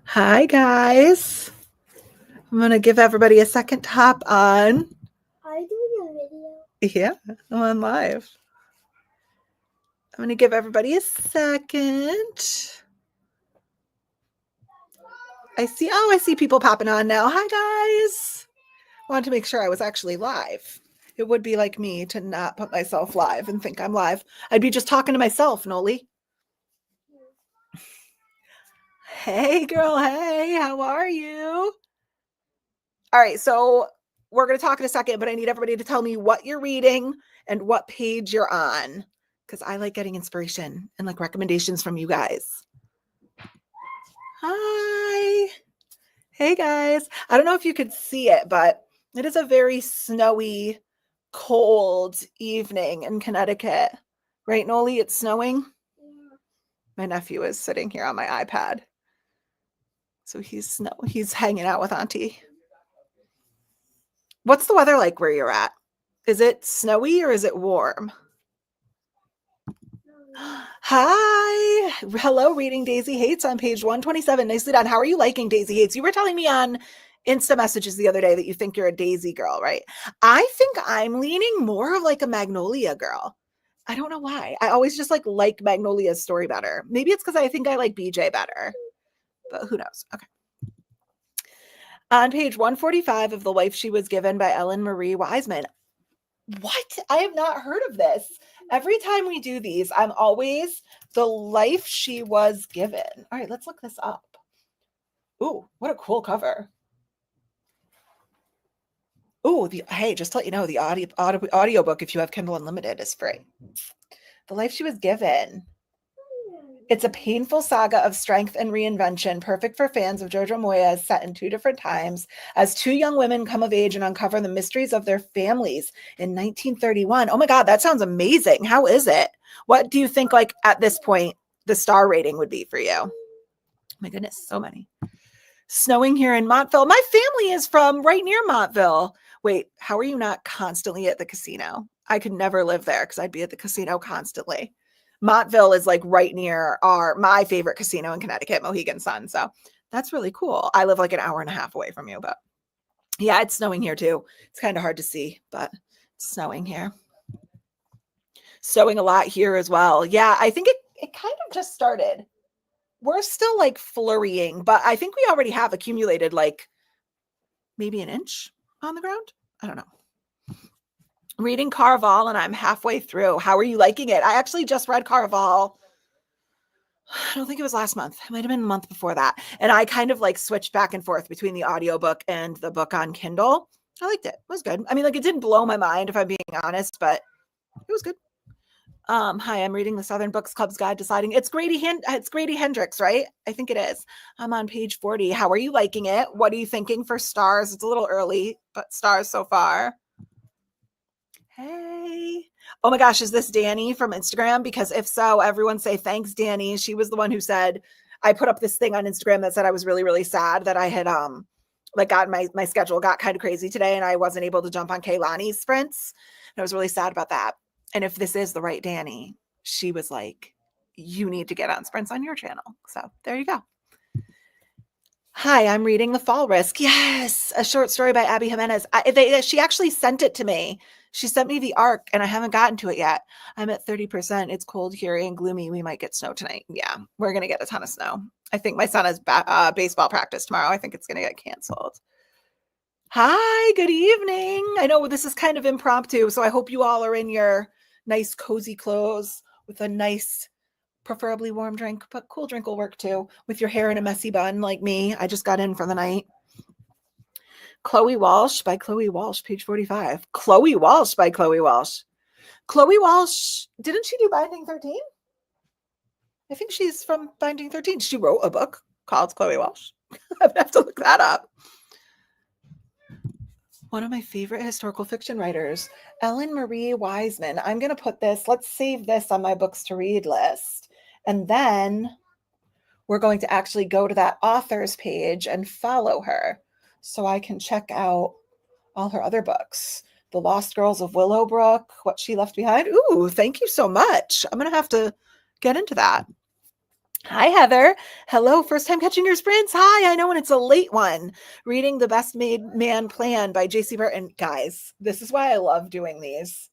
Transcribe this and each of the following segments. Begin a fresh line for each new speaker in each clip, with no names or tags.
Hi, guys. I'm going to give everybody a second to hop on.
Are you doing a video?
Yeah, I'm on live. I'm going to give everybody a second. I see people popping on now. Hi, guys. I wanted to make sure I was actually live. It would be like me to not put myself live and think I'm live. I'd be just talking to myself, Noli. Hey, girl. Hey, how are you? All right, so we're going to talk in a second, but I need everybody to tell me what you're reading and what page you're on, because I like getting inspiration and like recommendations from you guys. Hi. Hey, guys. I don't know if you could see it, but it is a very snowy, cold evening in Connecticut. Right, Noli? It's snowing?
Yeah.
My nephew is sitting here on my iPad. So he's hanging out with Auntie. What's the weather like where you're at? Is it snowy or is it warm? Hi. Hello, reading Daisy Hates on page 127. Nicely done. How are you liking Daisy Hates? You were telling me on Insta messages the other day that you think you're a Daisy girl, right? I think I'm leaning more of like a Magnolia girl. I don't know why. I always just like Magnolia's story better. Maybe it's because I think I like BJ better, but who knows? Okay. On page 145 of The Life She Was Given by Ellen Marie Wiseman. What? I have not heard of this. Every time we do these, I'm always The Life She Was Given. All right, let's look this up. Ooh, what a cool cover. Ooh, hey, just to let you know, the audiobook, if you have Kindle Unlimited, is free. The Life She Was Given. It's a painful saga of strength and reinvention, perfect for fans of Jojo Moyes, set in two different times, as two young women come of age and uncover the mysteries of their families in 1931. Oh my God, that sounds amazing. How is it? What do you think, like, at this point, the star rating would be for you? Oh my goodness, so many. Snowing here in Montville. My family is from right near Montville. Wait, how are you not constantly at the casino? I could never live there because I'd be at the casino constantly. Montville is like right near my favorite casino in Connecticut, Mohegan Sun. So that's really cool. I live like an hour and a half away from you, but yeah, it's snowing here too. It's kind of hard to see, but it's snowing here. Snowing a lot here as well. Yeah, I think it kind of just started. We're still like flurrying, but I think we already have accumulated like maybe an inch on the ground. I don't know. Reading Caraval and I'm halfway through. How are you liking it? I actually just read Caraval. I don't think it was last month. It might have been a month before that. And I kind of like switched back and forth between the audiobook and the book on Kindle. I liked it. It was good. I mean, like it didn't blow my mind if I'm being honest, but it was good. Hi, I'm reading the Southern Books Club's Guide to Sliding. It's Grady Hendrix, right? I think it is. I'm on page 40. How are you liking it? What are you thinking for stars? It's a little early, but stars so far. Hey. Oh my gosh, is this Danny from Instagram? Because if so, everyone say thanks, Danny. She was the one who said, I put up this thing on Instagram that said I was really, really sad that I had like got my schedule got kind of crazy today and I wasn't able to jump on Kaylani's sprints. And I was really sad about that. And if this is the right Danny, she was like, you need to get on sprints on your channel. So there you go. Hi, I'm reading The Fall Risk. Yes, a short story by Abby Jimenez. She actually sent it to me. She sent me the arc, and I haven't gotten to it yet. I'm at 30%. It's cold here and gloomy. We might get snow tonight. Yeah, we're going to get a ton of snow. I think my son has baseball practice tomorrow. I think it's going to get canceled. Hi, good evening. I know this is kind of impromptu, so I hope you all are in your nice, cozy clothes with a nice, preferably warm drink, but cool drink will work too, with your hair in a messy bun like me. I just got in for the night. Chloe Walsh by Chloe Walsh, page 45. Chloe Walsh by Chloe Walsh. Chloe Walsh, didn't she do Binding 13? I think she's from Binding 13. She wrote a book called Chloe Walsh. I would have to look that up. One of my favorite historical fiction writers, Ellen Marie Wiseman. I'm going to put this, let's save this on my books to read list. And then we're going to actually go to that author's page and follow her so I can check out all her other books. The Lost Girls of Willowbrook, What She Left Behind. Ooh, thank you so much. I'm going to have to get into that. Hi, Heather. Hello. First time catching your sprints. Hi. I know, and it's a late one. Reading The Best Made Man Plan by J.C. Burton. Guys, this is why I love doing these.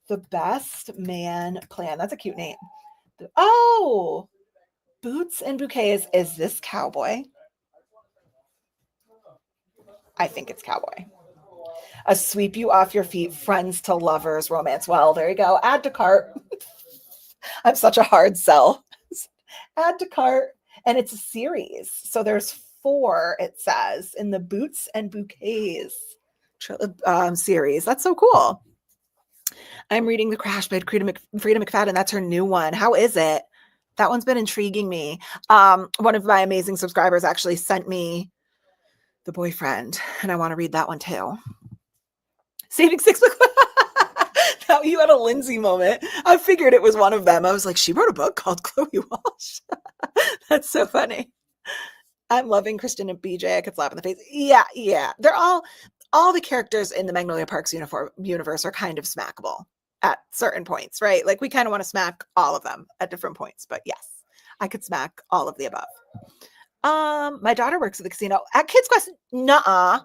The Best Man Plan. That's a cute name. Oh, Boots and Bouquets. Is this cowboy? I think it's cowboy. A sweep you off your feet, friends to lovers romance. Well, there you go. Add to cart. I'm such a hard sell. Add to cart. And it's a series. So there's 4, it says, in the Boots and Bouquets series. That's so cool. I'm reading The Crash by Frida McFadden. That's her new one. How is it? That one's been intriguing me. One of my amazing subscribers actually sent me The Boyfriend, and I want to read that one too. Saving Six. Now you had a Lindsay moment. I figured it was one of them. I was like, she wrote a book called Chloe Walsh. That's so funny. I'm loving Kristen and BJ. I could slap in the face. Yeah. They're all the characters in the Magnolia Parks universe are kind of smackable at certain points, right? Like we kind of want to smack all of them at different points, but yes, I could smack all of the above. My daughter works at the casino at Kids Quest. Nuh-uh.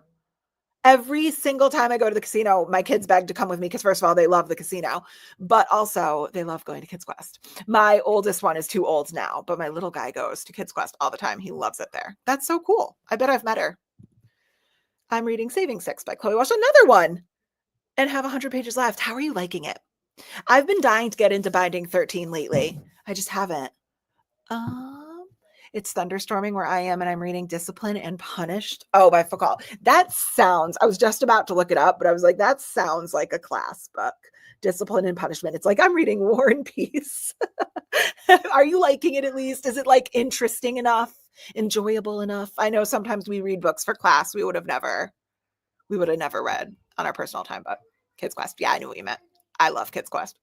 Every single time I go to the casino, my kids beg to come with me because first of all, they love the casino, but also they love going to Kids Quest. My oldest one is too old now, but my little guy goes to Kids Quest all the time. He loves it there. That's so cool. I bet I've met her. I'm reading Saving Six by Chloe Walsh, another one, and have 100 pages left. How are you liking it? I've been dying to get into Binding 13 lately. I just haven't. It's thunderstorming where I am, and I'm reading Discipline and Punished. Oh, by Foucault. That sounds, I was just about to look it up, but I was like, that sounds like a class book. Discipline and Punishment. It's like I'm reading War and Peace. Are you liking it at least? Is it like interesting enough? Enjoyable enough? I know sometimes we read books for class we would have never read on our personal time, but Kids Quest. Yeah, I knew what you meant. I love Kids Quest.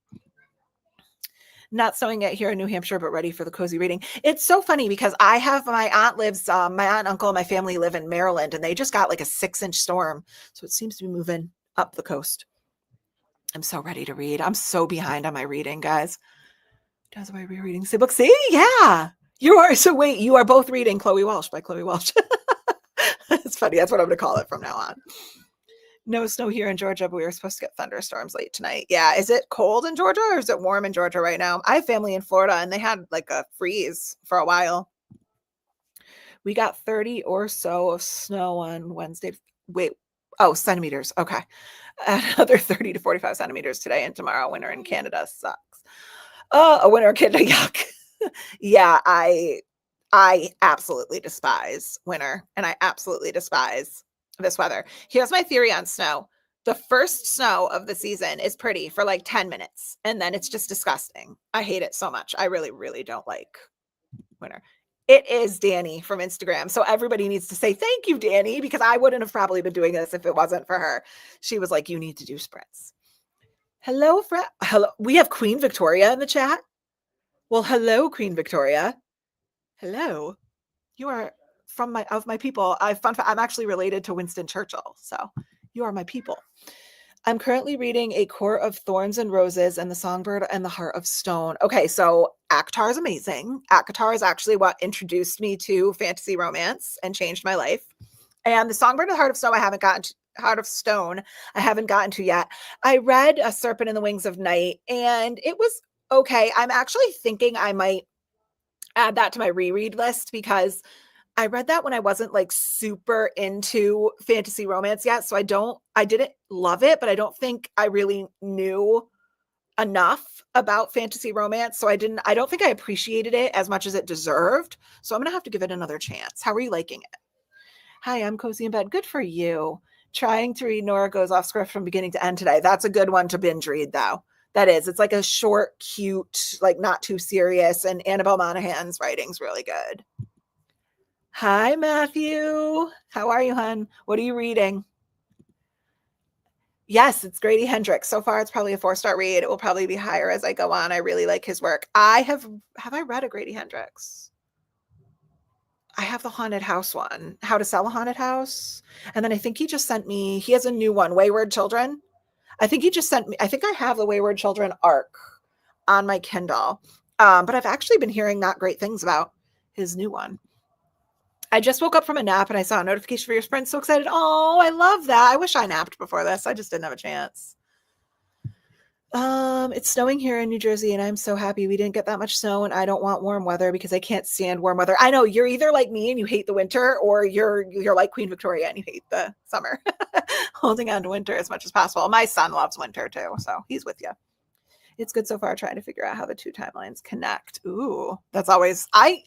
Not snowing yet here in New Hampshire, but ready for the cozy reading. It's so funny because I have my aunt and uncle and my family live in Maryland, and they just got like a 6-inch storm. So it seems to be moving up the coast. I'm so ready to read. I'm so behind on my reading, guys. That's why we're reading book. See? Yeah. You are. So wait, you are both reading Chloe Walsh by Chloe Walsh. It's funny. That's what I'm going to call it from now on. No snow here in Georgia, but we were supposed to get thunderstorms late tonight. Yeah. Is it cold in Georgia or is it warm in Georgia right now? I have family in Florida and they had like a freeze for a while. We got 30 or so of snow on Wednesday. Wait. Oh, centimeters. Okay. Another 30 to 45 centimeters today and tomorrow. Winter in Canada sucks. A winter in Canada. Yuck. Yeah. I absolutely despise winter and I absolutely despise this weather. Here's my theory on snow. The first snow of the season is pretty for like 10 minutes and then it's just disgusting. I hate it so much. I really, really don't like winter. It is Danny from Instagram. So everybody needs to say thank you, Danny, because I wouldn't have probably been doing this if it wasn't for her. She was like, you need to do sprints. Hello, hello. We have Queen Victoria in the chat. Well, hello, Queen Victoria. Hello. You are from my people. I'm actually related to Winston Churchill, so you are my people. I'm currently reading A Court of Thorns and Roses and The Songbird and the Heart of Stone. Okay, so ACOTAR is amazing. ACOTAR is actually what introduced me to fantasy romance and changed my life. And The Songbird and the Heart of Stone, I haven't gotten to yet. I read A Serpent in the Wings of Night, and it was okay. I'm actually thinking I might add that to my reread list because I read that when I wasn't like super into fantasy romance yet. So I didn't love it, but I don't think I really knew enough about fantasy romance. So I don't think I appreciated it as much as it deserved. So I'm going to have to give it another chance. How are you liking it? Hi, I'm cozy in bed. Good for you. Trying to read Nora Goes Off Script from beginning to end today. That's a good one to binge read though. That is, it's like a short, cute, like not too serious. And Annabelle Monaghan's writing's really good. Hi, Matthew. How are you, hun? What are you reading? Yes, it's Grady Hendrix. So far, it's probably a 4-star read. It will probably be higher as I go on. I really like his work. Have I read a Grady Hendrix? I have the Haunted House one, How to Sell a Haunted House. And then I think he just sent me, he has a new one, Wayward Children. I think he just sent me, I think I have the Wayward Children arc on my Kindle. But I've actually been hearing not great things about his new one. I just woke up from a nap and I saw a notification for your sprint. So excited. Oh, I love that. I wish I napped before this. I just didn't have a chance. It's snowing here in New Jersey and I'm so happy we didn't get that much snow, and I don't want warm weather because I can't stand warm weather. I know you're either like me and you hate the winter, or you're like Queen Victoria and you hate the summer. Holding on to winter as much as possible. My son loves winter too, so he's with you. It's good so far, trying to figure out how the two timelines connect. Ooh, that's always, I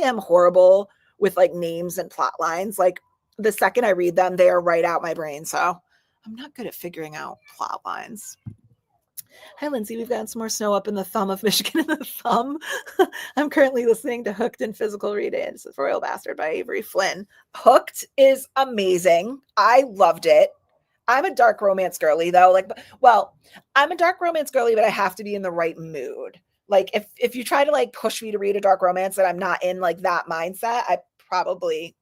am horrible with like names and plot lines. Like the second I read them, they are right out my brain. So I'm not good at figuring out plot lines. Hi, Lindsay. We've gotten some more snow up in the thumb of Michigan. In the thumb. I'm currently listening to Hooked in Physical Reading. It's Royal Bastard by Avery Flynn. Hooked is amazing. I loved it. I'm a dark romance girly though. I'm a dark romance girly, but I have to be in the right mood. Like if you try to like push me to read a dark romance that I'm not in like that mindset, I probably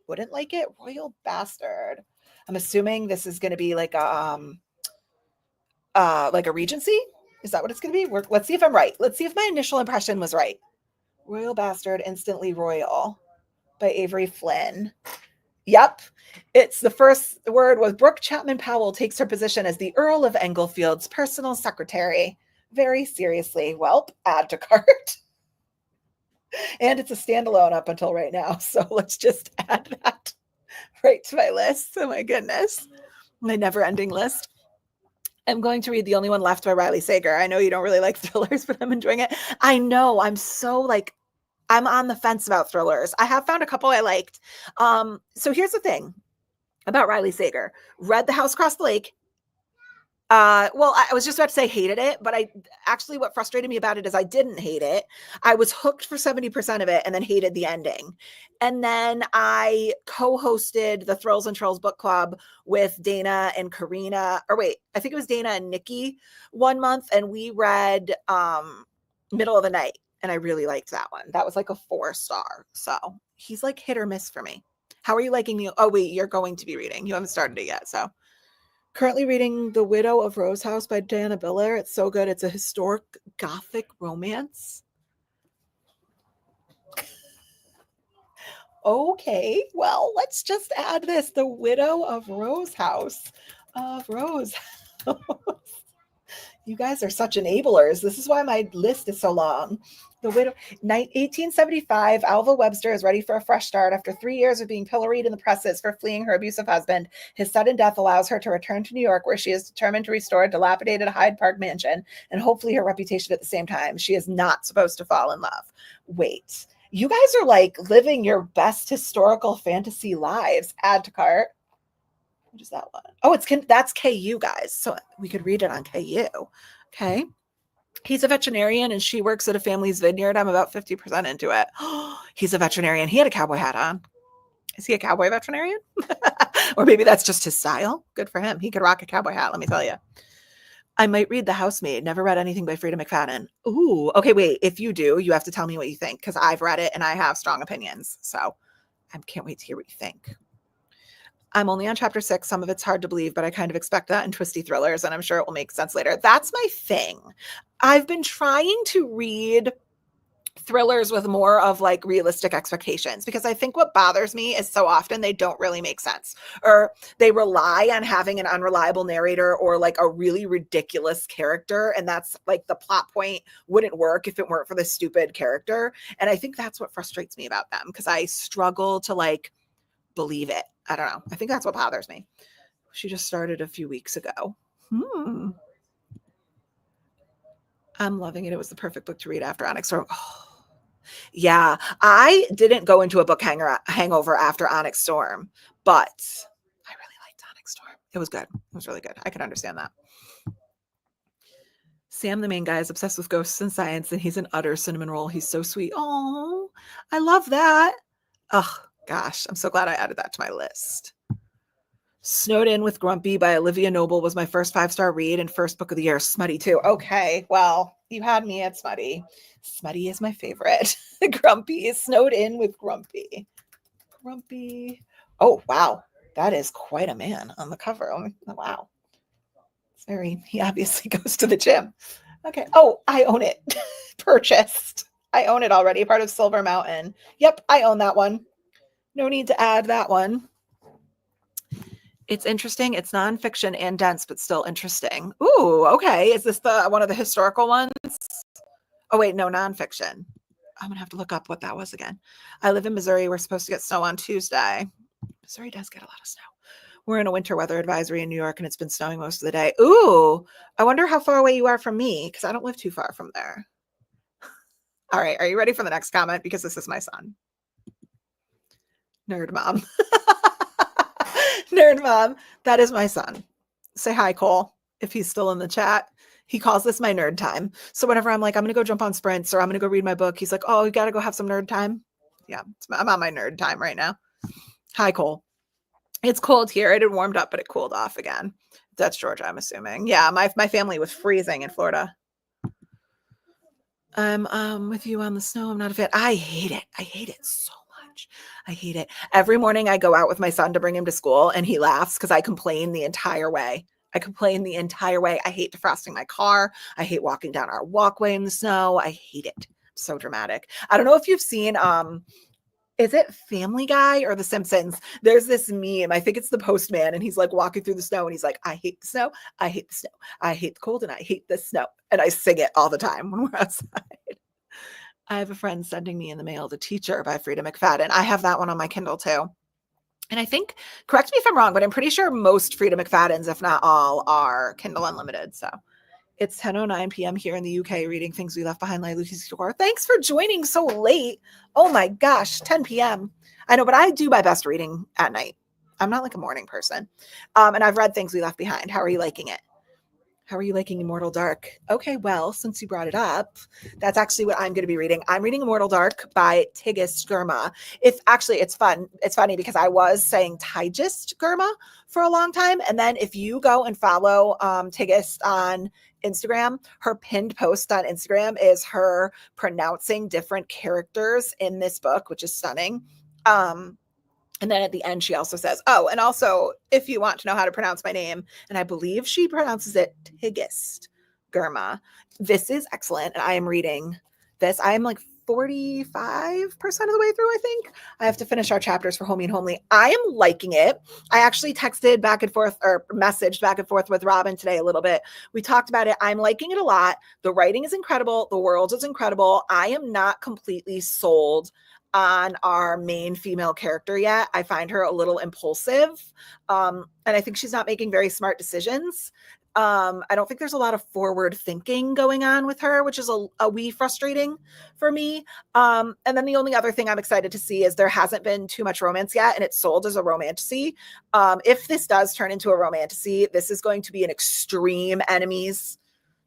wouldn't like it. Royal Bastard. I'm assuming this is going to be like a Regency. Is that what it's going to be? Let's see if I'm right. Let's see if my initial impression was right. Royal Bastard, Instantly Royal by Avery Flynn. Yep. It's the first word was Brooke Chapman Powell takes her position as the Earl of Englefield's personal secretary. Very seriously. Welp, add to cart. And it's a standalone up until right now. So let's just add that right to my list. Oh my goodness. My never ending list. I'm going to read The Only One Left by Riley Sager. I know you don't really like thrillers, but I'm enjoying it. I know. I'm so like, I'm on the fence about thrillers. I have found a couple I liked. So here's the thing about Riley Sager. Read The House Across the Lake. Well, I was just about to say hated it, but what frustrated me about it is I didn't hate it. I was hooked for 70% of it and then hated the ending. And then I co-hosted the Thrills and Trolls book club with Dana and Karina, or wait, I think it was Dana and Nikki one month. And we read Middle of the Night. And I really liked that one. That was like a 4-star. So he's like hit or miss for me. How are you liking the, oh wait, you're going to be reading. You haven't started it yet. So currently reading The Widow of Rose House by Diana Biller. It's so good. It's a historic Gothic romance. Okay, well, let's just add this. The Widow of Rose House. You guys are such enablers. This is why my list is so long. The Widow, 1875, Alva Webster is ready for a fresh start after 3 years of being pilloried in the presses for fleeing her abusive husband. His sudden death allows her to return to New York, where she is determined to restore a dilapidated Hyde Park mansion and hopefully her reputation at the same time. She is not supposed to fall in love. Wait, you guys are like living your best historical fantasy lives. Add to cart. What is that one? Oh, that's KU, guys. So we could read it on KU. Okay. He's a veterinarian and she works at a family's vineyard. I'm about 50% into it. He's a veterinarian. He had a cowboy hat on. Is he a cowboy veterinarian? Or maybe that's just his style. Good for him. He could rock a cowboy hat, let me tell you. I might read The Housemaid. Never read anything by Frida McFadden. Ooh, okay, wait. If you do, you have to tell me what you think because I've read it and I have strong opinions. So I can't wait to hear what you think. I'm only on chapter 6. Some of it's hard to believe, but I kind of expect that in twisty thrillers, and I'm sure it will make sense later. That's my thing. I've been trying to read thrillers with more of like realistic expectations because I think what bothers me is so often they don't really make sense, or they rely on having an unreliable narrator or like a really ridiculous character. And that's like the plot point wouldn't work if it weren't for the stupid character. And I think that's what frustrates me about them because I struggle to like believe it. I don't know. I think that's what bothers me. She just started a few weeks ago. I'm loving it. It was the perfect book to read after Onyx Storm. Oh, yeah, I didn't go into a book hangover after Onyx Storm, but I really liked Onyx Storm. It was good. It was really good. I can understand that. Sam, the main guy, is obsessed with ghosts and science, and he's an utter cinnamon roll. He's so sweet. Oh, I love that. Oh, gosh, I'm so glad I added that to my list. Snowed In with Grumpy by Olivia Noble was my first 5-star read and first book of the year. Smutty too. Okay, well, you had me at Smutty. Smutty is my favorite. Grumpy is Snowed In with Grumpy. Grumpy. Oh, wow. That is quite a man on the cover. Oh, wow. It's he obviously goes to the gym. Okay. Oh, I own it. Purchased. I own it already. Part of Silver Mountain. Yep, I own that one. No need to add that one. It's interesting. It's nonfiction and dense, but still interesting. Ooh, okay. Is this the one of the historical ones? Oh, wait, no, nonfiction. I'm going to have to look up what that was again. I live in Missouri. We're supposed to get snow on Tuesday. Missouri does get a lot of snow. We're in a winter weather advisory in New York, and it's been snowing most of the day. Ooh, I wonder how far away you are from me, because I don't live too far from there. All right, are you ready for the next comment? Because this is my son. Nerd mom. Nerd mom. That is my son. Say hi, Cole, if he's still in the chat. He calls this my nerd time. So whenever I'm like, I'm going to go jump on sprints or I'm going to go read my book, he's like, oh, you got to go have some nerd time. Yeah, I'm on my nerd time right now. Hi, Cole. It's cold here. It had warmed up, but it cooled off again. That's Georgia, I'm assuming. Yeah, my family was freezing in Florida. I'm with you on the snow. I'm not a fan. I hate it. I hate it so much. I hate it. Every morning I go out with my son to bring him to school and he laughs because I complain the entire way. I hate defrosting my car. I hate walking down our walkway in the snow. I hate it. So dramatic. I don't know if you've seen is it Family Guy or The Simpsons? There's this meme. I think it's the postman, and he's like walking through the snow, and he's like, I hate the snow. I hate the snow. I hate the cold, and I hate the snow. And I sing it all the time when we're outside. I have a friend sending me in the mail The Teacher by Frida McFadden. I have that one on my Kindle too. And I think, correct me if I'm wrong, but I'm pretty sure most Frida McFaddens, if not all, are Kindle Unlimited. So it's 10:09 p.m. here in the UK, reading Things We Left Behind by Lucy Store. Thanks for joining so late. Oh my gosh, 10 p.m. I know, but I do my best reading at night. I'm not like a morning person. And I've read Things We Left Behind. How are you liking it? How are you liking Immortal Dark? Okay, well, since you brought it up, that's actually what I'm going to be reading. I'm reading Immortal Dark by Tigist Girma. It's fun. It's funny because I was saying Tigist Girma for a long time. And then if you go and follow Tigist on Instagram, her pinned post on Instagram is her pronouncing different characters in this book, which is stunning. And then at the end, she also says, oh, and also, if you want to know how to pronounce my name, and I believe she pronounces it Tigist Girma. This is excellent. And I am reading this. I am like 45% of the way through, I think. I have to finish our chapters for Homey and Homely. I am liking it. I actually texted back and forth or messaged back and forth with Robin today a little bit. We talked about it. I'm liking it a lot. The writing is incredible. The world is incredible. I am not completely sold on our main female character yet. I find her a little impulsive. And I think she's not making very smart decisions. I don't think there's a lot of forward thinking going on with her, which is a wee frustrating for me. And then the only other thing I'm excited to see is there hasn't been too much romance yet, and it's sold as a romantasy. If this does turn into a romantasy, this is going to be an extreme enemies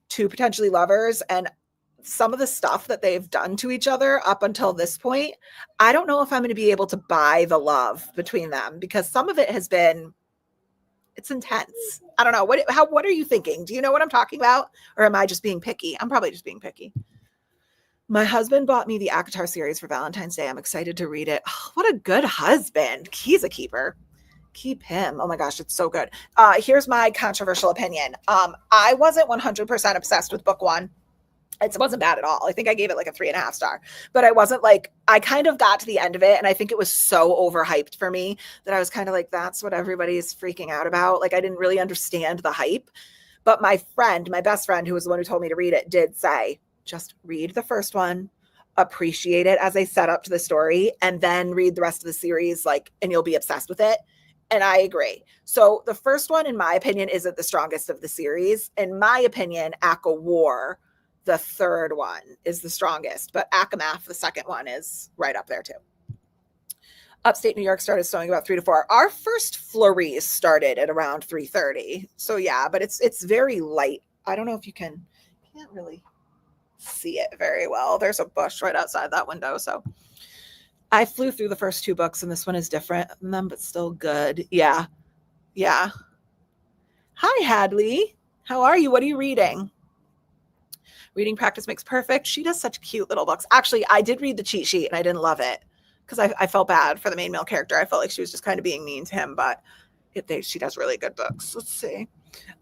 to potentially lovers. And some of the stuff that they've done to each other up until this point, I don't know if I'm going to be able to buy the love between them, because some of it has been, it's intense. I don't know. What are you thinking? Do you know what I'm talking about? Or am I just being picky? I'm probably just being picky. My husband bought me the ACOTAR series for Valentine's Day. I'm excited to read it. Oh, what a good husband. He's a keeper. Keep him. Oh my gosh, it's so good. Here's my controversial opinion. I wasn't 100% obsessed with book one. It wasn't bad at all. I think I gave it like a 3.5 star, but I wasn't like, I kind of got to the end of it. And I think it was so overhyped for me that I was kind of like, that's what everybody's freaking out about. Like, I didn't really understand the hype, but my best friend, who was the one who told me to read it, did say, just read the first one, appreciate it as a setup to the story, and then read the rest of the series, and you'll be obsessed with it. And I agree. So the first one, in my opinion, isn't the strongest of the series. In my opinion, ACOWAR, the third one, is the strongest, but ACOMAF, the second one, is right up there too. Upstate New York started snowing about 3 to 4. Our first flurries started at around 3:30. So yeah, but it's very light. I don't know if you can't really see it very well. There's a bush right outside that window. So I flew through the first 2 books, and this one is different than them, but still good. Yeah. Yeah. Hi, Hadley. How are you? What are you reading? Reading practice makes perfect. She does such cute little books. Actually, I did read the cheat sheet and I didn't love it because I felt bad for the main male character. I felt like she was just kind of being mean to him, but She does really good books. Let's see.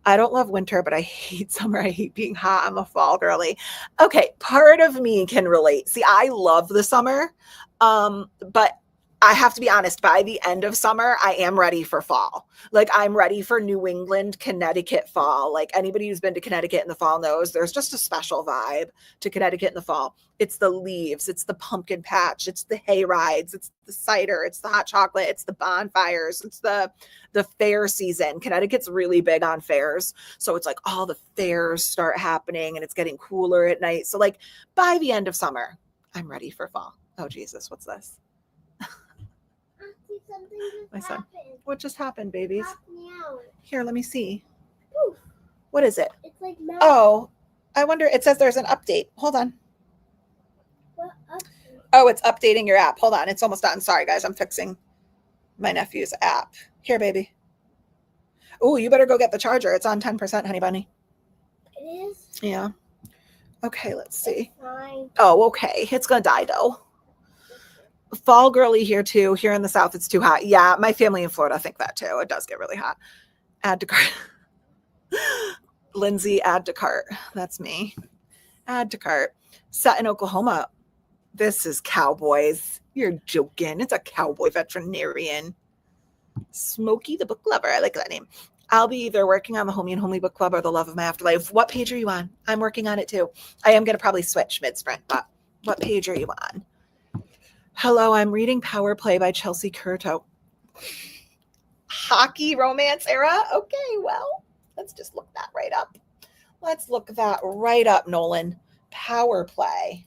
I don't love winter, but I hate summer. I hate being hot. I'm a fall girly. Okay, part of me can relate. See, I love the summer, but I have to be honest, by the end of summer, I am ready for fall. Like I'm ready for New England, Connecticut fall. Like anybody who's been to Connecticut in the fall knows there's just a special vibe to Connecticut in the fall. It's the leaves, it's the pumpkin patch, it's the hay rides, it's the cider, it's the hot chocolate, it's the bonfires, it's the fair season. Connecticut's really big on fairs. So it's like all the fairs start happening and it's getting cooler at night. So like by the end of summer, I'm ready for fall. Oh Jesus, what's this? My son. What just happened, babies? Here, let me see.
Poof.
What is it?
It's like
Oh, I wonder. It says there's an update. Hold on.
What update?
Oh, it's updating your app. Hold on. It's almost done. Sorry, guys. I'm fixing my nephew's app. Here, baby. Oh, you better go get the charger. It's on 10%, honey bunny.
It is?
Yeah. Okay, let's see.
It's fine.
Oh, okay. It's going to die, though. Fall girly here too. Here in the South, it's too hot. Yeah, my family in Florida think that too. It does get really hot. Add to cart. Lindsay, add to cart. That's me. Add to cart. Set in Oklahoma. This is Cowboys. You're joking. It's a cowboy veterinarian. Smokey the book lover. I like that name. I'll be either working on the Homey and Homely book club or the Love of My Afterlife. What page are you on? I'm working on it too. I am going to probably switch mid-sprint, but what page are you on? Hello, I'm reading Power Play by Chelsea Curto. Hockey romance era? Okay, well, let's just look that right up. Let's look that right up, Nolan. Power Play.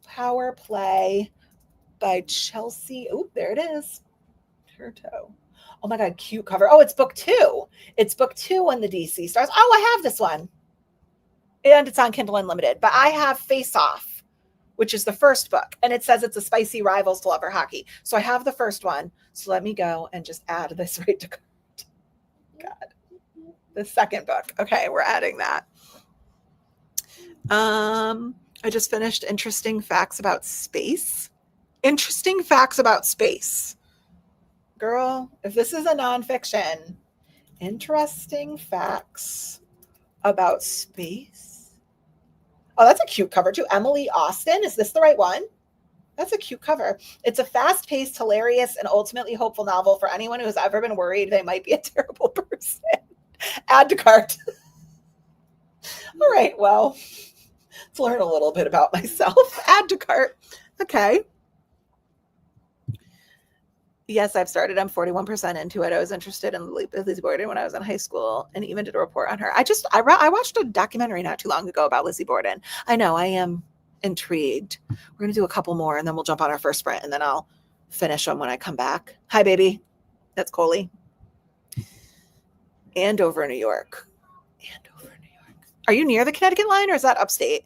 Power Play by Chelsea. Oh, there it is. Curto. Oh my God, cute cover. Oh, it's book 2. It's book 2 when the DC stars. Oh, I have this one. And it's on Kindle Unlimited. But I have Face Off, which is the first book. And it says it's a spicy rivals to Lover Hockey. So I have the first one. So let me go and just add this right to cart. God. The second book. Okay, we're adding that. I just finished Interesting Facts About Space. Interesting Facts About Space. Girl, if this is a nonfiction, Interesting Facts About Space. Oh, that's a cute cover too. Emily Austin. Is this the right one? That's a cute cover. It's a fast-paced, hilarious, and ultimately hopeful novel for anyone who has ever been worried they might be a terrible person. Add to cart. All right, well, let's learn a little bit about myself. Add to cart. Okay. Yes, I've started. I'm 41% into it. I was interested in Lizzie Borden when I was in high school and even did a report on her. I watched a documentary not too long ago about Lizzie Borden. I know, I am intrigued. We're going to do a couple more and then we'll jump on our first sprint and then I'll finish them when I come back. Hi, baby. That's Coley. Andover, New York. Andover, New York. Are you near the Connecticut line or is that upstate?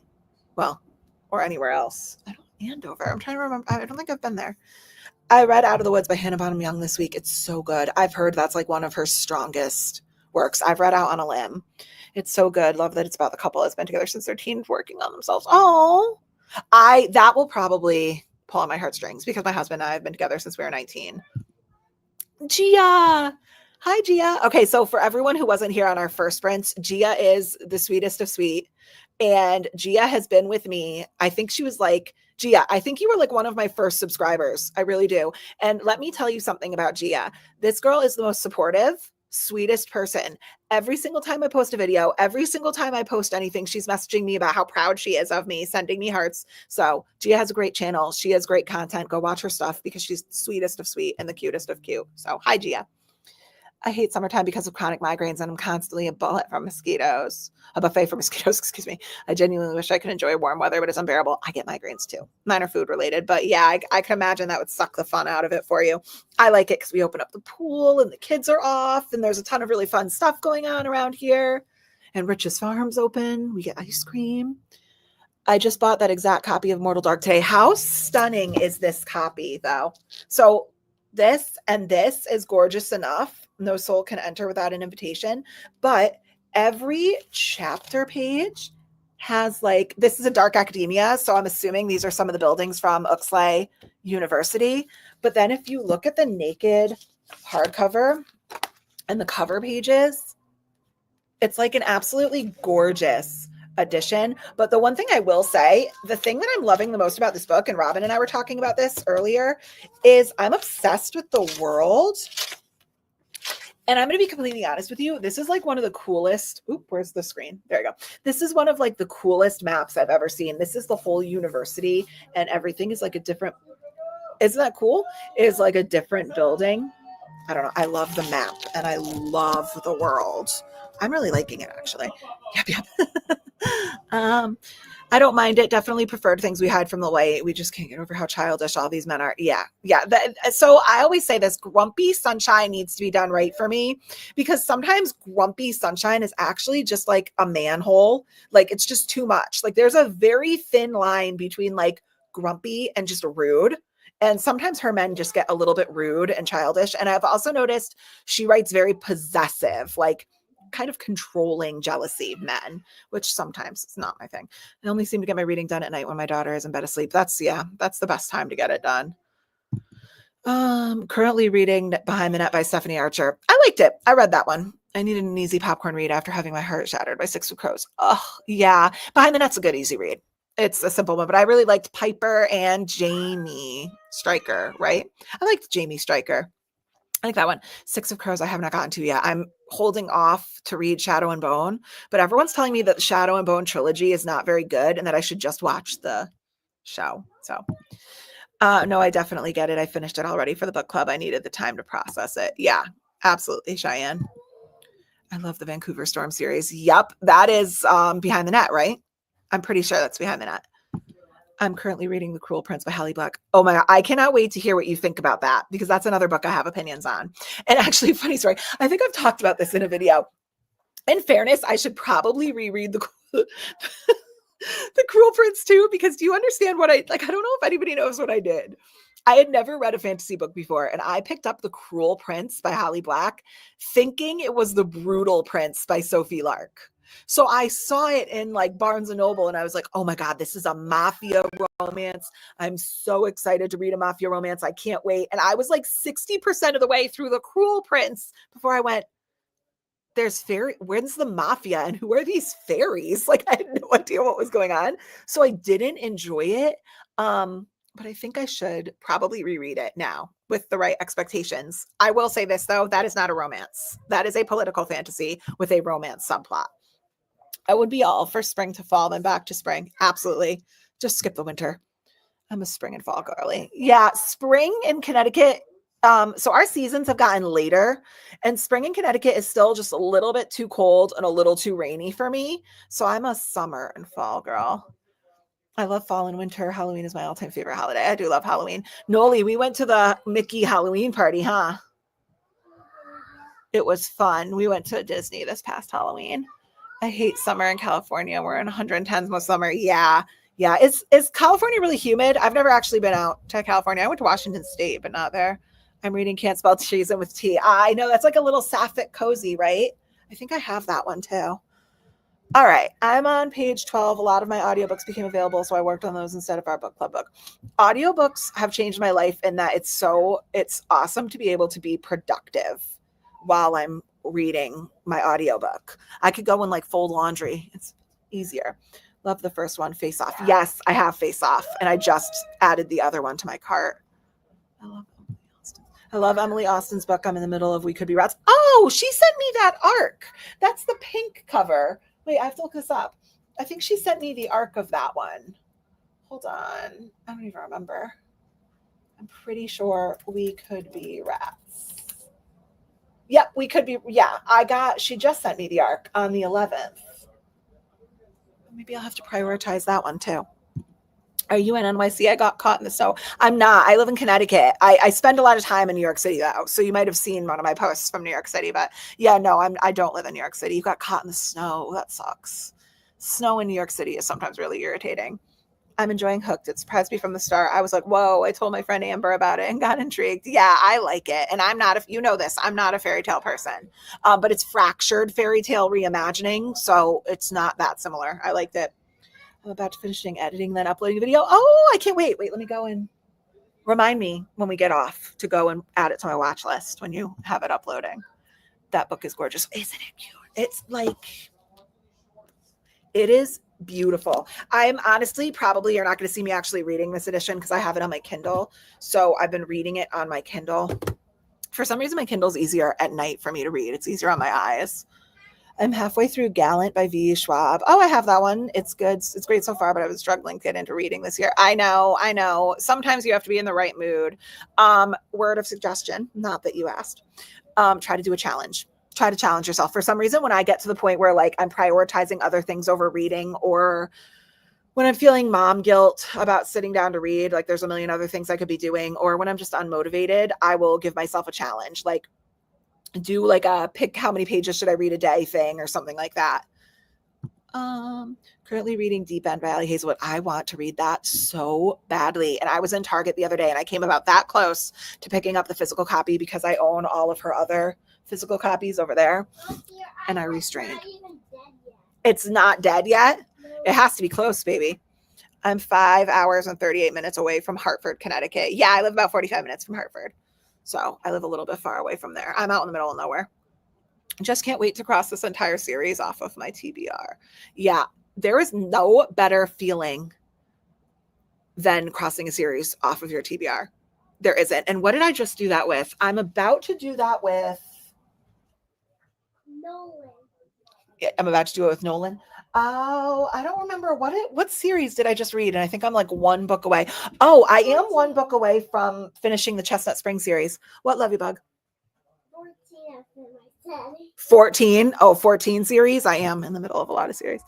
Well, or anywhere else. Andover. I'm trying to remember. I don't think I've been there. I read Out of the Woods by Hannah Bonham Young this week. It's so good. I've heard that's like one of her strongest works. I've read Out on a Limb. It's so good. Love that it's about the couple that's been together since they're teens working on themselves. Oh, that will probably pull on my heartstrings because my husband and I have been together since we were 19. Gia. Hi, Gia. Okay, so for everyone who wasn't here on our first sprints, Gia is the sweetest of sweet. And Gia has been with me. I think she was like, Gia, I think you were like one of my first subscribers. I really do. And let me tell you something about Gia. This girl is the most supportive, sweetest person. Every single time I post a video, every single time I post anything, she's messaging me about how proud she is of me, sending me hearts. So Gia has a great channel. She has great content. Go watch her stuff because she's the sweetest of sweet and the cutest of cute. So hi, Gia. I hate summertime because of chronic migraines and I'm constantly a buffet for mosquitoes. Excuse me. I genuinely wish I could enjoy warm weather, but it's unbearable. I get migraines too. Mine are food related, but yeah, I can imagine that would suck the fun out of it for you. I like it because we open up the pool and the kids are off and there's a ton of really fun stuff going on around here. And Rich's Farm's open. We get ice cream. I just bought that exact copy of Mortal Dark today. How stunning is this copy though? So this and this is gorgeous enough. No soul can enter without an invitation, but every chapter page has like, this is a dark academia. So I'm assuming these are some of the buildings from Uxley University. But then if you look at the naked hardcover, and the cover pages. It's like an absolutely gorgeous edition. But the one thing I will say, the thing that I'm loving the most about this book, and Robin and I were talking about this earlier, is I'm obsessed with the world. And I'm going to be completely honest with you. This is like one of the coolest. Oop, where's the screen? There you go. This is one of like the coolest maps I've ever seen. This is the whole university and everything is like a different. Isn't that cool? Is like a different building. I don't know. I love the map and I love the world. I'm really liking it actually. Yep. I don't mind it. Definitely preferred things we hide from the light. We just can't get over how childish all these men are. Yeah. So I always say this: grumpy sunshine needs to be done right for me, because sometimes grumpy sunshine is actually just like a manhole. Like it's just too much. Like there's a very thin line between like grumpy and just rude. And sometimes her men just get a little bit rude and childish. And I've also noticed she writes very possessive, like kind of controlling jealousy men, which sometimes it's not my thing. I only seem to get my reading done at night when my daughter is in bed asleep. That's the best time to get it done. Currently reading Behind the Net by Stephanie Archer. I liked it. I read that one. I needed an easy popcorn read after having my heart shattered by Six of Crows. Oh, yeah. Behind the Net's a good, easy read. It's a simple one, but I really liked Piper and Jamie Stryker, right? I liked Jamie Stryker. I like that one. Six of Crows I have not gotten to yet. I'm holding off to read Shadow and Bone, but everyone's telling me that the Shadow and Bone trilogy is not very good and that I should just watch the show. So no, I definitely get it. I finished it already for the book club. I needed the time to process it. Yeah, absolutely, Cheyenne. I love the Vancouver Storm series. Yep, that is Behind the Net, right? I'm pretty sure that's Behind the Net. I'm currently reading The Cruel Prince by Hallie Black. Oh my God, I cannot wait to hear what you think about that, because that's another book I have opinions on. And actually, funny story, I think I've talked about this in a video. In fairness, I should probably reread The Cruel Prince too, because do you understand what I don't know if anybody knows what I did. I had never read a fantasy book before, and I picked up The Cruel Prince by Hallie Black thinking it was The Brutal Prince by Sophie Lark. So I saw it in like Barnes and Noble and I was like, oh my God, this is a mafia romance. I'm so excited to read a mafia romance. I can't wait. And I was like 60% of the way through The Cruel Prince before I went, when's the mafia and who are these fairies? Like I had no idea what was going on. So I didn't enjoy it. But I think I should probably reread it now with the right expectations. I will say this though, that is not a romance. That is a political fantasy with a romance subplot. I would be all for spring to fall, then back to spring. Absolutely. Just skip the winter. I'm a spring and fall girly. Yeah, spring in Connecticut. So our seasons have gotten later, and spring in Connecticut is still just a little bit too cold and a little too rainy for me. So I'm a summer and fall girl. I love fall and winter. Halloween is my all-time favorite holiday. I do love Halloween. Noli, we went to the Mickey Halloween party, huh? It was fun. We went to Disney this past Halloween. I hate summer in California. We're in 110s most summer. Yeah. Is California really humid? I've never actually been out to California. I went to Washington State, but not there. I'm reading Can't Spell Treason with T. I know that's like a little sapphic cozy, right? I think I have that one too. All right. I'm on page 12. A lot of my audiobooks became available, so I worked on those instead of our book club book. Audiobooks have changed my life in that it's awesome to be able to be productive while I'm reading my audiobook. I could go and like fold laundry. It's easier. Love the first one, Face Off. Yes, I have Face Off, and I just added the other one to my cart. I love Emily Austin's book. I'm in the middle of We Could Be Rats. Oh, she sent me that arc. That's the pink cover. Wait, I have to look this up. I think she sent me the arc of that one. Hold on. I don't even remember. I'm pretty sure We Could Be Rats. Yep, We Could Be. Yeah, she just sent me the arc on the 11th. Maybe I'll have to prioritize that one too. Are you in NYC? I got caught in the snow. I'm not. I live in Connecticut. I spend a lot of time in New York City though. So you might have seen one of my posts from New York City, but yeah, no, I don't live in New York City. You got caught in the snow. That sucks. Snow in New York City is sometimes really irritating. I'm enjoying Hooked. It surprised me from the start. I was like, whoa, I told my friend Amber about it and got intrigued. Yeah, I like it. And I'm not, you know this, I'm not a fairy tale person, but it's fractured fairy tale reimagining. So it's not that similar. I liked it. I'm about to finishing editing, then uploading the video. Oh, I can't wait. Wait, let me go and remind me when we get off to go and add it to my watch list when you have it uploading. That book is gorgeous. Isn't it cute? It's like, it is beautiful. I'm honestly, probably you're not going to see me actually reading this edition because I have it on my Kindle. So I've been reading it on my Kindle. For some reason, my Kindle's easier at night for me to read. It's easier on my eyes. I'm halfway through Gallant by V. Schwab. Oh, I have that one. It's good. It's great so far, but I was struggling to get into reading this year. I know. Sometimes you have to be in the right mood. Word of suggestion, not that you asked. Try to do a challenge. Try to challenge yourself. For some reason, when I get to the point where like I'm prioritizing other things over reading, or when I'm feeling mom guilt about sitting down to read, like there's a million other things I could be doing, or when I'm just unmotivated, I will give myself a challenge. Like do like a pick how many pages should I read a day thing or something like that. Currently reading Deep End by Ali Hazelwood. I want to read that so badly. And I was in Target the other day and I came about that close to picking up the physical copy because I own all of her other physical copies over there. And I restrained. It's not dead yet. It has to be close, baby. I'm 5 hours and 38 minutes away from Hartford, Connecticut. Yeah, I live about 45 minutes from Hartford. So I live a little bit far away from there. I'm out in the middle of nowhere. Just can't wait to cross this entire series off of my TBR. Yeah, there is no better feeling than crossing a series off of your TBR. There isn't. And what did I just do that with? I'm about to do that with
Nolan.
I'm about to do it with Nolan. Oh, I don't remember what series did I just read? And I think I'm like one book away. Oh, I am one book away from finishing the Chestnut Spring series. What, Lovey Bug?
14 after my 10.
14. Oh, 14 series. I am in the middle of a lot of series.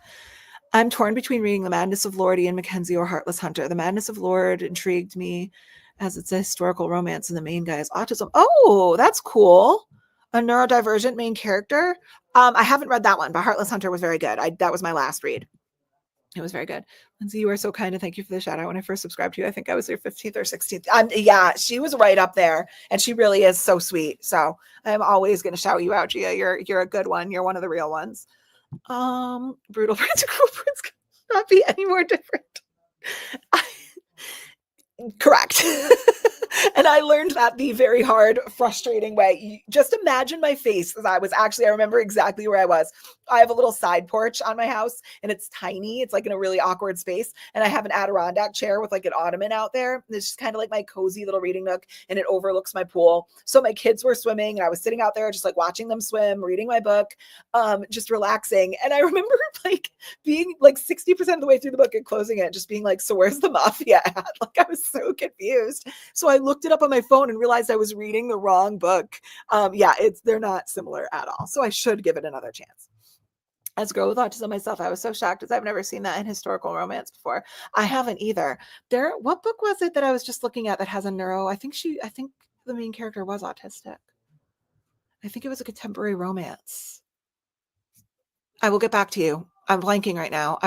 I'm torn between reading The Madness of Lord, Ian Mackenzie, or Heartless Hunter. The Madness of Lord intrigued me as it's a historical romance and the main guy has autism. Oh, that's cool. A neurodivergent main character. I haven't read that one, but Heartless Hunter was very good. That was my last read. It was very good. Lindsay, you are so kind, and thank you for the shout out. When I first subscribed to you, I think I was your 15th or 16th. Yeah, she was right up there, and she really is so sweet. So I'm always going to shout you out, Gia. You're a good one. You're one of the real ones. Brutal Prince and Cruel Prince could not be any more different. Correct. And I learned that the very hard, frustrating way. Just imagine my face as I remember exactly where I was. I have a little side porch on my house and it's tiny. It's like in a really awkward space. And I have an Adirondack chair with like an ottoman out there. It's just kind of like my cozy little reading nook and it overlooks my pool. So my kids were swimming and I was sitting out there just like watching them swim, reading my book, just relaxing. And I remember like being like 60% of the way through the book and closing it, just being like, so where's the mafia at? Like I was so confused. So I looked it up on my phone and realized I was reading the wrong book. They're not similar at all. So I should give it another chance. As a girl with autism myself, I was so shocked as I've never seen that in historical romance before. I haven't either. What book was it that I was just looking at that has a neuro? I think the main character was autistic. I think it was a contemporary romance. I will get back to you. I'm blanking right now.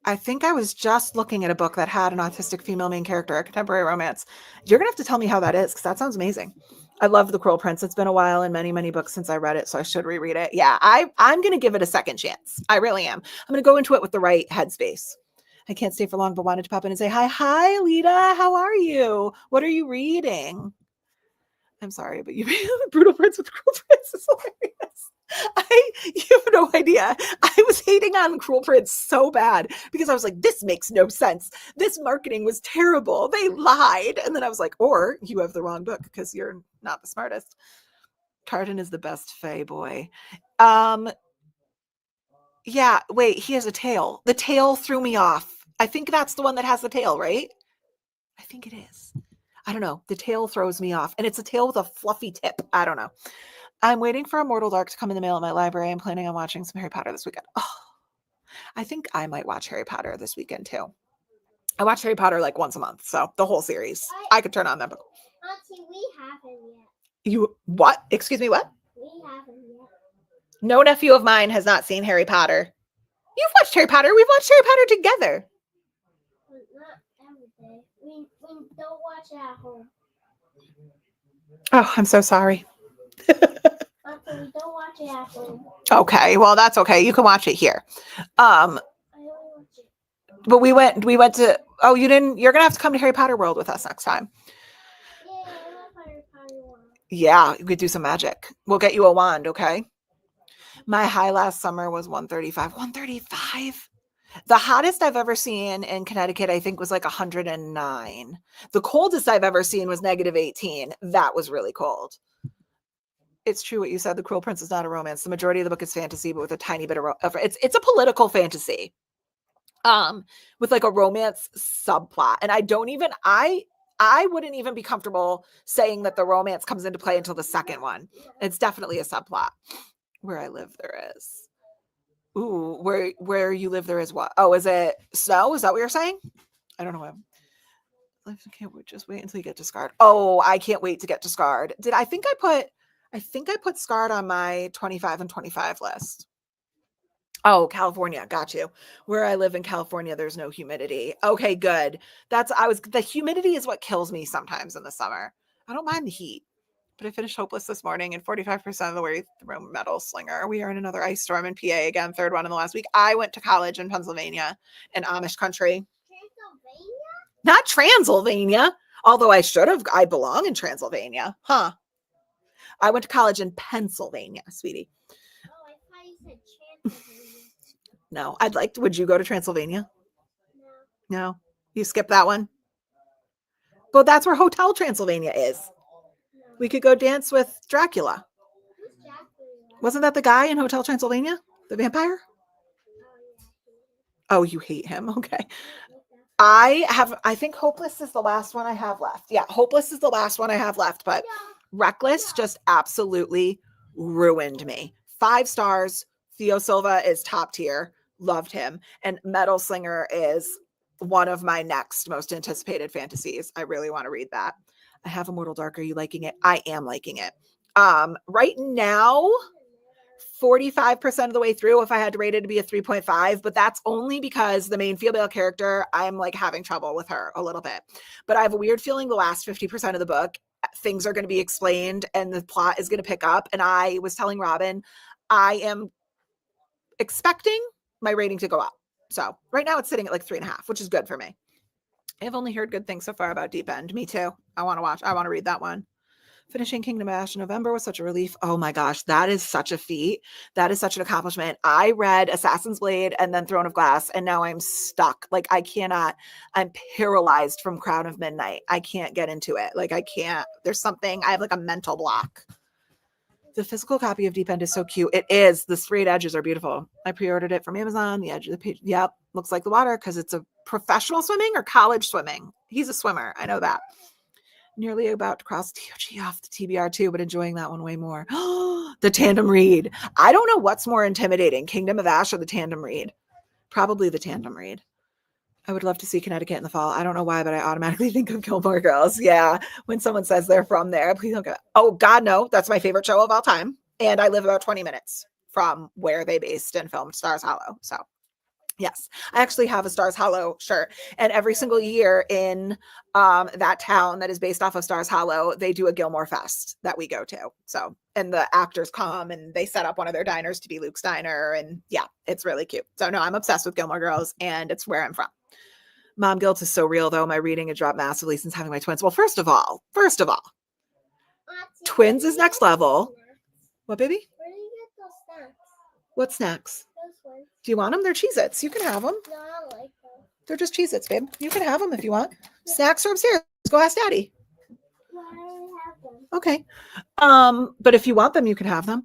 I think I was just looking at a book that had an autistic female main character, a contemporary romance. You're going to have to tell me how that is because that sounds amazing. I love The Cruel Prince. It's been a while and many, many books since I read it, so I should reread it. Yeah, I'm going to give it a second chance. I really am. I'm going to go into it with the right headspace. I can't stay for long, but wanted to pop in and say, hi, Lita. How are you? What are you reading? I'm sorry, but you read Brutal Prince with Cruel Prince is hilarious. You have no idea. I was hating on Cruel Prince so bad because I was like, this makes no sense. This marketing was terrible. They lied. And then I was like, or you have the wrong book because you're not the smartest. Carden is the best Fae boy. Yeah, wait, he has a tail. The tail threw me off. I think that's the one that has the tail, right? I think it is. I don't know. The tail throws me off. And it's a tail with a fluffy tip. I don't know. I'm waiting for Immortal Dark to come in the mail at my library. I'm planning on watching some Harry Potter this weekend. Oh, I think I might watch Harry Potter this weekend too. I watch Harry Potter like once a month. So the whole series. I could turn on that book.
Auntie, we haven't yet.
You what? Excuse me, what?
We haven't yet.
No nephew of mine has not seen Harry Potter. You've watched Harry Potter. We've watched Harry Potter together.
But not every day. We don't watch it at home.
Oh, I'm so sorry.
Auntie, we don't watch it at home.
Okay, well that's okay. You can watch it here.
I only watch it.
But we went to you're gonna have to come to Harry Potter World with us next time.
Yeah, I love Harry Potter World.
Yeah, you could do some magic. We'll get you a wand, okay? My high last summer was 135. 135. The hottest I've ever seen in Connecticut, I think, was like 109. The coldest I've ever seen was -18. That was really cold. It's true what you said. The Cruel Prince is not a romance. The majority of the book is fantasy, but with a tiny bit of it's a political fantasy, with like a romance subplot. And I wouldn't even be comfortable saying that the romance comes into play until the second one. It's definitely a subplot. Where I live, there is. Ooh, where you live, there is what? Oh, is it snow? Is that what you're saying? I don't know. I can't wait. Just wait until you get to Scarred. Oh, I can't wait to get to Scarred. I think I put Scarred on my 25 and 25 list. Oh, California. Got you. Where I live in California, there's no humidity. Okay, good. The humidity is what kills me sometimes in the summer. I don't mind the heat, but I finished Hopeless this morning and 45% of the way through Metal Slinger. We are in another ice storm in PA again, third one in the last week. I went to college in Pennsylvania, in Amish country.
Transylvania?
Not Transylvania, although I belong in Transylvania. Huh. I went to college in Pennsylvania, sweetie.
Oh, I thought you said Transylvania.
No, would you go to Transylvania?
No.
No, you skip that one. Well, that's where Hotel Transylvania is.
No.
We could go dance with Dracula.
Who's Dracula?
Wasn't that the guy in Hotel Transylvania? The vampire? Oh, you hate him. Okay. I think Hopeless is the last one I have left. Yeah, Hopeless is the last one I have left, but Reckless just absolutely ruined me. 5 stars. Theo Silva is top tier. Loved him. And Metal Slinger is one of my next most anticipated fantasies. I really want to read that. I have Immortal Dark. Are you liking it? I am liking it. Right now, 45% of the way through, if I had to rate it to be a 3.5, but that's only because the main female character, I'm like having trouble with her a little bit. But I have a weird feeling the last 50% of the book, things are going to be explained and the plot is going to pick up. And I was telling Robin, I am expecting my rating to go up. So right now it's sitting at like 3.5, which is good for me. I've only heard good things so far about Deep End. Me too. I want to read that one. Finishing Kingdom of Ash in November was such a relief. Oh my gosh, that is such a feat. That is such an accomplishment. I read Assassin's Blade and then Throne of Glass, and now I'm stuck. Like I'm paralyzed from Crown of Midnight. I can't get into it. Like I can't, I have like a mental block. The physical copy of Deep End is so cute. It is. The sprayed edges are beautiful. I pre-ordered it from Amazon. The edge of the page, yep, looks like the water because it's a professional swimming or college swimming. He's a swimmer. I know that. Nearly about to cross TOG off the TBR too, but enjoying that one way more. The tandem read. I don't know what's more intimidating, Kingdom of Ash or the tandem read. Probably the tandem read. I would love to see Connecticut in the fall. I don't know why, but I automatically think of Gilmore Girls. Yeah, when someone says they're from there, please don't go. Oh God, no, that's my favorite show of all time, and I live about 20 minutes from where they based and filmed Stars Hollow. So yes, I actually have a Stars Hollow shirt, and every single year in that town that is based off of Stars Hollow, they do a Gilmore Fest that we go to. So, and the actors come and they set up one of their diners to be Luke's Diner, and yeah, it's really cute. So no, I'm obsessed with Gilmore Girls, and it's where I'm from. Mom guilt is so real, though. My reading had dropped massively since having my twins. Well, first of all, twins is next level. What, baby?
Where do you get those snacks?
What snacks?
Those ones.
Do you want them? They're Cheez-Its. You can have them.
No, I don't like those.
They're just Cheez-Its, babe. You can have them if you want. Snacks are upstairs. Go ask Daddy.
No, I already have them.
Okay. But if you want them, you can have them.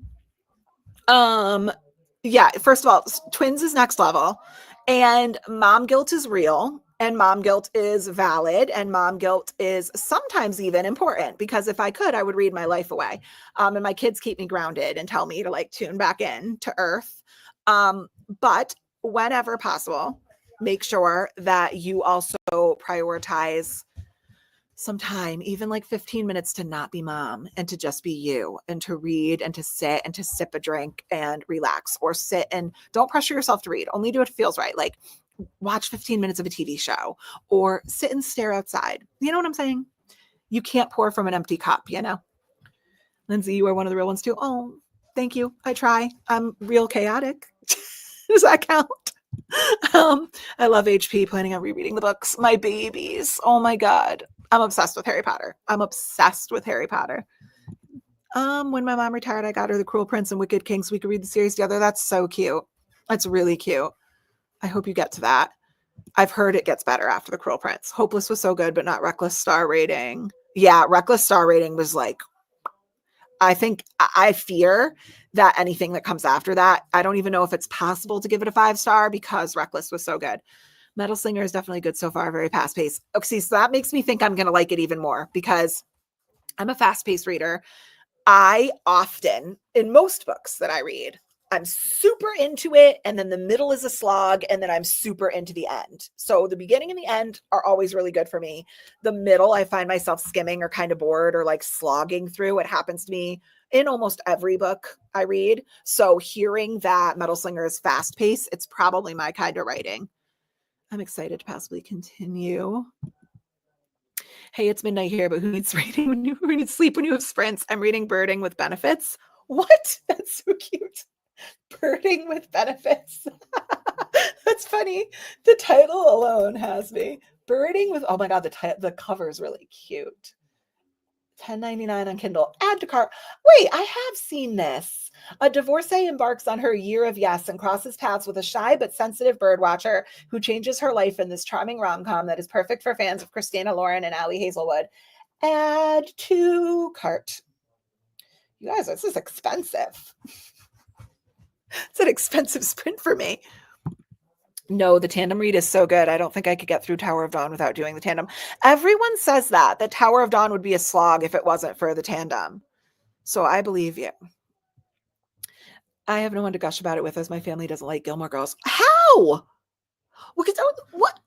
Yeah, first of all, twins is next level. And mom guilt is real. And mom guilt is valid. And mom guilt is sometimes even important, because if I could, I would read my life away. And my kids keep me grounded and tell me to like tune back in to earth. But whenever possible, make sure that you also prioritize some time, even like 15 minutes, to not be mom and to just be you, and to read and to sit and to sip a drink and relax, or sit and don't pressure yourself to read. Only do it feels right. Like watch 15 minutes of a TV show or sit and stare outside. You know what I'm saying? You can't pour from an empty cup, you know? Lindsay, you are one of the real ones too. Oh, thank you. I try. I'm real chaotic. Does that count? I love HP, planning on rereading the books. My babies. Oh my God. I'm obsessed with Harry Potter. When my mom retired, I got her The Cruel Prince and Wicked King so we could read the series together. That's so cute. That's really cute. I hope you get to that. I've heard it gets better after The Cruel Prince. Hopeless was so good, but not Reckless star rating. Yeah, Reckless star rating was like, I fear that anything that comes after that, I don't even know if it's possible to give it a 5-star because Reckless was so good. Metal Slinger is definitely good so far, very fast paced. Okay, so that makes me think I'm going to like it even more because I'm a fast paced reader. I often, in most books that I read, I'm super into it, and then the middle is a slog, and then I'm super into the end. So the beginning and the end are always really good for me. The middle, I find myself skimming or kind of bored or like slogging through. It happens to me in almost every book I read. So hearing that Metal Slinger is fast paced, it's probably my kind of writing. I'm excited to possibly continue. Hey, it's midnight here, but who needs reading when you who needs sleep when you have sprints? I'm reading Birding with Benefits. What? That's so cute. Birding with Benefits. That's funny. The title alone has me. Birding with, oh my God, the cover is really cute. $10.99 on Kindle. Add to cart. Wait, I have seen this. A divorcee embarks on her year of yes and crosses paths with a shy but sensitive birdwatcher who changes her life in this charming rom-com that is perfect for fans of Christina Lauren and Ali Hazelwood. Add to cart. You guys, this is expensive. It's an expensive sprint for me. No, the tandem read is so good. I don't think I could get through Tower of Dawn without doing the tandem. Everyone says that Tower of Dawn would be a slog if it wasn't for the tandem. So I believe you. I have no one to gush about it with as my family doesn't like Gilmore Girls. How? What?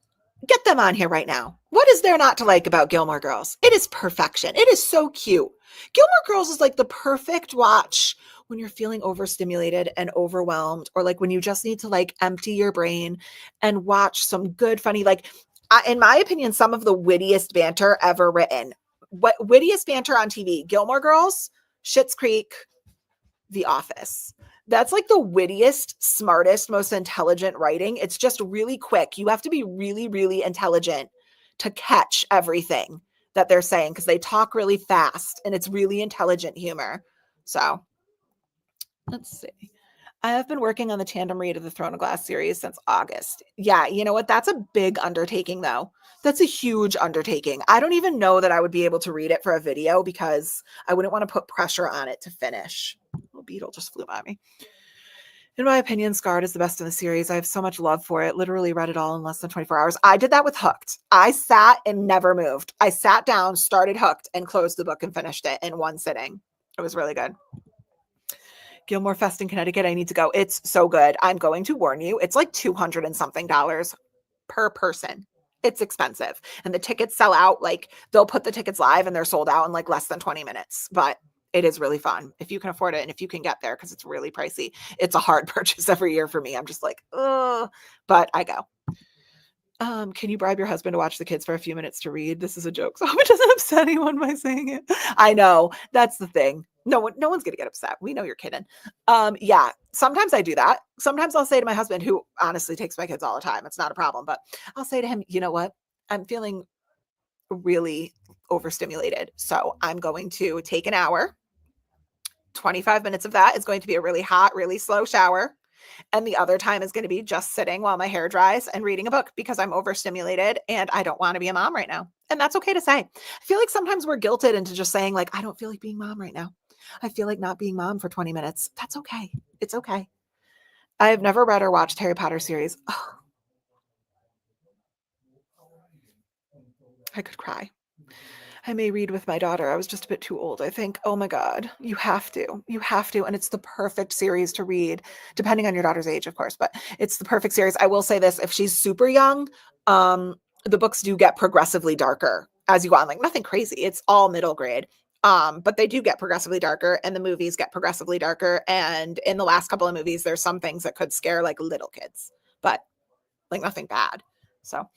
Get them on here right now. What is there not to like about Gilmore Girls? It is perfection. It is so cute. Gilmore Girls is like the perfect watch when you're feeling overstimulated and overwhelmed, or like when you just need to like empty your brain and watch some good, funny, like, in my opinion, some of the wittiest banter ever written. What wittiest banter on TV? Gilmore Girls, Schitt's Creek, The Office. That's like the wittiest, smartest, most intelligent writing. It's just really quick. You have to be really, really intelligent to catch everything that they're saying because they talk really fast and it's really intelligent humor. So let's see. I have been working on the tandem read of the Throne of Glass series since August. Yeah, you know what? That's a big undertaking, though. That's a huge undertaking. I don't even know that I would be able to read it for a video because I wouldn't want to put pressure on it to finish. Little beetle just flew by me. In my opinion, Scarred is the best in the series. I have so much love for it. Literally read it all in less than 24 hours. I did that with Hooked. I sat and never moved. I sat down, started Hooked, and closed the book and finished it in one sitting. It was really good. Gilmore Fest in Connecticut. I need to go. It's so good. I'm going to warn you. It's like $200 and something per person. It's expensive. And the tickets sell out. Like they'll put the tickets live and they're sold out in like less than 20 minutes. But it is really fun if you can afford it and if you can get there because it's really pricey. It's a hard purchase every year for me. I'm just like, ugh, but I go. Can you bribe your husband to watch the kids for a few minutes to read? This is a joke. So it doesn't upset anyone by saying it. I know. That's the thing. No one's gonna get upset. We know you're kidding. Yeah, sometimes I do that. Sometimes I'll say to my husband, who honestly takes my kids all the time, it's not a problem, but I'll say to him, you know what? I'm feeling really overstimulated. So I'm going to take an hour. 25 minutes of that is going to be a really hot, really slow shower. And the other time is going to be just sitting while my hair dries and reading a book because I'm overstimulated and I don't want to be a mom right now. And that's okay to say. I feel like sometimes we're guilted into just saying like, I don't feel like being mom right now. I feel like not being mom for 20 minutes. That's okay. It's okay. I have never read or watched Harry Potter series. Oh, I could cry. I may read with my daughter. I was just a bit too old, I think. Oh my God. You have to. You have to. And it's the perfect series to read, depending on your daughter's age, of course, but it's the perfect series. I will say this, if she's super young, the books do get progressively darker as you go on. Like nothing crazy. It's all middle grade. But they do get progressively darker and the movies get progressively darker. And in the last couple of movies, there's some things that could scare like little kids, but like nothing bad. So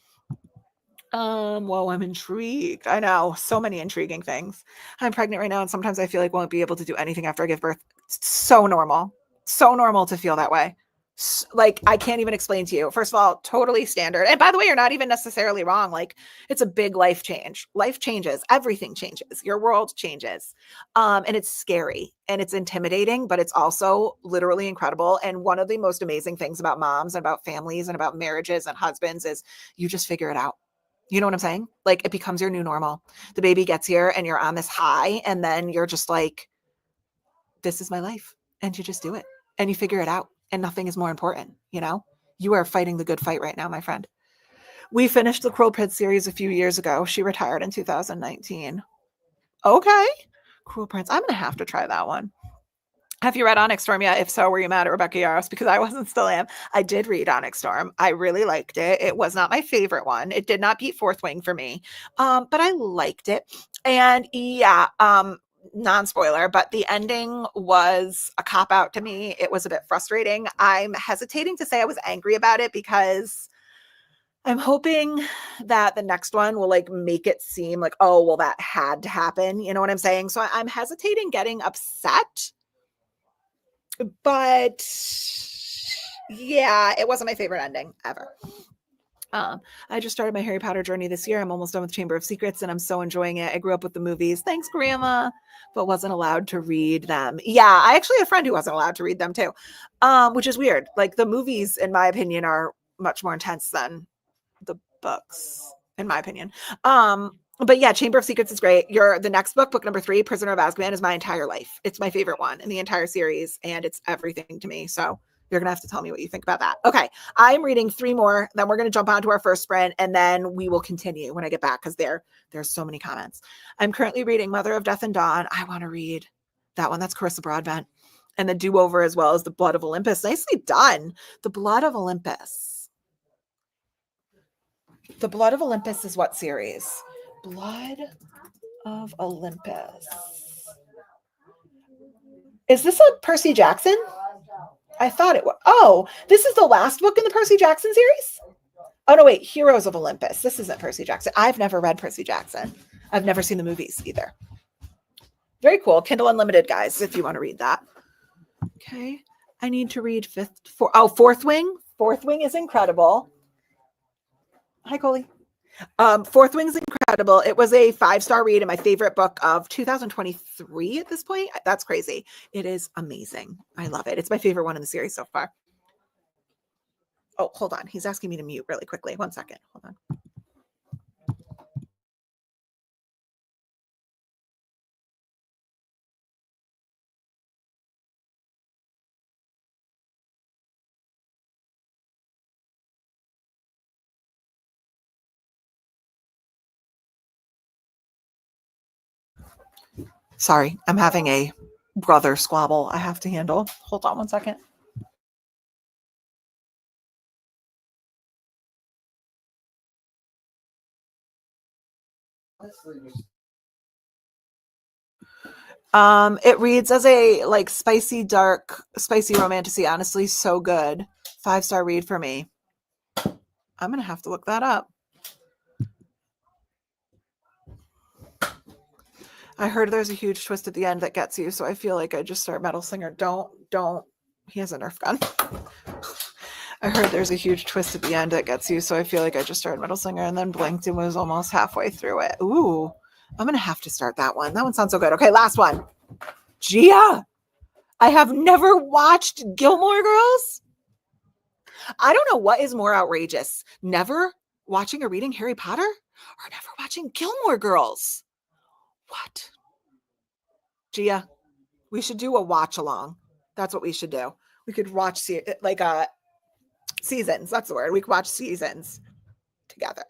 well, I'm intrigued. I know so many intriguing things. I'm pregnant right now, and sometimes I feel like won't be able to do anything after I give birth. It's so normal to feel that way. Like, I can't even explain to you. First of all, totally standard. And by the way, you're not even necessarily wrong. Like, it's a big life change. Life changes. Everything changes. Your world changes. And it's scary and it's intimidating, but it's also literally incredible. And one of the most amazing things about moms and about families and about marriages and husbands is you just figure it out. You know what I'm saying? Like, it becomes your new normal. The baby gets here and you're on this high, and then you're just like, this is my life. And you just do it and you figure it out. And nothing is more important. You know, you are fighting the good fight right now, my friend. We finished the Cruel Prince series a few years ago. She retired in 2019. Okay. Cruel Prince. I'm going to have to try that one. Have you read Onyx Storm yet? If so, were you mad at Rebecca Yarros? Because I wasn't, still am. I did read Onyx Storm. I really liked it. It was not my favorite one. It did not beat Fourth Wing for me, but I liked it. And yeah, non-spoiler, but the ending was a cop-out to me. It was a bit frustrating. I'm hesitating to say I was angry about it because I'm hoping that the next one will like make it seem like, oh, well, that had to happen. You know what I'm saying? So I'm hesitating getting upset, but yeah, it wasn't my favorite ending ever. I just started my Harry Potter journey this year. I'm almost done with Chamber of Secrets and I'm so enjoying it. I grew up with the movies. Thanks, Grandma, but wasn't allowed to read them. Yeah, I actually had a friend who wasn't allowed to read them too, which is weird. Like, the movies, in my opinion, are much more intense than the books, in my opinion. But yeah, Chamber of Secrets is great. The next book number 3, Prisoner of Azkaban, is my entire life. It's my favorite one in the entire series, and it's everything to me. So you're gonna have to tell me what you think about that. Okay, I'm reading 3 more. Then we're gonna jump on to our first sprint, and then we will continue when I get back because there's so many comments. I'm currently reading Mother of Death and Dawn. I want to read that one. That's Carissa Broadbent, and the Do-Over, as well as The Blood of Olympus. Nicely done. The Blood of Olympus. The Blood of Olympus is what series? Blood of Olympus. Is this a Percy Jackson? I thought it was. Oh, this is the last book in the Percy Jackson series? Oh, no, wait. Heroes of Olympus. This isn't Percy Jackson. I've never read Percy Jackson. I've never seen the movies either. Very cool. Kindle Unlimited, guys, if you want to read that. Okay. I need to read Fourth Wing. Fourth Wing is incredible. Hi, Coley. Fourth Wing's incredible. It was a 5-star read and my favorite book of 2023 at this point. That's crazy. It is amazing. I love it. It's my favorite one in the series so far. Oh, hold on. He's asking me to mute really quickly. 1 second. Hold on. Sorry, I'm having a brother squabble I have to handle. Hold on 1 second. It reads as a like spicy, dark, spicy romantasy. Honestly, so good. 5-star read for me. I'm gonna have to look that up. I heard there's a huge twist at the end that gets you, so I feel like I just start Metal Singer. Don't. He has a Nerf gun. I heard there's a huge twist at the end that gets you, so I feel like I just started Metal Singer and then blinked and was almost halfway through it. Ooh, I'm gonna have to start that one. That one sounds so good. Okay, last one. Gia, I have never watched Gilmore Girls. I don't know what is more outrageous, never watching or reading Harry Potter or never watching Gilmore Girls. What? Gia, we should do a watch along. That's what we should do. We could watch seasons. That's the word. We could watch seasons together.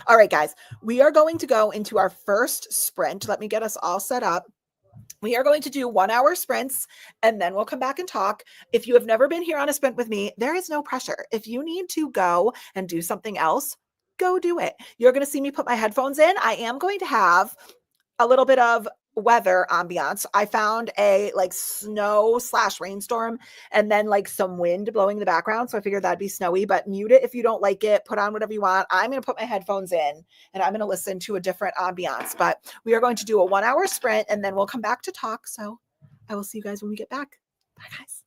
All right, guys, we are going to go into our first sprint. Let me get us all set up. We are going to do 1-hour sprints and then we'll come back and talk. If you have never been here on a sprint with me, there is no pressure. If you need to go and do something else, go do it. You're going to see me put my headphones in. I am going to have a little bit of weather ambiance. I found a like snow/rainstorm and then like some wind blowing in the background. So I figured that'd be snowy, but mute it if you don't like it. Put on whatever you want. I'm going to put my headphones in and I'm going to listen to a different ambiance, but we are going to do a 1-hour sprint and then we'll come back to talk. So I will see you guys when we get back. Bye, guys.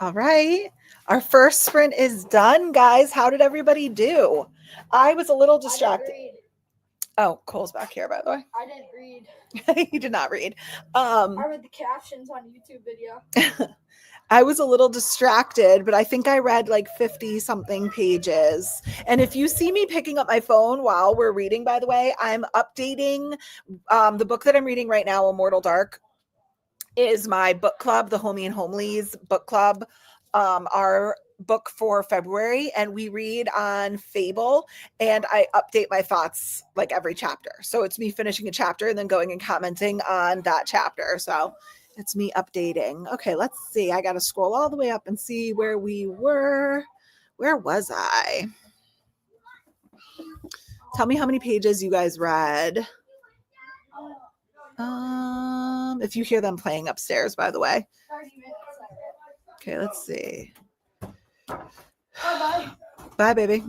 All right. Our first sprint is done, guys. How did everybody do? I was a little distracted. Oh, Cole's back here, by the way.
I didn't read.
You did not read.
I read the captions on YouTube video.
I was a little distracted, but I think I read like 50 something pages. And if you see me picking up my phone while we're reading, by the way, I'm updating the book that I'm reading right now, Immortal Dark, is my book club, the Homie and Homelies book club, our book for February, and we read on Fable, and I update my thoughts like every chapter. So it's me finishing a chapter and then going and commenting on that chapter. So it's me updating. Okay, let's see. I got to scroll all the way up and see where we were. Where was I? Tell me how many pages you guys read. If you hear them playing upstairs, by the way.
30 minutes.
Okay, let's see.
Bye-bye.
Bye, baby.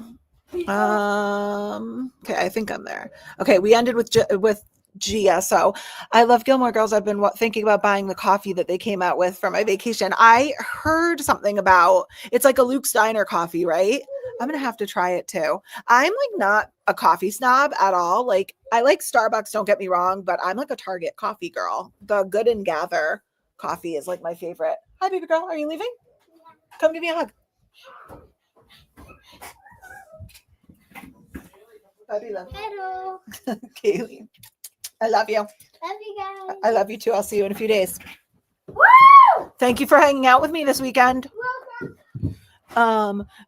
Okay, I think I'm there. Okay, we ended with Gia. So I love Gilmore Girls. I've been thinking about buying the coffee that they came out with for my vacation. I heard something about it's like a Luke Steiner coffee, right? I'm gonna have to try it too. I'm like not a coffee snob at all. Like I like Starbucks, don't get me wrong, but I'm like a Target coffee girl. The Good and Gather coffee is like my favorite. Hi, baby girl. Are you leaving? Come give me a hug. Bye, love.
Hello.
Kaylee. I love you.
Love you guys.
I love you too. I'll see you in a few days.
Woo!
Thank you for hanging out with me this weekend.
Welcome.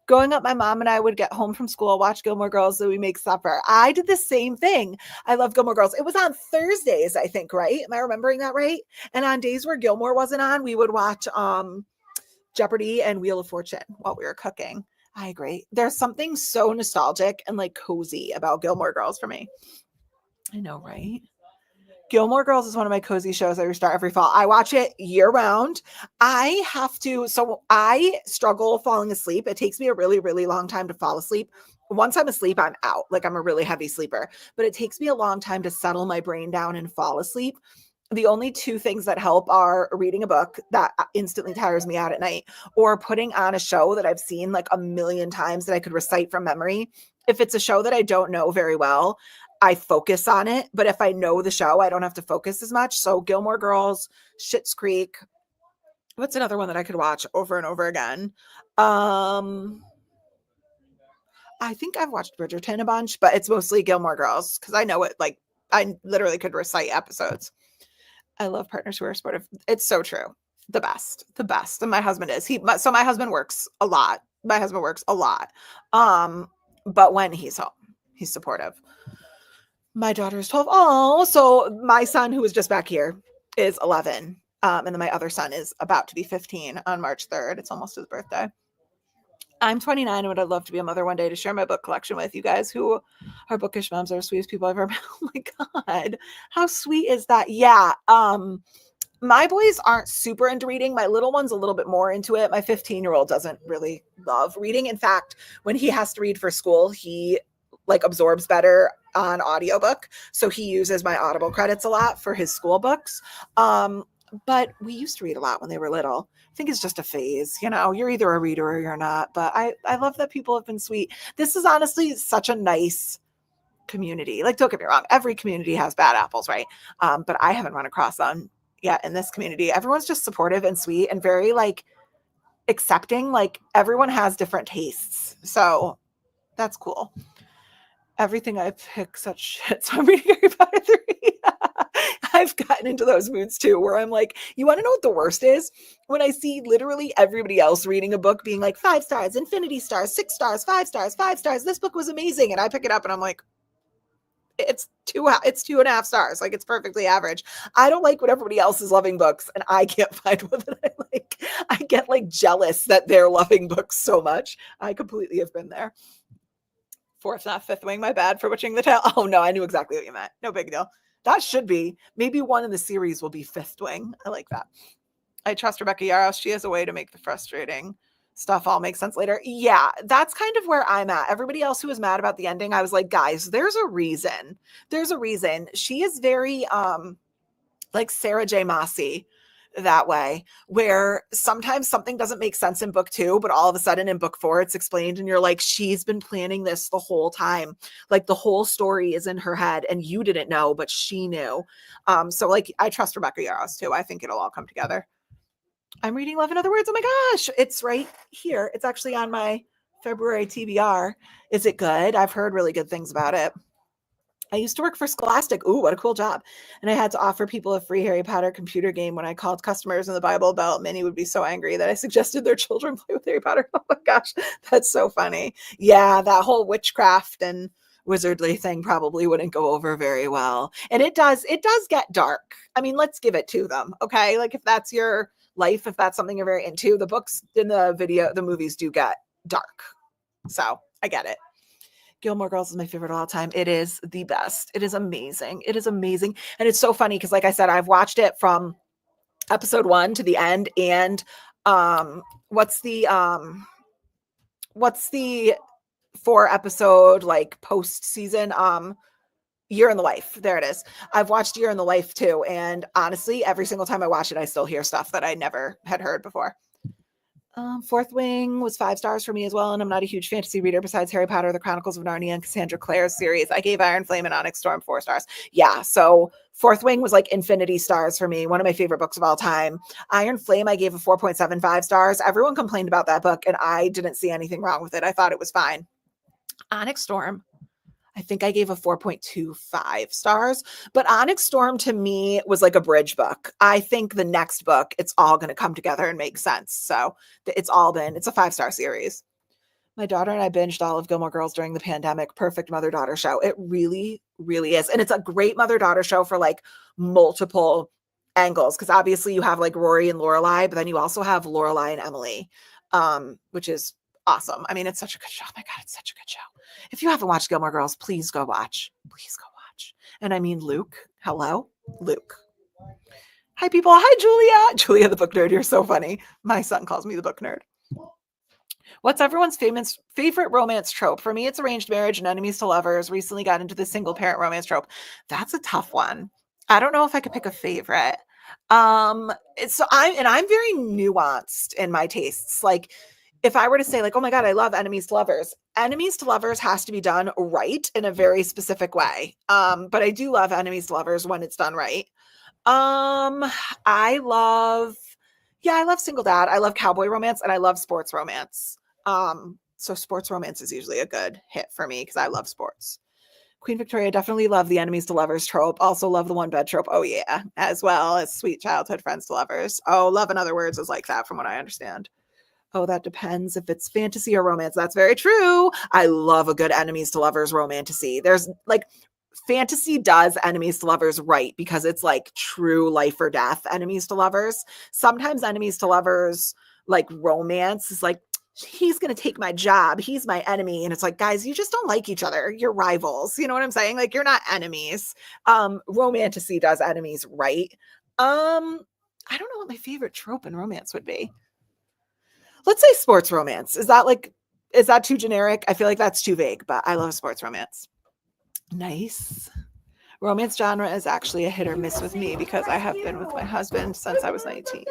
Growing up, my mom and I would get home from school, watch Gilmore Girls, so we make supper. I did the same thing. I love Gilmore Girls. It was on Thursdays, I think, right? Am I remembering that right? And on days where Gilmore wasn't on, we would watch Jeopardy and Wheel of Fortune while we were cooking. I agree. There's something so nostalgic and like cozy about Gilmore Girls for me. I know, right? Gilmore Girls is one of my cozy shows I restart every fall. I watch it year round. I struggle falling asleep. It takes me a really, really long time to fall asleep. Once I'm asleep, I'm out. Like I'm a really heavy sleeper, but it takes me a long time to settle my brain down and fall asleep. The only two things that help are reading a book that instantly tires me out at night or putting on a show that I've seen like a million times that I could recite from memory. If it's a show that I don't know very well, I focus on it, but if I know the show, I don't have to focus as much. So Gilmore Girls, Schitt's Creek. What's another one that I could watch over and over again? I think I've watched Bridgerton a bunch, but it's mostly Gilmore Girls because I know it. Like I literally could recite episodes. I love partners who are supportive. It's so true. The best. And my husband is. So my husband works a lot. But when he's home, he's supportive. My daughter is 12. Oh, so my son, who was just back here, is 11. And then my other son is about to be 15 on March 3rd. It's almost his birthday. I'm 29 and would I'd love to be a mother one day to share my book collection with you guys who are bookish moms are the sweetest people I've ever met. Oh my God. How sweet is that? Yeah. My boys aren't super into reading. My little one's a little bit more into it. My 15-year-old doesn't really love reading. In fact, when he has to read for school, he like absorbs better on audiobook. So he uses my Audible credits a lot for his school books. But we used to read a lot when they were little. I think it's just a phase, you're either a reader or you're not, but I love that people have been sweet. This is honestly such a nice community. Like, don't get me wrong. Every community has bad apples, right? But I haven't run across them yet in this community. Everyone's just supportive and sweet and very like accepting. Like everyone has different tastes. So that's cool. Everything I pick such shit. So I'm reading Harry Potter 3. I've gotten into those moods too, where I'm like, you want to know what the worst is? When I see literally everybody else reading a book being like 5 stars, infinity stars, 6 stars, 5 stars, 5 stars. This book was amazing. And I pick it up and I'm like, it's 2.5 stars. Like it's perfectly average. I don't like when everybody else is loving books and I can't find one that I like. I get like jealous that they're loving books so much. I completely have been there. Fourth, not fifth wing. My bad for butchering the title. Oh no, I knew exactly what you meant. No big deal. That should be. Maybe one in the series will be fifth wing. I like that. I trust Rebecca Yarros. She has a way to make the frustrating stuff all make sense later. Yeah, that's kind of where I'm at. Everybody else who was mad about the ending, I was like, guys, there's a reason. There's a reason. She is very like Sarah J. Maasai. that way, where sometimes something doesn't make sense in book 2, but all of a sudden in book 4 it's explained and you're like, she's been planning this the whole time. Like the whole story is in her head and you didn't know, but she knew. So like I trust Rebecca Yarros too. I think it'll all come together. I'm reading Love in Other Words. Oh my gosh, it's right here. It's actually on my February TBR. Is it good? I've heard really good things about it. I used to work for Scholastic. Ooh, what a cool job. And I had to offer people a free Harry Potter computer game when I called customers in the Bible Belt. Many would be so angry that I suggested their children play with Harry Potter. Oh my gosh, that's so funny. Yeah, that whole witchcraft and wizardly thing probably wouldn't go over very well. And it does get dark. I mean, let's give it to them. Okay. Like if that's your life, if that's something you're very into, the books in the movies do get dark. So I get it. Gilmore Girls is my favorite of all time. It is the best. It is amazing. It is amazing. And it's so funny because like I said, I've watched it from episode 1 to the end. And what's the 4 episode like post season Year in the Life. There it is. I've watched Year in the Life too. And honestly, every single time I watch it, I still hear stuff that I never had heard before. Fourth Wing was 5 stars for me as well. And I'm not a huge fantasy reader besides Harry Potter, The Chronicles of Narnia, and Cassandra Clare's series. I gave Iron Flame and Onyx Storm 4 stars. Yeah. So Fourth Wing was like infinity stars for me. One of my favorite books of all time. Iron Flame, I gave a 4.75 stars. Everyone complained about that book and I didn't see anything wrong with it. I thought it was fine. Onyx Storm, I think I gave a 4.25 stars, but Onyx Storm to me was like a bridge book. I think the next book, it's all going to come together and make sense. So it's a 5-star series. My daughter and I binged all of Gilmore Girls during the pandemic. Perfect mother-daughter show. It really, really is. And it's a great mother-daughter show for like multiple angles. Cause obviously you have like Rory and Lorelai, but then you also have Lorelai and Emily, which is awesome. I mean, it's such a good show. Oh my God, it's such a good show. If you haven't watched Gilmore Girls, please go watch. Please go watch. And I mean, Luke. Hello, Luke. Hi, people. Hi, Julia. Julia, the book nerd. You're so funny. My son calls me the book nerd. What's everyone's favorite romance trope? For me, it's arranged marriage and enemies to lovers. Recently got into the single parent romance trope. That's a tough one. I don't know if I could pick a favorite. I'm very nuanced in my tastes. Like, if I were to say like, oh my God, I love enemies to lovers has to be done right in a very specific way. But I do love enemies to lovers when it's done right. I love single dad. I love cowboy romance and I love sports romance. So sports romance is usually a good hit for me because I love sports. Queen Victoria, definitely love the enemies to lovers trope. Also love the one bed trope. Oh yeah. As well as sweet childhood friends to lovers. Oh, Love in Other Words is like that from what I understand. Oh, that depends if it's fantasy or romance. That's very true. I love a good enemies to lovers romantasy. There's like fantasy does enemies to lovers right because it's like true life or death enemies to lovers. Sometimes enemies to lovers like romance is like, he's going to take my job. He's my enemy. And it's like, guys, you just don't like each other. You're rivals. You know what I'm saying? Like you're not enemies. Romantasy does enemies right. I don't know what my favorite trope in romance would be. Let's say sports romance. Is that too generic? I feel like that's too vague, but I love sports romance. Nice. Romance genre is actually a hit or miss with me because I have been with my husband since I was 19.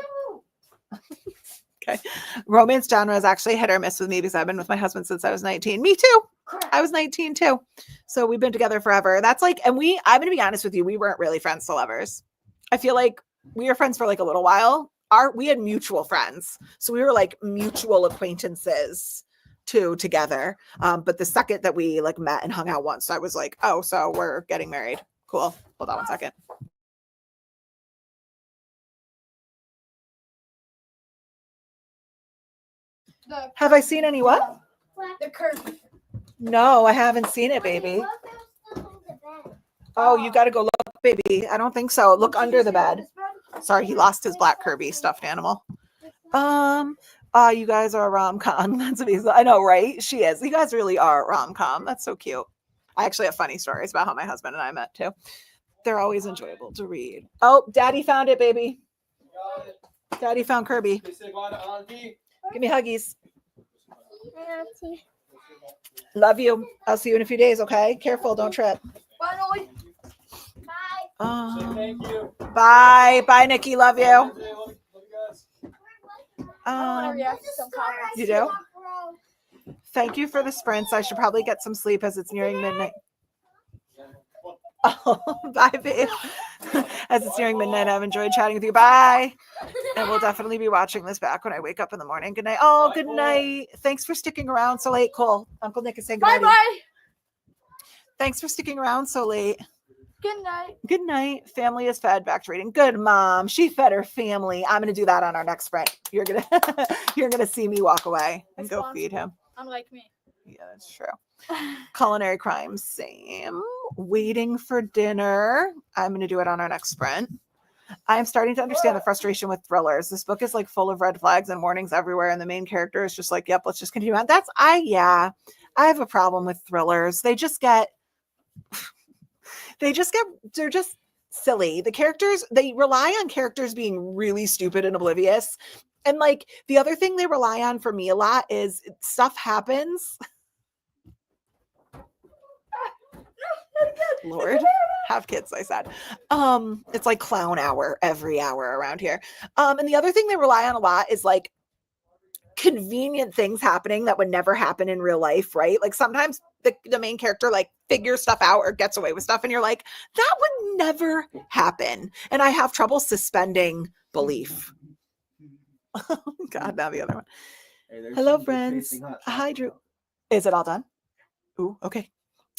Okay. Romance genre is actually a hit or miss with me because I've been with my husband since I was 19. Me too. I was 19 too. So we've been together forever. That's like, and I'm going to be honest with you, we weren't really friends to lovers. I feel like we were friends for like a little while. We had mutual friends. So we were like mutual acquaintances together. But the second that we like met and hung out once, I was like, oh, so we're getting married. Cool. Hold on one second. Have I seen any what?
The Kirby.
No, I haven't seen it, baby. Oh, you got to go look, baby. I don't think so. Look under the bed. Sorry, he lost his black Kirby stuffed animal. You guys are a rom-com. That's amazing. I know, right? She is. You guys really are a rom-com. That's so cute. I actually have funny stories about how my husband and I met too. They're always enjoyable to read. Oh, Daddy found it, baby. Daddy found Kirby. Give me huggies. Love you. I'll see you in a few days, okay? Careful, don't trip.
Bye, Noe.
Bye.
Thank you.
Bye. Bye, Nikki. Love you.
I want to react to some comments.
You do? Thank you for the sprints. I should probably get some sleep as it's nearing midnight. Oh, bye, babe. As it's nearing midnight, I've enjoyed chatting with you. Bye. And we'll definitely be watching this back when I wake up in the morning. Good night. Oh, good night. Thanks for sticking around so late, Cole. Uncle Nick is saying good
Bye
night.
bye.
Thanks for sticking around so late.
Good night.
Good night. Family is fed. Back to reading. Good mom. She fed her family. I'm gonna do that on our next sprint. You're gonna see me walk away and go feed him.
Unlike me.
Yeah, that's true. Culinary crimes, same. Waiting for dinner. I'm going to do it on our next sprint. I'm starting to understand the frustration with thrillers. This book is like full of red flags and warnings everywhere, and the main character is just like, yep, let's just continue on. I have a problem with thrillers. They're just silly. The characters, they rely on characters being really stupid and oblivious. And like the other thing they rely on for me a lot is stuff happens. Lord, have kids, I said. It's like clown hour every hour around here. And the other thing they rely on a lot is like convenient things happening that would never happen in real life, right? Like sometimes the main character like figures stuff out or gets away with stuff, and you're like, that would never happen. And I have trouble suspending belief. God, now the other one.
Hey, there's
Hello,
some good
friends.
tasting hot
Hi,
chocolate
Drew.
though.
Is it all done? Ooh, okay.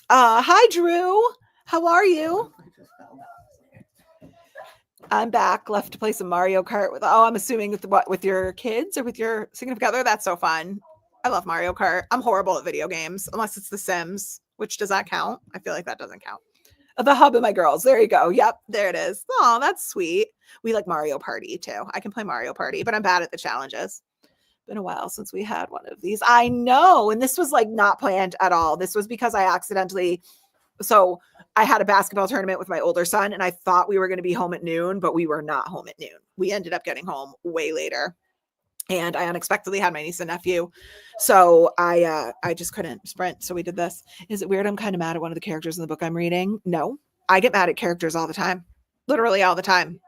Hi, Drew. How are you?
I just found out.
I'm back. Left to play some Mario Kart with. Oh, I'm assuming with your kids or with your significant other. That's so fun. I love Mario Kart. I'm horrible at video games unless it's The Sims, which does that count? I feel like that doesn't count. The Hub and My Girls. There you go. Yep, there it is. Oh, that's sweet. We like Mario Party too. I can play Mario Party, but I'm bad at the challenges. Been a while since we had one of these. I know. And this was like not planned at all. This was because I accidentally. So I had a basketball tournament with my older son, and I thought we were going to be home at noon, but we were not home at noon. We ended up getting home way later. And I unexpectedly had my niece and nephew. So I just couldn't sprint. So we did this. Is it weird? I'm kind of mad at one of the characters in the book I'm reading. No, I get mad at characters all the time. Literally all the time.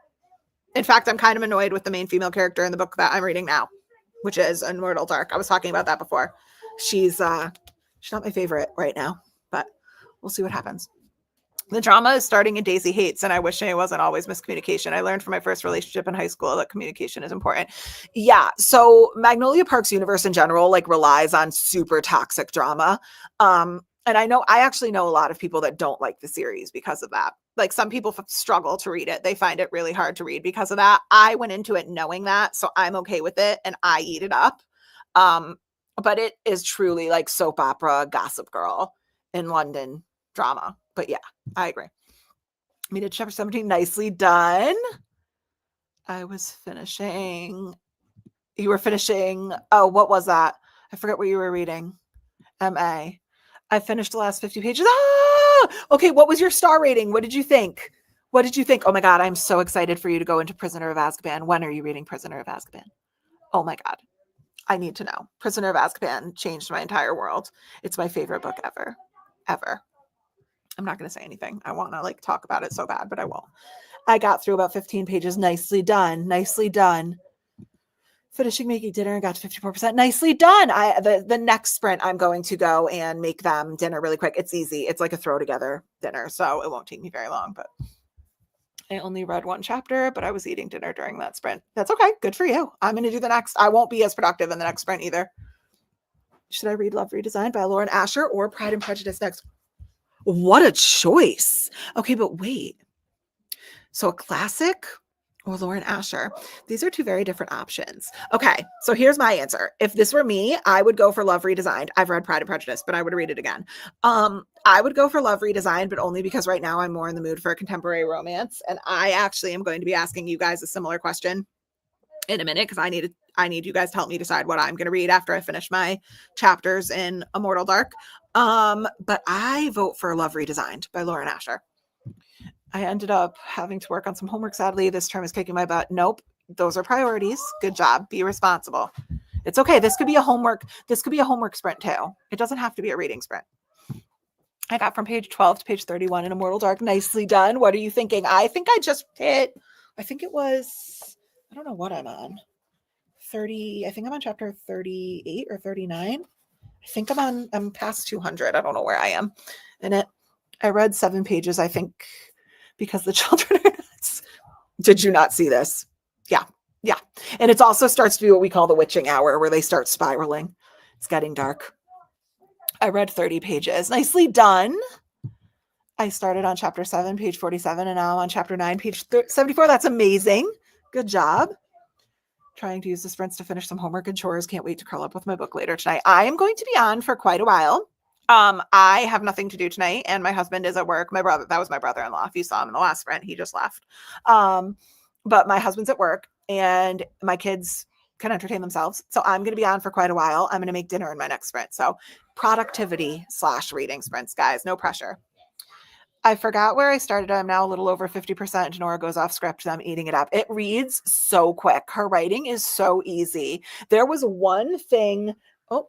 In fact, I'm kind of annoyed with the main female character in the book that I'm reading now, which is Immortal Dark. I was talking about that before. She's not my favorite right now, but we'll see what happens. The drama is starting in Daisy Hates, and I wish it wasn't always miscommunication. I learned from my first relationship in high school that communication is important. Yeah, so Magnolia Park's universe in general like relies on super toxic drama. And I actually know a lot of people that don't like the series because of that. Like some people struggle to read it. They find it really hard to read because of that. I went into it knowing that, so I'm okay with it and I eat it up. But it is truly like soap opera, Gossip Girl in London drama. But yeah, I agree. Me to chapter 17, nicely done. I was finishing. You were finishing. Oh, what was that? I forget what you were reading. MA. I finished the last 50 pages. Ah! Okay, what was your star rating? What did you think? What did you think? Oh my God, I'm so excited for you to go into Prisoner of Azkaban. When are you reading Prisoner of Azkaban? Oh my God. I need to know. Prisoner of Azkaban changed my entire world. It's my favorite book ever. Ever. I'm not going to say anything. I want to like talk about it so bad, but I won't. I got through about 15 pages. Nicely done. Nicely done. Finishing making dinner and got to 54%. Nicely done. The next sprint, I'm going to go and make them dinner really quick. It's easy. It's like a throw together dinner, so it won't take me very long. But I only read one chapter, but I was eating dinner during that sprint. That's okay. Good for you. I'm going to do the next. I won't be as productive in the next sprint either. Should I read Love Redesigned by Lauren Asher or Pride and Prejudice next? What a choice. Okay, but wait. So a classic or Lauren Asher? These are two very different options. Okay, so here's my answer. If this were me, I would go for Love Redesigned. I've read Pride and Prejudice, but I would read it again. I would go for Love Redesigned, but only because right now I'm more in the mood for a contemporary romance. And I actually am going to be asking you guys a similar question in a minute because I need you guys to help me decide what I'm going to read after I finish my chapters in Immortal Dark. But I vote for Love Redesigned by Lauren Asher. I ended up having to work on some homework. Sadly, this term is kicking my butt. Nope. Those are priorities. Good job. Be responsible. It's okay. This could be a homework sprint too. It doesn't have to be a reading sprint. I got from page 12 to page 31 in Immortal Dark. Nicely done. What are you thinking? I think I just hit, I think it was, I don't know what I'm on. 30, I think I'm on chapter 38 or 39. I think I'm past 200. I don't know where I am in it. I read 7 pages, I think, because the children are nuts. Did you not see this? Yeah. Yeah. And it also starts to be what we call the witching hour, where they start spiraling. It's getting dark. I read 30 pages. Nicely done. I started on chapter 7, page 47, and now I'm on chapter 9, page 74. That's amazing. Good job. Trying to use the sprints to finish some homework and chores. Can't wait to curl up with my book later tonight. I am going to be on for quite a while. I have nothing to do tonight, and my husband is at work. That was my brother-in-law. If you saw him in the last sprint, he just left. But my husband's at work, and my kids can entertain themselves. So I'm going to be on for quite a while. I'm going to make dinner in my next sprint. So productivity / reading sprints, guys. No pressure. I forgot where I started. I'm now a little over 50%. Nora goes off script. I'm eating it up. It reads so quick. Her writing is so easy. There was one thing. Oh,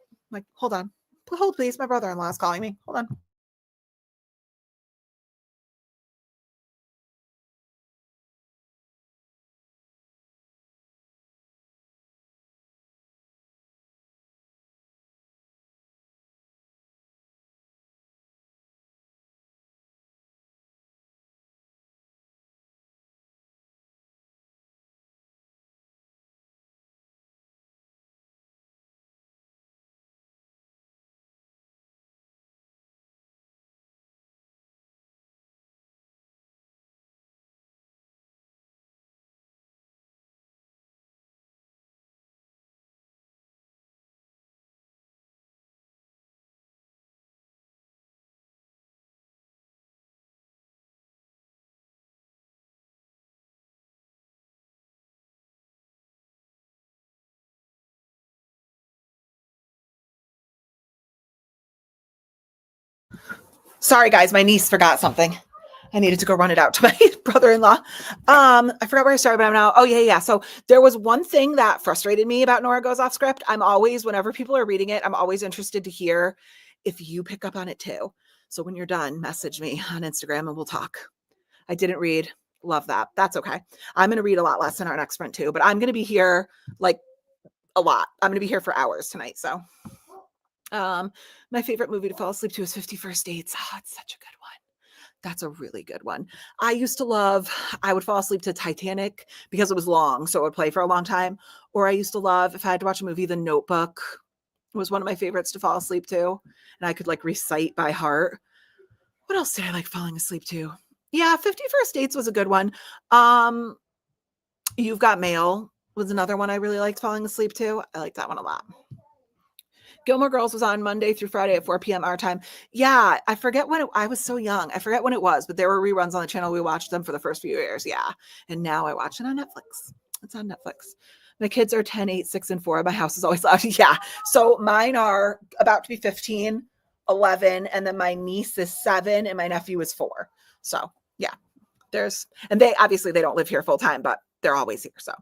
hold on. Hold, please. My brother-in-law is calling me. Hold on. Sorry, guys. My niece forgot something. I needed to go run it out to my brother-in-law. I forgot where I started, but I'm now. Oh, yeah. So there was one thing that frustrated me about Nora Goes Off Script. Whenever people are reading it, I'm always interested to hear if you pick up on it too. So when you're done, message me on Instagram and we'll talk. I didn't read. Love that. That's okay. I'm going to read a lot less in our next sprint too, but I'm going to be here like a lot. I'm going to be here for hours tonight. So my favorite movie to fall asleep to is 50 First Dates. Oh, it's such a good one. That's a really good one. I would fall asleep to Titanic because it was long, so it would play for a long time. Or I used to love, if I had to watch a movie, The Notebook was one of my favorites to fall asleep to. And I could recite by heart. What else did I like falling asleep to? Yeah, 50 First Dates was a good one. You've Got Mail was another one I really liked falling asleep to. I like that one a lot. Gilmore Girls was on Monday through Friday at 4 p.m. our time. Yeah, I forget when I was so young. I forget when it was, but there were reruns on the channel. We watched them for the first few years. Yeah. And now I watch it on Netflix. It's on Netflix. My kids are 10, 8, 6, and 4. My house is always loud. Yeah. So mine are about to be 15, 11, and then my niece is 7 and my nephew is 4. So yeah, and they don't live here full time, but they're always here. So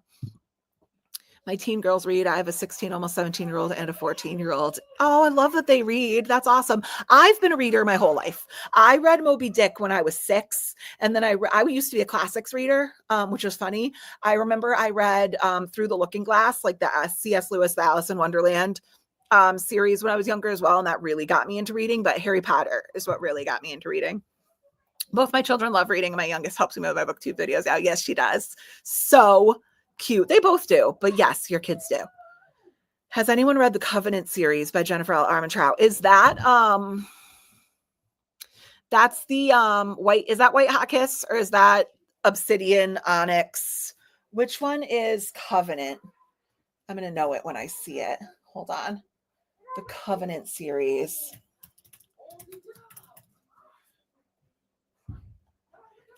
my teen girls read. I have a 16, almost 17-year-old and a 14-year-old. Oh, I love that they read. That's awesome. I've been a reader my whole life. I read Moby Dick when I was 6. And then I used to be a classics reader, which was funny. I remember I read Through the Looking Glass, like the C.S. Lewis, the Alice in Wonderland series when I was younger as well. And that really got me into reading. But Harry Potter is what really got me into reading. Both my children love reading. My youngest helps me with my booktube videos out. Yes, she does. So cute. They both do, but yes, your kids do. Has anyone read the Covenant series by Jennifer L. Armentrout? Is that that's the white, is that White Hot Kiss or is that Obsidian Onyx? Which one is Covenant? I'm going to know it when I see it. Hold on. The Covenant series.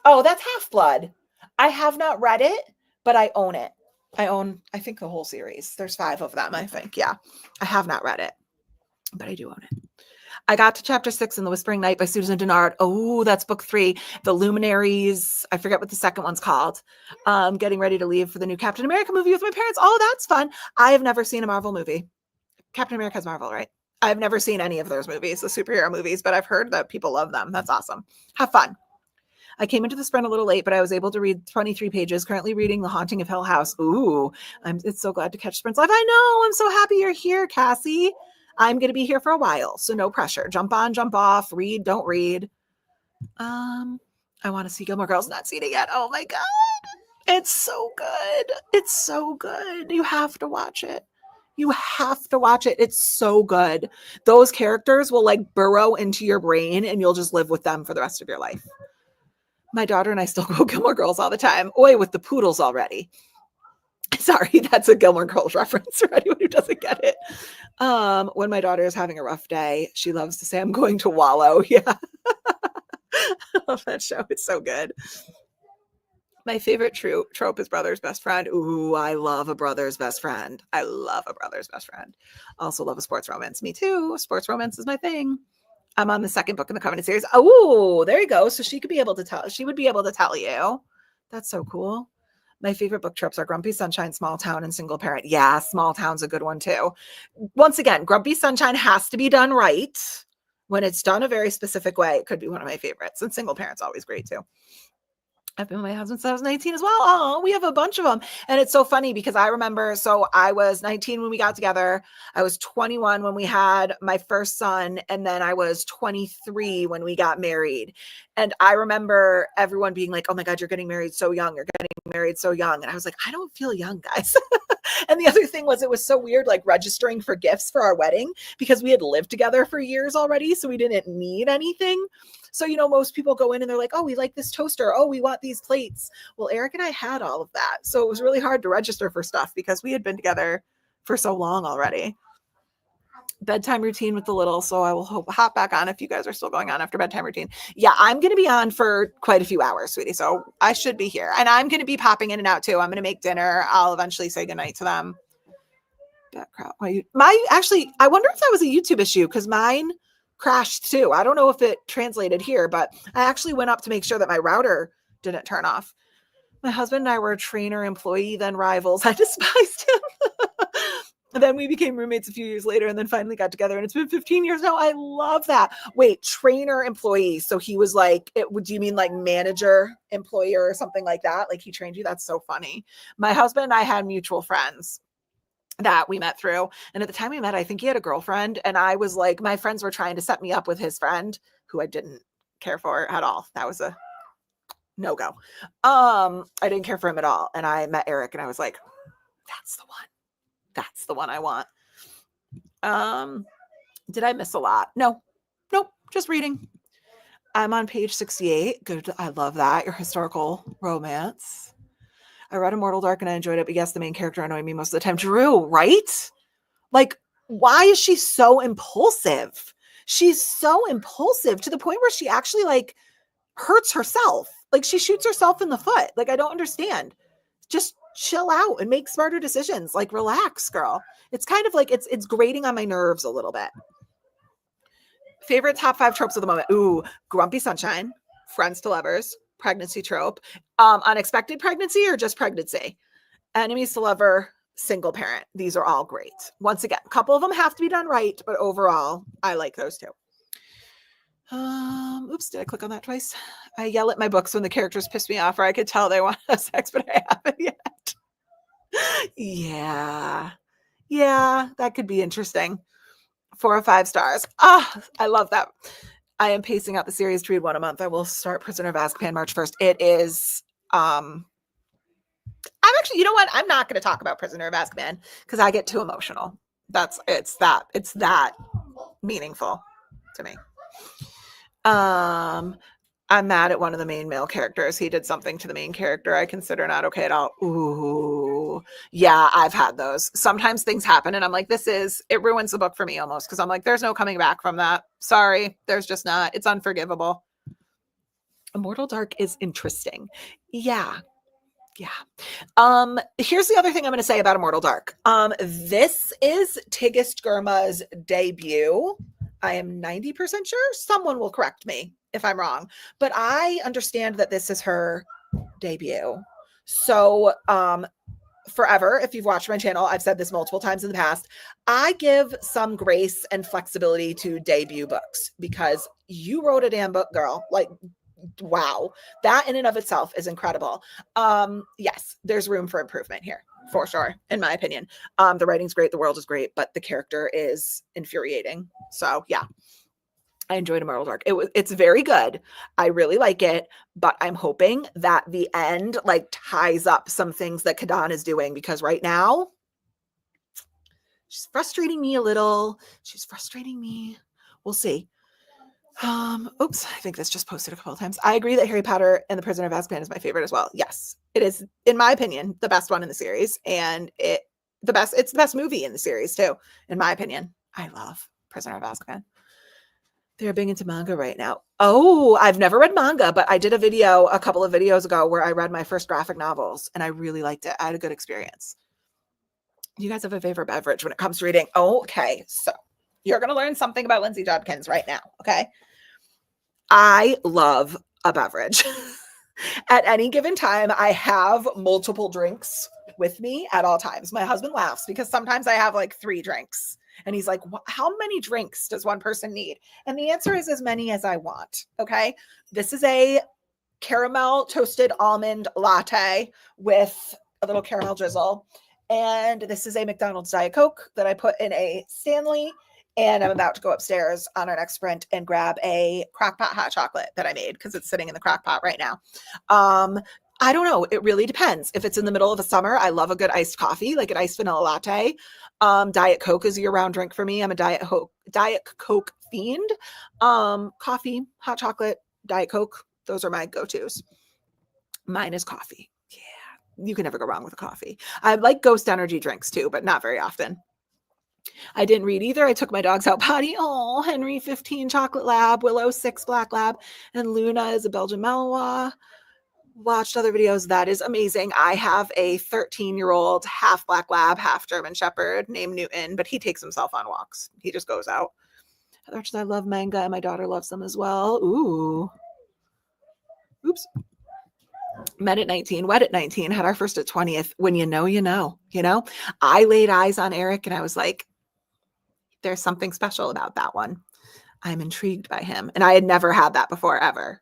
Oh, that's Half-Blood. I have not read it, but I own it. I think the whole series. There's 5 of them, I think. Yeah. I have not read it, but I do own it. I got to chapter 6 in The Whispering Night by Susan Dennard. Oh, that's book 3. The Luminaries. I forget what the second one's called. Getting ready to leave for the new Captain America movie with my parents. Oh, that's fun. I have never seen a Marvel movie. Captain America's Marvel, right? I've never seen any of those movies, the superhero movies, but I've heard that people love them. That's awesome. Have fun. I came into the sprint a little late, but I was able to read 23 pages. Currently reading The Haunting of Hill House. Ooh, it's so glad to catch Sprints Live. I know. I'm so happy you're here, Cassie. I'm going to be here for a while, so no pressure. Jump on, jump off, read, don't read. I want to see Gilmore Girls. Not seen it yet. Oh my God. It's so good. It's so good. You have to watch it. You have to watch it. It's so good. Those characters will like burrow into your brain and you'll just live with them for the rest of your life. My daughter and I still go Gilmore Girls all the time. Oi, with the poodles already. Sorry, that's a Gilmore Girls reference for anyone who doesn't get it. When my daughter is having a rough day, she loves to say, I'm going to wallow. Yeah. I love that show. It's so good. My favorite trope is brother's best friend. Ooh, I love a brother's best friend. I love a brother's best friend. Also love a sports romance. Me too. Sports romance is my thing. I'm on the second book in the Covenant series. Oh, there you go. So she would be able to tell you. That's so cool. My favorite book tropes are Grumpy Sunshine, Small Town, and Single Parent. Yeah, Small Town's a good one too. Once again, Grumpy Sunshine has to be done right. When it's done a very specific way, it could be one of my favorites. And Single Parent's always great too. I've been with my husband since I was 19 as well. Oh, we have a bunch of them. And it's so funny because I remember, so I was 19 when we got together. I was 21 when we had my first son. And then I was 23 when we got married. And I remember everyone being like, oh my God, you're getting married so young. You're getting married so young. And I was like, I don't feel young, guys. And the other thing was, it was so weird, like registering for gifts for our wedding because we had lived together for years already. So we didn't need anything. So, you know, most people go in and they're like, oh, we like this toaster. Oh, we want these plates. Well, Eric and I had all of that. So it was really hard to register for stuff because we had been together for so long already. Bedtime routine with the little. So I will hop back on if you guys are still going on after bedtime routine. Yeah, I'm going to be on for quite a few hours, sweetie. So I should be here. And I'm going to be popping in and out too. I'm going to make dinner. I'll eventually say goodnight to them. That crap. Actually, I wonder if that was a YouTube issue because mine crashed too. I don't know if it translated here, but I actually went up to make sure that my router didn't turn off. My husband and I were a trainer employee, then rivals. I despised him. And then we became roommates a few years later and then finally got together. And it's been 15 years now. I love that. Wait, trainer employee. So he was like, do you mean like manager, employer or something like that? Like he trained you? That's so funny. My husband and I had mutual friends that we met through. And at the time we met, I think he had a girlfriend. And I was like, my friends were trying to set me up with his friend who I didn't care for at all. That was a no-go. I didn't care for him at all. And I met Eric and I was like, that's the one. That's the one I want. Did I miss a lot? Nope. Just reading. I'm on page 68. Good. I love that. Your historical romance. I read Immortal Dark and I enjoyed it, but yes, the main character annoyed me most of the time. Drew, right? Like, why is she so impulsive? She's so impulsive to the point where she actually like hurts herself. Like she shoots herself in the foot. Like, I don't understand. Just chill out and make smarter decisions. Like, relax, girl. It's kind of like it's grating on my nerves a little bit. Favorite top 5 tropes of the moment. Ooh, Grumpy Sunshine, Friends to Lovers, pregnancy trope, unexpected pregnancy or just pregnancy, enemies to lover, single parent. These are all great. Once again, a couple of them have to be done right, but overall, I like those two. Oops, did I click on that twice? I yell at my books when the characters piss me off, or I could tell they want to have sex, but I haven't yet. Yeah, that could be interesting. 4 or 5 stars. I love that. I am pacing out the series to read 1 a month. I will start Prisoner of Azkaban March 1st. It is, I'm actually, you know what? I'm not going to talk about Prisoner of Azkaban because I get too emotional. It's that meaningful to me. I'm mad at one of the main male characters. He did something to the main character I consider not okay at all. Ooh, yeah, I've had those. Sometimes things happen and I'm like, it ruins the book for me almost because I'm like, there's no coming back from that. Sorry, there's just not. It's unforgivable. Immortal Dark is interesting. Yeah. Here's the other thing I'm going to say about Immortal Dark. This is Tigist Girma's debut. I am 90% sure. Someone will correct me if I'm wrong, but I understand that this is her debut. So, forever, if you've watched my channel, I've said this multiple times in the past, I give some grace and flexibility to debut books because you wrote a damn book, girl. Like, wow, that in and of itself is incredible. Yes, there's room for improvement here for sure, in my opinion. The writing's great, the world is great, but the character is infuriating. So yeah, I enjoyed Immortal Dark. It's very good. I really like it, but I'm hoping that the end like ties up some things that Kadan is doing, because right now she's frustrating me a little. She's frustrating me. We'll see. Oops, I think this just posted a couple of times. I agree that Harry Potter and the Prisoner of Azkaban is my favorite as well. Yes, it is, in my opinion, the best one in the series, and it's the best movie in the series too, in my opinion. I love Prisoner of Azkaban. They're big into manga right now. Oh, I've never read manga, but I did a couple of videos ago where I read my first graphic novels and I really liked it. I had a good experience. Do you guys have a favorite beverage when it comes to reading? Okay, so you're going to learn something about Lindsay Judkins right now, okay? I love a beverage. At any given time, I have multiple drinks with me at all times. My husband laughs because sometimes I have like 3 drinks. And he's like, how many drinks does one person need? And the answer is as many as I want, okay? This is a caramel toasted almond latte with a little caramel drizzle. And this is a McDonald's Diet Coke that I put in a Stanley. And I'm about to go upstairs on our next sprint and grab a crockpot hot chocolate that I made because it's sitting in the crockpot right now. I don't know. It really depends. If it's in the middle of the summer, I love a good iced coffee, like an iced vanilla latte. Diet Coke is a year-round drink for me. I'm a Diet Coke fiend. Coffee, hot chocolate, Diet Coke. Those are my go-tos. Mine is coffee. Yeah, you can never go wrong with a coffee. I like Ghost Energy drinks too, but not very often. I didn't read either. I took my dogs out potty. Oh, Henry 15 chocolate lab, Willow 6 black lab, and Luna is a Belgian Malinois. Watched other videos. That is amazing. I have a 13-year-old half black lab, half German shepherd named Newton, but he takes himself on walks. He just goes out. I love manga and my daughter loves them as well. Ooh. Oops. Met at 19, wed at 19, had our first at 20th. When you know, you know, I laid eyes on Eric and I was like, there's something special about that one. I'm intrigued by him. And I had never had that before, ever.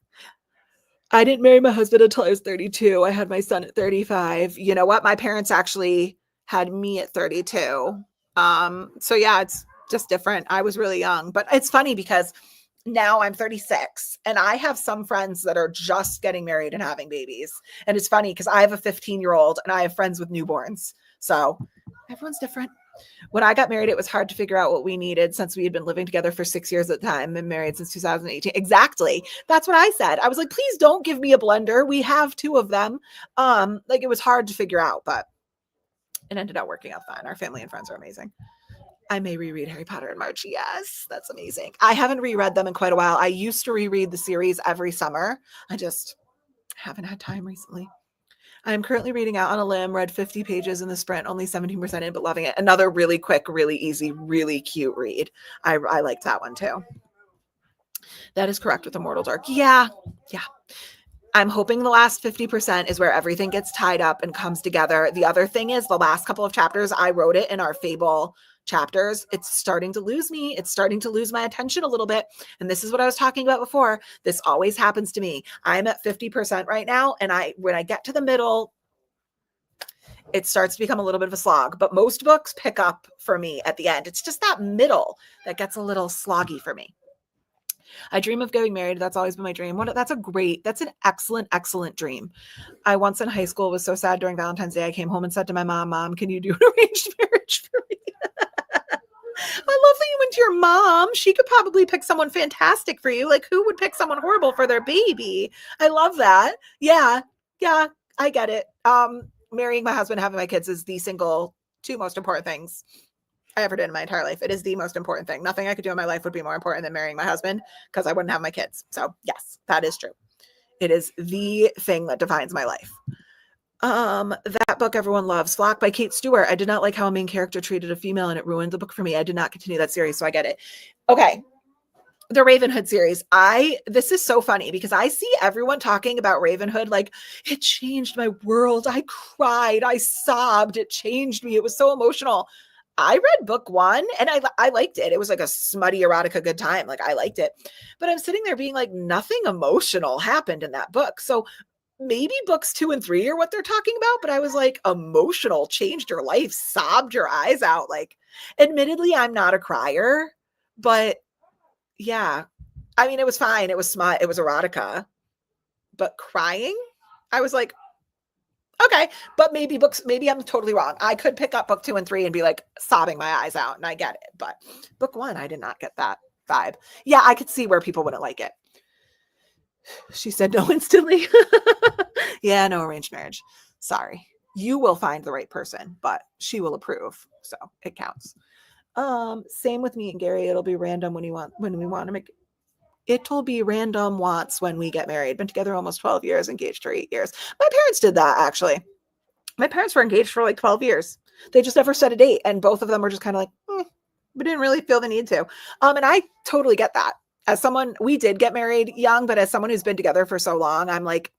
I didn't marry my husband until I was 32. I had my son at 35. You know what? My parents actually had me at 32. So yeah, it's just different. I was really young, but it's funny because now I'm 36 and I have some friends that are just getting married and having babies. And it's funny because I have a 15-year-old and I have friends with newborns. So everyone's different. When I got married, it was hard to figure out what we needed since we had been living together for 6 years at the time and married since 2018. Exactly. That's what I said. I was like, please don't give me a blender. We have 2 of them. Like it was hard to figure out, but it ended up working out fine. Our family and friends are amazing. I may reread Harry Potter in March. Yes, that's amazing. I haven't reread them in quite a while. I used to reread the series every summer. I just haven't had time recently. I am currently reading Out on a Limb, read 50 pages in the sprint, only 17% in, but loving it. Another really quick, really easy, really cute read. I liked that one too. That is correct with Immortal Dark. Yeah. I'm hoping the last 50% is where everything gets tied up and comes together. The other thing is the last couple of chapters, I wrote it in our Fable chapters. It's starting to lose me. It's starting to lose my attention a little bit. And this is what I was talking about before. This always happens to me. I'm at 50% right now. And when I get to the middle, it starts to become a little bit of a slog, but most books pick up for me at the end. It's just that middle that gets a little sloggy for me. I dream of getting married. That's always been my dream. That's an excellent dream. I once in high school was so sad during Valentine's Day. I came home and said to my mom, can you do an arranged marriage for me? I love that you went to your mom. She could probably pick someone fantastic for you. Like who would pick someone horrible for their baby? I love that. Yeah, I get it. Marrying my husband, having my kids is the single 2 most important things I ever did in my entire life. It is the most important thing. Nothing I could do in my life would be more important than marrying my husband because I wouldn't have my kids. So yes, that is true. It is the thing that defines my life. That book everyone loves, Flock by Kate Stewart. I did not like how a main character treated a female and it ruined the book for me. I did not continue that series, so I get it. Okay. The Ravenhood series. This is so funny because I see everyone talking about Ravenhood like it changed my world. I cried, I sobbed, it changed me. It was so emotional. I read book 1 and I liked it. It was like a smutty erotica good time. Like I liked it. But I'm sitting there being like, nothing emotional happened in that book. So maybe books 2 and 3 are what they're talking about, but I was like, emotional, changed your life, sobbed your eyes out. Like, admittedly, I'm not a crier, but yeah. I mean, it was fine. It was smut. It was erotica. But crying, I was like, okay, but maybe I'm totally wrong. I could pick up book 2 and 3 and be like sobbing my eyes out, and I get it. But book 1, I did not get that vibe. Yeah, I could see where people wouldn't like it. She said no instantly. Yeah, no arranged marriage. Sorry. You will find the right person, but she will approve. So it counts. Same with me and Gary. It'll be random when we want to make it'll be random wants when we get married. Been together almost 12 years, engaged for 8 years. My parents did that actually. My parents were engaged for like 12 years. They just never set a date. And both of them were just kind of like, we didn't really feel the need to. And I totally get that. As someone, we did get married young, but as someone who's been together for so long, I'm like,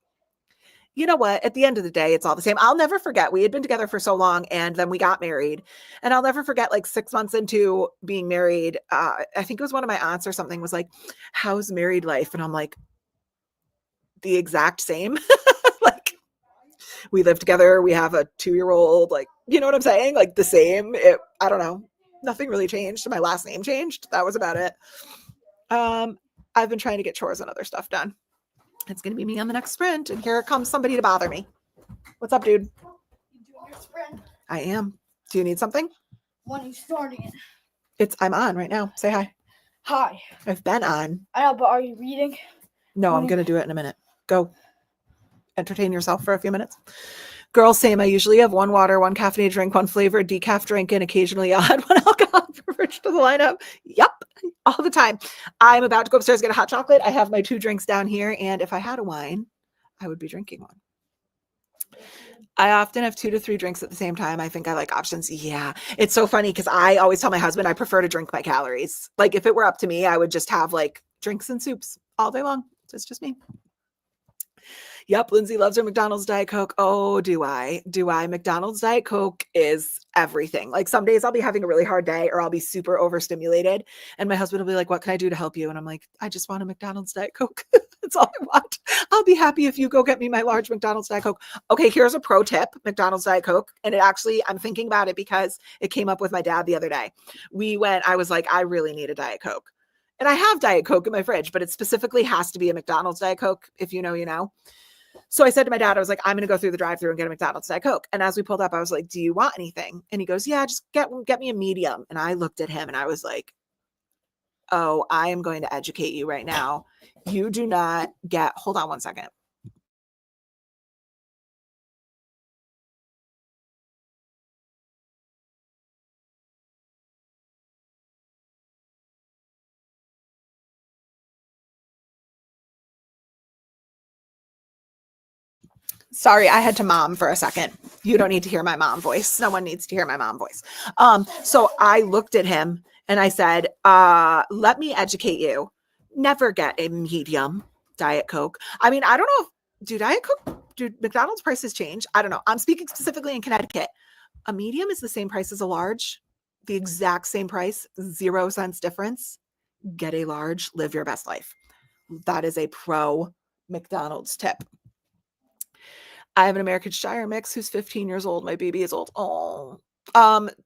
you know what? At the end of the day, it's all the same. I'll never forget. We had been together for so long and then we got married. And I'll never forget, like 6 months into being married, I think it was one of my aunts or something was like, how's married life? And I'm like, the exact same. Like, we live together. We have a 2-year-old, like, you know what I'm saying? Like the same. I don't know. Nothing really changed. My last name changed. That was about it. I've been trying to get chores and other stuff done. It's going to be me on the next sprint. And here comes somebody to bother me. What's up, dude?
You doing your sprint?
I am. Do you need something?
When are you starting it?
I'm on right now. Say hi.
Hi.
I've been on.
I know, but are you reading?
No, I'm going to do it in a minute. Go. Entertain yourself for a few minutes. Girls, same. I usually have 1 water, 1 caffeinated drink, 1 flavored decaf drink, and occasionally I'll add 1 alcohol beverage to the lineup. Yep. All the time. I'm about to go upstairs, get a hot chocolate. I have my 2 drinks down here. And if I had a wine, I would be drinking one. I often have 2 to 3 drinks at the same time. I think I like options. Yeah. It's so funny because I always tell my husband I prefer to drink my calories. Like if it were up to me, I would just have like drinks and soups all day long. It's just me. Yep, Lindsay loves her McDonald's Diet Coke. Oh, do I? McDonald's Diet Coke is everything. Like some days I'll be having a really hard day or I'll be super overstimulated. And my husband will be like, what can I do to help you? And I'm like, I just want a McDonald's Diet Coke. That's all I want. I'll be happy if you go get me my large McDonald's Diet Coke. Okay, here's a pro tip, McDonald's Diet Coke. And it actually, I'm thinking about it because it came up with my dad the other day. I was like, I really need a Diet Coke. And I have Diet Coke in my fridge, but it specifically has to be a McDonald's Diet Coke. If you know, you know. So I said to my dad, I was like, I'm going to go through the drive-thru and get a McDonald's Diet Coke. And as we pulled up, I was like, do you want anything? And he goes, yeah, just get me a medium. And I looked at him and I was like, oh, I am going to educate you right now. You do not get, hold on one second. Sorry, I had to mom for a second. You don't need to hear my mom voice. No one needs to hear my mom voice. So I looked at him and I said, let me educate you. Never get a medium Diet Coke. I mean, I don't know do McDonald's prices change? I don't know. I'm speaking specifically in Connecticut. A medium is the same price as a large, the exact same price, 0 cents difference. Get a large, live your best life. That is a pro McDonald's tip. I have an American Shire mix who's 15 years old. My baby is old. Oh,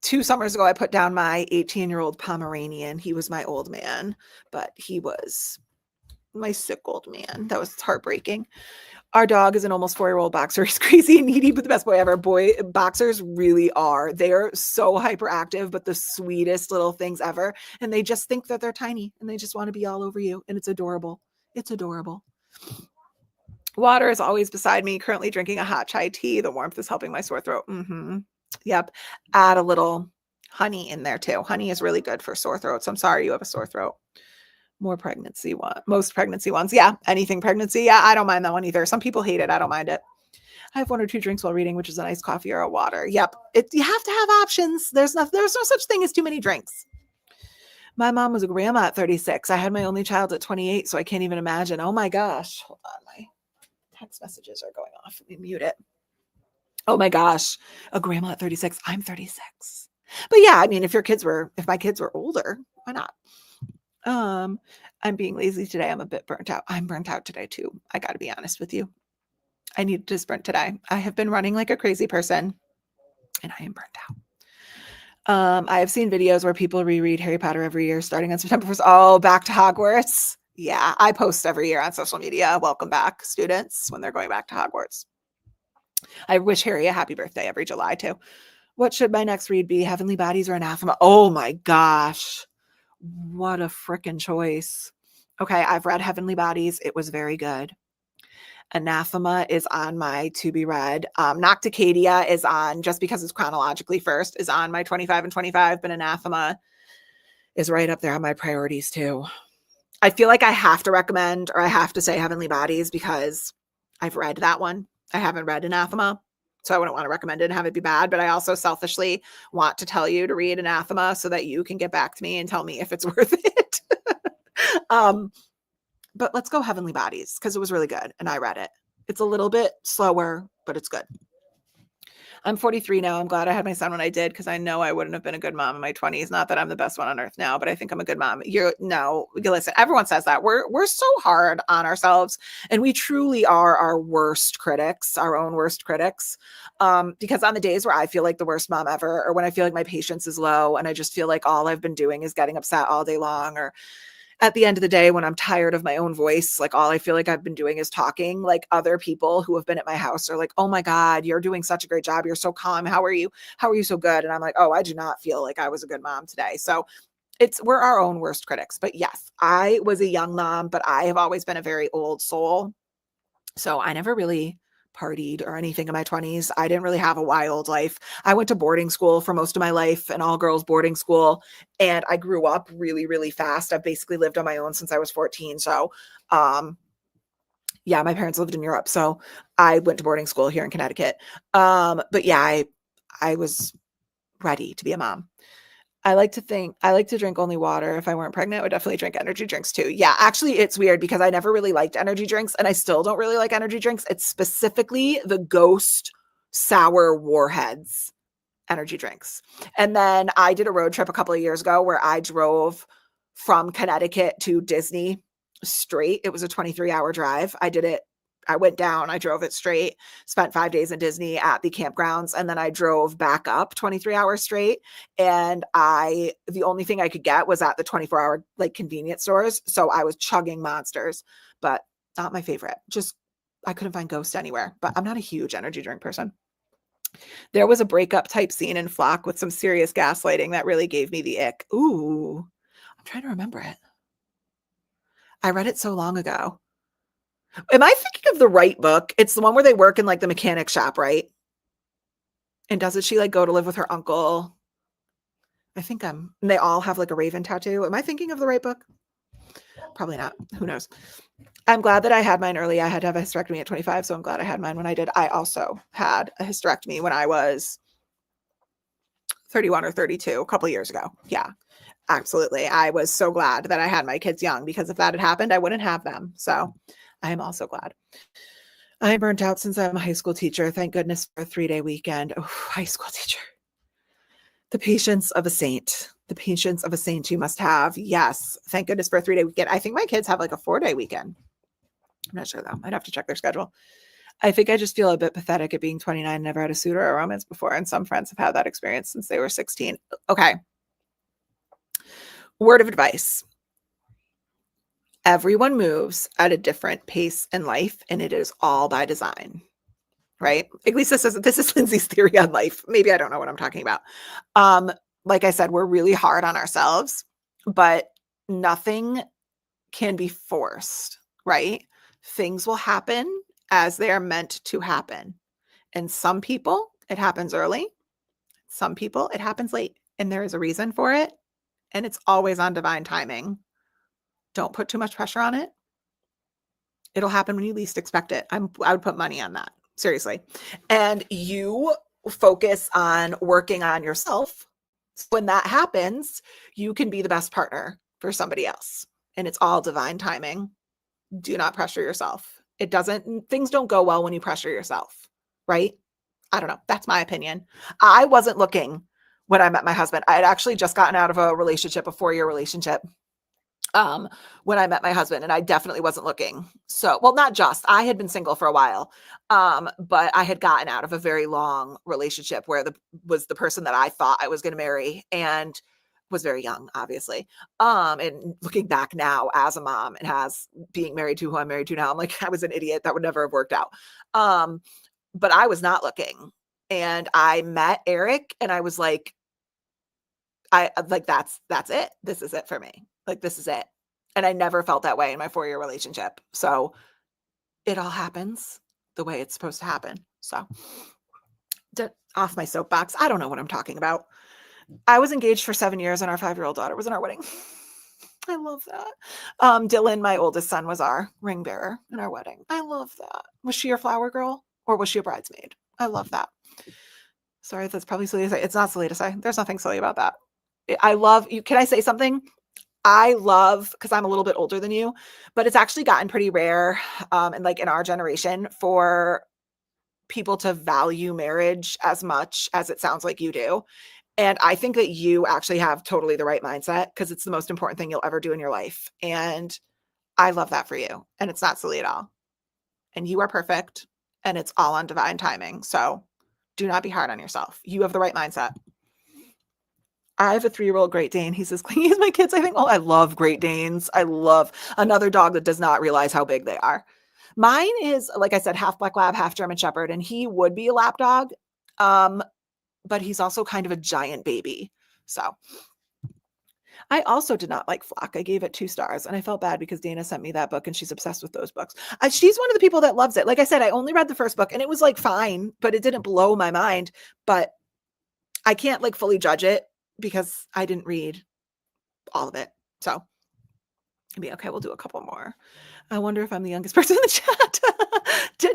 2 summers ago, I put down my 18-year-old Pomeranian. He was my old man, but he was my sick old man. That was heartbreaking. Our dog is an almost 4-year-old boxer. He's crazy and needy, but the best boy ever. Boxers really are. They're so hyperactive, but the sweetest little things ever. And they just think that they're tiny and they just want to be all over you. And it's adorable. It's adorable. Water is always beside me. Currently drinking a hot chai tea. The warmth is helping my sore throat. Yep. Add a little honey in there too. Honey is really good for sore throats. I'm sorry you have a sore throat. Most pregnancy ones. Yeah. Anything pregnancy. Yeah. I don't mind that one either. Some people hate it. I don't mind it. I have 1 or 2 drinks while reading, which is a nice coffee or a water. Yep. You have to have options. There's no such thing as too many drinks. My mom was a grandma at 36. I had my only child at 28. So I can't even imagine. Oh my gosh. Hold on. My text messages are going off. Let me mute it. Oh my gosh. A grandma at 36. I'm 36. But yeah, I mean, if my kids were older, why not? I'm being lazy today. I'm a bit burnt out. I'm burnt out today too. I got to be honest with you. I need to sprint today. I have been running like a crazy person and I am burnt out. I have seen videos where people reread Harry Potter every year starting on September 1st. Oh, back to Hogwarts. Yeah, I post every year on social media. Welcome back, students, when they're going back to Hogwarts. I wish Harry a happy birthday every July too. What should my next read be? Heavenly Bodies or Anathema? Oh my gosh. What a freaking choice. Okay, I've read Heavenly Bodies. It was very good. Anathema is on my to be read. Nocticadia is on, just because it's chronologically first, is on my 25 and 25, but Anathema is right up there on my priorities too. I feel like I have to recommend, or I have to say Heavenly Bodies because I've read that one. I haven't read Anathema, so I wouldn't want to recommend it and have it be bad, but I also selfishly want to tell you to read Anathema so that you can get back to me and tell me if it's worth it. But let's go Heavenly Bodies because it was really good and I read it. It's a little bit slower, but it's good. I'm 43 now. I'm glad I had my son when I did because I know I wouldn't have been a good mom in my 20s. Not that I'm the best one on earth now, but I think I'm a good mom. Listen, everyone says that. We're so hard on ourselves and we truly are our worst critics, our own worst critics. Because on the days where I feel like the worst mom ever, or when I feel like my patience is low and I just feel like all I've been doing is getting upset all day long, or at the end of the day, when I'm tired of my own voice, like all I feel like I've been doing is talking, like other people who have been at my house are like, oh my God, you're doing such a great job. You're so calm. How are you? How are you so good? And I'm like, oh, I do not feel like I was a good mom today. So we're our own worst critics. But yes, I was a young mom, but I have always been a very old soul. So I never really partied or anything in my 20s. I didn't really have a wild life. I went to boarding school for most of my life, an all girls boarding school, and I grew up really, really fast. I've basically lived on my own since I was 14. So, yeah, my parents lived in Europe. So I went to boarding school here in Connecticut. But yeah, I was ready to be a mom. I like to drink only water. If I weren't pregnant, I would definitely drink energy drinks too. Yeah, actually, it's weird because I never really liked energy drinks and I still don't really like energy drinks. It's specifically the Ghost Sour Warheads energy drinks. And then I did a road trip a couple of years ago where I drove from Connecticut to Disney straight. It was a 23-hour drive. I went down, I drove it straight, spent 5 days in Disney at the campgrounds, and then I drove back up 23 hours straight. And the only thing I could get was at the 24-hour like convenience stores. So I was chugging Monsters, but not my favorite. Just, I couldn't find Ghost anywhere, but I'm not a huge energy drink person. There was a breakup type scene in Flock with some serious gaslighting that really gave me the ick. Ooh, I'm trying to remember it. I read it so long ago. Am I thinking of the right book? It's the one where they work in like the mechanic shop, right? And doesn't she like go to live with her uncle? And they all have like a raven tattoo. Am I thinking of the right book? Probably not. Who knows? I'm glad that I had mine early. I had to have a hysterectomy at 25, so I'm glad I had mine when I did. I also had a hysterectomy when I was 31 or 32 a couple of years ago. Yeah, absolutely. I was so glad that I had my kids young because if that had happened, I wouldn't have them. So I'm also glad. I'm burnt out since I'm a high school teacher. Thank goodness for a 3-day weekend. Oh, high school teacher. The patience of a saint. The patience of a saint you must have. Yes. Thank goodness for a 3-day weekend. I think my kids have like a 4-day weekend. I'm not sure though. I'd have to check their schedule. I think I just feel a bit pathetic at being 29 and never had a suitor or a romance before. And some friends have had that experience since they were 16. Okay. Word of advice. Everyone moves at a different pace in life, and it is all by design, right? At least this is Lindsay's theory on life. Maybe I don't know what I'm talking about. Like I said, we're really hard on ourselves, but nothing can be forced, right? Things will happen as they are meant to happen. And some people, it happens early. Some people, it happens late. And there is a reason for it. And it's always on divine timing. Don't put too much pressure on it. It'll happen when you least expect it. I would put money on that. Seriously. And you focus on working on yourself. When that happens, you can be the best partner for somebody else. And it's all divine timing. Do not pressure yourself. Things don't go well when you pressure yourself, right? I don't know. That's my opinion. I wasn't looking when I met my husband. I had actually just gotten out of a 4-year relationship when I met my husband, and I definitely wasn't looking. So, well, not just, I had been single for a while. But I had gotten out of a very long relationship where was the person that I thought I was going to marry, and was very young, obviously. And looking back now as a mom and as being married to who I'm married to now, I'm like, I was an idiot. That would never have worked out. But I was not looking, and I met Eric, and I was like, that's it. This is it for me. Like, this is it. And I never felt that way in my 4-year relationship. So it all happens the way it's supposed to happen. So off my soapbox. I don't know what I'm talking about. I was engaged for 7 years, and our 5-year-old daughter was in our wedding. I love that. Dylan, my oldest son, was our ring bearer in our wedding. I love that. Was she your flower girl, or was she a bridesmaid? I love that. Sorry, that's probably silly to say. It's not silly to say. There's nothing silly about that. I love you. Can I say something? I love, because I'm a little bit older than you, but it's actually gotten pretty rare, and like in our generation, for people to value marriage as much as it sounds like you do. And I think that you actually have totally the right mindset, because it's the most important thing you'll ever do in your life. And I love that for you. And it's not silly at all. And you are perfect, and it's all on divine timing. So do not be hard on yourself. You have the right mindset. I have a 3-year-old Great Dane. He's as clingy as my kids, I think. Oh, I love Great Danes. I love another dog that does not realize how big they are. Mine is, like I said, half Black Lab, half German Shepherd, and he would be a lap dog. But he's also kind of a giant baby. So I also did not like Flock. I gave it 2 stars, and I felt bad because Dana sent me that book, and she's obsessed with those books. She's one of the people that loves it. Like I said, I only read the first book, and it was like fine, but it didn't blow my mind. But I can't like fully judge it because I didn't read all of it. So I mean, okay, we'll do a couple more. I wonder if I'm the youngest person in the chat.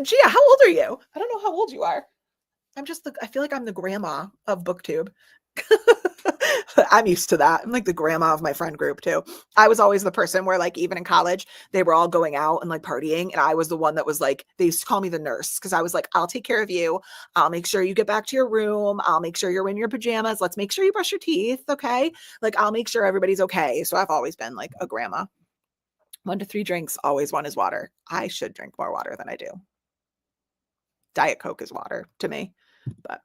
Gia, how old are you? I don't know how old you are. I feel like I'm the grandma of BookTube. I'm used to that. I'm like the grandma of my friend group too. I was always the person where, like, even in college, they were all going out and like partying, and I was the one that was like, they used to call me the nurse, because I was like, I'll take care of you. I'll make sure you get back to your room. I'll make sure you're in your pajamas. Let's make sure you brush your teeth. Okay. Like, I'll make sure everybody's okay. So I've always been like a grandma. 1 to 3 drinks, always 1 is water. I should drink more water than I do. Diet Coke is water to me. But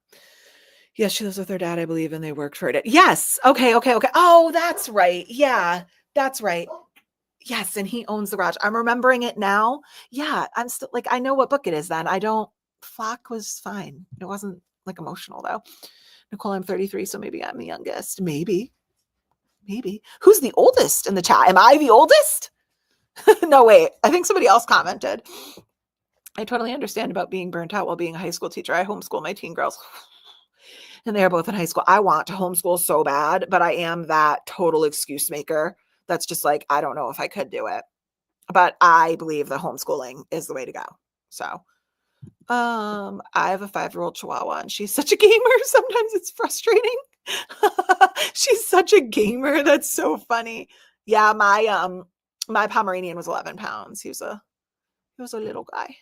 yes, she lives with her dad, I believe, and they worked for it. Yes. Okay. Oh, that's right. Yeah, that's right. Yes, and he owns the garage. I'm remembering it now. Yeah, I'm still like, I know what book it is then. Flock was fine. It wasn't like emotional though. Nicole, I'm 33, so maybe I'm the youngest. Maybe. Who's the oldest in the chat? Am I the oldest? No, wait. I think somebody else commented. I totally understand about being burnt out while being a high school teacher. I homeschool my teen girls, and they are both in high school. I want to homeschool so bad, but I am that total excuse maker. That's just like, I don't know if I could do it, but I believe that homeschooling is the way to go. So, I have a 5-year-old Chihuahua, and she's such a gamer. Sometimes it's frustrating. She's such a gamer. That's so funny. Yeah. My Pomeranian was 11 pounds. He was a little guy.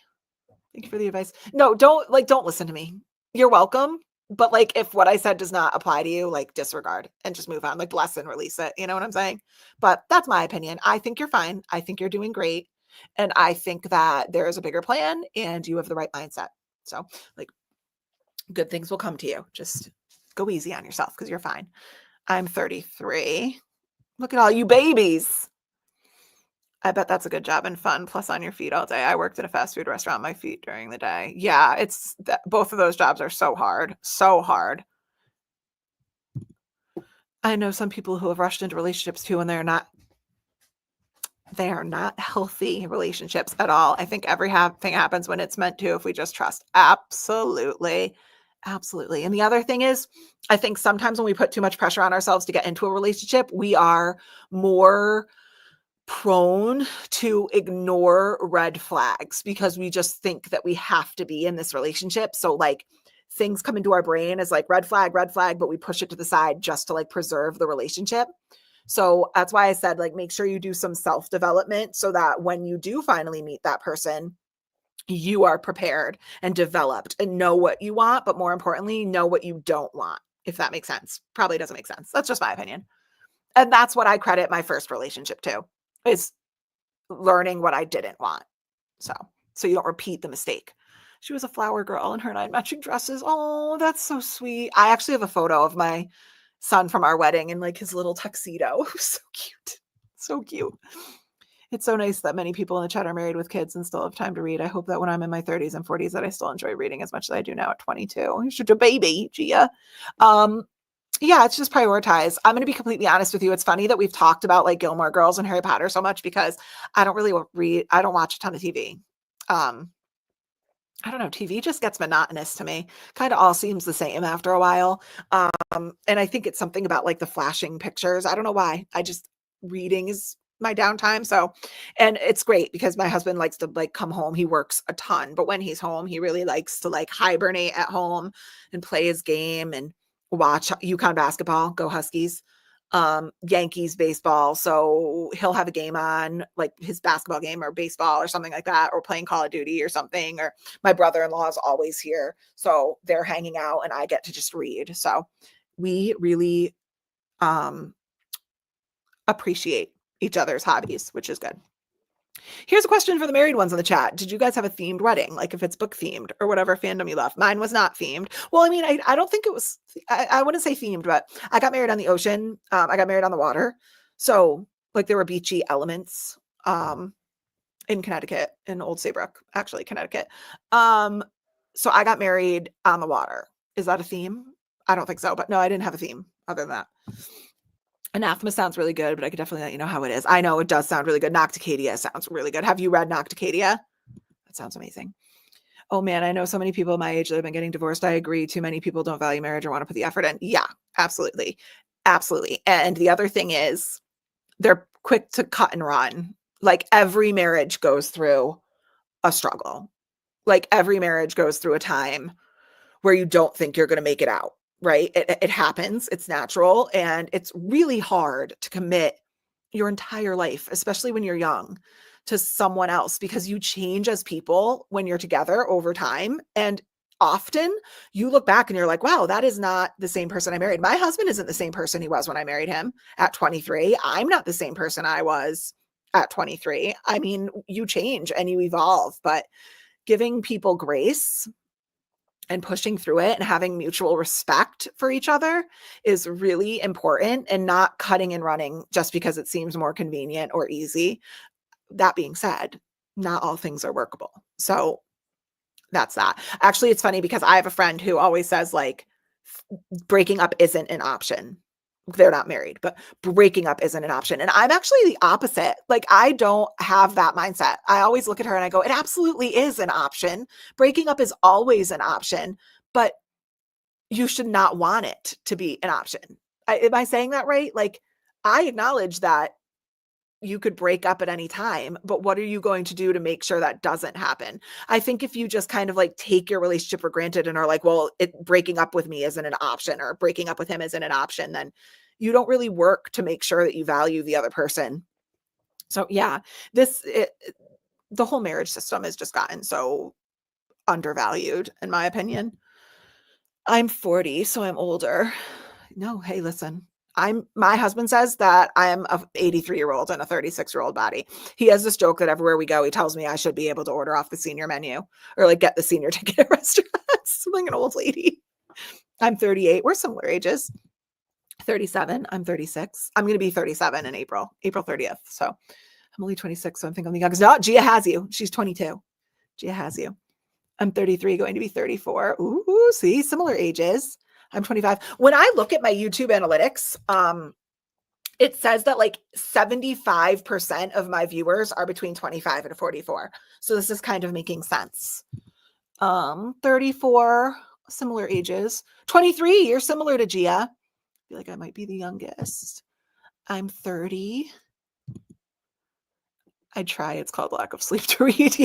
Thank you for the advice. No, don't listen to me. You're welcome. But like, if what I said does not apply to you, like, disregard and just move on, like, bless and release it. You know what I'm saying? But that's my opinion. I think you're fine. I think you're doing great. And I think that there is a bigger plan, and you have the right mindset. So like, good things will come to you. Just go easy on yourself, because you're fine. I'm 33. Look at all you babies. I bet that's a good job and fun, plus on your feet all day. I worked at a fast food restaurant on my feet during the day. Yeah, both of those jobs are so hard. So hard. I know some people who have rushed into relationships too, and they are not healthy relationships at all. I think everything happens when it's meant to, if we just trust. Absolutely. Absolutely. And the other thing is, I think sometimes when we put too much pressure on ourselves to get into a relationship, we are more prone to ignore red flags, because we just think that we have to be in this relationship. So like, things come into our brain as like red flag, but we push it to the side just to like preserve the relationship. So that's why I said, like, make sure you do some self-development, so that when you do finally meet that person, you are prepared and developed and know what you want, but more importantly, know what you don't want. if that makes sense. Probably doesn't make sense. That's just my opinion. And that's what I credit my first relationship to, is learning what I didn't want. So you don't repeat the mistake. She was a flower girl and her and I had matching dresses. Oh, that's so sweet. I actually have a photo of my son from our wedding in like his little tuxedo. So cute. So cute. It's so nice that many people in the chat are married with kids and still have time to read. I hope that when I'm in my 30s and 40s that I still enjoy reading as much as I do now at 22. You're such a baby, Gia. Yeah, it's just prioritize. I'm going to be completely honest with you. It's funny that we've talked about like Gilmore Girls and Harry Potter so much because I don't really read. I don't watch a ton of TV. I don't know. TV just gets monotonous to me. Kind of all seems the same after a while. And I think it's something about like the flashing pictures. I don't know why. Reading is my downtime. So, and it's great because my husband likes to like come home. He works a ton, but when he's home, he really likes to like hibernate at home and play his game and watch UConn basketball, go Huskies, Yankees baseball. So he'll have a game on, like his basketball game or baseball or something like that, or playing Call of Duty or something. Or my brother-in-law is always here. So they're hanging out and I get to just read. So we really appreciate each other's hobbies, which is good. Here's a question for the married ones in the chat. Did you guys have a themed wedding? Like if it's book themed or whatever fandom you love. Mine was not themed. Well, I mean, I don't think it was, I wouldn't say themed, but I got married on the ocean. I got married on the water. So like there were beachy elements in Connecticut, in Old Saybrook, actually Connecticut. So I got married on the water. Is that a theme? I don't think so, but no, I didn't have a theme other than that. Anathema sounds really good, but I could definitely let you know how it is. I know it does sound really good. Nocticadia sounds really good. Have you read Nocticadia? That sounds amazing. Oh man, I know so many people my age that have been getting divorced. I agree. Too many people don't value marriage or want to put the effort in. Yeah, absolutely. Absolutely. And the other thing is they're quick to cut and run. Like every marriage goes through a struggle. Like every marriage goes through a time where you don't think you're going to make it out. Right? It happens. It's natural. And it's really hard to commit your entire life, especially when you're young, to someone else because you change as people when you're together over time. And often you look back and you're like, wow, that is not the same person I married. My husband isn't the same person he was when I married him at 23. I'm not the same person I was at 23. I mean, you change and you evolve, but giving people grace and pushing through it and having mutual respect for each other is really important, and not cutting and running just because it seems more convenient or easy. That being said, not all things are workable. So that's that. Actually, it's funny because I have a friend who always says like breaking up isn't an option. They're not married, but breaking up isn't an option. And I'm actually the opposite. Like I don't have that mindset. I always look at her and I go, it absolutely is an option. Breaking up is always an option, but you should not want it to be an option. Am I saying that right? Like I acknowledge that you could break up at any time, but what are you going to do to make sure that doesn't happen? I think if you just kind of like take your relationship for granted and are like, well, breaking up with me isn't an option, or breaking up with him isn't an option, then you don't really work to make sure that you value the other person. So yeah, the whole marriage system has just gotten so undervalued, in my opinion. I'm 40, so I'm older. No, hey, listen. My husband says that I'm a 83-year-old in a 36-year-old body. He has this joke that everywhere we go, he tells me I should be able to order off the senior menu or like get the senior ticket at restaurants. I'm like an old lady. I'm 38. We're similar ages. 37. I'm 36. I'm going to be 37 in April 30th. So I'm only 26. So I think I'm the youngest. No, Gia has you. She's 22. Gia has you. I'm 33, going to be 34. Ooh, see, similar ages. I'm 25. When I look at my YouTube analytics, it says that like 75% of my viewers are between 25 and 44. So this is kind of making sense. 34, similar ages. 23, you're similar to Gia. I feel like I might be the youngest. I'm 30. I try. It's called lack of sleep to read.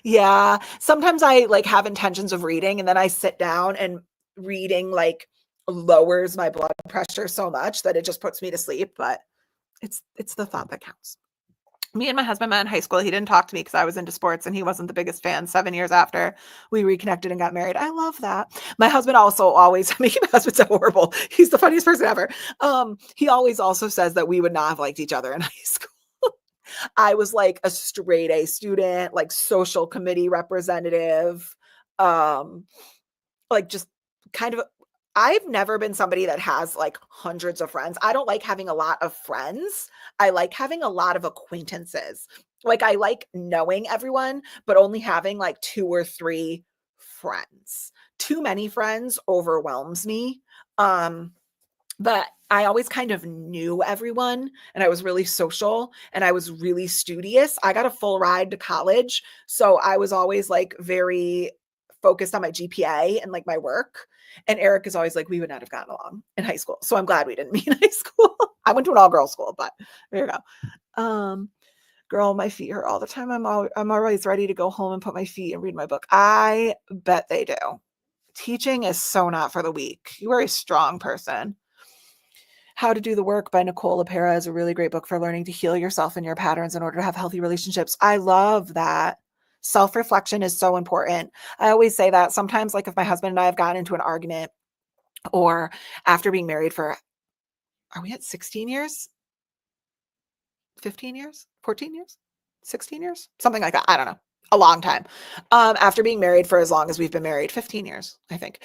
Yeah. Sometimes I like have intentions of reading and then I sit down and reading like lowers my blood pressure so much that it just puts me to sleep. But it's the thought that counts. Me and my husband met in high school. He didn't talk to me because I was into sports and he wasn't the biggest fan. 7 years after we reconnected and got married. I love that. My husband also always, I mean, my husband's so horrible. He's the funniest person ever. He always also says that we would not have liked each other in high school. I was like a straight A student, like social committee representative, like just kind of I've never been somebody that has like hundreds of friends. I don't like having a lot of friends. I like having a lot of acquaintances. Like I like knowing everyone, but only having like 2 or 3 friends. Too many friends overwhelms me. But I always kind of knew everyone and I was really social and I was really studious. I got a full ride to college, so I was always like very focused on my GPA and like my work. And Eric is always like, we would not have gotten along in high school. So I'm glad we didn't meet in high school. I went to an all girls school, but there you go. Girl, my feet hurt all the time. I'm always ready to go home and put my feet and read my book. I bet they do. Teaching is so not for the weak. You are a strong person. How to Do the Work by Nicole LePera is a really great book for learning to heal yourself and your patterns in order to have healthy relationships. I love that. Self-reflection is so important. I always say that sometimes, like if my husband and I have gotten into an argument or after being married for, are we at 16 years? 15 years? 14 years? 16 years? Something like that. I don't know. A long time. After being married for as long as we've been married, 15 years, I think.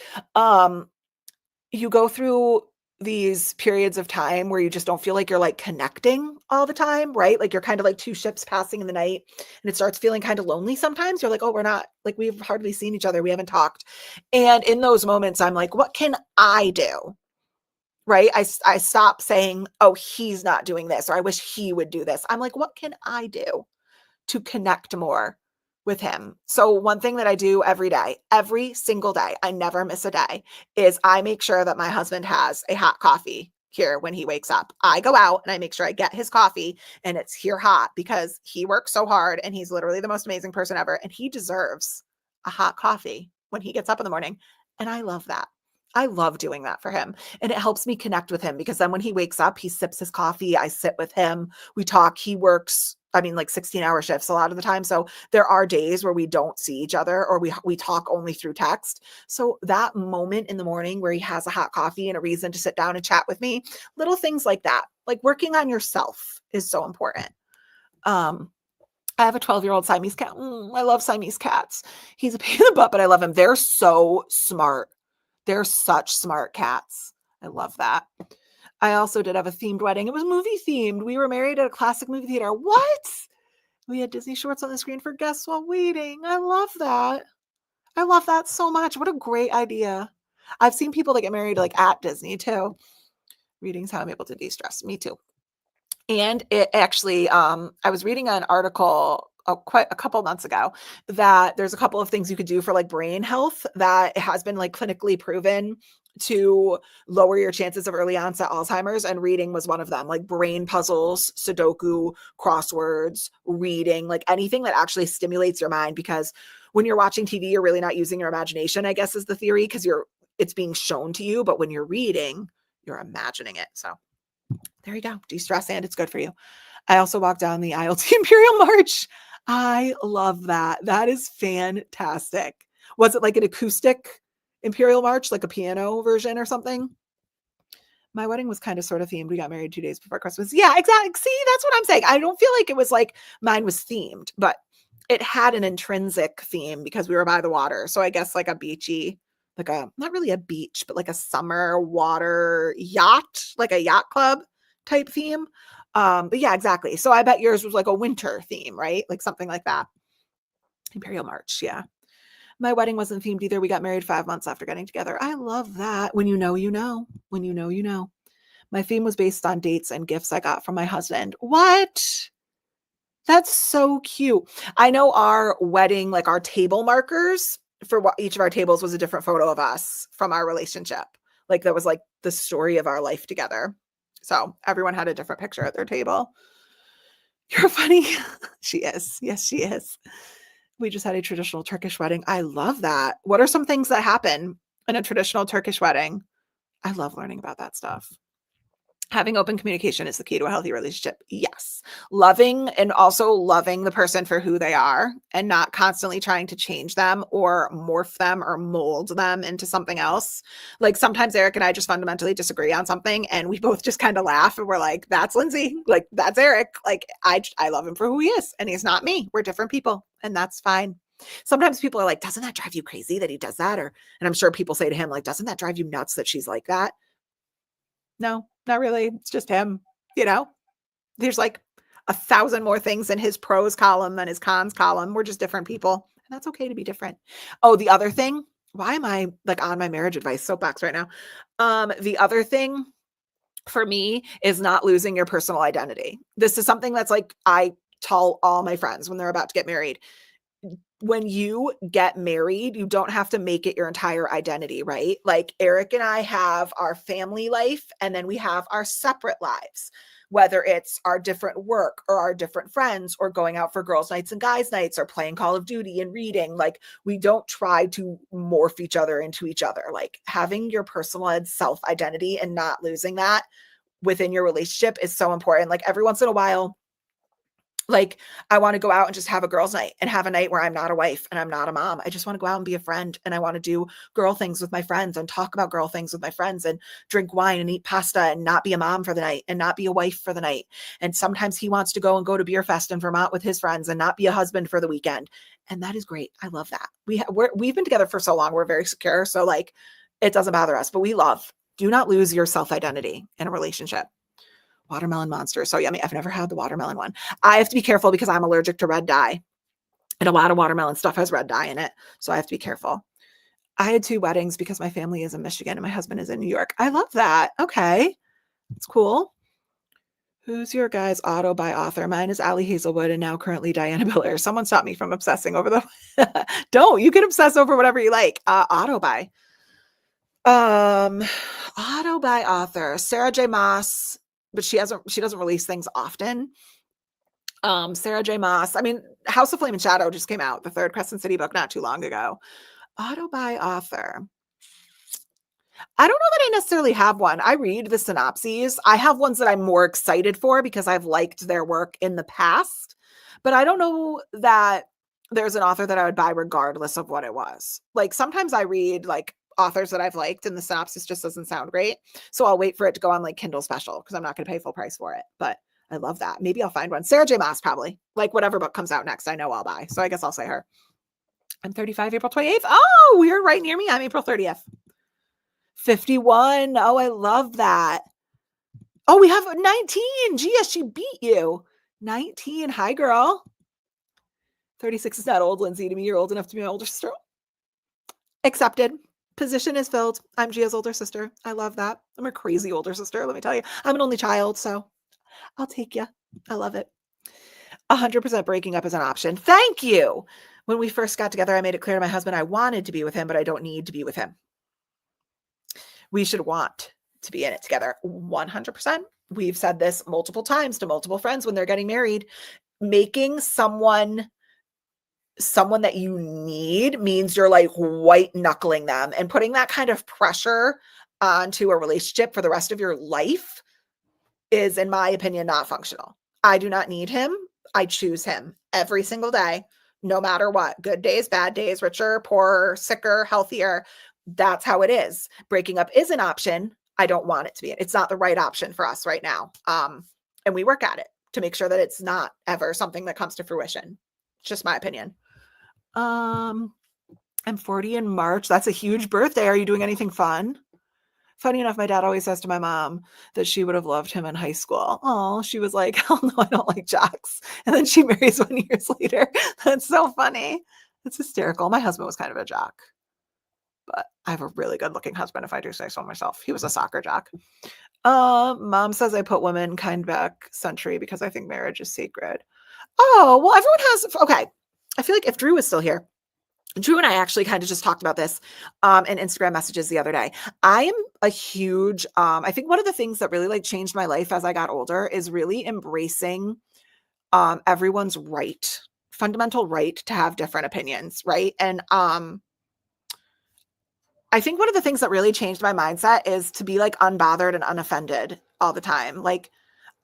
You go through these periods of time where you just don't feel like you're like connecting all the time, right? Like you're kind of like 2 ships passing in the night and it starts feeling kind of lonely sometimes. You're like, oh, we're not like, we've hardly seen each other. We haven't talked. And in those moments, I'm like, what can I do? Right? I stop saying, oh, he's not doing this, or I wish he would do this. I'm like, what can I do to connect more with him? So one thing that I do every day, every single day, I never miss a day, is I make sure that my husband has a hot coffee here when he wakes up. I go out and I make sure I get his coffee and it's here hot because he works so hard and he's literally the most amazing person ever. And he deserves a hot coffee when he gets up in the morning. And I love that. I love doing that for him. And it helps me connect with him because then when he wakes up, he sips his coffee. I sit with him. We talk. He works, I mean, like 16-hour shifts a lot of the time. So there are days where we don't see each other or we talk only through text. So that moment in the morning where he has a hot coffee and a reason to sit down and chat with me, little things like that, like working on yourself is so important. I have a 12-year-old Siamese cat. I love Siamese cats. He's a pain in the butt, but I love him. They're so smart. They're such smart cats. I love that. I also did have a themed wedding. It was movie themed. We were married at a classic movie theater. What? We had Disney shorts on the screen for guests while waiting. I love that. I love that so much. What a great idea. I've seen people that get married like at Disney too. Reading's how I'm able to de-stress. Me too. And it actually, I was reading an article quite a couple months ago that there's a couple of things you could do for like brain health that has been like clinically proven to lower your chances of early onset Alzheimer's, and reading was one of them. Like brain puzzles, Sudoku, crosswords, reading, like anything that actually stimulates your mind, because when you're watching TV, you're really not using your imagination, I guess is the theory, because it's being shown to you, but when you're reading, you're imagining it. So there you go. De-stress, and it's good for you. I also walked down the aisle to Imperial March. I love that. That is fantastic. Was it like an acoustic Imperial March, like a piano version or something? My wedding was kind of sort of themed. We got married 2 days before Christmas. Yeah, exactly. See, that's what I'm saying. I don't feel like it was like mine was themed, but it had an intrinsic theme because we were by the water. So I guess like a beachy, like a, not really a beach, but like a summer water yacht, like a yacht club type theme. But yeah, exactly. So I bet yours was like a winter theme, right? Like something like that. Imperial March. Yeah. My wedding wasn't themed either. We got married 5 months after getting together. I love that. When you know, you know. When you know, you know. My theme was based on dates and gifts I got from my husband. What? That's so cute. I know our wedding, like our table markers for what each of our tables was a different photo of us from our relationship. Like that was like the story of our life together. So everyone had a different picture at their table. You're funny. She is. Yes, she is. We just had a traditional Turkish wedding. I love that. What are some things that happen in a traditional Turkish wedding? I love learning about that stuff. Having open communication is the key to a healthy relationship. Yes. Loving and also loving the person for who they are and not constantly trying to change them or morph them or mold them into something else. Like sometimes Eric and I just fundamentally disagree on something and we both just kind of laugh and we're like, that's Lindsay. Like that's Eric. Like I love him for who he is and he's not me. We're different people and that's fine. Sometimes people are like, doesn't that drive you crazy that he does that? And I'm sure people say to him, like, doesn't that drive you nuts that she's like that? No, not really. It's just him, there's like 1,000 more things in his pros column than his cons column. We're just different people and that's okay to be different. Oh, the other thing, why am I like on my marriage advice soapbox right now? The other thing for me is not losing your personal identity. This is something that's like, I tell all my friends when they're about to get married. When you get married, you don't have to make it your entire identity, right? Like Eric and I have our family life and then we have our separate lives, whether it's our different work or our different friends or going out for girls' nights and guys' nights or playing Call of Duty and reading. Like we don't try to morph each other into each other. Like having your personal self-identity and not losing that within your relationship is so important. Like every once in a while, like I want to go out and just have a girls' night and have a night where I'm not a wife and I'm not a mom. I just want to go out and be a friend and I want to do girl things with my friends and talk about girl things with my friends and drink wine and eat pasta and not be a mom for the night and not be a wife for the night. And sometimes he wants to go to Beer Fest in Vermont with his friends and not be a husband for the weekend. And that is great. I love that. We've been together for so long. We're very secure. So like it doesn't bother us, but we love. Do not lose your self-identity in a relationship. Watermelon monster. So yummy. I've never had the watermelon one. I have to be careful because I'm allergic to red dye and a lot of watermelon stuff has red dye in it. So I have to be careful. I had 2 weddings because my family is in Michigan and my husband is in New York. I love that. Okay. It's cool. Who's your guys' auto by author? Mine is Ali Hazelwood and now currently Diana Miller. Someone stop me from obsessing over the don't. You can obsess over whatever you like. Auto by. Auto by author. Sarah J. Maas. But she doesn't release things often. Sarah J. Maas. I mean, House of Flame and Shadow just came out, the 3rd Crescent City book not too long ago. Auto by author. I don't know that I necessarily have one. I read the synopses. I have ones that I'm more excited for because I've liked their work in the past, but I don't know that there's an author that I would buy regardless of what it was. Like sometimes I read like authors that I've liked and the synopsis just doesn't sound great. So I'll wait for it to go on like Kindle special because I'm not going to pay full price for it. But I love that. Maybe I'll find one. Sarah J. Maas probably. Like whatever book comes out next, I know I'll buy. So I guess I'll say her. I'm 35, April 28th. Oh, you're right near me. I'm April 30th. 51. Oh, I love that. Oh, we have 19. Gia, she beat you. 19. Hi, girl. 36 is not old, Lindsay. To me, you're old enough to be my older sister. Accepted. Position is filled. I'm Gia's older sister. I love that. I'm a crazy older sister, let me tell you. I'm an only child, so I'll take you. I love it. 100% breaking up is an option. Thank you. When we first got together, I made it clear to my husband I wanted to be with him, but I don't need to be with him. We should want to be in it together. 100%. We've said this multiple times to multiple friends when they're getting married. Making someone that you need means you're like white knuckling them, and putting that kind of pressure onto a relationship for the rest of your life is, in my opinion, not functional. I do not need him. I choose him every single day, no matter what. Good days, bad days, richer, poorer, sicker, healthier. That's how it is. Breaking up is an option. I don't want it to be. It's not the right option for us right now. And we work at it to make sure that it's not ever something that comes to fruition. It's just my opinion. I'm 40 in March. That's a huge birthday. Are you doing anything fun? Funny enough, my dad always says to my mom that she would have loved him in high school. Oh, she was like, hell no, I don't like jocks. And then she marries 1 year later. That's so funny. It's hysterical. My husband was kind of a jock, but I have a really good looking husband, if I do say so myself. He was a soccer jock. Mom says I put women kind back century because I think marriage is sacred. Oh, well, everyone has, okay. I feel like if Drew was still here, Drew and I actually kind of just talked about this in Instagram messages the other day. I am a huge, I think one of the things that really like changed my life as I got older is really embracing everyone's fundamental right to have different opinions, right? And I think one of the things that really changed my mindset is to be like unbothered and unoffended all the time. Like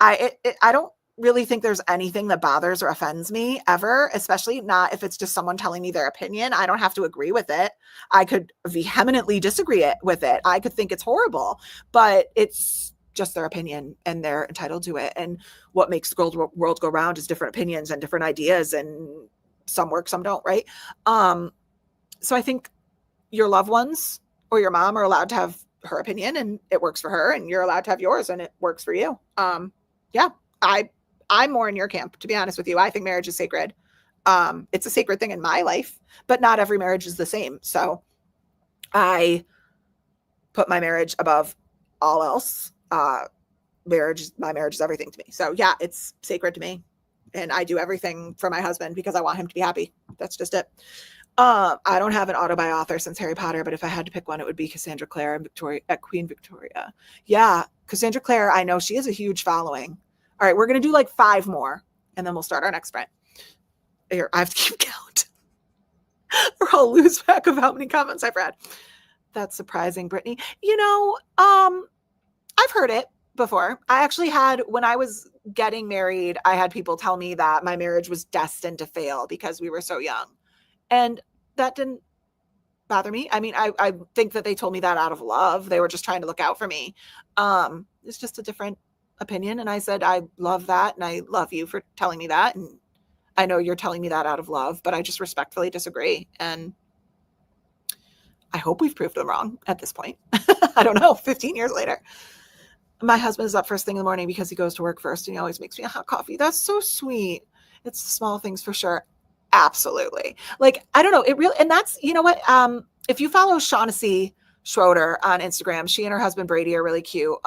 I don't really think there's anything that bothers or offends me ever, especially not if it's just someone telling me their opinion. I don't have to agree with it. I could vehemently disagree with it. I could think it's horrible, but it's just their opinion and they're entitled to it. And what makes the world go round is different opinions and different ideas, and some work, some don't, right? So I think your loved ones or your mom are allowed to have her opinion and it works for her, and you're allowed to have yours and it works for you. Yeah, I'm more in your camp, to be honest with you. I think marriage is sacred. It's a sacred thing in my life, but not every marriage is the same. So I put my marriage above all else. My marriage is everything to me. So yeah, it's sacred to me. And I do everything for my husband because I want him to be happy. That's just it. I don't have an auto by author since Harry Potter, but if I had to pick one, it would be Cassandra Clare and Queen Victoria. Yeah, Cassandra Clare, I know she has a huge following. All right, we're going to do like 5 more, and then we'll start our next sprint. Here, I have to keep count, or I'll lose track of how many comments I've read. That's surprising, Brittany. I've heard it before. I actually had, when I was getting married, I had people tell me that my marriage was destined to fail because we were so young. And that didn't bother me. I mean, I think that they told me that out of love. They were just trying to look out for me. It's just a different opinion. And I said, I love that. And I love you for telling me that. And I know you're telling me that out of love, but I just respectfully disagree. And I hope we've proved them wrong at this point. I don't know, 15 years later. My husband is up first thing in the morning because he goes to work first and he always makes me a hot coffee. That's so sweet. It's the small things for sure. Absolutely. Like, I don't know. It really, and that's, you know what? If you follow Shaughnessy Schroeder on Instagram, she and her husband Brady are really cute.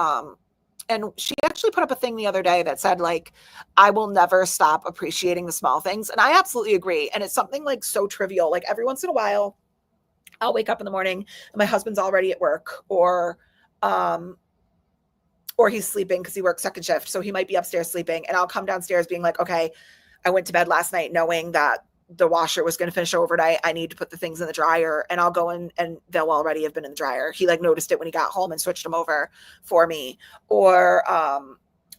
And she actually put up a thing the other day that said, like, I will never stop appreciating the small things. And I absolutely agree. And it's something like so trivial. Like every once in a while, I'll wake up in the morning and my husband's already at work, or he's sleeping because he works second shift. So he might be upstairs sleeping, and I'll come downstairs being like, okay, I went to bed last night knowing that the washer was going to finish overnight. I need to put the things in the dryer, and I'll go in and they'll already have been in the dryer. He like noticed it when he got home and switched them over for me. Or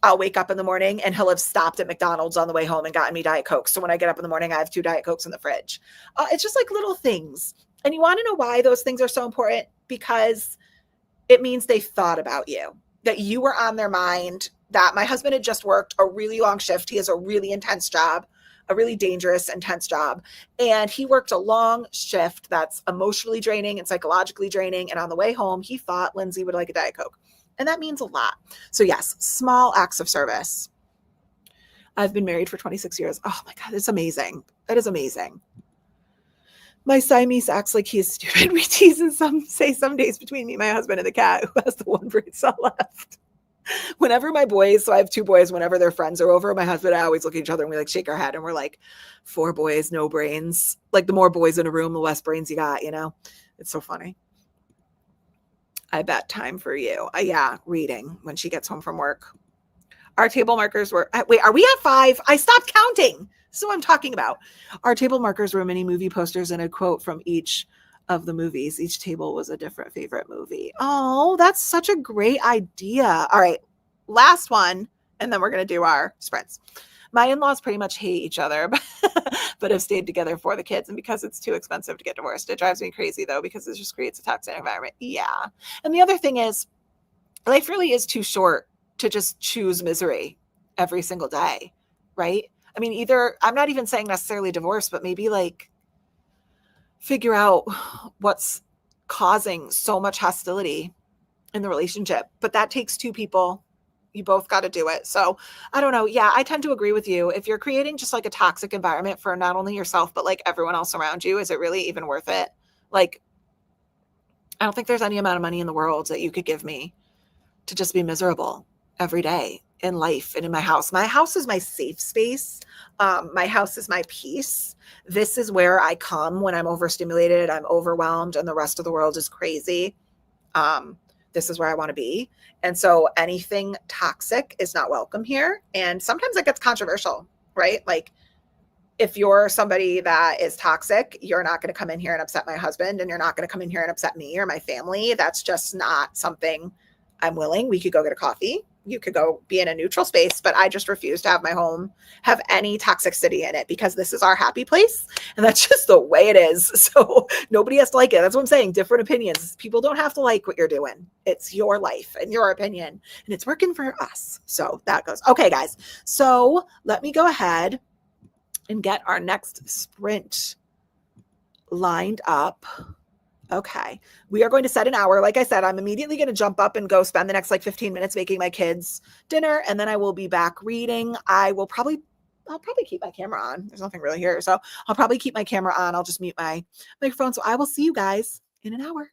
I'll wake up in the morning and he'll have stopped at McDonald's on the way home and gotten me Diet Coke. So when I get up in the morning, I have 2 Diet Cokes in the fridge. It's just like little things. And you want to know why those things are so important? Because it means they thought about you, that you were on their mind, that my husband had just worked a really long shift. He has a really intense job, a really dangerous, intense job. And he worked a long shift that's emotionally draining and psychologically draining. And on the way home, he thought Lindsay would like a Diet Coke. And that means a lot. So yes, small acts of service. I've been married for 26 years. Oh my God, it's amazing. That is amazing. My Siamese acts like he's stupid. We tease and some days between me, my husband, and the cat who has the one brain cell left. Whenever my boys, so I have 2 boys, whenever their friends are over, my husband and I always look at each other and we like shake our head and we're like, 4 boys, no brains. Like the more boys in a room, the less brains you got, you know? It's so funny. I bet time for you. Yeah, reading when she gets home from work. Our table markers were, wait, are we at 5? I stopped counting. So I'm talking about. Our table markers were mini movie posters and a quote from each of the movies. Each table was a different favorite movie. Oh, that's such a great idea. All right, last one, and then we're going to do our sprints. My in-laws pretty much hate each other, but have stayed together for the kids. And because it's too expensive to get divorced, it drives me crazy though, because it just creates a toxic environment. Yeah. And the other thing is, life really is too short to just choose misery every single day, right? I mean, either, I'm not even saying necessarily divorce, but maybe like figure out what's causing so much hostility in the relationship. But that takes 2 people. You both got to do it. So I don't know. Yeah, I tend to agree with you. If you're creating just like a toxic environment for not only yourself, but like everyone else around you, is it really even worth it? Like, I don't think there's any amount of money in the world that you could give me to just be miserable every day in life and in my house. My house is my safe space. My house is my peace. This is where I come when I'm overstimulated, I'm overwhelmed, and the rest of the world is crazy. This is where I want to be. And so anything toxic is not welcome here. And sometimes it gets controversial, right? Like if you're somebody that is toxic, you're not going to come in here and upset my husband, and you're not going to come in here and upset me or my family. That's just not something I'm willing. We could go get a coffee. You could go be in a neutral space, but I just refuse to have my home have any toxicity in it, because this is our happy place. And that's just the way it is. So nobody has to like it. That's what I'm saying. Different opinions. People don't have to like what you're doing. It's your life and your opinion, and it's working for us. So that goes. Okay, guys. So let me go ahead and get our next sprint lined up. Okay. We are going to set an hour. Like I said, I'm immediately going to jump up and go spend the next like 15 minutes making my kids dinner. And then I will be back reading. I'll probably keep my camera on. There's nothing really here. So I'll probably keep my camera on. I'll just mute my microphone. So I will see you guys in an hour.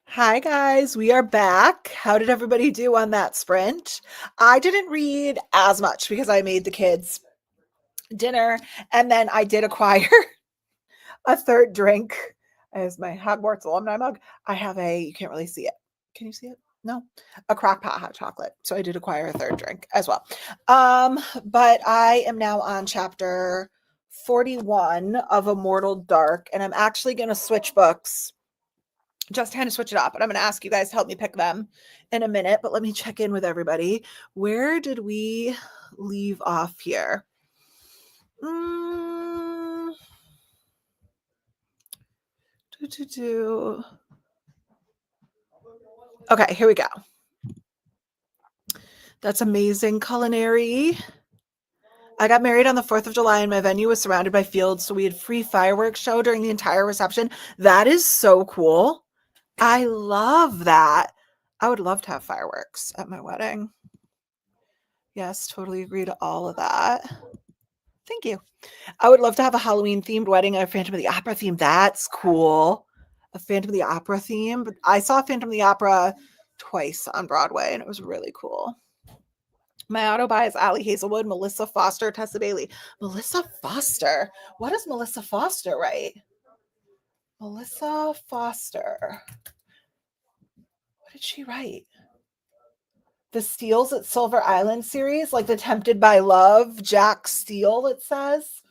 Hi guys, we are back. How did everybody do on that sprint? I didn't read as much because I made the kids dinner, and then I did acquire a third drink as my Hogwarts alumni mug. I have you can't really see it. Can you see it? No, a Crock-Pot hot chocolate. So I did acquire a third drink as well. But I am now on chapter 41 of Immortal Dark, and I'm actually going to switch books, just kind of switch it up. And I'm going to ask you guys to help me pick them in a minute, but let me check in with everybody. Where did we leave off here? Okay, here we go. That's amazing, Culinary. I got married on the 4th of July and my venue was surrounded by fields, so we had free fireworks show during the entire reception. That is so cool. I love that. I would love to have fireworks at my wedding. Yes, totally agree to all of that. Thank you. I would love to have a Halloween themed wedding, a Phantom of the Opera theme. That's cool. A Phantom of the Opera theme. But I saw Phantom of the Opera twice on Broadway and it was really cool. My auto buy is Ali Hazelwood, Melissa Foster, Tessa Bailey. Melissa Foster. What does Melissa Foster write? Melissa Foster. What did she write? The Steels at Silver Island series, like the Tempted by Love, Jack Steele, it says.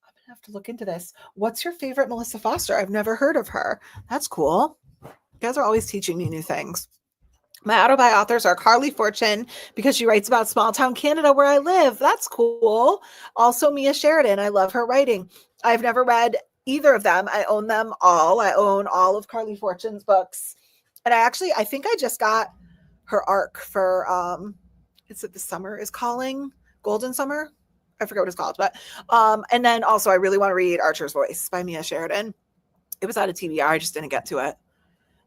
I'm going to have to look into this. What's your favorite Melissa Foster? I've never heard of her. That's cool. You guys are always teaching me new things. My auto-buy authors are Carly Fortune, because she writes about small town Canada where I live. That's cool. Also, Mia Sheridan. I love her writing. I've never read either of them. I own them all. I own all of Carly Fortune's books. And I think I just got her arc for, is it The Summer is Calling? Golden Summer? I forget what it's called. But, and then also I really want to read Archer's Voice by Mia Sheridan. It was out of TBR. I just didn't get to it.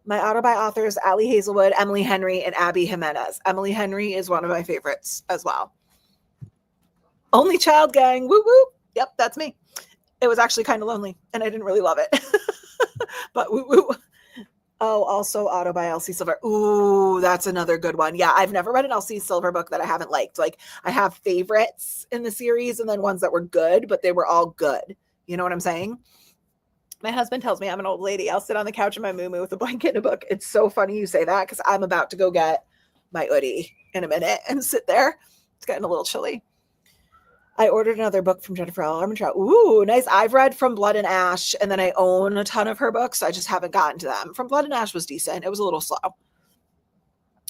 My auto-buy authors, Ali Hazelwood, Emily Henry, and Abby Jimenez. Emily Henry is one of my favorites as well. Only Child Gang. Woo woo. Yep, that's me. It was actually kind of lonely, and I didn't really love it. But woo woo. Oh, also auto-buy Elsie Silver. Ooh, that's another good one. Yeah, I've never read an Elsie Silver book that I haven't liked. Like, I have favorites in the series and then ones that were good, but they were all good. You know what I'm saying? My husband tells me I'm an old lady. I'll sit on the couch in my moo-moo with a blanket and a book. It's so funny you say that because I'm about to go get my hoodie in a minute and sit there. It's getting a little chilly. I ordered another book from Jennifer L. Armentrout. Ooh, nice. I've read From Blood and Ash, and then I own a ton of her books. I just haven't gotten to them. From Blood and Ash was decent. It was a little slow.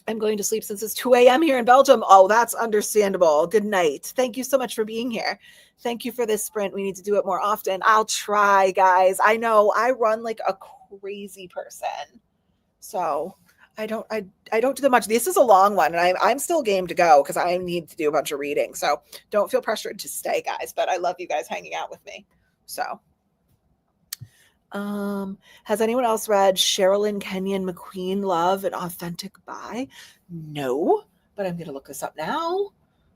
I'm going to sleep since it's 2 a.m. here in Belgium. Oh, that's understandable. Good night. Thank you so much for being here. Thank you for this sprint. We need to do it more often. I'll try, guys. I know I run like a crazy person. So I don't do that much. This is a long one and I'm still game to go because I need to do a bunch of reading. So don't feel pressured to stay, guys, but I love you guys hanging out with me. So has anyone else read Sherilyn Kenyon McQueen, Love, an Authentic Buy? No, but I'm going to look this up now.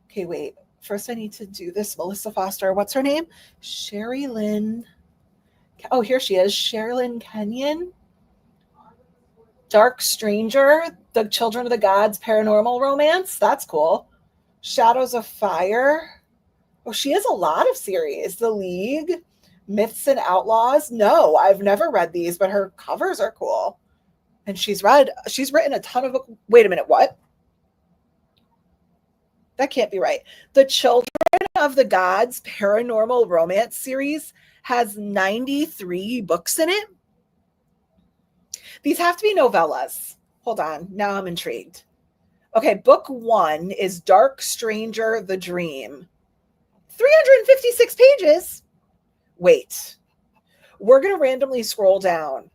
Okay, wait. First, I need to do this. Melissa Foster. What's her name? Sherilyn. Oh, here she is. Sherilyn Kenyon. Dark Stranger, The Children of the Gods paranormal romance. That's cool. Shadows of Fire. Oh, she has a lot of series. The League. Myths and Outlaws. No, I've never read these, but her covers are cool. And she's written a ton of books. Wait a minute, what? That can't be right. The Children of the Gods paranormal romance series has 93 books in it. These have to be novellas. Hold on. Now I'm intrigued. Okay, book 1 is Dark Stranger, The Dream. 356 pages. Wait. We're going to randomly scroll down.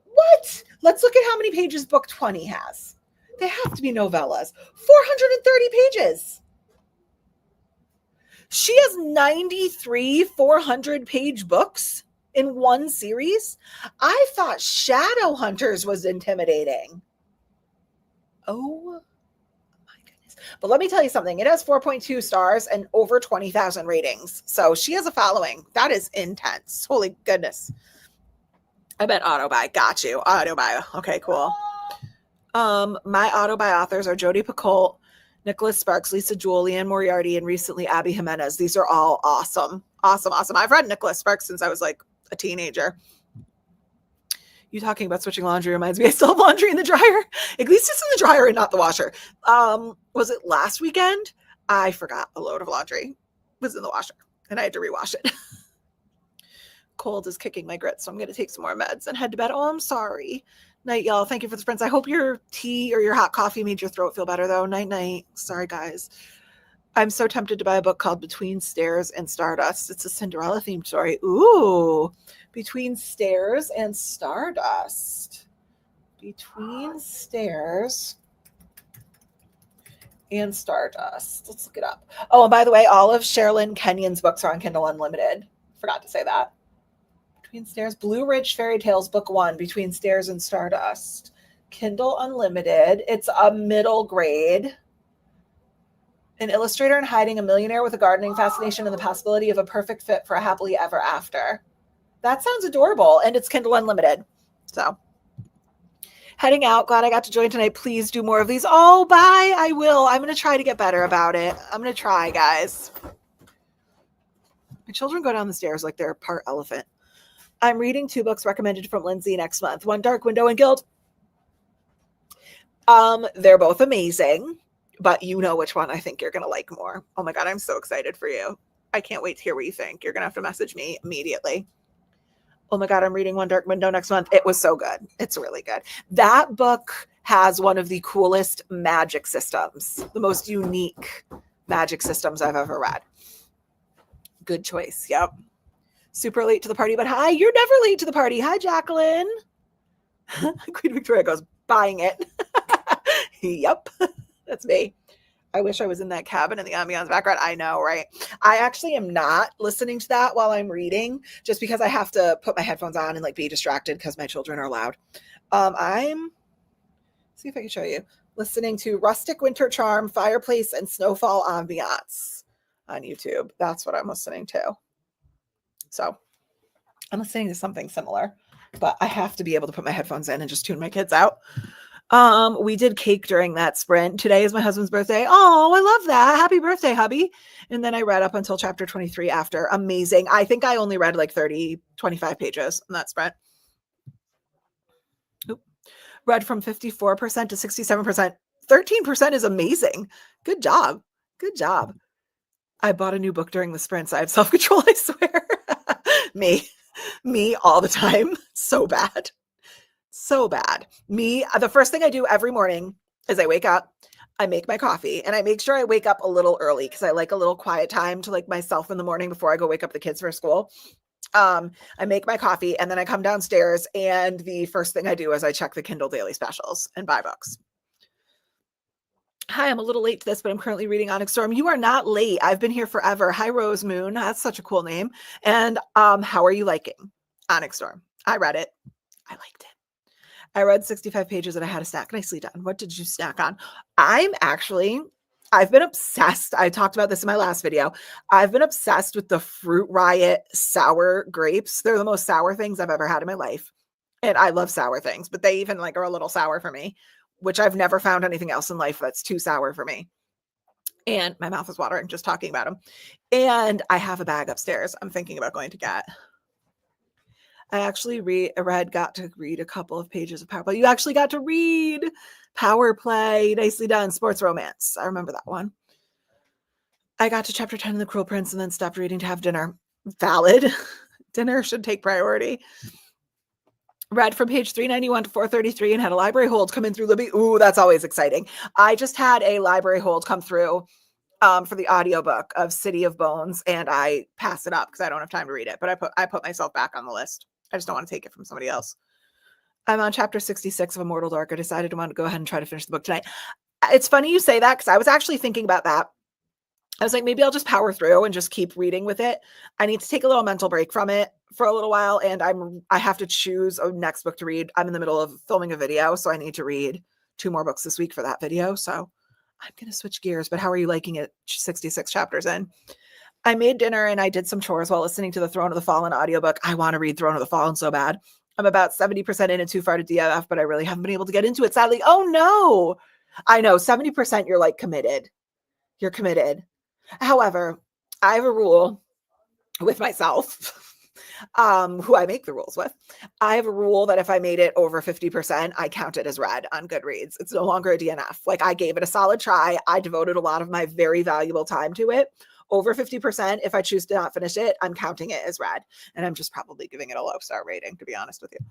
What? Let's look at how many pages book 20 has. They have to be novellas. 430 pages. She has 93 400-page books in one series. I thought Shadowhunters was intimidating. Oh my goodness. But let me tell you something. It has 4.2 stars and over 20,000 ratings. So she has a following. That is intense. Holy goodness. I bet auto buy. Got you. Auto buy. Okay, cool. My auto buy authors are Jodi Picoult, Nicholas Sparks, Lisa Jewell, Leanne Moriarty, and recently Abby Jimenez. These are all awesome. Awesome. I've read Nicholas Sparks since I was like a teenager. You talking about switching laundry reminds me I still have laundry in the dryer. At least it's in the dryer and not the washer. Was it last weekend? I forgot a load of laundry was in the washer and I had to rewash it. Cold is kicking my grits, so I'm going to take some more meds and head to bed. Oh, I'm sorry. Night, y'all. Thank you for the sprints. I hope your tea or your hot coffee made your throat feel better, though. Night, night. Sorry, guys. I'm so tempted to buy a book called Between Stairs and Stardust. It's a Cinderella themed story. Ooh, Between Stairs and Stardust. Between Stairs and Stardust. Let's look it up. Oh, and by the way, all of Sherilyn Kenyon's books are on Kindle Unlimited. Forgot to say that. Between Stairs, Blue Ridge Fairy Tales, Book 1, Between Stairs and Stardust. Kindle Unlimited. It's a middle grade. An illustrator in hiding, a millionaire with a gardening fascination, and the possibility of a perfect fit for a happily ever after. That sounds adorable, and it's Kindle Unlimited. So, heading out. Glad I got to join tonight. Please do more of these. Oh, bye. I will. I'm going to try to get better about it. I'm going to try, guys. My children go down the stairs like they're part elephant. I'm reading 2 books recommended from Lindsay next month. One, Dark Window and Guild. They're both amazing, but you know which one I think you're going to like more. Oh my God, I'm so excited for you. I can't wait to hear what you think. You're going to have to message me immediately. Oh my God, I'm reading One Dark Window next month. It was so good. It's really good. That book has one of the coolest magic systems, the most unique magic systems I've ever read. Good choice. Yep. Super late to the party, but hi, you're never late to the party. Hi, Jacqueline. Queen Victoria goes, buying it. Yep, that's me. I wish I was in that cabin in the ambiance background. I know, right? I actually am not listening to that while I'm reading, just because I have to put my headphones on and like be distracted because my children are loud. I'm, see if I can show you, listening to Rustic Winter Charm, Fireplace, and Snowfall Ambiance on YouTube. That's what I'm listening to. So I'm listening to something similar, but I have to be able to put my headphones in and just tune my kids out. We did cake during that sprint. Today is my husband's birthday. Oh, I love that. Happy birthday, hubby. And then I read up until chapter 23 after. Amazing. I think I only read like 25 pages in that sprint. Oop. Read from 54% to 67%. 13% is amazing. Good job. Good job. I bought a new book during the sprints. I have self-control, I swear. Me all the time. So bad. So bad. Me, the first thing I do every morning is I wake up, I make my coffee, and I make sure I wake up a little early because I like a little quiet time to like myself in the morning before I go wake up the kids for school. I make my coffee and then I come downstairs and the first thing I do is I check the Kindle daily specials and buy books. Hi, I'm a little late to this, but I'm currently reading Onyx Storm. You are not late. I've been here forever. Hi, Rose Moon. That's such a cool name. And how are you liking Onyx Storm? I read it. I liked it. I read 65 pages and I had a snack. Nicely done. What did you snack on? I've been obsessed. I talked about this in my last video. I've been obsessed with the Fruit Riot sour grapes. They're the most sour things I've ever had in my life. And I love sour things, but they even like are a little sour for me, which I've never found anything else in life that's too sour for me. And my mouth is watering just talking about them. And I have a bag upstairs I'm thinking about going to get. I actually got to read a couple of pages of Power Play. You actually got to read Power Play. Nicely done. Sports Romance. I remember that one. I got to chapter 10 in The Cruel Prince and then stopped reading to have dinner. Valid. Dinner should take priority. Read from page 391 to 433 and had a library hold come in through Libby. Ooh, that's always exciting. I just had a library hold come through for the audiobook of City of Bones, and I passed it up because I don't have time to read it, but I put myself back on the list. I just don't want to take it from somebody else. I'm on chapter 66 of Immortal Dark. I decided to want to go ahead and try to finish the book tonight. It's funny you say that because I was actually thinking about that. I was like, maybe I'll just power through and just keep reading with it. I need to take a little mental break from it for a little while, and I have to choose a next book to read. I'm in the middle of filming a video, so I need to read 2 more books this week for that video. So I'm going to switch gears, but how are you liking it? 66 chapters in. I made dinner and I did some chores while listening to the Throne of the Fallen audiobook. I want to read Throne of the Fallen so bad. I'm about 70% in and too far to DNF, but I really haven't been able to get into it, sadly. Oh no. I know 70% you're like committed. You're committed. However, I have a rule with myself, who I make the rules with. I have a rule that if I made it over 50%, I count it as read on Goodreads. It's no longer a DNF. Like I gave it a solid try. I devoted a lot of my very valuable time to it. Over 50%, if I choose to not finish it, I'm counting it as read. And I'm just probably giving it a low star rating, to be honest with you.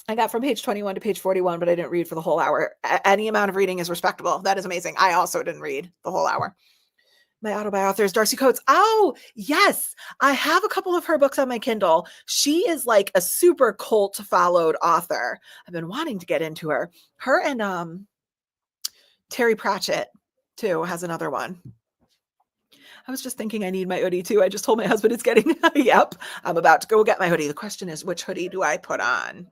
I got from page 21 to page 41, but I didn't read for the whole hour. Any amount of reading is respectable. That is amazing. I also didn't read the whole hour. My auto-author is Darcy Coates. Oh, yes. I have a couple of her books on my Kindle. She is like a super cult followed author. I've been wanting to get into her. Her and Terry Pratchett, too, has another one. I was just thinking I need my hoodie, too. I just told my husband it's getting, yep, I'm about to go get my hoodie. The question is, which hoodie do I put on?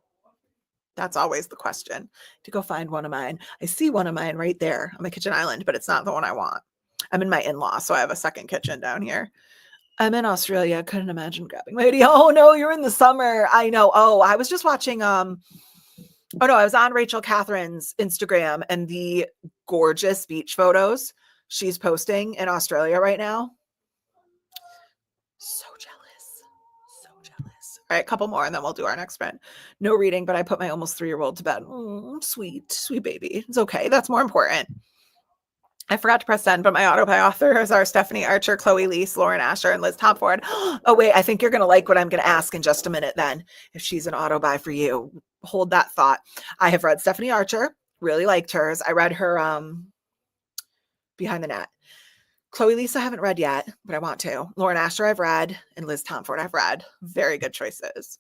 That's always the question. To go find one of mine. I see one of mine right there on my kitchen island, but it's not the one I want. I'm in my in-law, so I have a second kitchen down here. I'm in Australia. Couldn't imagine grabbing my hoodie. Oh no, you're in the summer. I know. Oh, I was just watching. I was on Rachel Catherine's Instagram and the gorgeous beach photos she's posting in Australia right now. So jealous. So jealous. All right, a couple more and then we'll do our next sprint. No reading, but I put my almost 3-year-old to bed. Sweet baby. It's okay. That's more important. I forgot to press send, but my authors are Stephanie Archer, Chloe Leese, Lauren Asher, and Liz Tomford. Oh, wait, I think you're going to like what I'm going to ask in just a minute then, if she's an auto buy for you. Hold that thought. I have read Stephanie Archer, really liked hers. I read her Behind the Net. Chloe Leese I haven't read yet, but I want to. Lauren Asher I've read, and Liz Tomford I've read. Very good choices.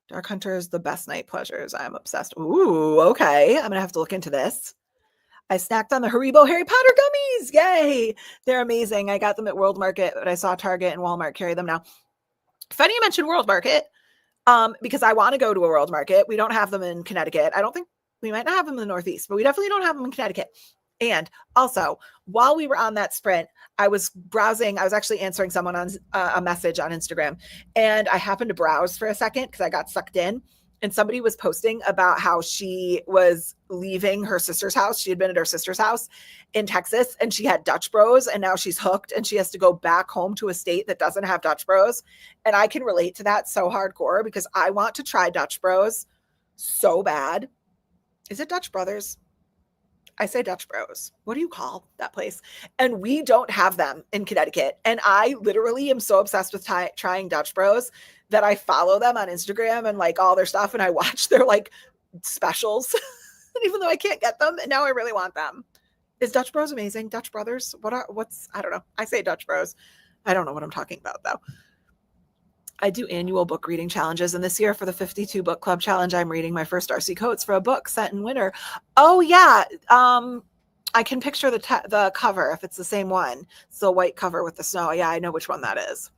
Dark Hunters, The Best Night Pleasures. I'm obsessed. Ooh, okay. I'm going to have to look into this. I snacked on the Haribo Harry Potter gummies. Yay. They're amazing. I got them at World Market, but I saw Target and Walmart carry them now. Funny you mentioned World Market, because I want to go to a World Market. We don't have them in Connecticut. I don't think we might not have them in the Northeast, but we definitely don't have them in Connecticut. And also, while we were on that sprint, I was browsing. I was actually answering someone on a message on Instagram, and I happened to browse for a second because I got sucked in. And somebody was posting about how she was leaving her sister's house. She had been at her sister's house in Texas and she had Dutch Bros, and now she's hooked and she has to go back home to a state that doesn't have Dutch Bros. And I can relate to that so hardcore because I want to try Dutch Bros so bad. Is it Dutch Brothers? I say Dutch Bros. What do you call that place? And we don't have them in Connecticut. And I literally am so obsessed with trying Dutch Bros that I follow them on Instagram and like all their stuff. And I watch their like specials, even though I can't get them. And now I really want them. Is Dutch Bros amazing? Dutch Brothers? I don't know. I say Dutch Bros. I don't know what I'm talking about though. I do annual book reading challenges. And this year for the 52 book club challenge, I'm reading my first Darcy Coates for a book set in winter. Oh yeah. I can picture the cover if it's the same one. It's the white cover with the snow. Yeah, I know which one that is.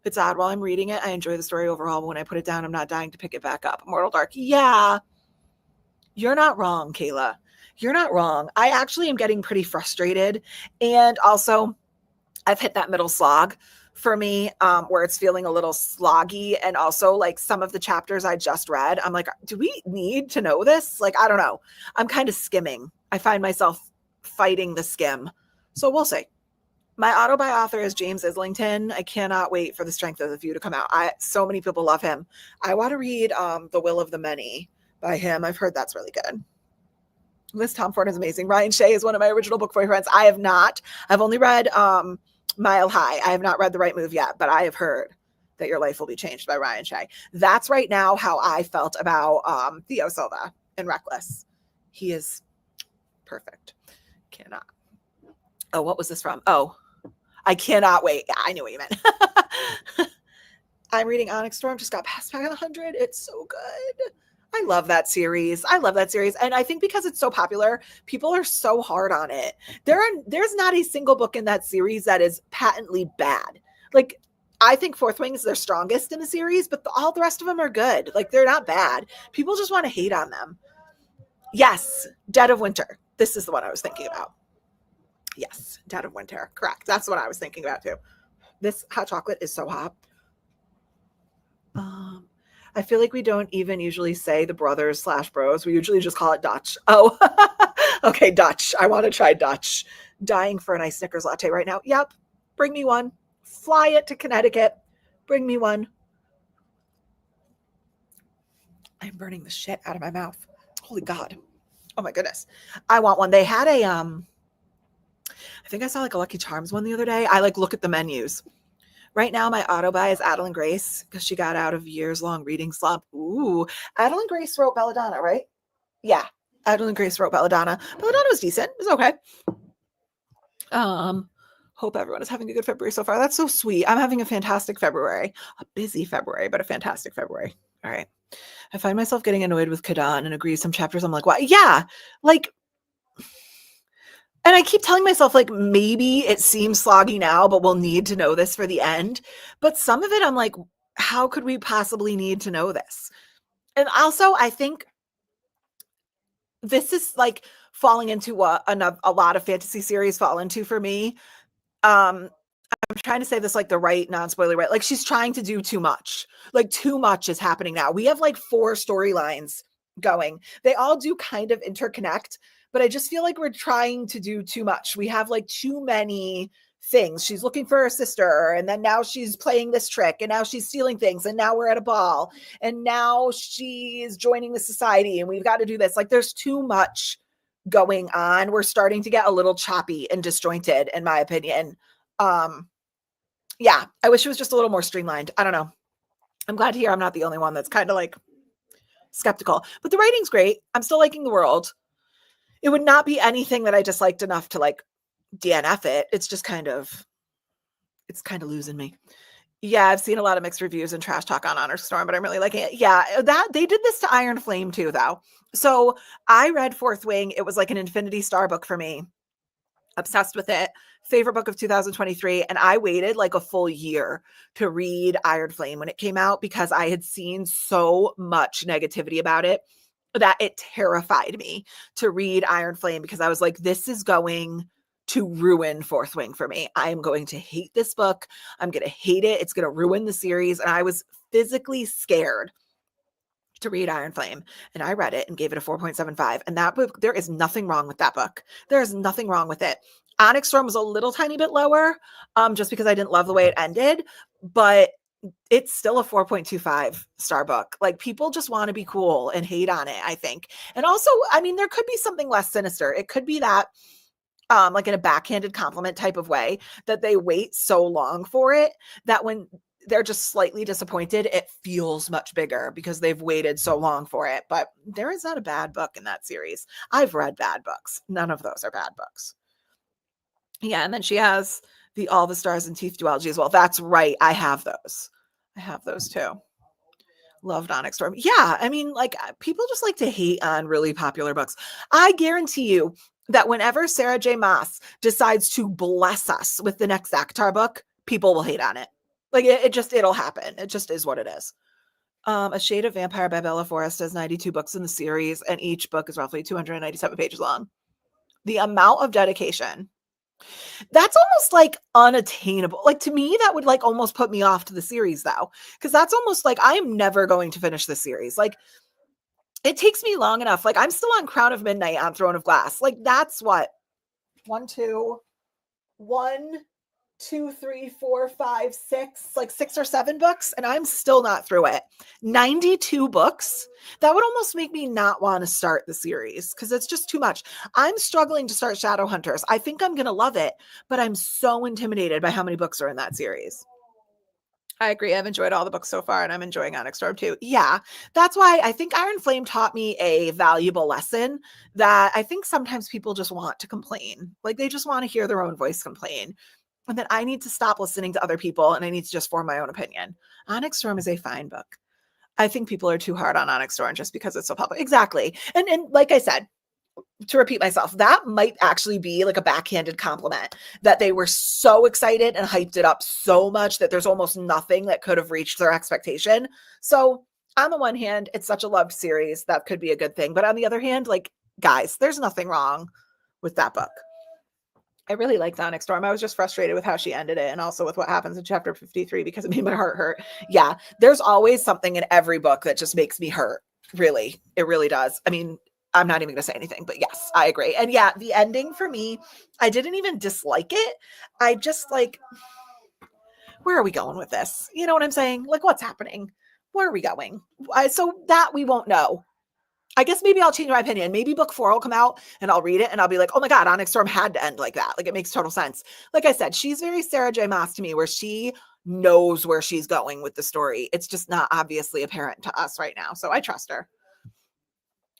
It's odd. While I'm reading it, I enjoy the story overall. But when I put it down, I'm not dying to pick it back up. Mortal Dark. Yeah. You're not wrong, Kayla. You're not wrong. I actually am getting pretty frustrated. And also, I've hit that middle slog for me, where it's feeling a little sloggy. And also, like, some of the chapters I just read, I'm like, do we need to know this? Like, I don't know. I'm kind of skimming. I find myself fighting the skim. So we'll see. My auto by author is James Islington. I cannot wait for The Strength of the Few to come out. So many people love him. I want to read The Will of the Many by him. I've heard that's really good. Liz Tomford is amazing. Ryan Shea is one of my original book boyfriends. I have not. I've only read Mile High. I have not read The Right Move yet, but I have heard that Your Life Will Be Changed by Ryan Shea. That's right now how I felt about Theo Silva in Reckless. He is perfect. Cannot. Oh, what was this from? Oh, I cannot wait. Yeah, I knew what you meant. I'm reading Onyx Storm. Just got past 100. It's so good. I love that series. And I think because it's so popular, people are so hard on it. There's not a single book in that series that is patently bad. Like, I think Fourth Wing is their strongest in the series, but all the rest of them are good. Like, they're not bad. People just want to hate on them. Yes, Dead of Winter. This is the one I was thinking about. Yes, Dead of Winter. Correct. That's what I was thinking about too. This hot chocolate is so hot. I feel like we don't even usually say the brothers / bros. We usually just call it Dutch. Oh, okay, Dutch. I want to try Dutch. Dying for a nice Snickers latte right now. Yep, bring me one. Fly it to Connecticut. Bring me one. I'm burning the shit out of my mouth. Holy God. Oh my goodness. I want one. They had a, I think I saw like a Lucky Charms one the other day. I like look at the menus. Right now, my auto buy is Adeline Grace because she got out of years long reading slump. Ooh, Adeline Grace wrote Belladonna, right? Yeah, Adeline Grace wrote Belladonna. Belladonna was decent. It was okay. Hope everyone is having a good February so far. That's so sweet. I'm having a fantastic February, a busy February, but a fantastic February. All right. I find myself getting annoyed with Kadan and agree some chapters. I'm like, why? Yeah, like. And I keep telling myself, like, maybe it seems sloggy now, but we'll need to know this for the end. But some of it, I'm like, how could we possibly need to know this? And also, I think this is like falling into what a lot of fantasy series fall into for me. I'm trying to say this like the right non-spoiler right. Like she's trying to do too much. Like too much is happening now. We have like 4 storylines going. They all do kind of interconnect, but I just feel like we're trying to do too much. We have like too many things. She's looking for her sister, and then now she's playing this trick, and now she's stealing things, and now we're at a ball, and now she's joining the society, and we've got to do this. Like there's too much going on. We're starting to get a little choppy and disjointed, in my opinion. Yeah, I wish it was just a little more streamlined. I don't know. I'm glad to hear I'm not the only one that's kind of like skeptical, but the writing's great. I'm still liking the world. It would not be anything that I disliked enough to like DNF it. It's just kind of losing me. Yeah, I've seen a lot of mixed reviews and trash talk on Honor Storm, but I'm really liking it. Yeah, that they did this to Iron Flame too, though. So I read Fourth Wing. It was like an Infinity Star book for me. Obsessed with it. Favorite book of 2023. And I waited like a full year to read Iron Flame when it came out because I had seen so much negativity about it that it terrified me to read Iron Flame because I was like, this is going to ruin Fourth Wing for me. I am going to hate this book. I'm going to hate it. It's going to ruin the series. And I was physically scared to read Iron Flame. And I read it and gave it a 4.75. And that book, there is nothing wrong with that book. There is nothing wrong with it. Onyx Storm was a little tiny bit lower, just because I didn't love the way it ended, but it's still a 4.25 star book. Like people just want to be cool and hate on it, I think. And also, I mean, there could be something less sinister. It could be that like in a backhanded compliment type of way that they wait so long for it that when they're just slightly disappointed, it feels much bigger because they've waited so long for it. But there is not a bad book in that series. I've read bad books. None of those are bad books. Yeah, and then she has the All the Stars and Teeth duology as well. That's right. I have those. I have those too. Loved Onyx Storm. Yeah, I mean, like people just like to hate on really popular books. I guarantee you that whenever Sarah J. Maas decides to bless us with the next Akhtar book, people will hate on it. Like it'll happen. It just is what it is. A Shade of Vampire by Bella Forrest has 92 books in the series, and each book is roughly 297 pages long. The amount of dedication. That's almost like unattainable. Like to me, that would like almost put me off to the series though. Because that's almost like I am never going to finish the series. Like it takes me long enough. Like I'm still on Crown of Midnight on Throne of Glass. Like that's what 1, 2, 3, 4, 5, 6, like 6 or 7 books, and I'm still not through it. 92 books. That would almost make me not want to start the series because it's just too much. I'm struggling to start Shadowhunters. I think I'm going to love it, but I'm so intimidated by how many books are in that series. I agree. I've enjoyed all the books so far, and I'm enjoying Onyx Storm too. Yeah, that's why I think Iron Flame taught me a valuable lesson that I think sometimes people just want to complain. Like they just want to hear their own voice complain. And then I need to stop listening to other people and I need to just form my own opinion. Onyx Storm is a fine book. I think people are too hard on Onyx Storm just because it's so public. Exactly. And like I said, to repeat myself, that might actually be like a backhanded compliment that they were so excited and hyped it up so much that there's almost nothing that could have reached their expectation. So on the one hand, it's such a loved series. That could be a good thing. But on the other hand, like guys, there's nothing wrong with that book. I really liked Onyx Storm. I was just frustrated with how she ended it and also with what happens in chapter 53 because it made my heart hurt. Yeah, there's always something in every book that just makes me hurt. Really. It really does. I mean, I'm not even going to say anything, but yes, I agree. And yeah, the ending for me, I didn't even dislike it. I just like, where are we going with this? You know what I'm saying? Like, what's happening? Where are we going? So that we won't know. I guess maybe I'll change my opinion. Maybe book 4 will come out and I'll read it and I'll be like, oh my God, Onyx Storm had to end like that. Like, it makes total sense. Like I said, she's very Sarah J. Maas to me, where she knows where she's going with the story. It's just not obviously apparent to us right now. So I trust her.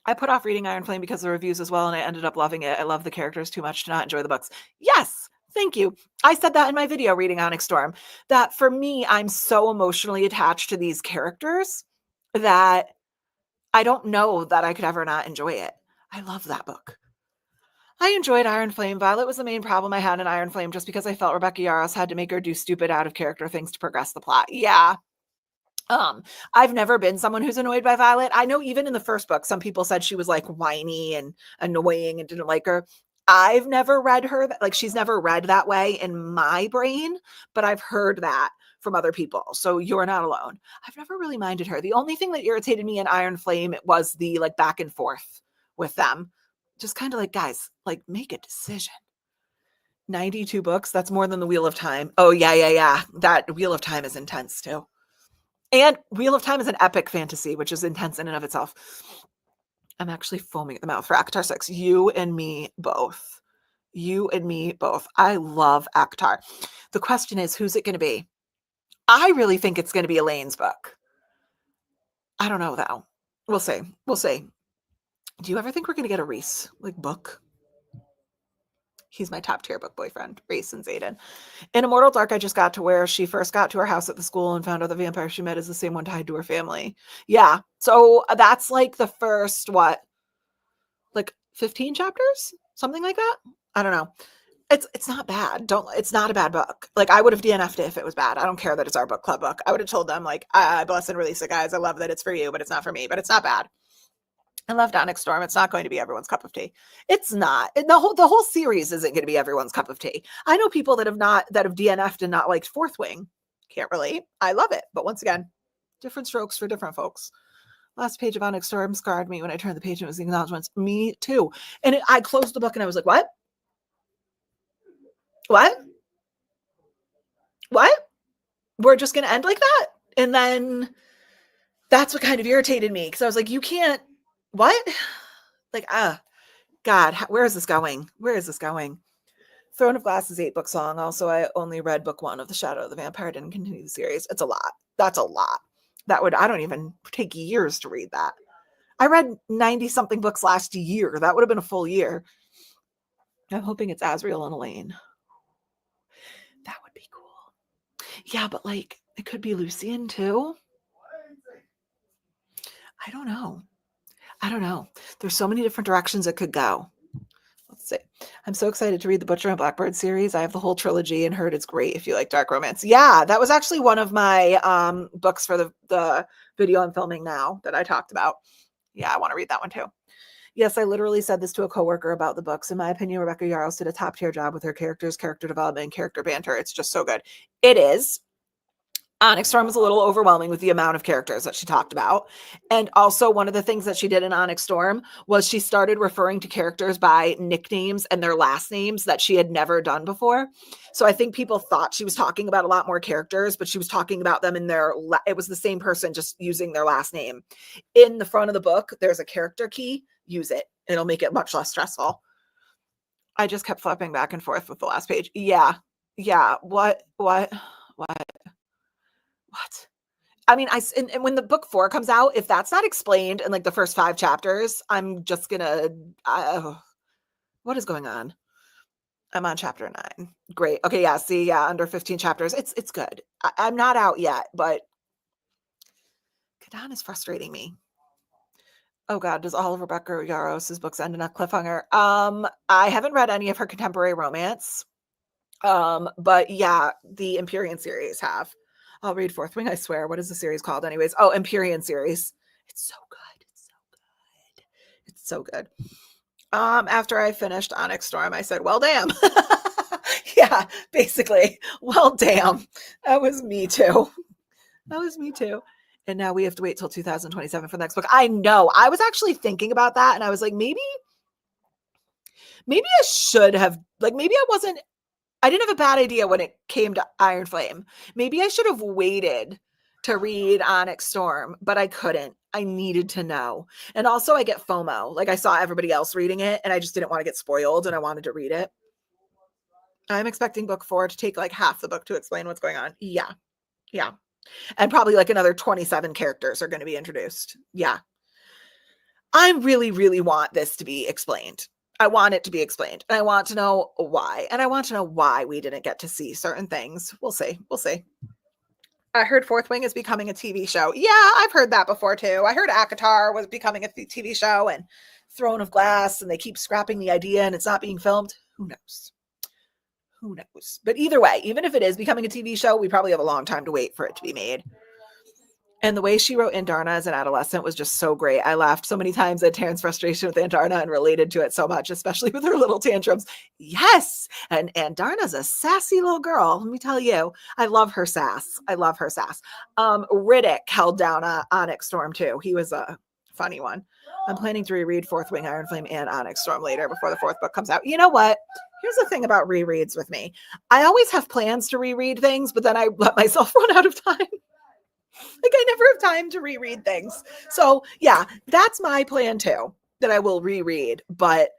I put off reading Iron Flame because of the reviews as well, and I ended up loving it. I love the characters too much to not enjoy the books. Yes, thank you. I said that in my video reading Onyx Storm, that for me, I'm so emotionally attached to these characters that I don't know that I could ever not enjoy it. I love that book. I enjoyed Iron Flame. Violet was the main problem I had in Iron Flame, just because I felt Rebecca Yarros had to make her do stupid out of character things to progress the plot. Yeah. I've never been someone who's annoyed by Violet. I know even in the first book, some people said she was like whiny and annoying and didn't like her. I've never read her, like she's never read that way in my brain, but I've heard that from other people. So you're not alone. I've never really minded her. The only thing that irritated me in Iron Flame was the like back and forth with them. Just kind of like, guys, like make a decision. 92 books. That's more than the Wheel of Time. Oh yeah. That Wheel of Time is intense too. And Wheel of Time is an epic fantasy, which is intense in and of itself. I'm actually foaming at the mouth for ACOTAR 6. You and me both. You and me both. I love ACOTAR. The question is, who's it going to be? I really think it's going to be Elaine's book. I don't know, though. We'll see. We'll see. Do you ever think we're going to get a Reese like book? He's my top tier book boyfriend, Reese and Zayden. In Immortal Dark, I just got to where she first got to her house at the school and found out the vampire she met is the same one tied to her family. Yeah. So that's like the first, like 15 chapters? Something like that? I don't know. It's not bad. It's not a bad book. Like, I would have DNF'd it if it was bad. I don't care that it's our book club book. I would have told them, like, I bless and release it, guys. I love that it's for you, but it's not for me. But it's not bad. I loved Onyx Storm. It's not going to be everyone's cup of tea. It's not. The whole series isn't going to be everyone's cup of tea. I know people that have DNF'd and not liked Fourth Wing. Can't relate. I love it. But once again, different strokes for different folks. Last page of Onyx Storm scarred me when I turned the page and it was the acknowledgements. Me too. And I closed the book and I was like, what? What? We're just going to end like that? And then that's what kind of irritated me, because I was like, you can't, what? Like, God, where is this going? Throne of Glass is 8 books long. Also, I only read book 1 of The Shadow of the Vampire. Didn't continue the series. It's a lot. That's a lot. I don't even take years to read that. I read 90 something books last year. That would have been a full year. I'm hoping it's Azriel and Elaine. That would be cool. Yeah, but like, it could be Lucian too. I don't know. There's so many different directions it could go. Let's see. I'm so excited to read the Butcher and Blackbird series. I have the whole trilogy and heard it's great if you like dark romance. Yeah, that was actually one of my books for the video I'm filming now that I talked about. Yeah, I want to read that one too. Yes, I literally said this to a coworker about the books. In my opinion, Rebecca Yarros did a top tier job with her characters, character development, and character banter. It's just so good. It is. Onyx Storm was a little overwhelming with the amount of characters that she talked about. And also, one of the things that she did in Onyx Storm was she started referring to characters by nicknames and their last names that she had never done before. So I think people thought she was talking about a lot more characters, but she was talking about them in it was the same person just using their last name. In the front of the book, there's a character key. Use it. It'll make it much less stressful. I just kept flipping back and forth with the last page. Yeah. What? I mean, and when the book 4 comes out, if that's not explained in like the first 5 chapters, I'm just gonna, what is going on? I'm on chapter 9. Great. Okay. Yeah. See, yeah. Under 15 chapters. It's good. I'm not out yet, but Kadan is frustrating me. Oh God. Does all of Rebecca Yarros' books end in a cliffhanger? I haven't read any of her contemporary romance. But yeah, the Empyrean series have. I'll read Fourth Wing, I swear. What is the series called anyways? Oh, Empyrean series. It's so good. After I finished Onyx Storm, I said, well, damn. Yeah, basically. Well, damn. That was me too. That was me too. And now we have to wait till 2027 for the next book. I know. I was actually thinking about that and I was like, maybe I should have, like, I didn't have a bad idea when it came to Iron Flame. Maybe I should have waited to read Onyx Storm, but I couldn't. I needed to know. And also I get FOMO. Like, I saw everybody else reading it and I just didn't want to get spoiled and I wanted to read it. I'm expecting book 4 to take like half the book to explain what's going on. Yeah. Yeah. And probably like another 27 characters are going to be introduced. Yeah. I really, really want this to be explained. I want it to be explained. And I want to know why. And I want to know why we didn't get to see certain things. We'll see. We'll see. I heard Fourth Wing is becoming a TV show. Yeah, I've heard that before too. I heard ACOTAR was becoming a TV show and Throne of Glass, and they keep scrapping the idea and it's not being filmed. Who knows? Who knows? But either way, even if it is becoming a TV show, we probably have a long time to wait for it to be made. And the way she wrote Andarna as an adolescent was just so great. I laughed so many times at Taryn's frustration with Andarna and related to it so much, especially with her little tantrums. Yes. And Andarna's a sassy little girl. Let me tell you, I love her sass. I love her sass. Riddick held down Onyx Storm too. He was a funny one. I'm planning to reread Fourth Wing, Iron Flame, and Onyx Storm later before the 4th book comes out. You know what? Here's the thing about rereads with me. I always have plans to reread things, but then I let myself run out of time. Like, I never have time to reread things. So yeah, that's my plan too, that I will reread, but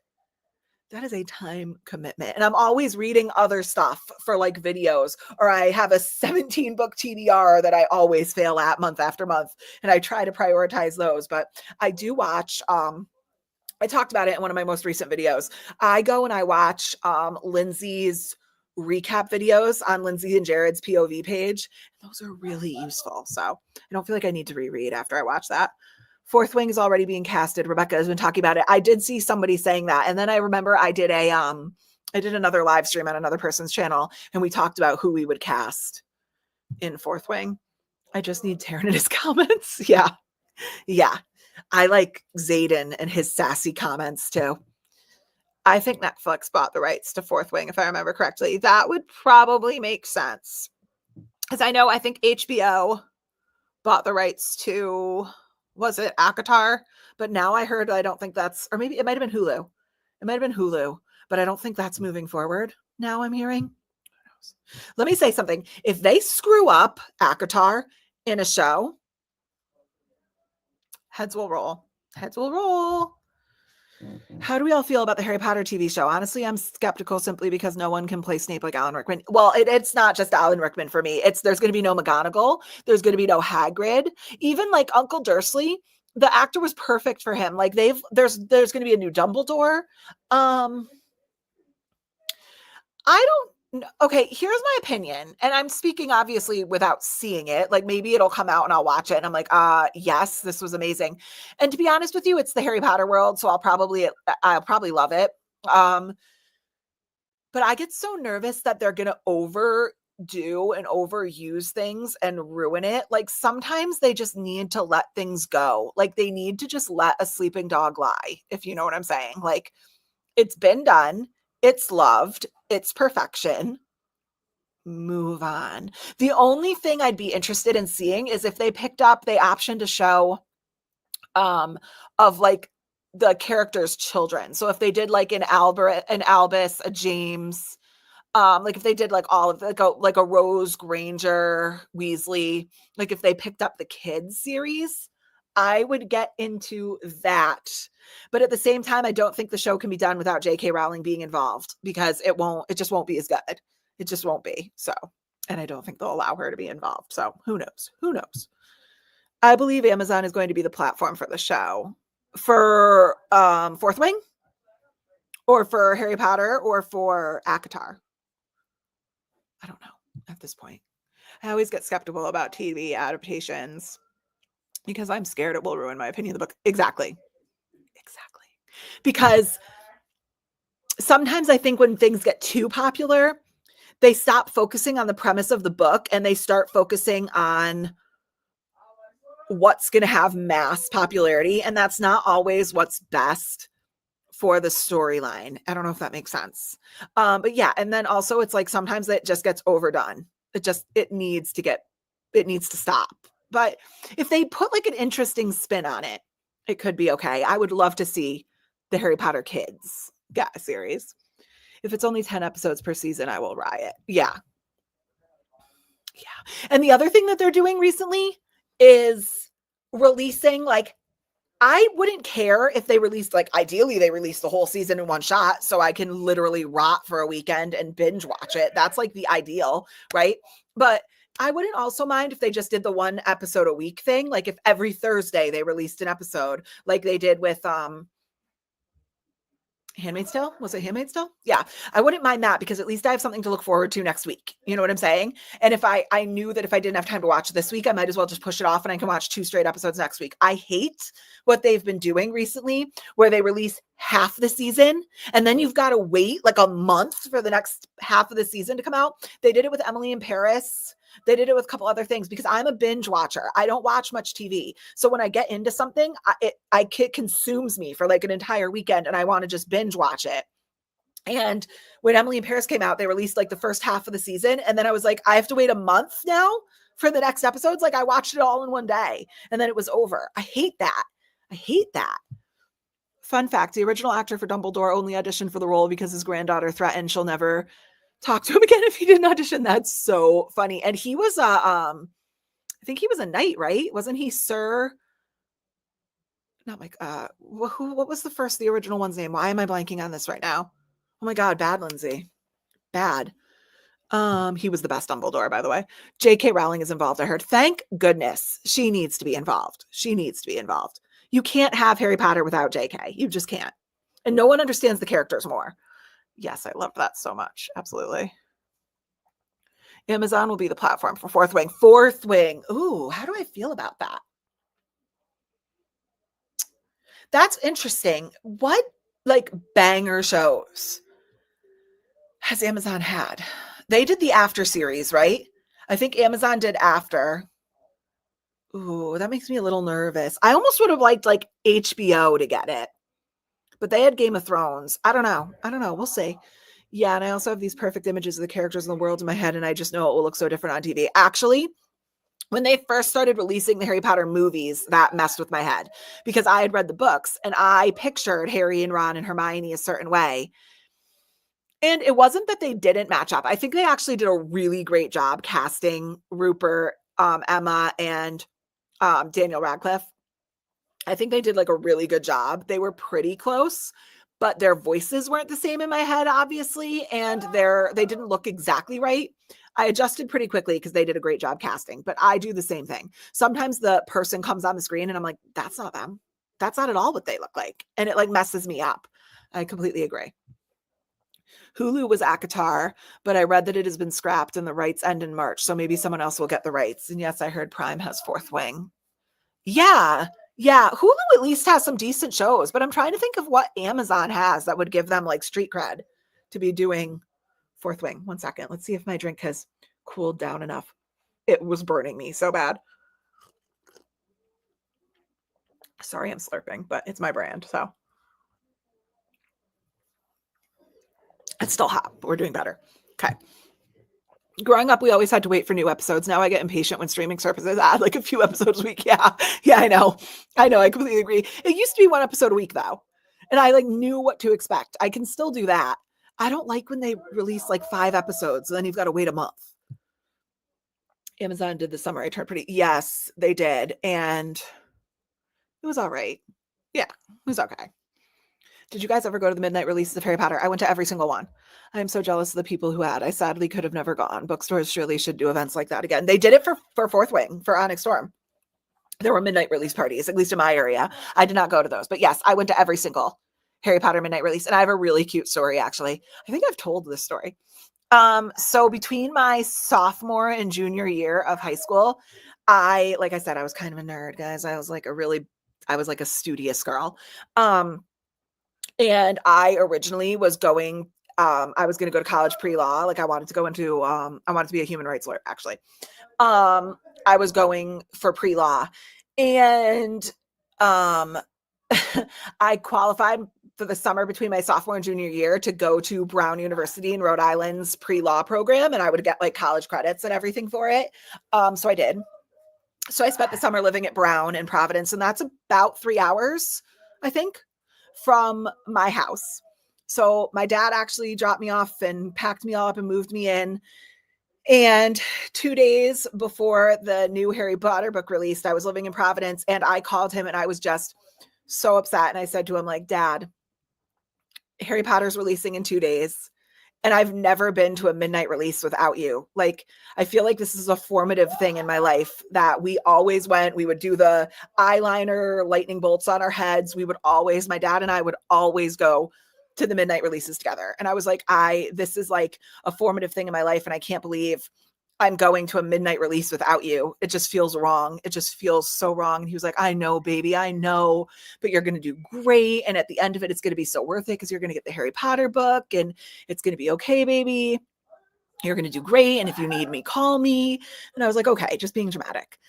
that is a time commitment. And I'm always reading other stuff for like videos, or I have a 17 book TBR that I always fail at month after month. And I try to prioritize those, but I do watch, I talked about it in one of my most recent videos. I go and I watch Lindsay's recap videos on Lindsay and Jared's POV page. Those are really useful. So I don't feel like I need to reread after I watch that. Fourth Wing is already being casted. Rebecca has been talking about it. I did see somebody saying that. And then I remember I did another live stream on another person's channel and we talked about who we would cast in Fourth Wing. I just need Taryn in his comments. Yeah. Yeah. I like Xaden and his sassy comments too. I think Netflix bought the rights to Fourth Wing, if I remember correctly. That would probably make sense. Because I think HBO bought the rights to, was it ACOTAR? But now I heard, I don't think that's, or maybe it might have been Hulu. It might have been Hulu, but I don't think that's moving forward. Now I'm hearing. Let me say something. If they screw up ACOTAR in a show, heads will roll. Heads will roll. How do we all feel about the Harry Potter TV show? Honestly, I'm skeptical simply because no one can play Snape like Alan Rickman. Well, it's not just Alan Rickman for me. There's going to be no McGonagall. There's going to be no Hagrid. Even like Uncle Dursley, the actor was perfect for him. Like there's going to be a new Dumbledore. Okay, here's my opinion. And I'm speaking obviously without seeing it. Like maybe it'll come out and I'll watch it and I'm like, yes, this was amazing. And to be honest with you, it's the Harry Potter world, so I'll probably love it. But I get so nervous that they're going to overdo and overuse things and ruin it. Like sometimes they just need to let things go. Like they need to just let a sleeping dog lie, if you know what I'm saying. Like it's been done. It's loved. It's perfection. Move on. The only thing I'd be interested in seeing is if they optioned a show of like the characters' children. So if they did like an Albus, a James, like if they did like all of like a Rose Granger, Weasley, like if they picked up the kids series, I would get into that. But at the same time, I don't think the show can be done without J.K. Rowling being involved because it just won't be as good. It just won't be. So, and I don't think they'll allow her to be involved. So who knows? Who knows? I believe Amazon is going to be the platform for the show for Fourth Wing or for Harry Potter or for ACOTAR. I don't know at this point. I always get skeptical about TV adaptations because I'm scared it will ruin my opinion of the book. Exactly. Because sometimes I think when things get too popular, they stop focusing on the premise of the book and they start focusing on what's going to have mass popularity. And that's not always what's best for the storyline. I don't know if that makes sense. But yeah, and then also it's like sometimes it just gets overdone. It needs to stop. But if they put like an interesting spin on it, it could be okay. I would love to see the Harry Potter Kids series. If it's only 10 episodes per season, I will riot. Yeah. And the other thing that they're doing recently is releasing, like, I wouldn't care if they released, like, ideally they release the whole season in one shot so I can literally rot for a weekend and binge watch it. That's like the ideal, right? But I wouldn't also mind if they just did the 1 episode a week thing. Like if every Thursday they released an episode like they did with Handmaid's Tale? Was it Handmaid's Tale? Yeah. I wouldn't mind that because at least I have something to look forward to next week. You know what I'm saying? And if I knew that if I didn't have time to watch this week, I might as well just push it off and I can watch 2 straight episodes next week. I hate what they've been doing recently where they release half the season and then you've got to wait like a month for the next half of the season to come out. They did it with Emily in Paris. They did it with a couple other things because I'm a binge watcher. I don't watch much TV. So when I get into something, it consumes me for like an entire weekend and I want to just binge watch it. And when Emily in Paris came out, they released like the first half of the season. And then I was like, I have to wait a month now for the next episodes. Like I watched it all in one day and then it was over. I hate that. Fun fact, the original actor for Dumbledore only auditioned for the role because his granddaughter threatened she'll never talk to him again if he didn't audition. That's so funny. And he was I think he was a knight, right? Wasn't he Sir? Not Mike. What was the original one's name? Why am I blanking on this right now? Oh my God, bad Lindsay. Bad. He was the best Dumbledore, by the way. J.K. Rowling is involved, I heard. Thank goodness. She needs to be involved. You can't have Harry Potter without J.K. You just can't. And no one understands the characters more. Yes, I love that so much. Absolutely. Amazon will be the platform for Fourth Wing. Fourth Wing. Ooh, how do I feel about that? That's interesting. What like banger shows has Amazon had? They did the After series, right? I think Amazon did After. Ooh, that makes me a little nervous. I almost would have liked like HBO to get it. But they had Game of Thrones. I don't know. We'll see. Yeah, and I also have these perfect images of the characters in the world in my head, and I just know it will look so different on TV. Actually, when they first started releasing the Harry Potter movies, that messed with my head because I had read the books and I pictured Harry and Ron and Hermione a certain way. And it wasn't that they didn't match up. I think they actually did a really great job casting Rupert, Emma, and Daniel Radcliffe. I think they did like a really good job. They were pretty close, but their voices weren't the same in my head, obviously. And they didn't look exactly right. I adjusted pretty quickly because they did a great job casting, but I do the same thing. Sometimes the person comes on the screen and I'm like, that's not them. That's not at all what they look like. And it like messes me up. I completely agree. Hulu was ACOTAR, but I read that it has been scrapped and the rights end in March. So maybe someone else will get the rights. And yes, I heard Prime has Fourth Wing. Yeah. Hulu at least has some decent shows, but I'm trying to think of what Amazon has that would give them like street cred to be doing Fourth Wing. 1 second. Let's see if my drink has cooled down enough. It was burning me so bad. Sorry, I'm slurping, but it's my brand. So it's still hot, but we're doing better. Okay. Growing up, we always had to wait for new episodes. Now I get impatient when streaming services add like a few episodes a week. Yeah, I know. I completely agree. It used to be 1 episode a week though. And I like knew what to expect. I can still do that. I don't like when they release like 5 episodes and then you've got to wait a month. Amazon did the Summer I Turned Pretty. Yes, they did. And it was all right. Yeah, it was okay. Did you guys ever go to the midnight releases of Harry Potter? I went to every single one. I am so jealous of the people who had. I sadly could have never gone. Bookstores surely should do events like that again. They did it for Fourth Wing, for Onyx Storm. There were midnight release parties, at least in my area. I did not go to those. But yes, I went to every single Harry Potter midnight release. And I have a really cute story, actually. I think I've told this story. So between my sophomore and junior year of high school, like I said, I was kind of a nerd, guys. I was like a studious girl. And I originally was going, I was going to go to college pre-law. Like I wanted to go into, I wanted to be a human rights lawyer, actually. I was going for pre-law and, I qualified for the summer between my sophomore and junior year to go to Brown University in Rhode Island's pre-law program, and I would get like college credits and everything for it. So I did. So I spent the summer living at Brown in Providence, and that's about 3 hours, I think, from my house. So my dad actually dropped me off and packed me all up and moved me in. And 2 days before the new Harry Potter book released, I was living in Providence, and I called him and I was just so upset. And I said to him, like, Dad, Harry Potter's releasing in 2 days. And I've never been to a midnight release without you. Like, I feel like this is a formative thing in my life that we always went. We would do the eyeliner, lightning bolts on our heads. We would always, my dad and I would always go to the midnight releases together. And I was like, this is like a formative thing in my life. And I can't believe I'm going to a midnight release without you. It just feels wrong. It just feels so wrong. And he was like, I know, baby, I know, but you're going to do great. And at the end of it, it's going to be so worth it because you're going to get the Harry Potter book and it's going to be okay, baby. You're going to do great. And if you need me, call me. And I was like, okay, just being dramatic.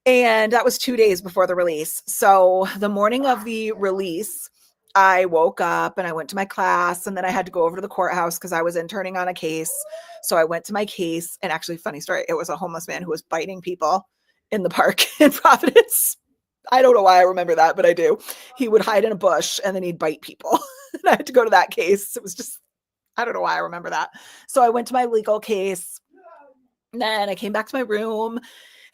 And that was 2 days before the release. So the morning of the release, I woke up and I went to my class, and then I had to go over to the courthouse because I was interning on a case. So I went to my case, and actually, funny story, it was a homeless man who was biting people in the park in Providence. I don't know why I remember that, but I do. He would hide in a bush and then he'd bite people. And I had to go to that case. It was just, I don't know why I remember that. So I went to my legal case, and then I came back to my room,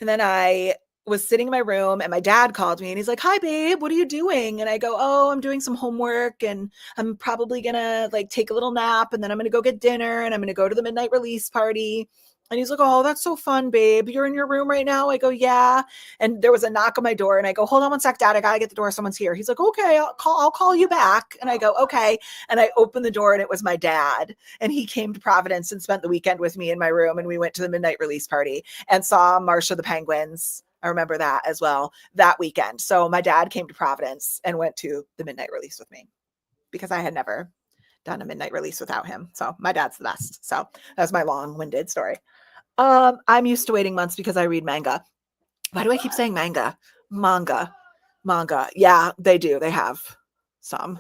and then I was sitting in my room, and my dad called me and he's like, hi babe, what are you doing? And I go, oh, I'm doing some homework, and I'm probably gonna like take a little nap, and then I'm gonna go get dinner, and I'm gonna go to the midnight release party. And he's like, oh, that's so fun, babe. You're in your room right now? I go, yeah. And there was a knock on my door, and I go, hold on one sec, Dad, I gotta get the door. Someone's here. He's like, okay, I'll call you back. And I go, okay. And I opened the door, and it was my dad. And he came to Providence and spent the weekend with me in my room. And we went to the midnight release party and saw Marsha the Penguins. I remember that as well, that weekend. So my dad came to Providence and went to the midnight release with me because I had never done a midnight release without him. So my dad's the best. So that's my long-winded story. I'm used to waiting months because I read manga. Why do I keep saying manga? Manga. Yeah, they do. They have some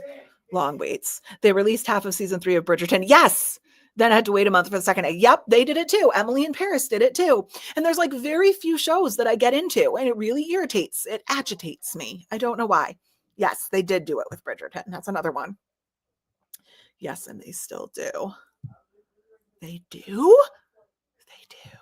long waits. They released half of season 3 of Bridgerton. Yes. Then I had to wait a month for the second. Yep, they did it too. Emily in Paris did it too. And there's like very few shows that I get into, and it really irritates. It agitates me. I don't know why. Yes, they did do it with Bridgerton. That's another one. Yes, and they still do. They do? They do.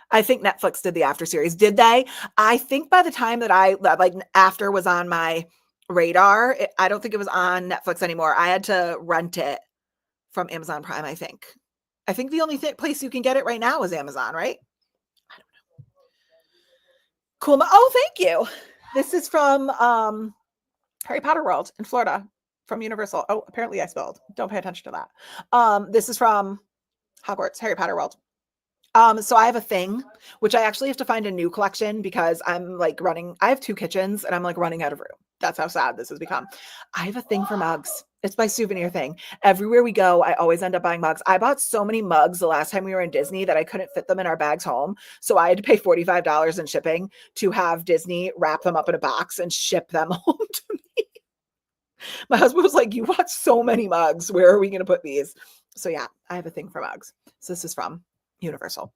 I think Netflix did the After series. Did they? I think by the time that After was on my radar, I don't think it was on Netflix anymore. I had to rent it from Amazon Prime, I think. I think the only place you can get it right now is Amazon, right? I don't know. Cool. Oh, thank you. This is from Harry Potter World in Florida from Universal. Oh, apparently I spelled. Don't pay attention to that. This is from Hogwarts, Harry Potter World. So I have a thing, which I actually have to find a new collection because I'm like I have 2 kitchens and I'm like running out of room. That's how sad this has become. I have a thing for mugs. It's my souvenir thing. Everywhere we go, I always end up buying mugs. I bought so many mugs the last time we were in Disney that I couldn't fit them in our bags home. So I had to pay $45 in shipping to have Disney wrap them up in a box and ship them home to me. My husband was like, you bought so many mugs. Where are we going to put these? So yeah, I have a thing for mugs. So this is from Universal.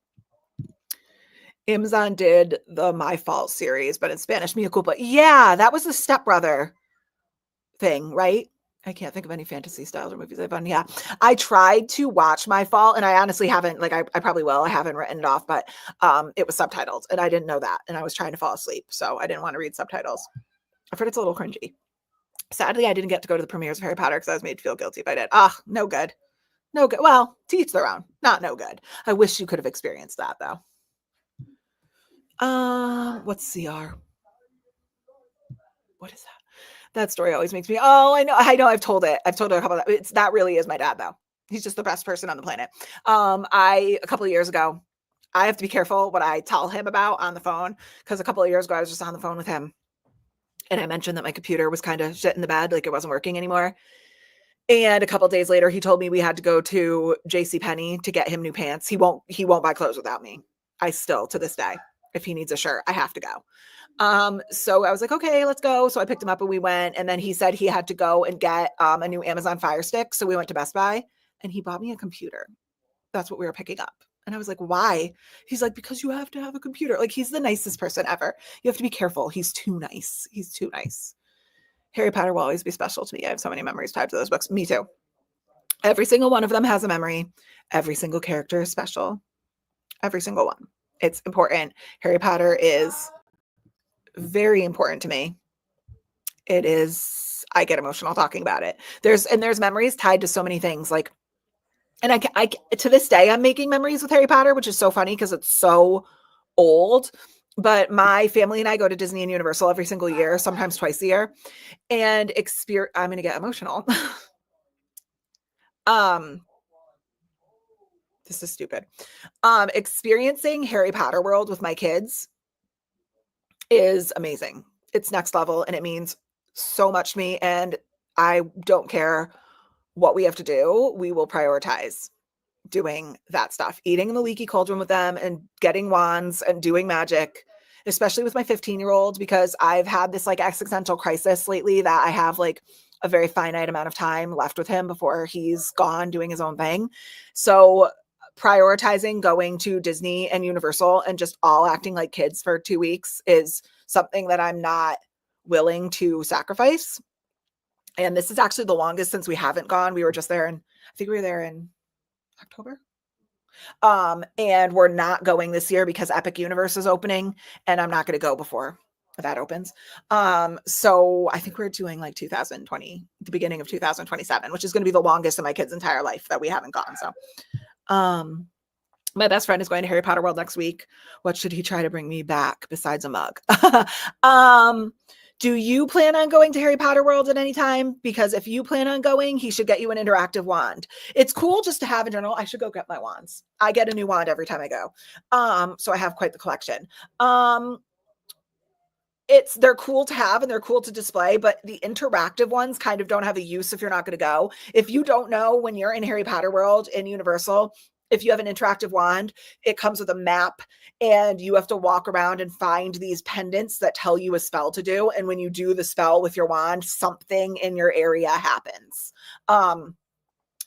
Amazon did the My Fault series, but in Spanish, Mia Culpa. Yeah, that was the Step Brother thing, right? I can't think of any fantasy styles or movies I've done. Yeah, I tried to watch My Fault, and I honestly haven't. Like, I probably will. I haven't written it off, but it was subtitled, and I didn't know that, and I was trying to fall asleep, so I didn't want to read subtitles. I've heard it's a little cringy. Sadly, I didn't get to go to the premieres of Harry Potter because I was made to feel guilty if I did. No good. No good. Well, to each their own. Not no good. I wish you could have experienced that, though. What's CR? What is that? That story always makes me, I know. I've told it. I've told her a couple of that really is my dad, though. He's just the best person on the planet. A couple of years ago, I have to be careful what I tell him about on the phone, because a couple of years ago, I was just on the phone with him, and I mentioned that my computer was kind of shit in the bed, like it wasn't working anymore. And a couple of days later, he told me we had to go to JCPenney to get him new pants. He won't buy clothes without me. I still, to this day, if he needs a shirt, I have to go. So I was like, okay, let's go. So I picked him up and we went. And then he said he had to go and get a new Amazon Fire Stick. So we went to Best Buy and he bought me a computer. That's what we were picking up. And I was like, why? He's like, because you have to have a computer. Like, he's the nicest person ever. You have to be careful. He's too nice. He's too nice. Harry Potter will always be special to me. I have so many memories tied to those books. Me too. Every single one of them has a memory. Every single character is special. Every single one. It's important. Harry Potter is very important to me. It is, I get emotional talking about it. There's memories tied to so many things. Like, and I to this day, I'm making memories with Harry Potter, which is so funny because it's so old. But my family and I go to Disney and Universal every single year, sometimes twice a year, and I'm going to get emotional. This is stupid. Experiencing Harry Potter World with my kids is amazing. It's next level and it means so much to me. And I don't care what we have to do. We will prioritize doing that stuff, eating in the leaky cauldron with them and getting wands and doing magic, especially with my 15-year-old, because I've had this like existential crisis lately that I have like a very finite amount of time left with him before he's gone doing his own thing. So prioritizing going to Disney and Universal and just all acting like kids for 2 weeks is something that I'm not willing to sacrifice. And this is actually the longest since we haven't gone. We were just there, and I think we were there in October. And we're not going this year because Epic Universe is opening, and I'm not going to go before that opens. So I think we're doing like 2020, the beginning of 2027, which is going to be the longest in my kid's entire life that we haven't gone. So, my best friend is going to Harry Potter World next week. What should he try to bring me back besides a mug? Do you plan on going to Harry Potter World at any time? Because if you plan on going, he should get you an interactive wand. It's cool just to have in general. I should go get my wands. I get a new wand every time I go. So I have quite the collection. They're cool to have and they're cool to display, but the interactive ones kind of don't have a use if you're not going to go. If you don't know, when you're in Harry Potter World in Universal, if you have an interactive wand, it comes with a map and you have to walk around and find these pendants that tell you a spell to do. And when you do the spell with your wand, something in your area happens.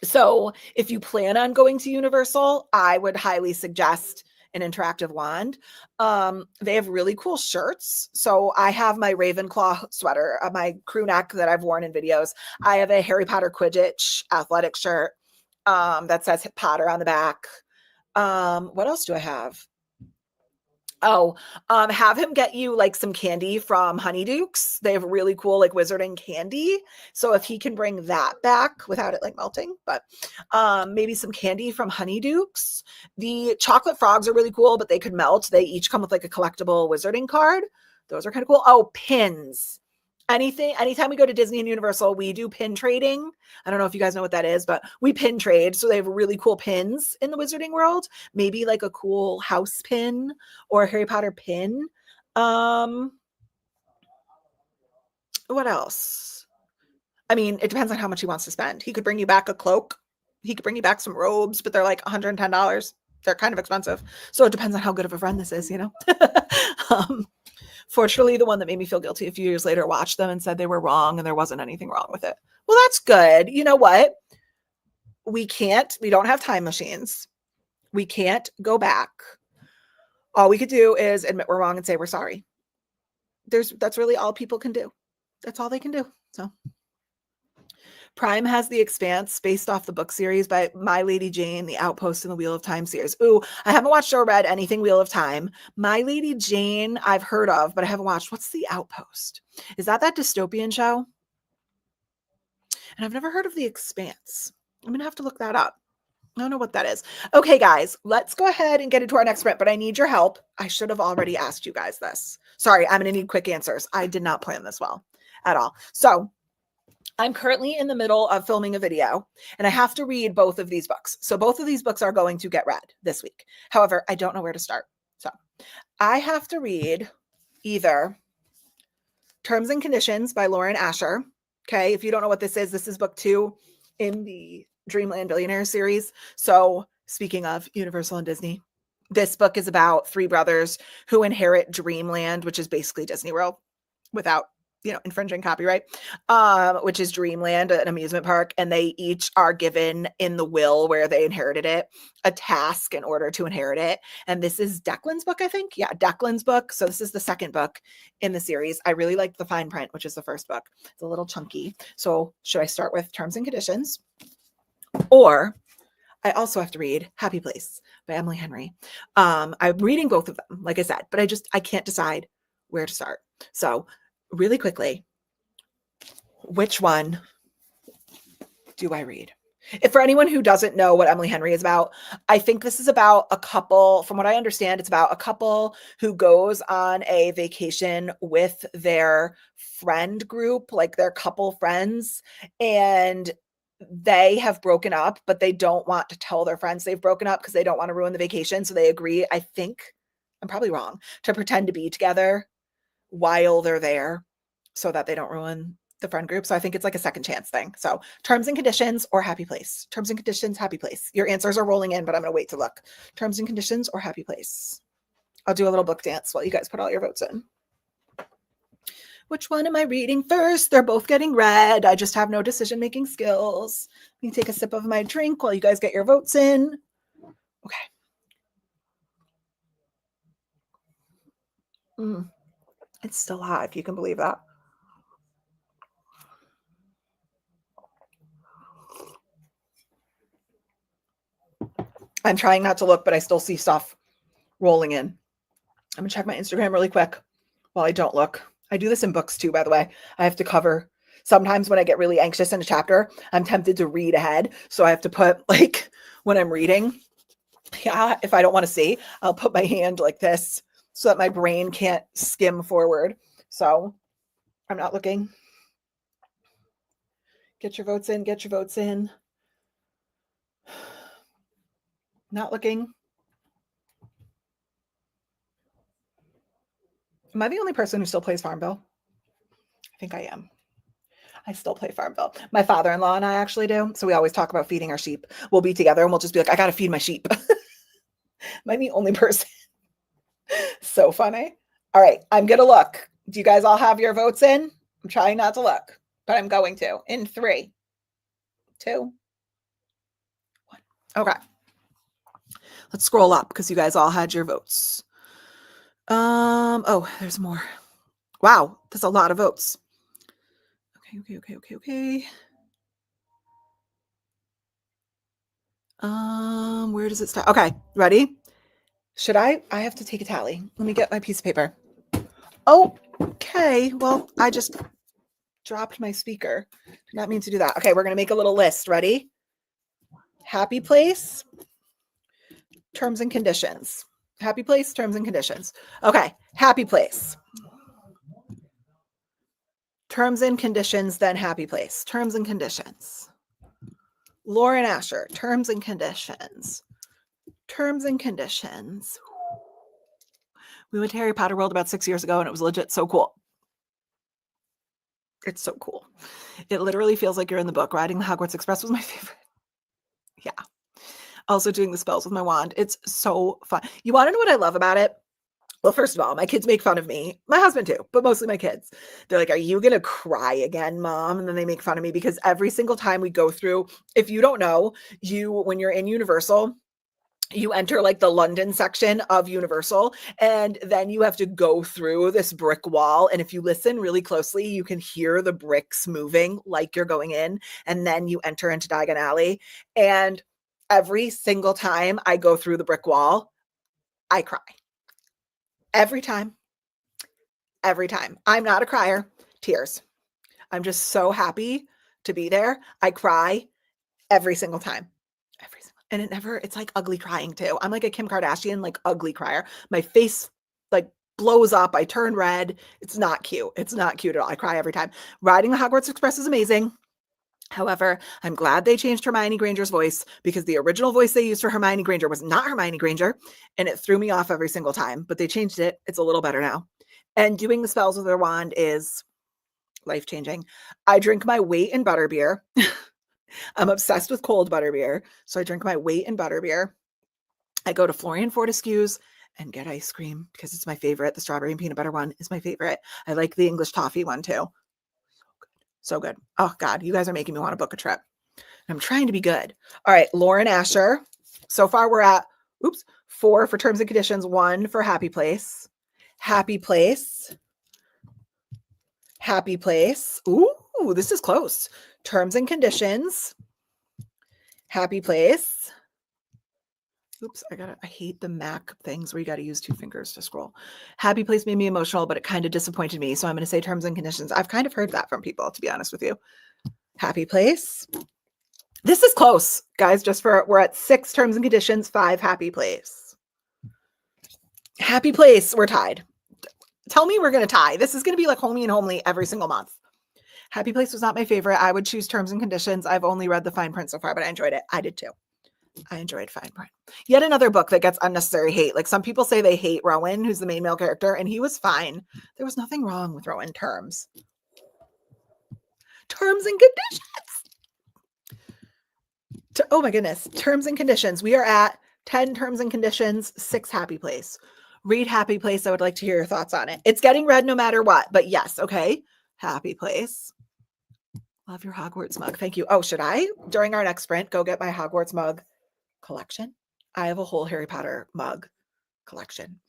So if you plan on going to Universal, I would highly suggest an interactive wand. They have really cool shirts. So I have my Ravenclaw sweater, my crew neck that I've worn in videos. I have a Harry Potter Quidditch athletic shirt that says Potter on the back. What else do I have? Have him get you like some candy from Honeydukes. They have really cool like wizarding candy. So if he can bring that back without it like melting, but maybe some candy from Honeydukes. The chocolate frogs are really cool, but they could melt. They each come with like a collectible wizarding card. Those are kind of cool. Oh, pins. Anytime we go to Disney and Universal, we do pin trading. I don't know if you guys know what that is, but we pin trade. So they have really cool pins in the Wizarding World. Maybe like a cool house pin or a Harry Potter pin. What else? I mean, it depends on how much he wants to spend. He could bring you back a cloak. He could bring you back some robes, but they're like $110. They're kind of expensive. So it depends on how good of a friend this is, you know? Fortunately, the one that made me feel guilty a few years later watched them and said they were wrong and there wasn't anything wrong with it. Well, that's good. You know what? We don't have time machines. We can't go back. All we could do is admit we're wrong and say we're sorry. That's really all people can do. That's all they can do. So Prime has The Expanse based off the book series by My Lady Jane, The Outpost, and the Wheel of Time series. Ooh, I haven't watched or read anything Wheel of Time. My Lady Jane, I've heard of, but I haven't watched. What's The Outpost? Is that dystopian show? And I've never heard of The Expanse. I'm going to have to look that up. I don't know what that is. Okay, guys, let's go ahead and get into our next sprint, but I need your help. I should have already asked you guys this. Sorry, I'm going to need quick answers. I did not plan this well at all. So I'm currently in the middle of filming a video and I have to read both of these books. So both of these books are going to get read this week. However, I don't know where to start. So I have to read either Terms and Conditions by Lauren Asher. Okay. If you don't know what this is book 2 in the Dreamland Billionaires series. So speaking of Universal and Disney, This book is about three brothers who inherit Dreamland, which is basically Disney World without, infringing copyright, which is Dreamland, an amusement park. And they each are given in the will where they inherited it, a task in order to inherit it. And this is Declan's book, I think. Yeah, Declan's book. So this is the second book in the series. I really liked the fine print, which is the first book. It's a little chunky. So should I start with Terms and Conditions? Or I also have to read Happy Place by Emily Henry. I'm reading both of them, like I said, but I can't decide where to start. So really quickly, which one do I read? If for anyone who doesn't know what Emily Henry is about, I think this is about a couple, from what I understand, it's about a couple who goes on a vacation with their friend group, like their couple friends, and they have broken up, but they don't want to tell their friends they've broken up because they don't want to ruin the vacation. So they agree, I think, I'm probably wrong, to pretend to be together while they're there so that they don't ruin the friend group. So I think it's like a second chance thing. So Terms and Conditions or Happy Place. Terms and Conditions, Happy Place. Your answers are rolling in, but I'm going to wait to look. Terms and Conditions or Happy Place. I'll do a little book dance while you guys put all your votes in. Which one am I reading first? They're both getting read. I just have no decision-making skills. Let me take a sip of my drink while you guys get your votes in. Okay. It's still hot, if you can believe that. I'm trying not to look, but I still see stuff rolling in. I'm going to check my Instagram really quick while I don't look. I do this in books too, by the way. I have to cover. Sometimes when I get really anxious in a chapter, I'm tempted to read ahead. So I have to put, like, when I'm reading, if I don't want to see, I'll put my hand like this so that my brain can't skim forward. So I'm not looking. Get your votes in. Get your votes in. Not looking. Am I the only person who still plays Farmville? I think I am. I still play Farmville. My father-in-law and I actually do. So we always talk about feeding our sheep. We'll be together and we'll just be like, I got to feed my sheep. Am I the only person? So funny. All right. I'm going to look. Do you guys all have your votes in? I'm trying not to look, but I'm going to. In 3, 2, 1. Okay. Let's scroll up because you guys all had your votes. Oh, there's more. Wow, that's a lot of votes. Okay. Where does it start? Okay, ready? Should I have to take a tally. Let me get my piece of paper. Oh, okay. Well, I just dropped my speaker. Did not mean to do that. Okay, we're going to make a little list. Ready? Happy Place. Terms and Conditions. Happy Place, Terms and Conditions. Okay, Happy Place. Terms and Conditions, then Happy Place. Terms and Conditions. Lauren Asher, Terms and Conditions. Terms and Conditions. We went to Harry Potter World about 6 years ago and it was legit so cool. It's so cool. It literally feels like you're in the book. Riding the Hogwarts Express was my favorite. Yeah. Also doing the spells with my wand. It's so fun. You want to know what I love about it? Well, first of all, my kids make fun of me. My husband too, but mostly my kids. They're like, are you going to cry again, Mom? And then they make fun of me because every single time we go through, if you don't know, when you're in Universal, you enter like the London section of Universal, and then you have to go through this brick wall. And if you listen really closely, you can hear the bricks moving like you're going in. And then you enter into Diagon Alley. And every single time I go through the brick wall, I cry. Every time. I'm not a crier. Tears. I'm just so happy to be there. I cry every single time. And it's like ugly crying too. I'm like a Kim Kardashian, like ugly crier. My face like blows up. I turn red. It's not cute. It's not cute at all. I cry every time. Riding the Hogwarts Express is amazing. However, I'm glad they changed Hermione Granger's voice because the original voice they used for Hermione Granger was not Hermione Granger, and it threw me off every single time, but they changed it. It's a little better now. And doing the spells with their wand is life-changing. I drink my weight in butterbeer. I'm obsessed with cold butterbeer, so I drink my weight in butterbeer. I go to Florian Fortescue's and get ice cream because it's my favorite. The strawberry and peanut butter one is my favorite. I like the English toffee one too. So good. Oh God, you guys are making me want to book a trip. I'm trying to be good. All right, Lauren Asher. So far we're at, 4 for terms and conditions, 1 for Happy Place. Happy Place. Happy Place. Ooh, this is close. Terms and conditions. Happy Place. I hate the Mac things where you got to use 2 fingers to scroll. Happy Place made me emotional, but it kind of disappointed me. So I'm going to say terms and conditions. I've kind of heard that from people, to be honest with you. Happy Place. This is close, guys. We're at 6 terms and conditions, 5 Happy Place. Happy Place, we're tied. Tell me we're going to tie. This is going to be like Homey and Homely every single month. Happy Place was not my favorite. I would choose terms and conditions. I've only read the fine print so far, but I enjoyed it. I did too. I enjoyed fine print. Yet another book that gets unnecessary hate. Like some people say they hate Rowan, who's the main male character, and he was fine. There was nothing wrong with Rowan. Terms and conditions. Oh my goodness. Terms and conditions. We are at 10 terms and conditions, 6 Happy Place. Read Happy Place. I would like to hear your thoughts on it. It's getting read no matter what, but yes. Okay. Happy Place. Love your Hogwarts mug. Thank you. Oh, should I, during our next sprint, go get my Hogwarts mug collection? I have a whole Harry Potter mug collection.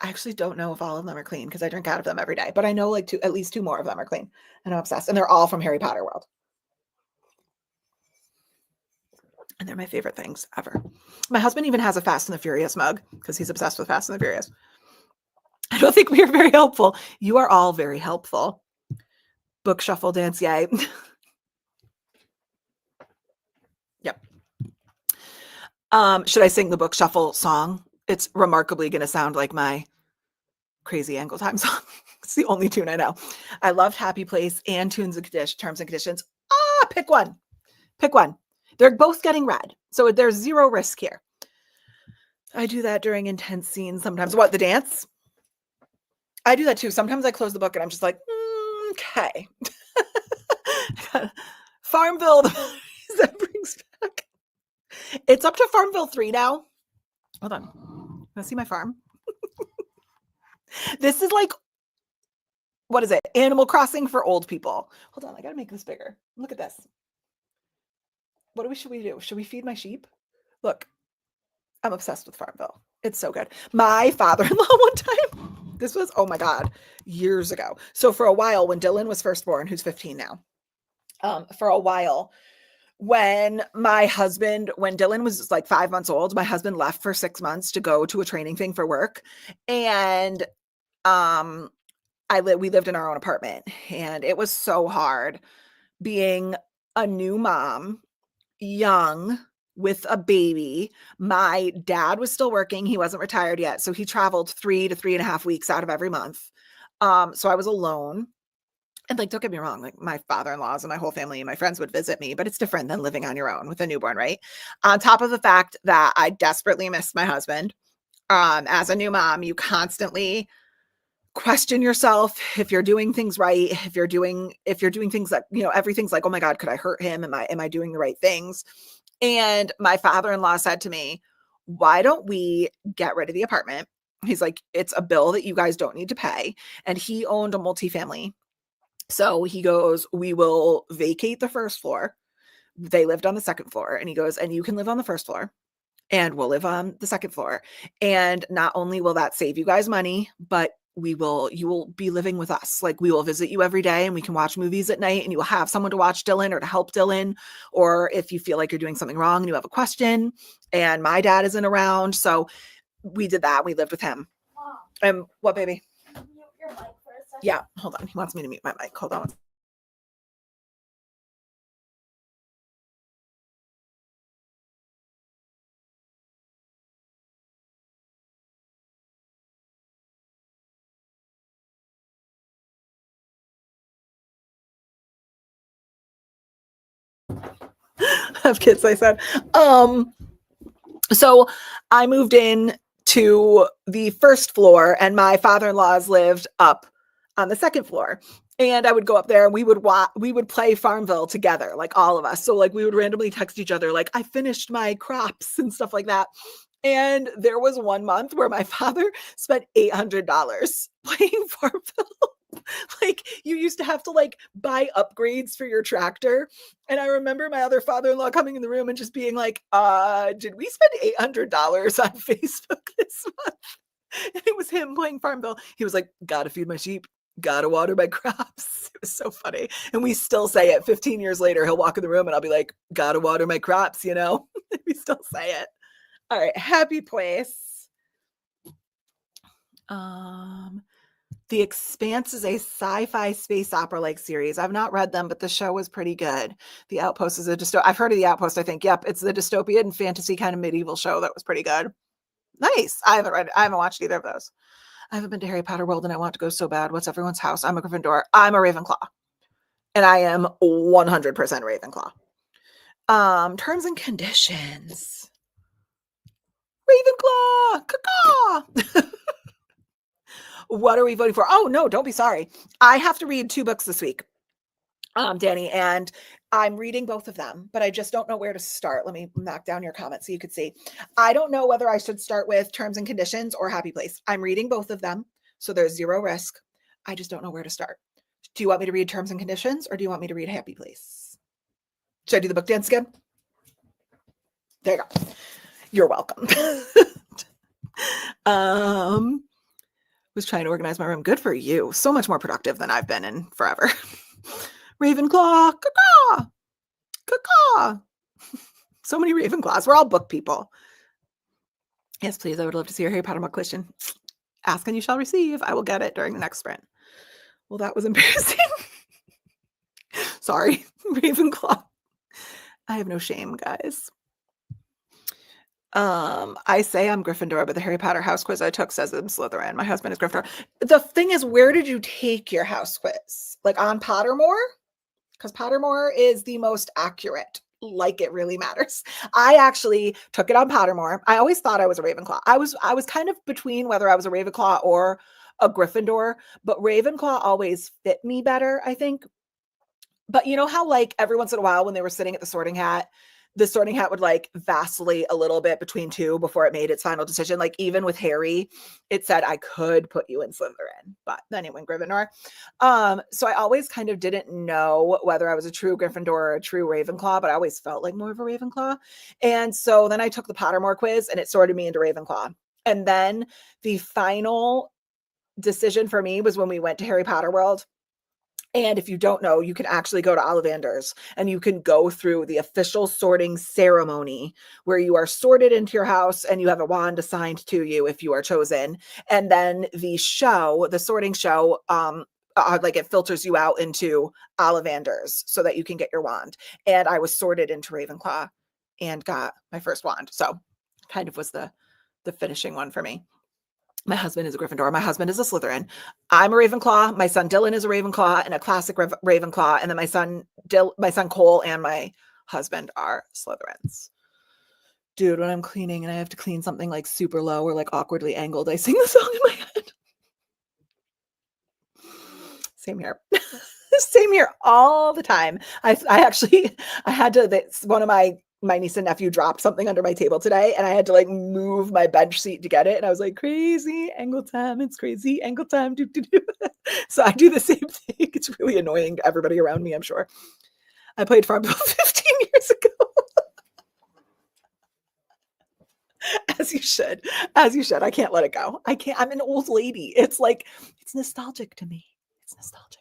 I actually don't know if all of them are clean because I drink out of them every day, but I know like at least 2 more of them are clean, and I'm obsessed. And they're all from Harry Potter World. And they're my favorite things ever. My husband even has a Fast and the Furious mug because he's obsessed with Fast and the Furious. I don't think we are very helpful. You are all very helpful. Book shuffle dance, yay. Yep. Should I sing the book shuffle song? It's remarkably going to sound like my crazy Angle Time song. It's the only tune I know. I loved Happy Place and terms and conditions. Pick one. Pick one. They're both getting read. So there's zero risk here. I do that during intense scenes sometimes. What, the dance? I do that too. Sometimes I close the book and I'm just like, okay. Farmville, that brings back. It's up to Farmville 3 now. Hold on. Let's see my farm. This is like, what is it? Animal Crossing for old people. Hold on. I got to make this bigger. Look at this. What should we do? Should we feed my sheep? Look, I'm obsessed with Farmville. It's so good. My father-in-law one time, this was, oh my God, years ago. So for a while, when Dylan was first born, who's 15 now, for a while, when Dylan was like 5 months old, my husband left for 6 months to go to a training thing for work. And we lived in our own apartment, and it was so hard being a new mom, young, with a baby. My dad was still working. He wasn't retired yet. So he traveled 3 to 3.5 weeks out of every month. So I was alone. And like, don't get me wrong, like my father-in-laws and my whole family and my friends would visit me, but it's different than living on your own with a newborn, right? On top of the fact that I desperately missed my husband. As a new mom, you constantly question yourself if you're doing things right, if you're doing things that, everything's like, oh my God, could I hurt him? Am I doing the right things? And my father-in-law said to me, why don't we get rid of the apartment? He's like, it's a bill that you guys don't need to pay. And he owned a multifamily. So he goes, we will vacate the first floor. They lived on the second floor. And he goes, and you can live on the first floor and we'll live on the second floor. And not only will that save you guys money, but you will be living with us. Like, we will visit you every day and we can watch movies at night, and you will have someone to watch Dylan or to help Dylan. Or if you feel like you're doing something wrong and you have a question, and my dad isn't around. So we did that. We lived with him.
Mom,
What, baby?
mute your mic for a second.
Yeah. Hold on. He wants me to mute my mic. Hold on. Have kids, I said. So I moved in to the first floor, and my father-in-laws lived up on the second floor. And I would go up there and we would play Farmville together, like all of us. So like we would randomly text each other, like, I finished my crops and stuff like that. And there was one month where my father spent $800 playing Farmville. Like you used to have to like buy upgrades for your tractor. And I remember my other father-in-law coming in the room and just being like, did we spend $800 on Facebook this month? And it was him playing Farmville. He was like, gotta feed my sheep, gotta water my crops. It was so funny. And we still say it 15 years later. He'll walk in the room and I'll be like, gotta water my crops, you know? We still say it. All right, Happy Place. The Expanse is a sci-fi space opera-like series. I've not read them, but the show was pretty good. The Outpost is a I've heard of The Outpost, I think. Yep, it's the dystopian and fantasy kind of medieval show that was pretty good. Nice. I haven't watched either of those. I haven't been to Harry Potter World and I want to go so bad. What's everyone's house? I'm a Gryffindor. I'm a Ravenclaw. And I am 100% Ravenclaw. Terms and conditions. Ravenclaw! Caw-caw! What are we voting for? Oh, no, don't be sorry. I have to read 2 books this week, Danny, and I'm reading both of them, but I just don't know where to start. Let me knock down your comment so you could see. I don't know whether I should start with Terms and Conditions or Happy Place. I'm reading both of them, so there's zero risk. I just don't know where to start. Do you want me to read Terms and Conditions or do you want me to read Happy Place? Should I do the book dance again? There you go. You're welcome. Was trying to organize my room. Good for you. So much more productive than I've been in forever. Ravenclaw. Caw-caw. Caw-caw. So many Ravenclaws. We're all book people. Yes, please. I would love to see your Harry Potter book question. Ask and you shall receive. I will get it during the next sprint. Well, that was embarrassing. Sorry, Ravenclaw. I have no shame, guys. I say I'm Gryffindor, but the Harry Potter house quiz I took says I'm Slytherin. My husband is Gryffindor. The thing is, where did you take your house quiz? Like on Pottermore? Because Pottermore is the most accurate. Like it really matters. I actually took it on Pottermore. I always thought I was a Ravenclaw. I was kind of between whether I was a Ravenclaw or a Gryffindor, but Ravenclaw always fit me better, I think. But you know how like every once in a while when they were sitting at the Sorting Hat would like vacillate a little bit between two before it made its final decision. Like even with Harry, it said I could put you in Slytherin, but then it went Gryffindor. So I always kind of didn't know whether I was a true Gryffindor or a true Ravenclaw, but I always felt like more of a Ravenclaw. And so then I took the Pottermore quiz and it sorted me into Ravenclaw. And then the final decision for me was when we went to Harry Potter World. And if you don't know, you can actually go to Ollivander's and you can go through the official sorting ceremony where you are sorted into your house and you have a wand assigned to you if you are chosen. And then the sorting show, like it filters you out into Ollivander's so that you can get your wand. And I was sorted into Ravenclaw and got my first wand. So kind of was the finishing one for me. My husband is a Gryffindor. My husband is a Slytherin. I'm a Ravenclaw. My son Dylan is a Ravenclaw and a classic Ravenclaw. And then my son Cole and my husband are Slytherins. Dude, when I'm cleaning and I have to clean something like super low or like awkwardly angled, I sing the song in my head. Same here. Same here all the time. I had to, one of my niece and nephew dropped something under my table today and I had to like move my bench seat to get it. And I was like, crazy angle time. It's crazy angle time. So I do the same thing. It's really annoying to everybody around me, I'm sure. I played Farmville 15 years ago. As you should. I can't let it go. I'm an old lady. It's like, it's nostalgic to me. It's nostalgic.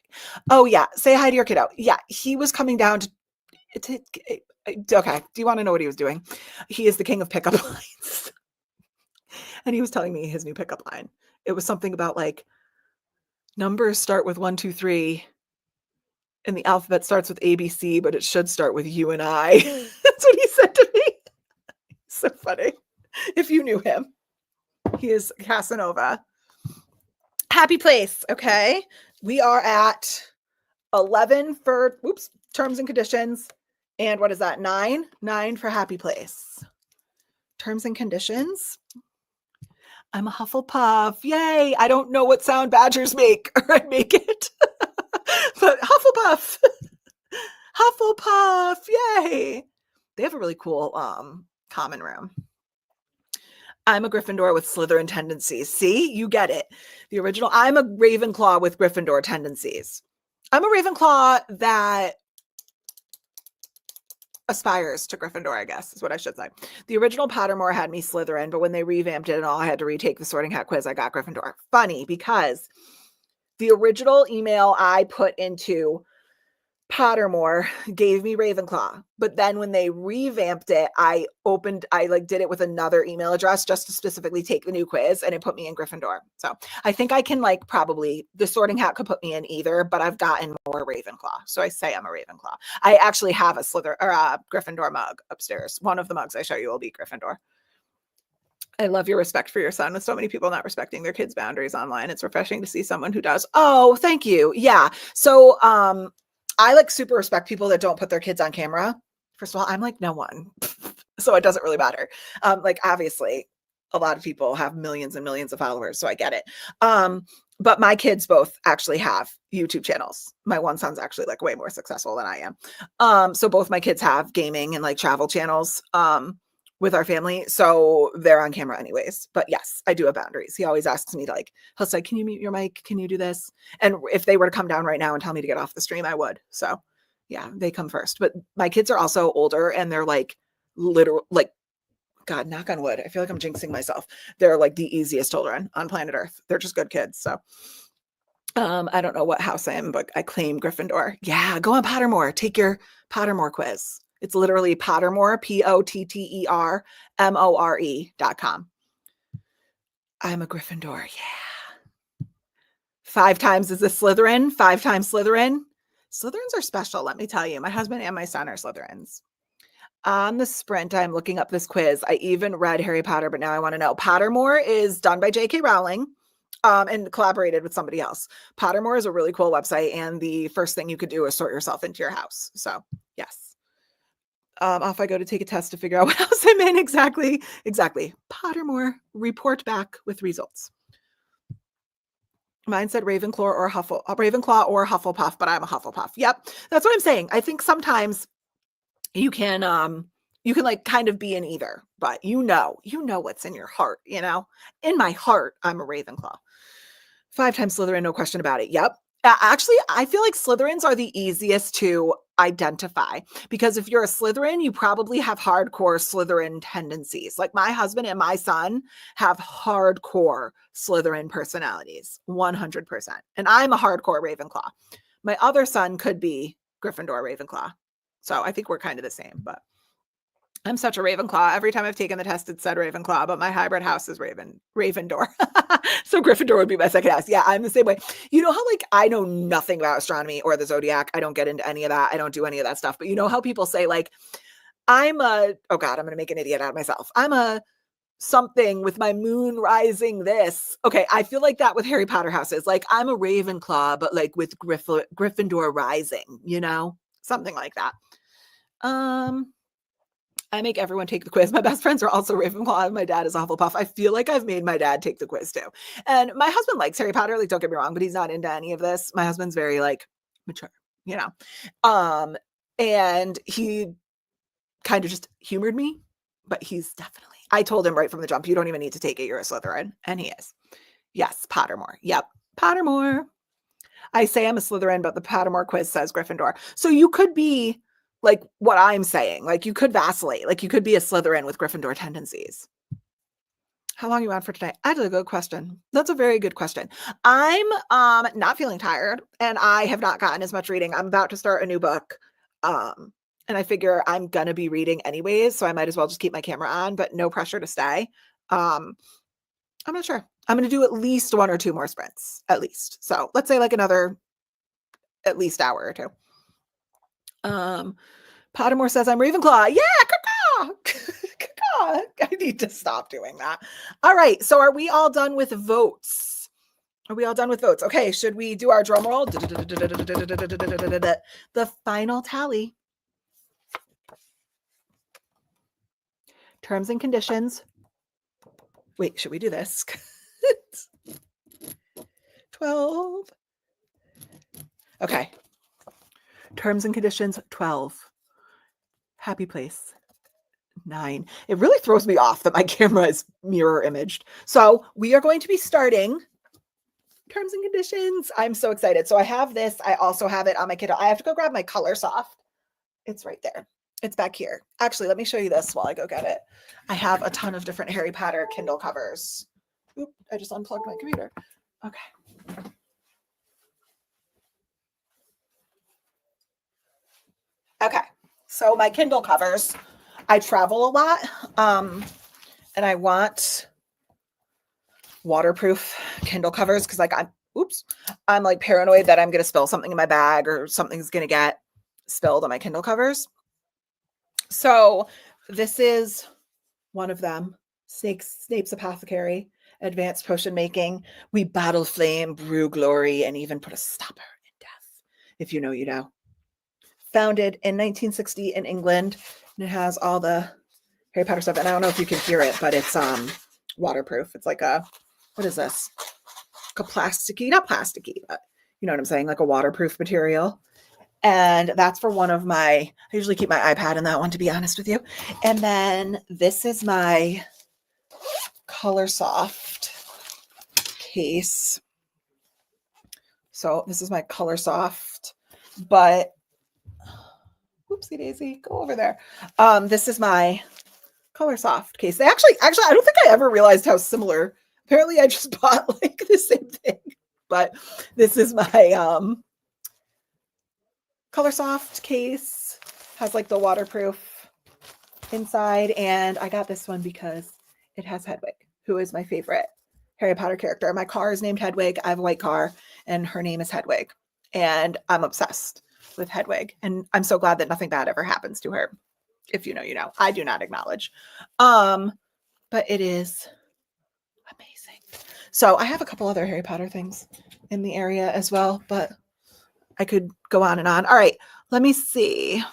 Oh yeah. Say hi to your kiddo. Yeah. He was coming down to okay. Do you want to know what he was doing? He is the king of pickup lines. And he was telling me his new pickup line. It was something about like numbers start with 1, 2, 3 and the alphabet starts with ABC, but it should start with you and I. That's what he said to me. So funny. If you knew him, he is Casanova. Happy Place. Okay. We are at 11 for, terms and conditions. And what is that? 9 for Happy Place. Terms and conditions. I'm a Hufflepuff. Yay. I don't know what sound badgers make or I'd make it. But Hufflepuff. Hufflepuff. Yay. They have a really cool common room. I'm a Gryffindor with Slytherin tendencies. See, you get it. The original, I'm a Ravenclaw with Gryffindor tendencies. I'm a Ravenclaw that aspires to Gryffindor, I guess, is what I should say. The original Pottermore had me Slytherin, but when they revamped it and all I had to retake the Sorting Hat quiz, I got Gryffindor. Funny, because the original email I put into Pottermore gave me Ravenclaw, but then when they revamped it, I did it with another email address just to specifically take the new quiz, and it put me in Gryffindor. So I think I can probably, the Sorting Hat could put me in either, but I've gotten more Ravenclaw. So I say I'm a Ravenclaw. I actually have a Gryffindor mug upstairs. One of the mugs I show you will be Gryffindor. I love your respect for your son. With so many people not respecting their kids' boundaries online, it's refreshing to see someone who does. Oh, thank you. Yeah. So, I super respect people that don't put their kids on camera. First of all, I'm no one, so it doesn't really matter. Obviously, a lot of people have millions and millions of followers, so I get it. But my kids both actually have YouTube channels. My one son's actually way more successful than I am. So both my kids have gaming and travel channels with our family, so they're on camera anyways. But yes, I do have boundaries. He always asks me he'll say, can you mute your mic? Can you do this? And if they were to come down right now and tell me to get off the stream, I would. So yeah, they come first. But my kids are also older, and they're literal, God, knock on wood, I feel like I'm jinxing myself. They're the easiest children on planet Earth. They're just good kids. So I don't know what house I am, but I claim Gryffindor. Yeah, go on Pottermore. Take your Pottermore quiz. It's literally Pottermore, POTTERMORE.com. I'm a Gryffindor. Yeah. 5 times is a Slytherin. 5 times Slytherin. Slytherins are special, let me tell you. My husband and my son are Slytherins. On the sprint, I'm looking up this quiz. I even read Harry Potter, but now I want to know. Pottermore is done by J.K. Rowling and collaborated with somebody else. Pottermore is a really cool website, and the first thing you could do is sort yourself into your house. So, yes. Off I go to take a test to figure out what house I'm in exactly. Pottermore, report back with results. Mine said Ravenclaw or Hufflepuff, but I'm a Hufflepuff. Yep, that's what I'm saying. I think sometimes you can kind of be in either, but you know what's in your heart. In my heart, I'm a Ravenclaw. 5 times Slytherin, no question about it. Yep. Actually, I feel like Slytherins are the easiest to identify, because if you're a Slytherin, you probably have hardcore Slytherin tendencies. My husband and my son have hardcore Slytherin personalities, 100%. And I'm a hardcore Ravenclaw. My other son could be Gryffindor Ravenclaw. So I think we're kind of the same, but I'm such a Ravenclaw. Every time I've taken the test, it said Ravenclaw, but my hybrid house is Ravendor. So Gryffindor would be my second house. Yeah, I'm the same way. You know how I know nothing about astronomy or the zodiac. I don't get into any of that. I don't do any of that stuff. But you know how people say I'm a, oh God, I'm going to make an idiot out of myself. I'm a something with my moon rising this. Okay, I feel like that with Harry Potter houses. I'm a Ravenclaw, but with Gryffindor rising, something like that. I make everyone take the quiz. My best friends are also Ravenclaw, and my dad is a Hufflepuff. I feel like I've made my dad take the quiz too. And my husband likes Harry Potter. Don't get me wrong, but he's not into any of this. My husband's very mature, and he kind of just humored me, but he's definitely, I told him right from the jump, you don't even need to take it. You're a Slytherin. And he is. Yes. Pottermore. Yep. Pottermore. I say I'm a Slytherin, but the Pottermore quiz says Gryffindor. So you could be what I'm saying. You could vacillate. You could be a Slytherin with Gryffindor tendencies. How long are you on for today? That's a good question. That's a very good question. I'm not feeling tired, and I have not gotten as much reading. I'm about to start a new book. And I figure I'm going to be reading anyways, so I might as well just keep my camera on, but no pressure to stay. I'm not sure. I'm going to do at least 1 or 2 more sprints, at least. So let's say another at least hour or 2. Pottermore says I'm Ravenclaw. Yeah, caw. I need to stop doing that. All right, so are we all done with votes? Okay, should we do our drum roll? The final tally. Terms and conditions. Wait, should we do this? 12. Okay. Terms and conditions, 12. Happy place, 9. It really throws me off that my camera is mirror imaged. So we are going to be starting terms and conditions. I'm so excited. So I have this. I also have it on my Kindle. I have to go grab my Color Soft. It's right there. It's back here. Actually, let me show you this while I go get it. I have a ton of different Harry Potter Kindle covers. Oop, I just unplugged my computer. Okay. Okay. So my Kindle covers, I travel a lot. And I want waterproof Kindle covers because like I'm like paranoid that I'm going to spill something in my bag or something's going to get spilled on my Kindle covers. So this is one of them. Snape's Apothecary, Advanced Potion Making. We battle flame, brew glory, and even put a stopper in death. If you know, you know. Founded in 1960 in England, and it has all the Harry Potter stuff. And I don't know if you can hear it, but it's waterproof. It's like a, what is this? Like a plasticky, not plasticky, but you know what I'm saying? Like a waterproof material. And that's for one of my, I usually keep my iPad in that one, to be honest with you. And then this is my Color Soft case. So this is my Color Soft, but whoopsie daisy, go over there. This is my Color Soft case. They actually, I don't think I ever realized how similar. Apparently I just bought like the same thing, but this is my, Color Soft case. Has like the waterproof inside. And I got this one because it has Hedwig, who is my favorite Harry Potter character. My car is named Hedwig. I have a white car and her name is Hedwig. And I'm obsessed with Hedwig. And I'm so glad that nothing bad ever happens to her. If you know, you know. I do not acknowledge. But it is amazing. So I have a couple other Harry Potter things in the area as well, but I could go on and on. All right, let me see.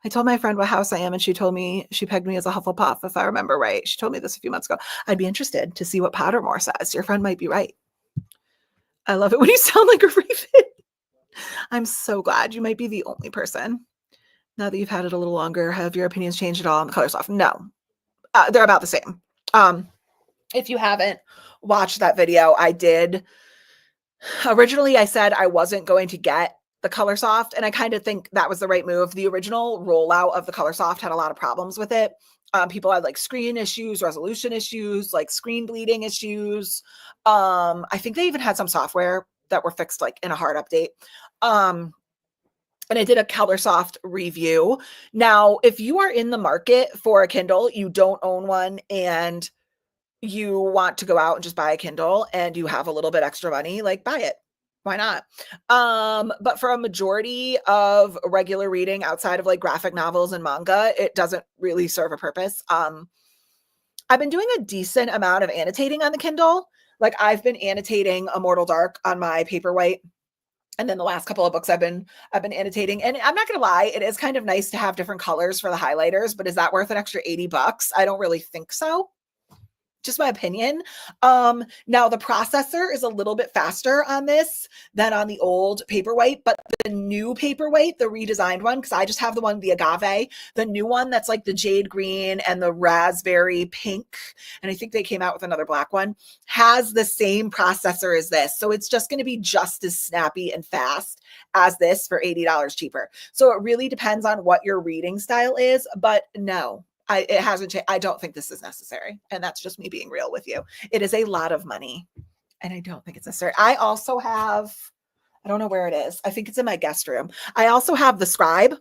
I told my friend what house I am, and she told me she pegged me as a Hufflepuff, if I remember right. She told me this a few months ago. I'd be interested to see what Pottermore says. Your friend might be right. I love it when you sound like a raven. I'm so glad. You might be the only person. Now that you've had it a little longer, have your opinions changed at all on the Color Soft? No, they're about the same. If you haven't watched that video, I did. Originally, I said I wasn't going to get the Color Soft, and I kind of think that was the right move. The original rollout of the Color Soft had a lot of problems with it. People had like screen issues, resolution issues, like screen bleeding issues. I think they even had some software that were fixed like in a hard update. And I did a Color Soft review. Now, if you are in the market for a Kindle, you don't own one, and you want to go out and just buy a Kindle and you have a little bit extra money, like buy it. Why not? But for a majority of regular reading outside of like graphic novels and manga, it doesn't really serve a purpose. I've been doing a decent amount of annotating on the Kindle. Like I've been annotating Immortal Dark on my Paperwhite. And then the last couple of books I've been annotating. And I'm not going to lie, it is kind of nice to have different colors for the highlighters, but is that worth an extra $80? I don't really think so. Just my opinion. Now the processor is a little bit faster on this than on the old Paperwhite, but the new Paperwhite, the redesigned one, because I just have the one, the agave, the new one that's like the jade green and the raspberry pink, and I think they came out with another black one, has the same processor as this. So it's just going to be just as snappy and fast as this for $80 cheaper. So it really depends on what your reading style is, but no. It hasn't changed. I don't think this is necessary. And that's just me being real with you. It is a lot of money and I don't think it's necessary. I also have, I don't know where it is. I think it's in my guest room. I also have the Scribe.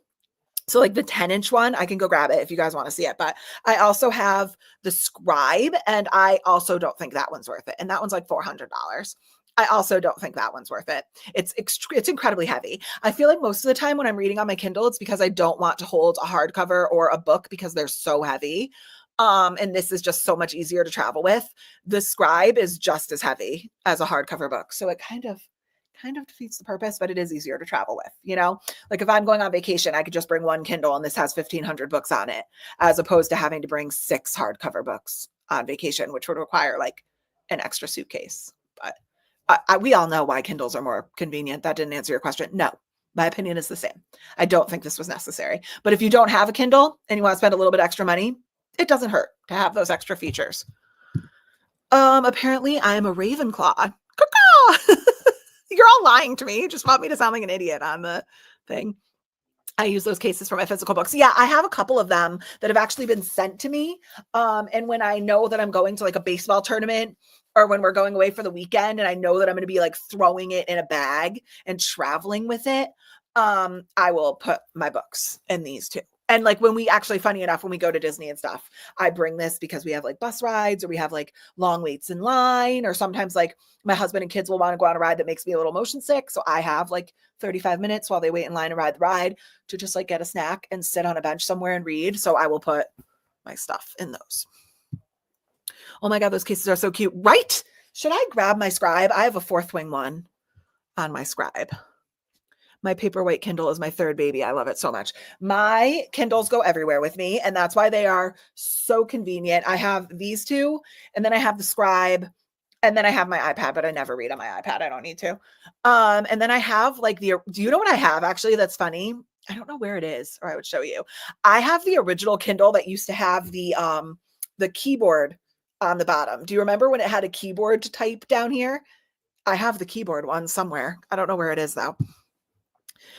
So like the 10-inch one, I can go grab it if you guys want to see it. But I also have the Scribe and I also don't think that one's worth it. And that one's like $400. I also don't think that one's worth it. It's incredibly heavy. I feel like most of the time when I'm reading on my Kindle, it's because I don't want to hold a hardcover or a book because they're so heavy. And this is just so much easier to travel with. The Scribe is just as heavy as a hardcover book. So it kind of defeats the purpose, but it is easier to travel with, you know, like if I'm going on vacation, I could just bring one Kindle and this has 1,500 books on it, as opposed to having to bring 6 hardcover books on vacation, which would require like an extra suitcase. But we all know why Kindles are more convenient. That didn't answer your question. No, My opinion is the same. I don't think this was necessary. But if you don't have a Kindle and you want to spend a little bit extra money, it doesn't hurt to have those extra features. Apparently I am a Ravenclaw. Caw-caw! You're all lying to me. You just want me to sound like an idiot on the thing. I use those cases for my physical books. Yeah, I have a couple of them that have actually been sent to me. And when I know that I'm going to like a baseball tournament or when we're going away for the weekend and I know that I'm going to be like throwing it in a bag and traveling with it, I will put my books in these too. And like when we actually, funny enough, when we go to Disney and stuff, I bring this because we have like bus rides or we have like long waits in line, or sometimes like my husband and kids will want to go on a ride that makes me a little motion sick. So I have like 35 minutes while they wait in line and ride the ride to just like get a snack and sit on a bench somewhere and read. So I will put my stuff in those. Oh my God, those cases are so cute, right? Should I grab my Scribe? I have a Fourth Wing one on my Scribe. My Paperwhite Kindle is my third baby. I love it so much. My Kindles go everywhere with me, and that's why they are so convenient. I have these two, and then I have the Scribe, and then I have my iPad, but I never read on my iPad. I don't need to. And then I have like do you know what I have actually that's funny? I don't know where it is, or I would show you. I have the original Kindle that used to have the keyboard on the bottom. Do you remember when it had a keyboard to type down here? I have the keyboard one somewhere. I don't know where it is though.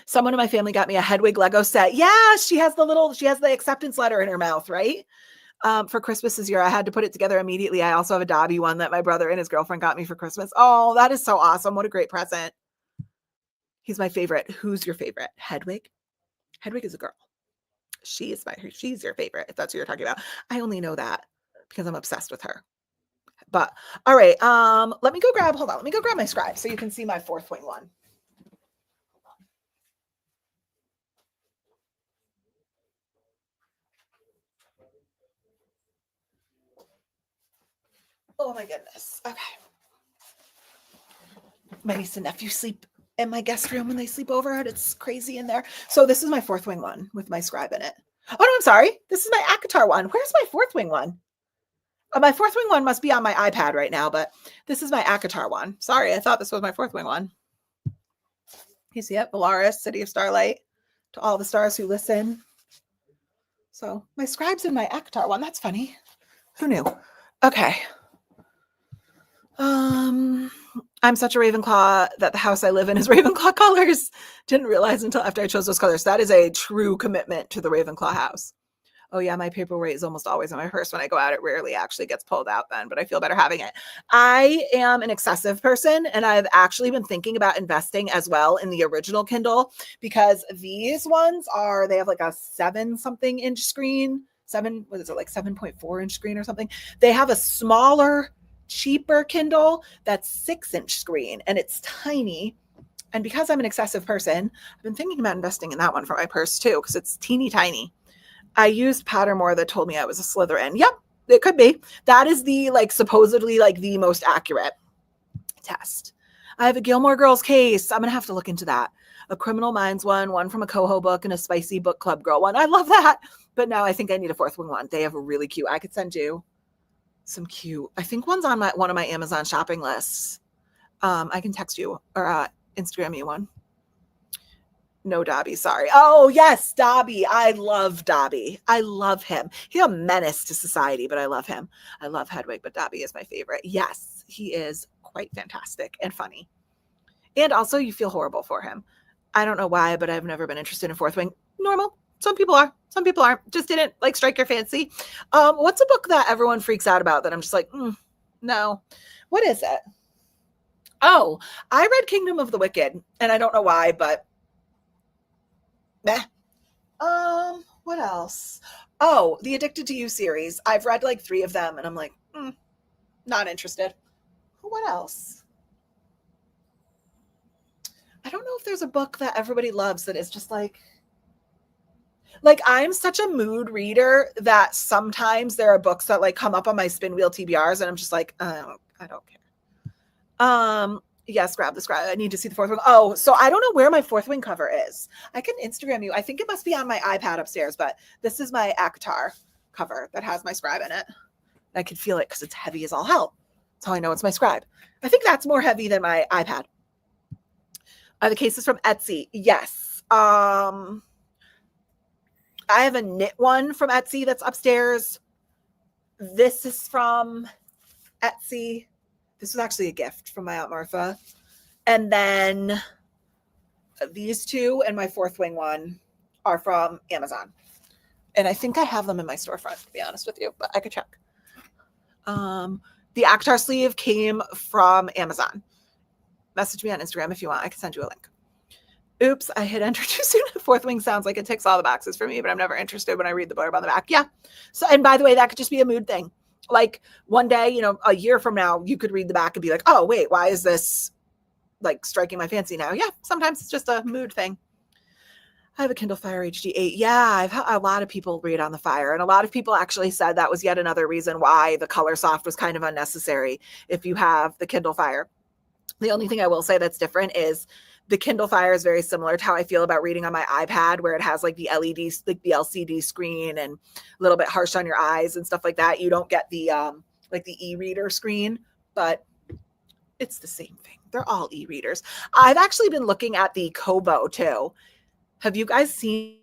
Someone in my family got me a Hedwig Lego set. Yeah, she has the acceptance letter in her mouth, right? For Christmas this year. I had to put it together immediately. I also have a Dobby one that my brother and his girlfriend got me for Christmas. Oh, that is so awesome. What a great present. He's my favorite. Who's your favorite? Hedwig? Hedwig is a girl. She's your favorite, if that's what you're talking about. I only know that because I'm obsessed with her. But all right, let me go grab my Scribe so you can see my Fourth Wing one. Oh my goodness. Okay. My niece and nephew sleep in my guest room when they sleep over. It's crazy in there. So this is my Fourth Wing one with my Scribe in it. Oh no, I'm sorry. This is my ACOTAR one. Where's my Fourth Wing one? My Fourth Wing one must be on my iPad right now, but this is my ACOTAR one. Sorry, I thought this was my Fourth Wing one. You see it? Valaris, City of Starlight, to all the stars who listen. So my Scribe's in my ACOTAR one. That's funny. Who knew? Okay. I'm such a Ravenclaw that the house I live in is Ravenclaw colors. Didn't realize until after I chose those colors. That is a true commitment to the Ravenclaw house. Oh yeah, my Paperwhite is almost always in my purse when I go out. It rarely actually gets pulled out then, but I feel better having it. I am an excessive person, and I've actually been thinking about investing as well in the original Kindle, because these ones they have like a 7-something inch screen. 7.4 inch screen or something. They have a smaller, cheaper Kindle that's 6-inch screen, and it's tiny. And because I'm an excessive person, I've been thinking about investing in that one for my purse too, because it's teeny tiny. I used Pottermore that told me I was a Slytherin. Yep, it could be. That is the supposedly the most accurate test. I have a Gilmore Girls case. I'm gonna have to look into that. A Criminal Minds one from a Coho book, and a Spicy Book Club Girl one. I love that. But now I think I need a Fourth Wing one. They have a really cute. I could send you some cute. I think one's on one of my Amazon shopping lists. I can text you or Instagram you one. No, Dobby, sorry. Oh, yes, Dobby. I love Dobby. I love him. He's a menace to society, but I love him. I love Hedwig, but Dobby is my favorite. Yes, he is quite fantastic and funny. And also, you feel horrible for him. I don't know why, but I've never been interested in Fourth Wing. Normal. Some people are. Some people aren't. Just didn't strike your fancy. What's a book that everyone freaks out about that I'm just like, no. What is it? Oh, I read Kingdom of the Wicked, and I don't know why, but meh. What else? Oh, the Addicted to You series. I've read 3 of them, and I'm like, not interested. What else? I don't know if there's a book that everybody loves that is just like I'm such a mood reader that sometimes there are books that come up on my spin wheel TBRs, and I'm just like, I don't care. Yes, grab the Scribe. I need to see the Fourth Wing. Oh, so I don't know where my Fourth Wing cover is. I can Instagram you. I think it must be on my iPad upstairs, but this is my ACOTAR cover that has my Scribe in it. I can feel it because it's heavy as all hell. That's how I know it's my Scribe. I think that's more heavy than my iPad. The cases from Etsy. Yes. I have a knit one from Etsy that's upstairs. This is from Etsy. This was actually a gift from my Aunt Martha. And then these two and my Fourth Wing one are from Amazon. And I think I have them in my storefront, to be honest with you, but I could check. The Akhtar sleeve came from Amazon. Message me on Instagram if you want. I can send you a link. Oops, I hit enter too soon. Fourth Wing sounds like it ticks all the boxes for me, but I'm never interested when I read the blurb on the back. Yeah. So, and by the way, that could just be a mood thing. Like one day, you know, a year from now, you could read the back and be like, oh, wait, why is this like striking my fancy now? Yeah, sometimes it's just a mood thing. I have a Kindle Fire HD8. Yeah, I've had a lot of people read on the Fire, and a lot of people actually said that was yet another reason why the Color Soft was kind of unnecessary if you have the Kindle Fire. The only thing I will say that's different is the Kindle Fire is very similar to how I feel about reading on my iPad, where it has like the LEDs, like the LCD screen and a little bit harsh on your eyes and stuff like that. You don't get the like the e-reader screen, but it's the same thing. They're all e-readers. I've actually been looking at the Kobo too. Have you guys seen?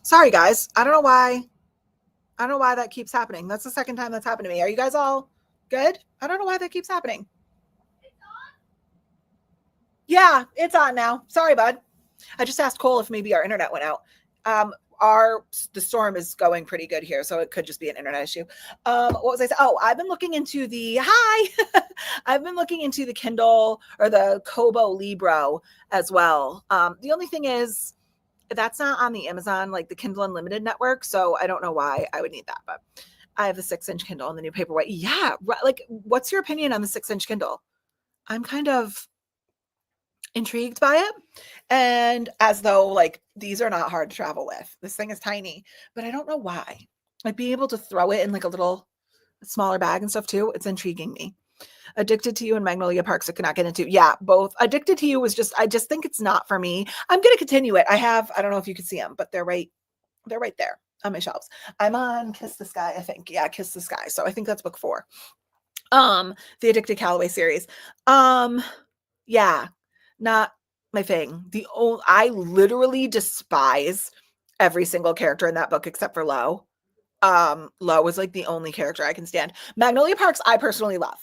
Sorry, guys. I don't know why that keeps happening. That's the second time that's happened to me. Are you guys all good? I don't know why that keeps happening. Yeah, it's on now. Sorry, bud. I just asked Cole if maybe our internet went out. The storm is going pretty good here, so it could just be an internet issue. What was I saying? Oh, I've been looking into the I've been looking into the Kindle or the Kobo Libro as well. The only thing is that's not on the Amazon, like the Kindle Unlimited network, so I don't know why I would need that, but I have the 6-inch Kindle and the new paperweight. Yeah, like what's your opinion on the 6-inch Kindle? I'm kind of intrigued by it, and as though like these are not hard to travel with. This thing is tiny, but I don't know why. Like being able to throw it in like a little smaller bag and stuff too, it's intriguing me. Addicted to You and Magnolia Parks I could not get into. Yeah, both. Addicted to You was just, I just think it's not for me. I'm going to continue it. I don't know if you can see them, but they're right there on my shelves. I'm on Kiss the Sky, I think. Yeah, Kiss the Sky. So I think that's book 4. The Addicted Callaway series. Yeah, not my thing. I literally despise every single character in that book except for Lo. Lo was like the only character I can stand. Magnolia Parks, I personally love.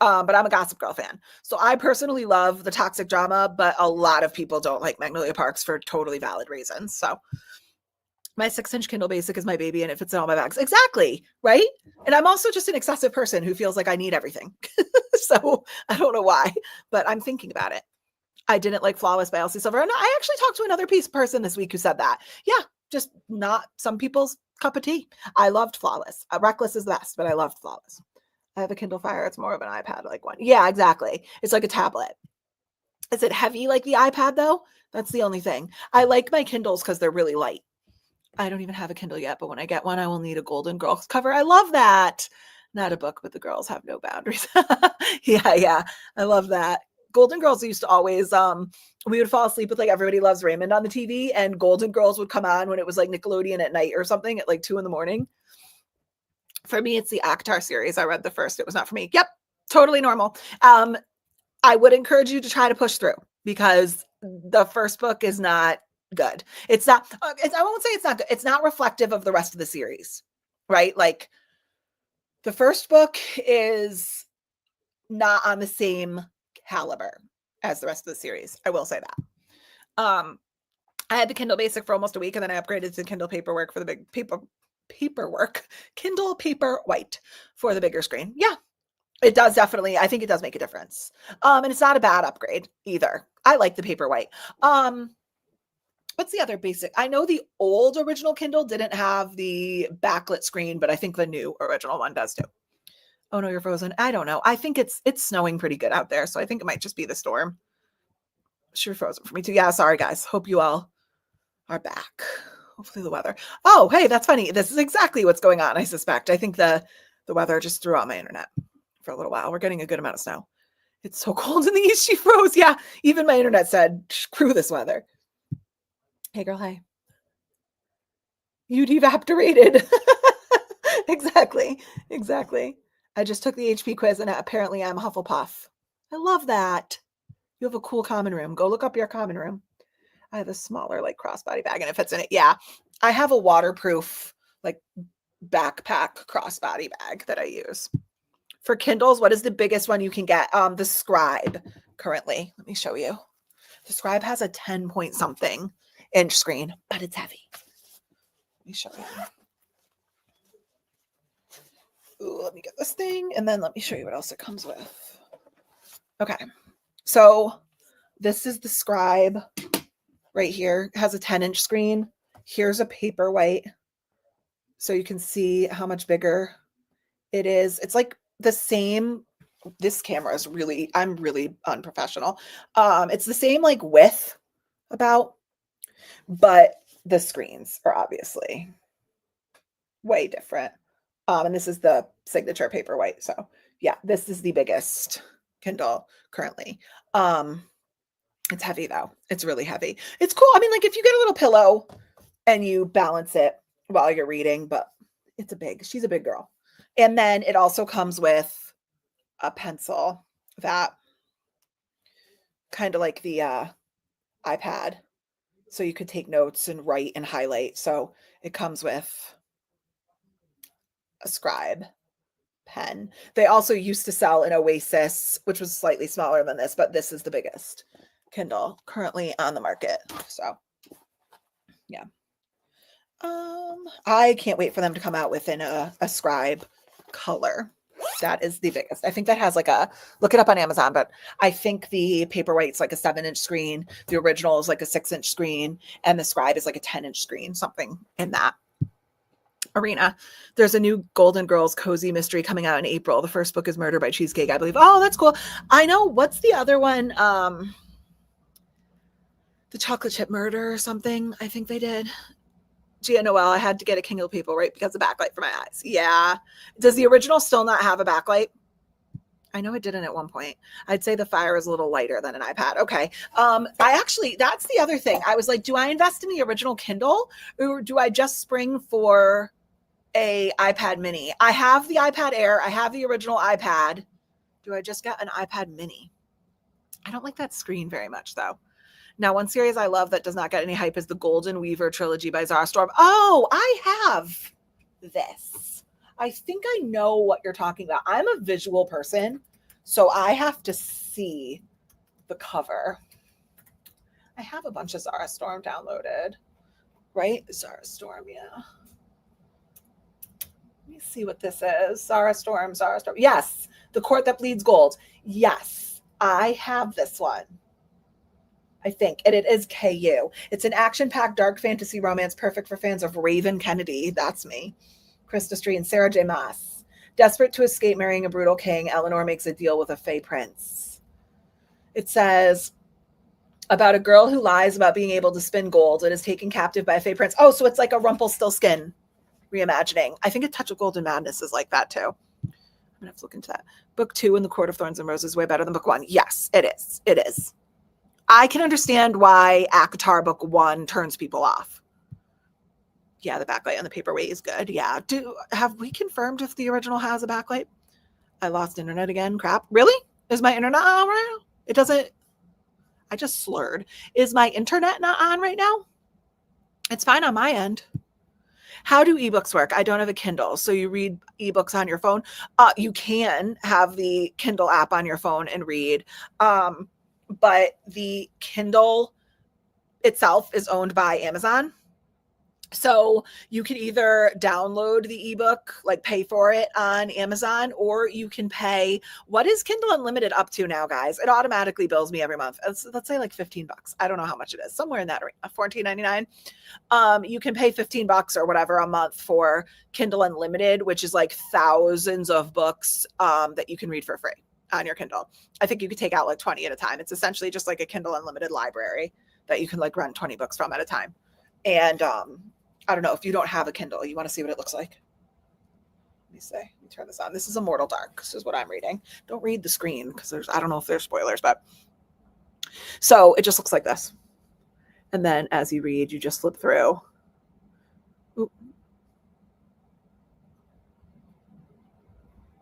But I'm a Gossip Girl fan. So I personally love the toxic drama, but a lot of people don't like Magnolia Parks for totally valid reasons. So my 6-inch Kindle Basic is my baby and it fits in all my bags. Exactly. Right. And I'm also just an excessive person who feels like I need everything. So I don't know why, but I'm thinking about it. I didn't like Flawless by Elsie Silver. And I actually talked to another person this week who said that. Yeah, just not some people's cup of tea. I loved Flawless. Reckless is the best, but I loved Flawless. I have a Kindle Fire. It's more of an iPad like one. Yeah, exactly. It's like a tablet. Is it heavy like the iPad though? That's the only thing. I like my Kindles because they're really light. I don't even have a Kindle yet, but when I get one, I will need a Golden Girls cover. I love that. Not a book, but the girls have no boundaries. Yeah. I love that. Golden Girls used to always, we would fall asleep with like Everybody Loves Raymond on the TV, and Golden Girls would come on when it was like Nickelodeon at night or something at like 2 a.m. For me, it's the Akhtar series. I read the first. It was not for me. Yep. Totally normal. I would encourage you to try to push through because the first book is not good. It's not, I won't say it's not good. It's not reflective of the rest of the series, right? Like the first book is not on the same caliber as the rest of the series. I will say that. I had the Kindle Basic for almost a week, and then I upgraded to Kindle Paperwork for the big paperwork, Kindle Paperwhite for the bigger screen. Yeah, it does definitely. I think it does make a difference. And it's not a bad upgrade either. I like the Paperwhite. What's the other basic? I know the old original Kindle didn't have the backlit screen, but I think the new original one does too. Oh no, you're frozen. I don't know. I think it's snowing pretty good out there, so I think it might just be the storm. Sure, frozen for me too. Yeah, sorry guys. Hope you all are back. Hopefully the weather. Oh, hey, that's funny. This is exactly what's going on, I suspect. I think the weather just threw out my internet for a little while. We're getting a good amount of snow. It's so cold in the east. She froze. Yeah, even my internet said, screw this weather. Hey, girl, hey. You'd evaporated. Exactly. I just took the HP quiz, and apparently I'm Hufflepuff. I love that. You have a cool common room. Go look up your common room. I have a smaller like crossbody bag and it fits in it. Yeah. I have a waterproof like backpack crossbody bag that I use. For Kindles, what is the biggest one you can get? The Scribe currently. Let me show you. The Scribe has a 10 point something inch screen, but it's heavy. Let me show you. Ooh, let me get this thing and then let me show you what else it comes with. Okay. So this is the Scribe right here. It has a 10-inch screen. Here's a Paperwhite. So you can see how much bigger it is. It's like the same. This camera is really, I'm really unprofessional. It's the same like width about, but the screens are obviously way different. And this is the signature Paperwhite. So yeah, this is the biggest Kindle currently. It's heavy though. It's really heavy. It's cool. I mean, like if you get a little pillow and you balance it while you're reading, but she's a big girl. And then it also comes with a pencil that kind of like the iPad. So you could take notes and write and highlight. So it comes with a Scribe pen. They also used to sell an Oasis, which was slightly smaller than this, but this is the biggest Kindle currently on the market. So yeah. I can't wait for them to come out within a Scribe color. That is the biggest. I think that has like look it up on Amazon, but I think the Paperwhite's like a 7-inch screen. The original is like a 6-inch screen, and the Scribe is like a 10-inch screen, something in that arena. There's a new Golden Girls cozy mystery coming out in April. The first book is Murder by Cheesecake, I believe. Oh, that's cool. I know. What's the other one? The Chocolate Chip Murder or something. I think they did. Gia Noel, I had to get a Kindle Paperwhite because of backlight for my eyes. Yeah. Does the original still not have a backlight? I know it didn't at one point. I'd say the Fire is a little lighter than an iPad. Okay. That's the other thing. I was like, do I invest in the original Kindle or do I just spring for a iPad mini? I have the iPad Air. I have the original iPad. Do I just get an iPad mini? I don't like that screen very much though. Now, one series I love that does not get any hype is the Golden Weaver trilogy by Zara Storm. Oh, I have this. I think I know what you're talking about. I'm a visual person, so I have to see the cover. I have a bunch of Zara Storm downloaded, right? Zara Storm, yeah. Let me see what this is. Zara Storm. Yes, The Court That Bleeds Gold. Yes, I have this one. I think. And it is KU. It's an action-packed dark fantasy romance perfect for fans of Raven Kennedy. That's me. Krista Street and Sarah J. Maas. Desperate to escape marrying a brutal king, Eleanor makes a deal with a fey prince. It says about a girl who lies about being able to spin gold and is taken captive by a fey prince. Oh, so it's like a Rumpelstiltskin reimagining. I think A Touch of Golden Madness is like that too. I'm gonna have to look into that. Book 2 in the Court of Thorns and Roses way better than book 1. Yes, it is. It is. I can understand why ACOTAR book 1 turns people off. Yeah, the backlight on the paperweight is good. Yeah. Have we confirmed if the original has a backlight? I lost internet again. Crap. Really? Is my internet on right now? It doesn't. I just slurred. Is my internet not on right now? It's fine on my end. How do ebooks work? I don't have a Kindle. So you read ebooks on your phone. You can have the Kindle app on your phone and read. But the Kindle itself is owned by Amazon. So you can either download the ebook, like pay for it on Amazon, or you can pay. What is Kindle Unlimited up to now, guys? It automatically bills me every month. Let's say like $15. I don't know how much it is. Somewhere in that range, $14.99. You can pay $15 or whatever a month for Kindle Unlimited, which is like thousands of books that you can read for free on your Kindle. I think you could take out like 20 at a time. It's essentially just like a Kindle Unlimited library that you can like rent 20 books from at a time. And I don't know, if you don't have a Kindle, you want to see what it looks like? Let me see. Let me turn this on. This is Immortal Dark. This is what I'm reading. Don't read the screen because I don't know if there's spoilers, but so it just looks like this. And then as you read, you just flip through. Oop.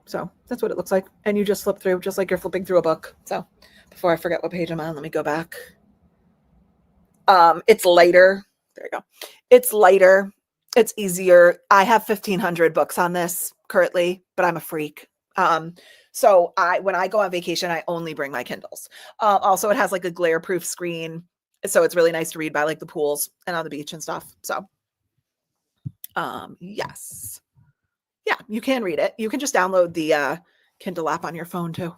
So that's what it looks like. And you just flip through just like you're flipping through a book. So before I forget what page I'm on, let me go back. It's lighter. There you go. It's lighter. It's easier. I have 1,500 books on this currently, but I'm a freak. So when I go on vacation, I only bring my Kindles. Also, it has like a glare-proof screen. So it's really nice to read by like the pools and on the beach and stuff. So yes. Yeah, you can read it. You can just download the Kindle app on your phone too.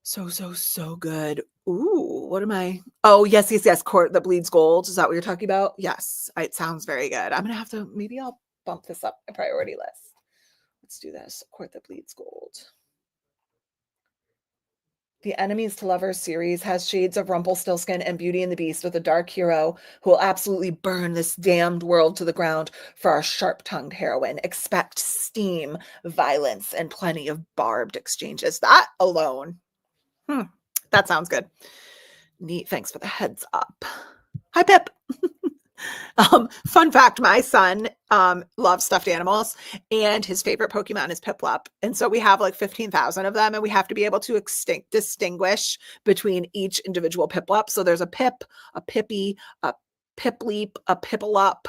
So good. Ooh, what am I? Oh, yes. Court that Bleeds Gold. Is that what you're talking about? Yes. It sounds very good. I'm going to have to, maybe I'll bump this up my priority list. Let's do this. Court that Bleeds Gold. The Enemies to Lovers series has shades of Rumpelstiltskin and Beauty and the Beast with a dark hero who will absolutely burn this damned world to the ground for our sharp-tongued heroine. Expect steam, violence, and plenty of barbed exchanges. That alone. That sounds good. Neat. Thanks for the heads up. Hi, Pip. Fun fact, my son loves stuffed animals and his favorite Pokemon is Piplup. And so we have like 15,000 of them and we have to be able to distinguish between each individual Piplup. So there's a Pip, a Pippy, a Pipleap, a Piplup,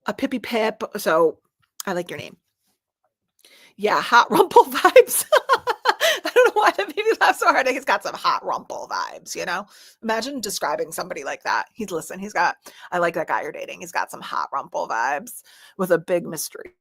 a Pippy Pip. So I like your name. Yeah, hot rumple vibes. I don't know why that made me laugh so hard. He's got some hot rumple vibes, you know? Imagine describing somebody like that. I like that guy you're dating. He's got some hot rumple vibes with a big mystery.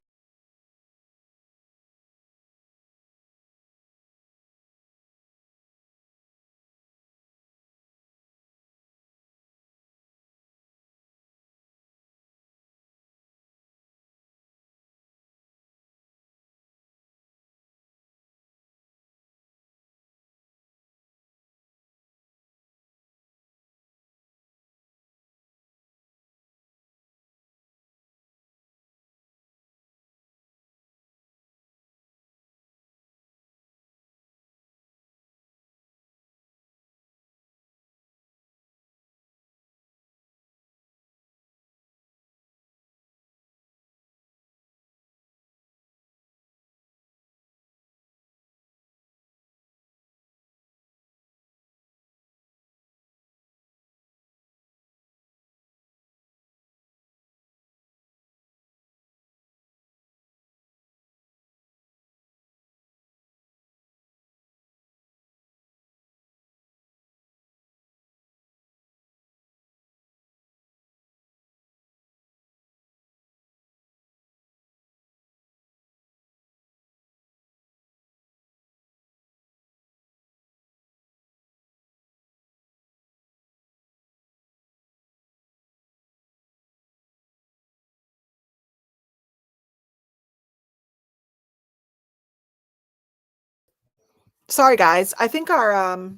Sorry, guys. I think our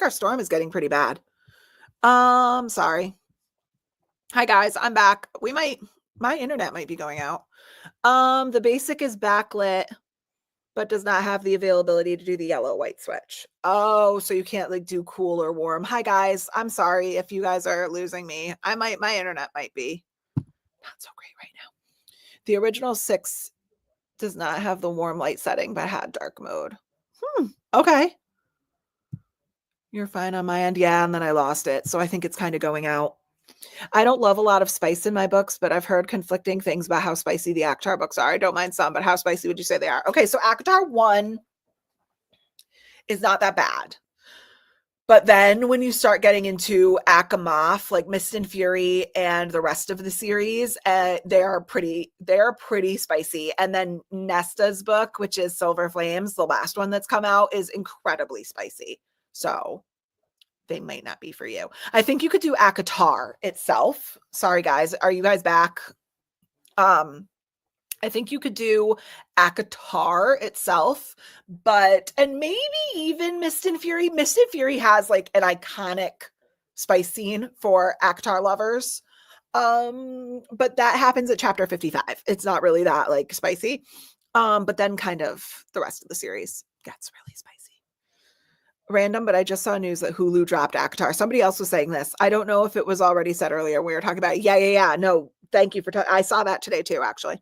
storm is getting pretty bad. Sorry. Hi guys, I'm back. My internet might be going out. The basic is backlit, but does not have the availability to do the yellow white switch. Oh, so you can't like do cool or warm. Hi guys. I'm sorry if you guys are losing me. My internet might be not so great right now. The original 6 does not have the warm light setting, but had dark mode. Okay. You're fine on my end. Yeah, and then I lost it. So I think it's kind of going out. I don't love a lot of spice in my books, but I've heard conflicting things about how spicy the ACOTAR books are. I don't mind some, but how spicy would you say they are? Okay, so ACOTAR 1 is not that bad. But then when you start getting into ACOMAF, like Mist and Fury and the rest of the series, they are pretty spicy. And then Nesta's book, which is Silver Flames, the last one that's come out, is incredibly spicy. So they might not be for you. I think you could do ACOTAR itself. Sorry, guys. Are you guys back? I think you could do ACOTAR itself, and maybe even Mist and Fury. Mist and Fury has like an iconic spice scene for ACOTAR lovers. But that happens at chapter 55. It's not really that like spicy. But then kind of the rest of the series gets really spicy. Random, but I just saw news that Hulu dropped ACOTAR. Somebody else was saying this. I don't know if it was already said earlier. We were talking about, yeah. No, thank you for, I saw that today too, actually.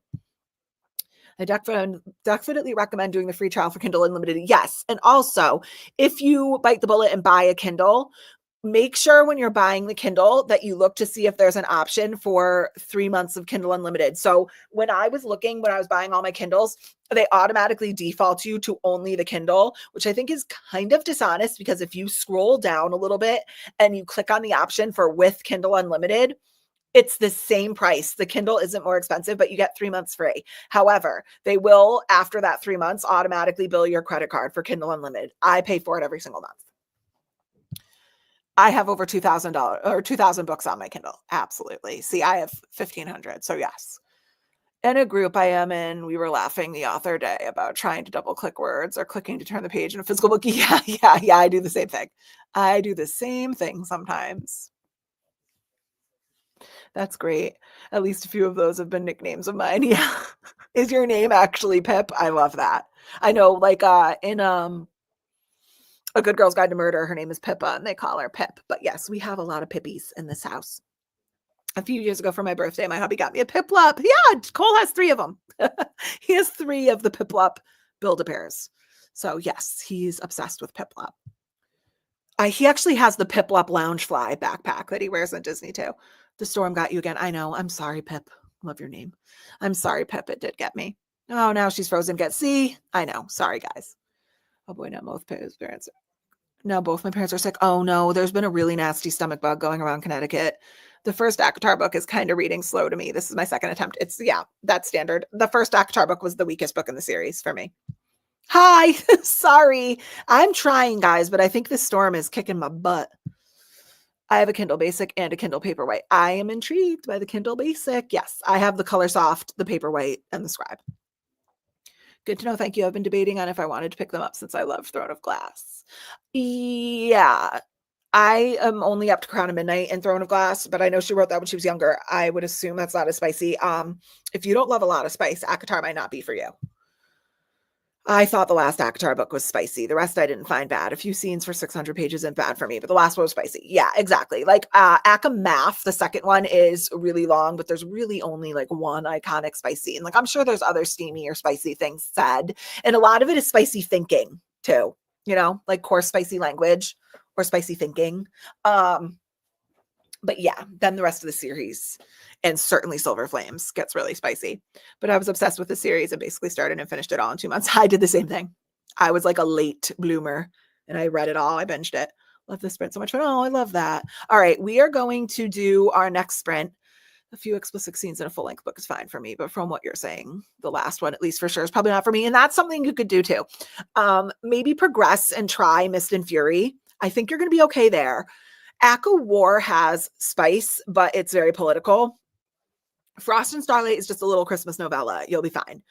I definitely recommend doing the free trial for Kindle Unlimited. Yes. And also, if you bite the bullet and buy a Kindle, make sure when you're buying the Kindle that you look to see if there's an option for 3 months of Kindle Unlimited. So when I was buying all my Kindles, they automatically default you to only the Kindle, which I think is kind of dishonest, because if you scroll down a little bit and you click on the option for with Kindle Unlimited, it's the same price. The Kindle isn't more expensive, but you get 3 months free. However, they will, after that 3 months, automatically bill your credit card for Kindle Unlimited. I pay for it every single month. I have over $2,000 or 2,000 books on my Kindle. Absolutely. See, I have 1,500. So yes. In a group I am in, we were laughing the author day about trying to double click words or clicking to turn the page in a physical book. Yeah. I do the same thing. I do the same thing sometimes. That's great. At least a few of those have been nicknames of mine. Yeah. Is your name actually Pip? I love that. I know, like in A Good Girl's Guide to Murder, her name is Pippa and they call her Pip. But yes, we have a lot of Pippies in this house. A few years ago for my birthday, my hubby got me a Piplup. Yeah, Cole has 3 of them. He has 3 of the Piplup Build-A-Bears. So yes, he's obsessed with Piplup. He actually has the Piplup Loungefly backpack that he wears in Disney too. The storm got you again. I know. I'm sorry, Pip. Love your name. I'm sorry, Pip. It did get me. Oh, now she's frozen. See? I know. Sorry, guys. Oh boy, now both parents. No, both my parents are sick. Oh no, there's been a really nasty stomach bug going around Connecticut. The first ACOTAR book is kind of reading slow to me. This is my second attempt. That's standard. The first ACOTAR book was the weakest book in the series for me. Hi, sorry. I'm trying, guys, but I think this storm is kicking my butt. I have a Kindle Basic and a Kindle Paperwhite. I am intrigued by the Kindle Basic. Yes, I have the Color Soft, the Paperwhite, and the Scribe. Good to know. Thank you. I've been debating on if I wanted to pick them up since I love Throne of Glass. Yeah, I am only up to Crown of Midnight and Throne of Glass, but I know she wrote that when she was younger. I would assume that's not as spicy. If you don't love a lot of spice, ACOTAR might not be for you. I thought the last ACOTAR book was spicy. The rest I didn't find bad. A few scenes for 600 pages isn't bad for me, but the last one was spicy. Yeah, exactly. Like ACOMAF, the second one, is really long, but there's really only like one iconic spicy scene. Like I'm sure there's other steamy or spicy things said, and a lot of it is spicy thinking too. You know, like coarse spicy language or spicy thinking. But yeah, then the rest of the series, and certainly Silver Flames, gets really spicy. But I was obsessed with the series and basically started and finished it all in 2 months. I did the same thing. I was like a late bloomer and I read it all. I binged it. Love this sprint so much fun. Oh, I love that. All right, we are going to do our next sprint. A few explicit scenes in a full-length book is fine for me, but from what you're saying, the last one, at least for sure, is probably not for me. And that's something you could do too. Maybe progress and try Mist and Fury. I think you're going to be okay there. ACOWAR has spice, but it's very political. Frost and Starlight is just a little Christmas novella. You'll be fine.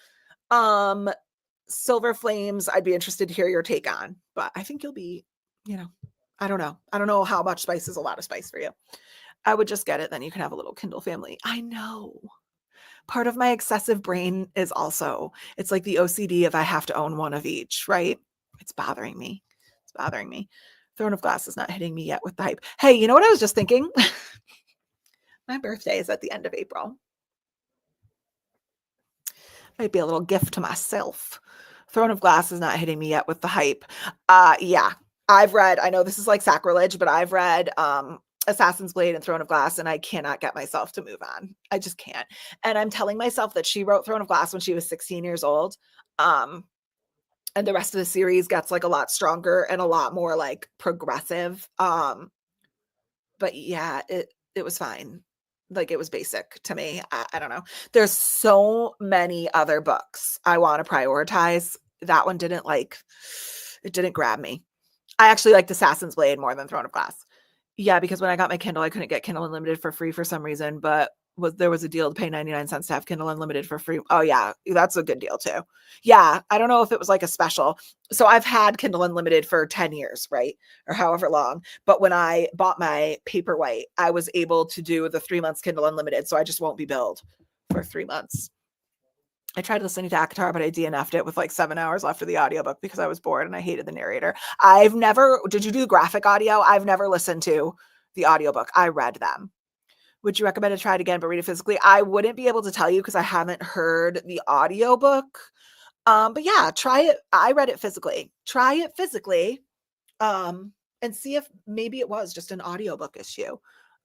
Silver Flames, I'd be interested to hear your take on, but I think you'll be, I don't know. I don't know how much spice is a lot of spice for you. I would just get it. Then you can have a little Kindle family. I know. part of my excessive brain is also, it's like the OCD of I have to own one of each, right? It's bothering me. It's bothering me. Throne of Glass is not hitting me yet with the hype. Hey, you know what I was just thinking? My birthday is at the end of April. Might be a little gift to myself. Throne of Glass is not hitting me yet with the hype. Yeah, I've read, I know this is like sacrilege, but I've read Assassin's Blade and Throne of Glass, and I cannot get myself to move on. I just can't. And I'm telling myself that she wrote Throne of Glass when she was 16 years old. And the rest of the series gets like a lot stronger and a lot more like progressive. But yeah, it was fine. Like it was basic to me. I don't know. There's so many other books I want to prioritize. That one didn't it didn't grab me. I actually liked Assassin's Blade more than Throne of Glass. Yeah, because when I got my Kindle, I couldn't get Kindle Unlimited for free for some reason, but there was a deal to pay 99 cents to have Kindle Unlimited for free. Oh yeah, that's a good deal too. Yeah, I don't know if it was like a special. So I've had Kindle Unlimited for 10 years, right? Or however long. But when I bought my Paperwhite, I was able to do the 3 months Kindle Unlimited. So I just won't be billed for 3 months. I tried listening to ACOTAR, but I DNF'd it with like 7 hours left of the audiobook because I was bored and I hated the narrator. Did you do graphic audio? I've never listened to the audiobook. I read them. Would you recommend to try it again, but read it physically? I wouldn't be able to tell you because I haven't heard the audiobook. But yeah, try it. I read it physically. Try it physically. And see if maybe it was just an audiobook issue.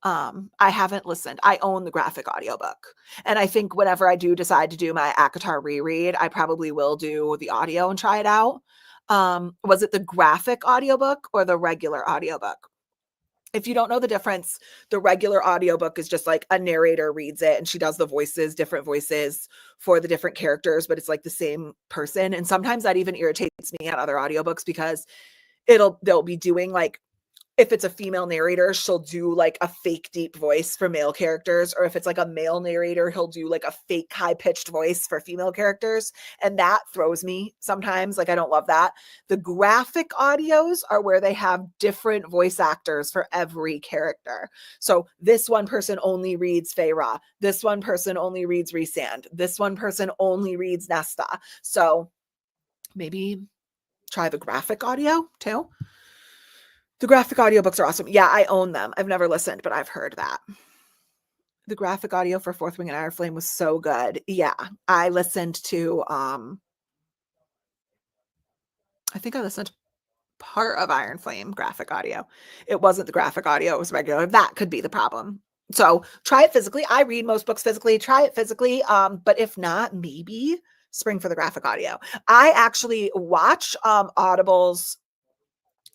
I haven't listened. I own the graphic audiobook. And I think whenever I do decide to do my ACOTAR reread, I probably will do the audio and try it out. Was it the graphic audiobook or the regular audiobook? If you don't know the difference, the regular audiobook is just like a narrator reads it and she does the voices, different voices for the different characters, but it's like the same person. And sometimes that even irritates me at other audiobooks because they'll be doing like, if it's a female narrator, she'll do like a fake deep voice for male characters. Or if it's like a male narrator, he'll do like a fake high pitched voice for female characters. And that throws me sometimes. Like, I don't love that. The graphic audios are where they have different voice actors for every character. So this one person only reads Feyre. This one person only reads Rhysand. This one person only reads Nesta. So maybe try the graphic audio too. The graphic audiobooks are awesome. Yeah, I own them. I've never listened, but I've heard that. The graphic audio for Fourth Wing and Iron Flame was so good. Yeah, I listened to, I think I listened to part of Iron Flame graphic audio. It wasn't the graphic audio, it was regular. That could be the problem. So try it physically. I read most books physically. Try it physically. But if not, maybe spring for the graphic audio. I actually watch Audible's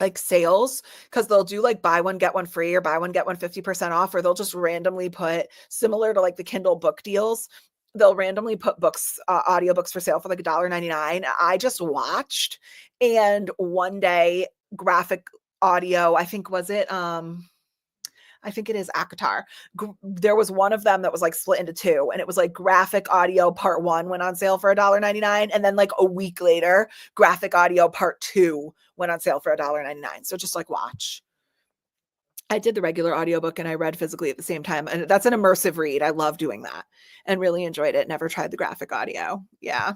like sales because they'll do like buy one get one free or buy one get one 50% off, or they'll just randomly put, similar to like the Kindle book deals, they'll randomly put books, audiobooks for sale for like $1.99. I just watched, and one day graphic audio, I think it is ACOTAR. There was one of them that was like split into two, and it was like graphic audio part 1 went on sale for $1.99. And then like a week later, graphic audio part 2 went on sale for $1.99. So just like watch. I did the regular audiobook and I read physically at the same time. And that's an immersive read. I love doing that and really enjoyed it. Never tried the graphic audio. Yeah.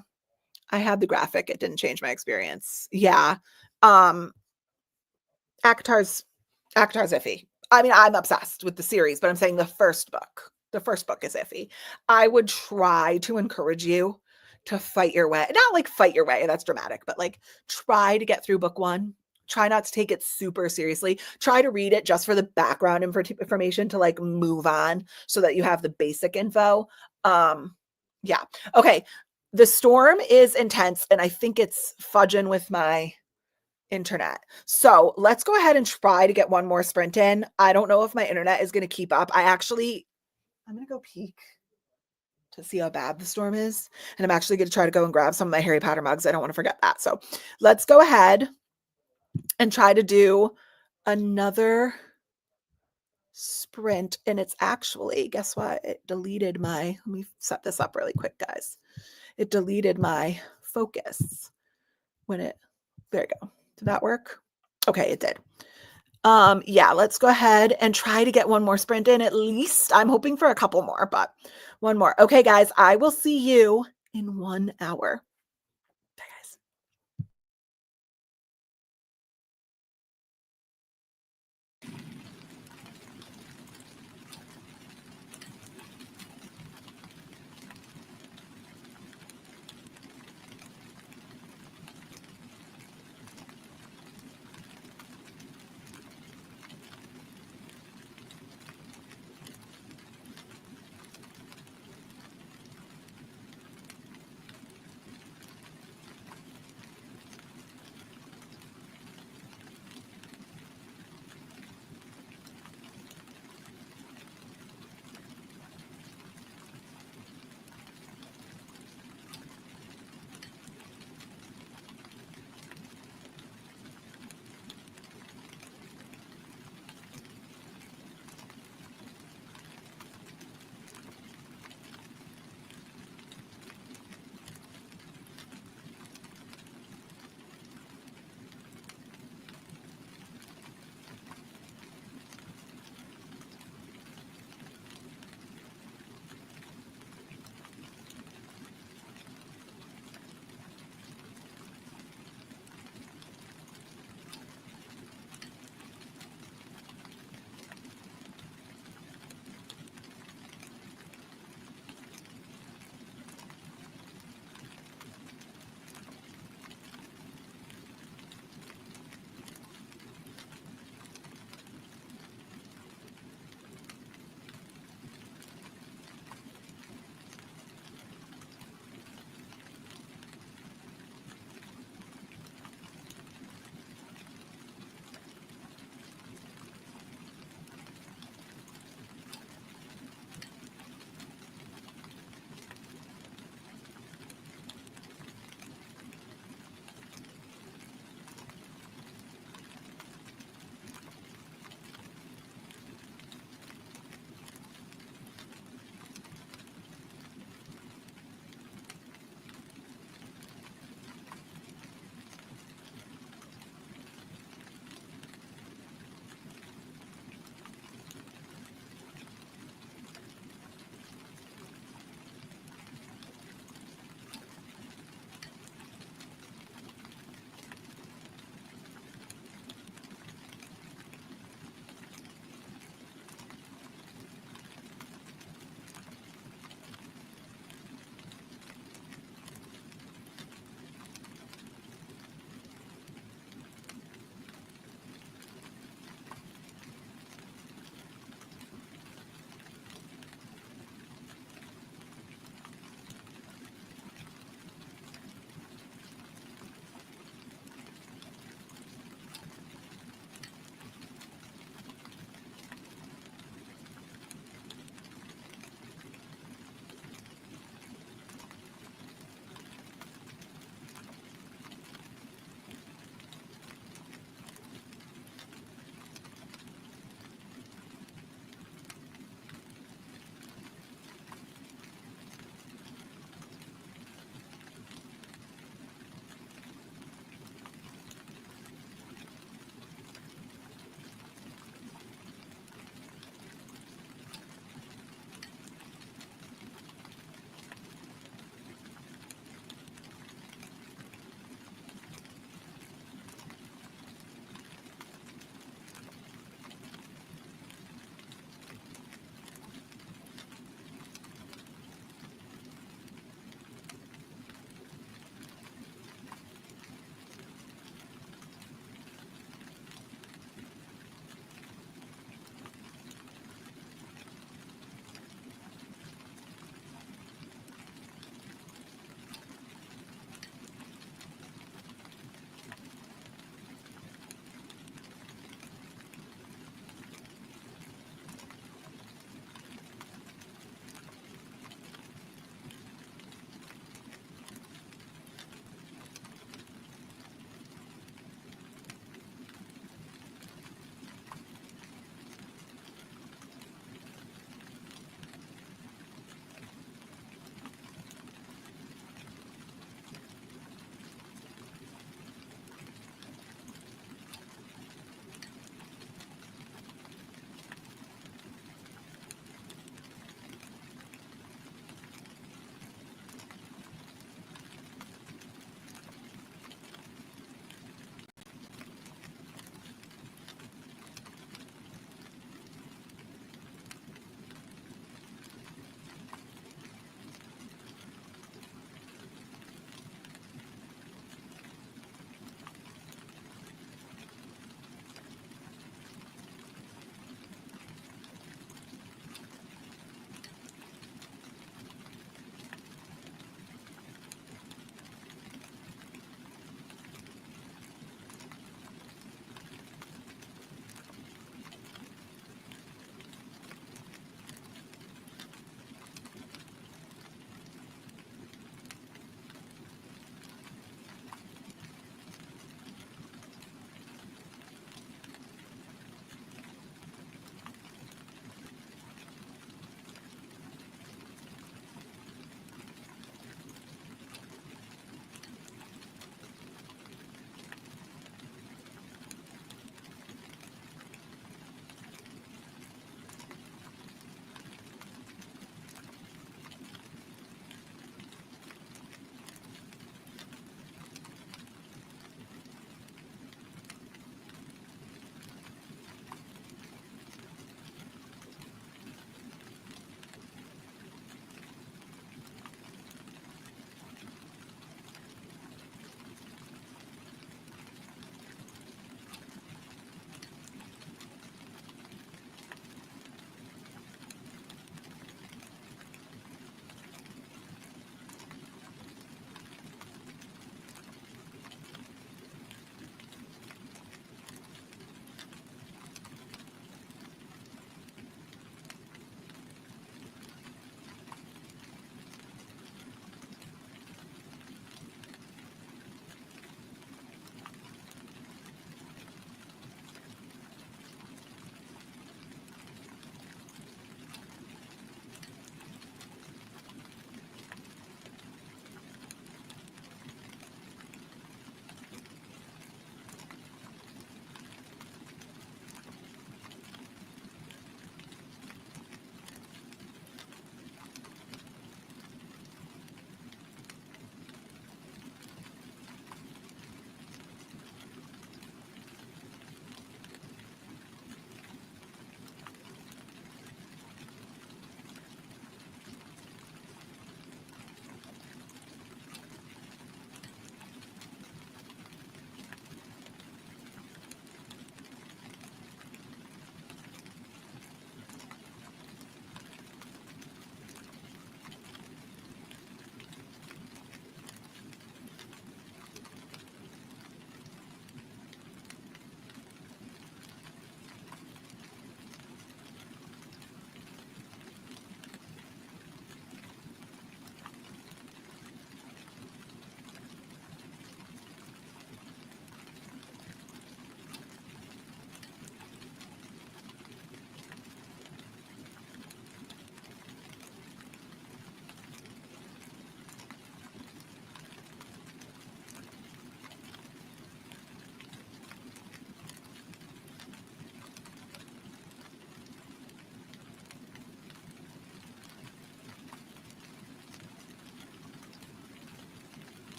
I had the graphic. It didn't change my experience. Yeah. ACOTAR's iffy. I mean, I'm obsessed with the series, but I'm saying the first book is iffy. I would try to encourage you to fight your way, not like fight your way, that's dramatic, but like try to get through book 1. Try not to take it super seriously. Try to read it just for the background information to like move on so that you have the basic info. Yeah. Okay. The storm is intense and I think it's fudging with my internet. So let's go ahead and try to get one more sprint in. I don't know if my internet is going to keep up. I'm going to go peek to see how bad the storm is. And I'm actually going to try to go and grab some of my Harry Potter mugs. I don't want to forget that. So let's go ahead and try to do another sprint. And it's actually, guess what? It deleted let me set this up really quick, guys. It deleted my focus there you go. Did that work? Okay, it did. Yeah, let's go ahead and try to get one more sprint in at least. I'm hoping for a couple more, but one more. Okay, guys, I will see you in 1 hour. Bye, guys.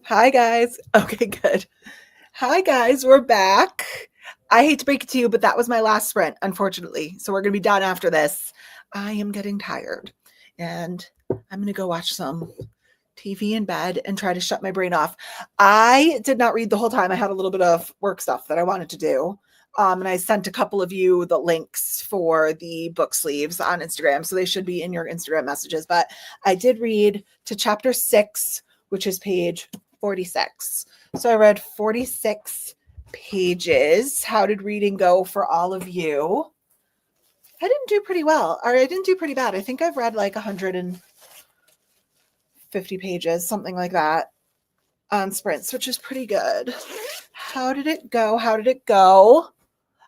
Hi, guys. Okay, good. Hi, guys. We're back. I hate to break it to you, but that was my last sprint, unfortunately. So we're going to be done after this. I am getting tired and I'm going to go watch some TV in bed and try to shut my brain off. I did not read the whole time. I had a little bit of work stuff that I wanted to do. And I sent a couple of you the links for the book sleeves on Instagram. So they should be in your Instagram messages. But I did read to chapter 6, which is page 46. So I read 46 pages. How did reading go for all of you? I didn't do pretty well, or I didn't do pretty bad. I think I've read like 150 pages, something like that, on sprints, which is pretty good. How did it go? How did it go?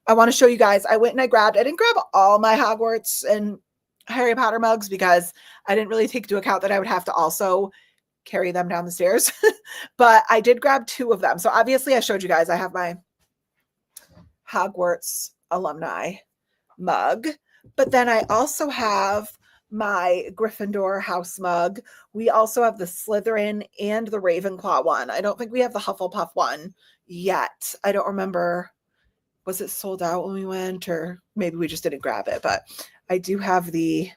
I want to show you guys. I didn't grab all my Hogwarts and Harry Potter mugs because I didn't really take into account that I would have to also carry them down the stairs. But I did grab 2 of them. So obviously I showed you guys, I have my Hogwarts alumni mug, but then I also have my Gryffindor house mug. We also have the Slytherin and the Ravenclaw one. I don't think we have the Hufflepuff one yet. I don't remember. Was it sold out when we went, or maybe we just didn't grab it, but I do have the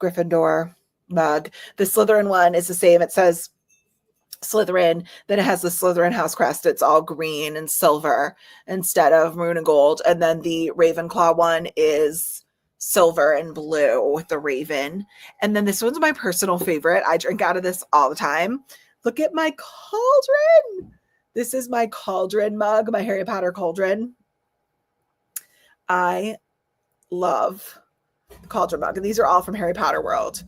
Gryffindor mug. The Slytherin one is the same. It says Slytherin, then it has the Slytherin house crest. It's all green and silver instead of maroon and gold. And then the Ravenclaw one is silver and blue with the raven. And then this one's my personal favorite. I drink out of this all the time. Look at my cauldron. This is my cauldron mug, my Harry Potter cauldron. I love the cauldron mug. And these are all from Harry Potter World.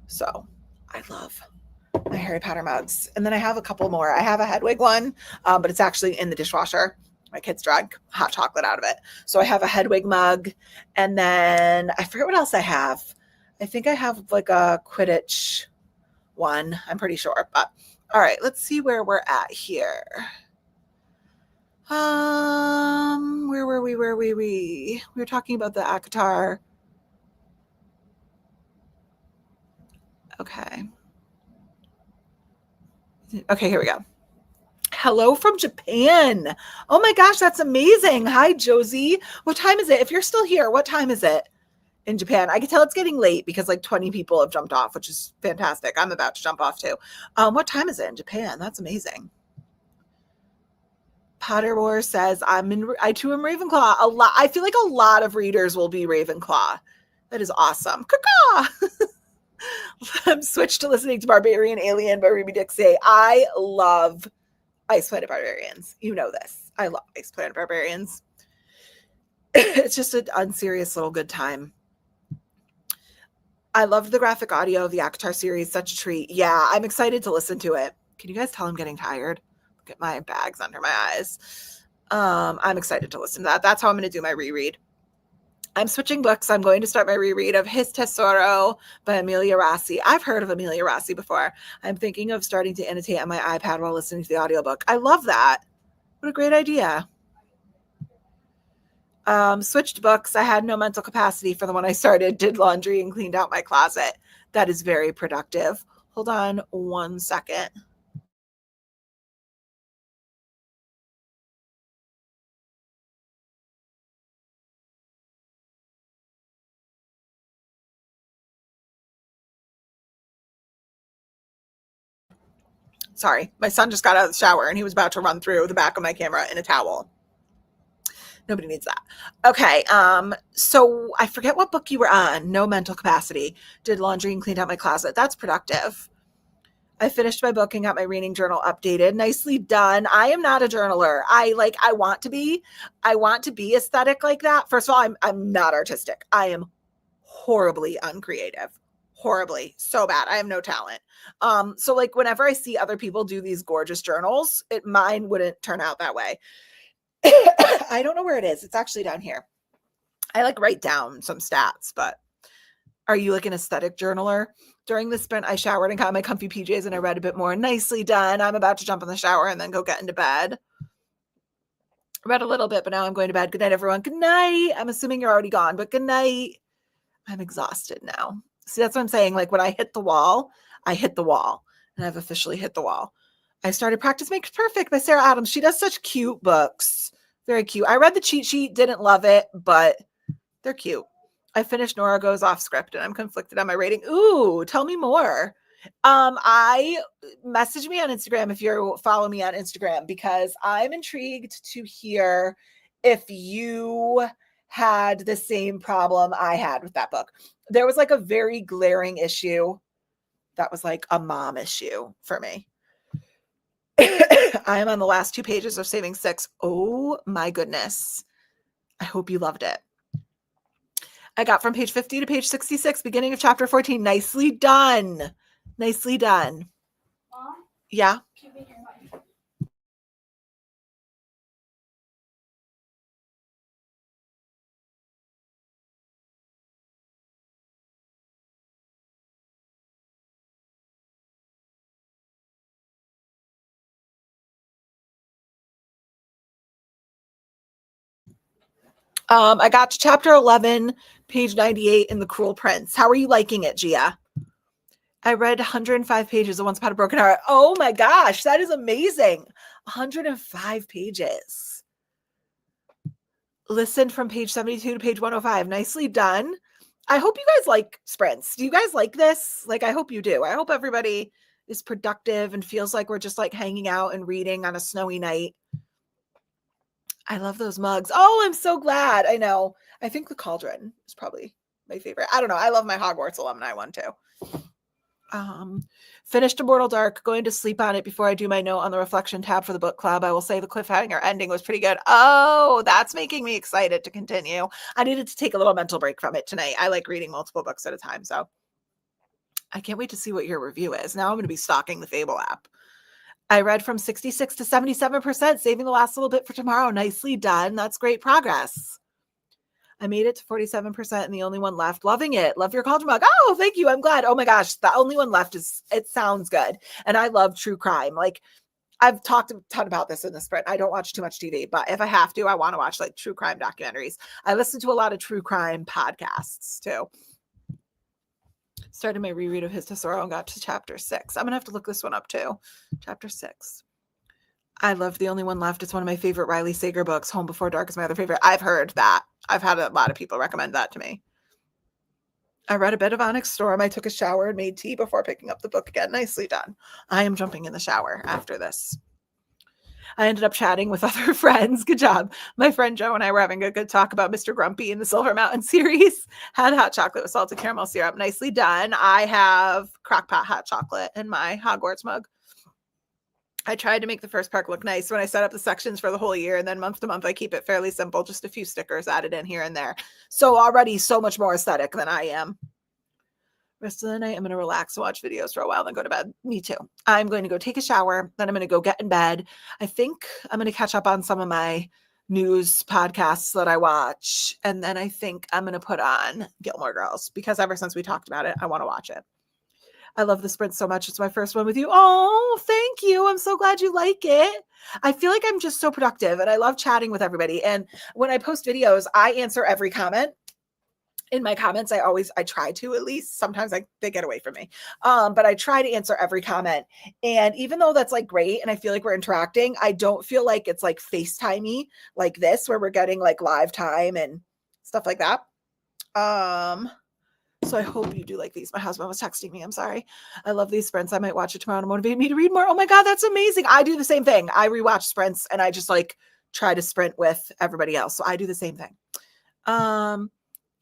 So I love my Harry Potter mugs. And then I have a couple more. I have a Hedwig one, but it's actually in the dishwasher. My kids drank hot chocolate out of it. So I have a Hedwig mug. And then I forget what else I have. I think I have like a Quidditch one. I'm pretty sure. But all right, let's see where we're at here. Where were we? We were talking about the ACOTAR. Okay. Okay, here we go. Hello from Japan. Oh my gosh, that's amazing. Hi, Josie. What time is it? If you're still here, what time is it in Japan? I can tell it's getting late because like 20 people have jumped off, which is fantastic. I'm about to jump off too. What time is it in Japan? That's amazing. Potter Wars says I too am Ravenclaw. I feel like a lot of readers will be Ravenclaw. That is awesome. Caw. I'm switched to listening to Barbarian Alien by Ruby Dixie. I love Ice Planet Barbarians. You know this. I love Ice Planet Barbarians. It's just an unserious little good time. I loved the graphic audio of the ACOTAR series. Such a treat. Yeah, I'm excited to listen to it. Can you guys tell I'm getting tired? Look at my bags under my eyes. I'm excited to listen to that. That's how I'm going to do my reread. I'm switching books. I'm going to start my reread of His Tesoro by Amelia Rossi. I've heard of Amelia Rossi before. I'm thinking of starting to annotate on my iPad while listening to the audiobook. I love that. What a great idea. Switched books. I had no mental capacity for the one I started, did laundry and cleaned out my closet. That is very productive. Hold on 1 second. Sorry, my son just got out of the shower and he was about to run through the back of my camera in a towel. Nobody needs that. Okay, so I forget what book you were on. No mental capacity. Did laundry and cleaned out my closet. That's productive. I finished my book and got my reading journal updated. Nicely done. I am not a journaler. I want to be. I want to be aesthetic like that. First of all, I'm not artistic. I am horribly uncreative. Horribly. So bad. I have no talent. So like whenever I see other people do these gorgeous journals, mine wouldn't turn out that way. I don't know where it is. It's actually down here. I like write down some stats, but are you like an aesthetic journaler? During the sprint, I showered and got my comfy PJs and I read a bit more. Nicely done. I'm about to jump in the shower and then go get into bed. Read a little bit, but now I'm going to bed. Good night, everyone. Good night. I'm assuming you're already gone, but good night. I'm exhausted now. See, that's what I'm saying. Like when I hit the wall, I hit the wall and I've officially hit the wall. I started Practice Makes Perfect by Sarah Adams. She does such cute books. Very cute. I read the cheat sheet, didn't love it, but they're cute. I finished Nora Goes Off Script and I'm conflicted on my rating. Ooh, tell me more. I message me on Instagram if you follow me on Instagram, because I'm intrigued to hear if you had the same problem I had with that book. There was like a very glaring issue that was like a mom issue for me. I am on the last 2 pages of Saving Six. Oh my goodness. I hope you loved it. I got from page 50 to page 66, beginning of chapter 14. Nicely done. Nicely done.
Mom,
Yeah.
give me your knife.
I got to chapter 11, page 98 in The Cruel Prince. How are you liking it, Gia? I read 105 pages of Once Upon a Broken Heart. Oh my gosh, that is amazing. 105 pages. Listened from page 72 to page 105. Nicely done. I hope you guys like sprints. Do you guys like this? Like, I hope you do. I hope everybody is productive and feels like we're just like hanging out and reading on a snowy night. I love those mugs. Oh, I'm so glad. I know. I think the Cauldron is probably my favorite. I don't know. I love my Hogwarts alumni one too. Finished Immortal Dark, going to sleep on it before I do my note on the reflection tab for the book club. I will say the cliffhanger ending was pretty good. Oh, that's making me excited to continue. I needed to take a little mental break from it tonight. I like reading multiple books at a time, so I can't wait to see what your review is. Now I'm going to be stalking the Fable app. I read from 66 to 77%, saving the last little bit for tomorrow. Nicely done. That's great progress. I made it to 47% and the only one left. Loving it. Love your Cauldron mug. Oh, thank you. I'm glad. Oh my gosh. The only one left is, it sounds good. And I love true crime. Like, I've talked a ton about this in the sprint. I don't watch too much TV, but if I have to, I want to watch like true crime documentaries. I listen to a lot of true crime podcasts too. Started my reread of His Tesoro and got to chapter 6. I'm going to have to look this one up too. Chapter 6. I love The Only One Left. It's one of my favorite Riley Sager books. Home Before Dark is my other favorite. I've heard that. I've had a lot of people recommend that to me. I read a bit of Onyx Storm. I took a shower and made tea before picking up the book again. Nicely done. I am jumping in the shower after this. I ended up chatting with other friends. Good job. My friend Joe and I were having a good talk about Mr. Grumpy in the Silver Mountain series. Had hot chocolate with salted caramel syrup. Nicely done. I have crockpot hot chocolate in my Hogwarts mug. I tried to make the first park look nice when I set up the sections for the whole year, and then month to month I keep it fairly simple, just a few stickers added in here and there. So already so much more aesthetic than I am. Rest of the night I'm going to relax and watch videos for a while, then go to bed. Me too. I'm going to go take a shower, then I'm going to go get in bed. I think I'm going to catch up on some of my news podcasts that I watch, and then I think I'm going to put on Gilmore Girls, because ever since we talked about it, I want to watch it. I love the sprint so much. It's my first one with you. Oh, thank you. I'm so glad you like it. I feel like I'm just so productive and I love chatting with everybody. And when I post videos, I answer every comment. In my comments, I try to, at least. Sometimes they get away from me. But I try to answer every comment. And even though that's like great and I feel like we're interacting, I don't feel like it's like FaceTimey like this, where we're getting like live time and stuff like that. So I hope you do like these. My husband was texting me. I'm sorry. I love these sprints. I might watch it tomorrow to motivate me to read more. Oh my God, that's amazing. I do the same thing. I rewatch sprints and I just like try to sprint with everybody else. So I do the same thing.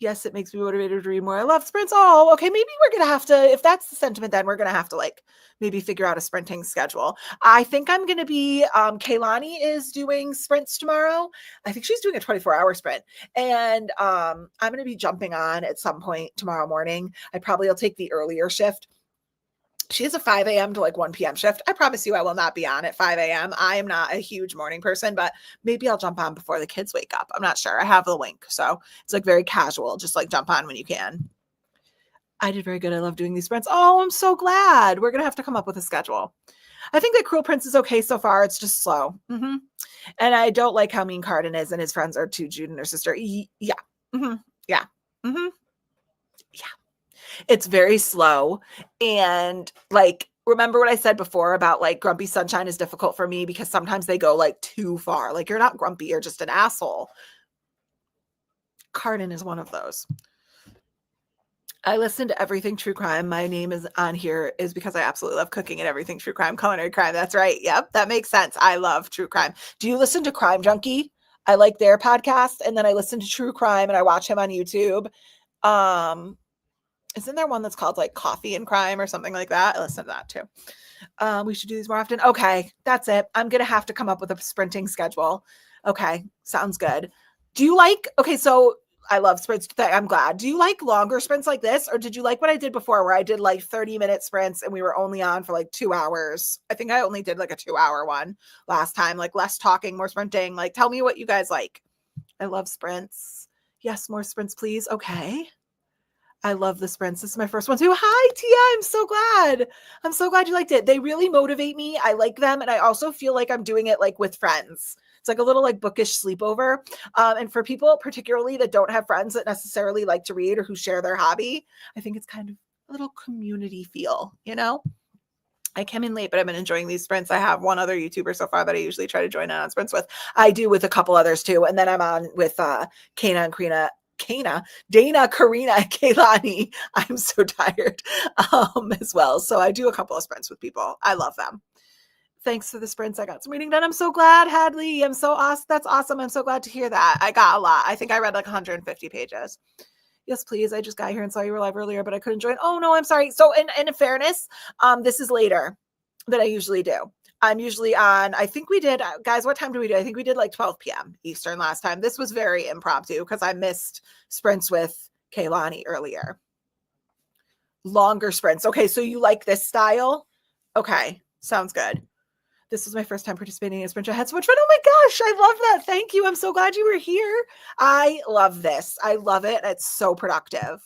Yes, it makes me motivated to read more. I love sprints. Oh, okay. Maybe we're going to have to, if that's the sentiment, then we're going to have to like maybe figure out a sprinting schedule. I think I'm going to be, Kaylani is doing sprints tomorrow. I think she's doing a 24-hour sprint. And I'm going to be jumping on at some point tomorrow morning. I probably will take the earlier shift. She has a 5 a.m. to like 1 p.m. shift. I promise you I will not be on at 5 a.m. I am not a huge morning person, but maybe I'll jump on before the kids wake up. I'm not sure. I have the link. So it's like very casual. Just like jump on when you can. I did very good. I love doing these sprints. Oh, I'm so glad. We're going to have to come up with a schedule. I think that Cruel Prince is okay so far. It's just slow. And I don't like how mean Carden is and his friends are too Jude and her sister. Yeah. Yeah. Yeah. It's very slow. And like, remember what I said before about like Grumpy Sunshine is difficult for me because sometimes they go like too far. Like you're not grumpy, you're just an asshole. Carden is one of those. I listen to everything true crime. My name is on here is because I absolutely love cooking and everything true crime, culinary crime. That's right. Yep, that makes sense. I love true crime. Do you listen to Crime Junkie? I like their podcast, and then I listen to True Crime and I watch him on YouTube. Isn't there one that's called like Coffee and Crime or something like that? I listen to that too. We should do these more often. Okay, that's it. I'm gonna have to come up with a sprinting schedule. Okay, sounds good. Do you like? Okay, so I love sprints. I'm glad. Do you like longer sprints like this? Or did you like what I did before where I did like 30-minute sprints and we were only on for like 2 hours? I think I only did like a 2-hour one last time, like less talking, more sprinting. Like, tell me what you guys like. I love sprints. Yes, more sprints, please. Okay. I love the sprints. This is my first one too. Hi, Tia. I'm so glad. I'm so glad you liked it. They really motivate me. I like them. And I also feel like I'm doing it like with friends. It's like a little like bookish sleepover. And for people particularly that don't have friends that necessarily like to read or who share their hobby, I think it's kind of a little community feel, you know? I came in late, but I've been enjoying these sprints. I have one other YouTuber so far that I usually try to join on sprints with. I do with a couple others too. And then I'm on with Dana, Karina, Kaylani. I'm so tired as well. So I do a couple of sprints with people. I love them. Thanks for the sprints. I got some reading done. I'm so glad, Hadley. I'm so awesome. That's awesome. I'm so glad to hear that. I got a lot. I think I read like 150 pages. Yes, please. I just got here and saw you were live earlier, but I couldn't join. Oh, no, I'm sorry. So in fairness, this is later than I usually do. I'm usually on, I think we did, guys, what time do we do? I think we did like 12 p.m. Eastern last time. This was very impromptu because I missed sprints with Kaylani earlier. Longer sprints. Okay, so you like this style? Okay, sounds good. This was my first time participating in a sprint. I had so much fun. Oh my gosh, I love that. Thank you. I'm so glad you were here. I love this. I love it. It's so productive.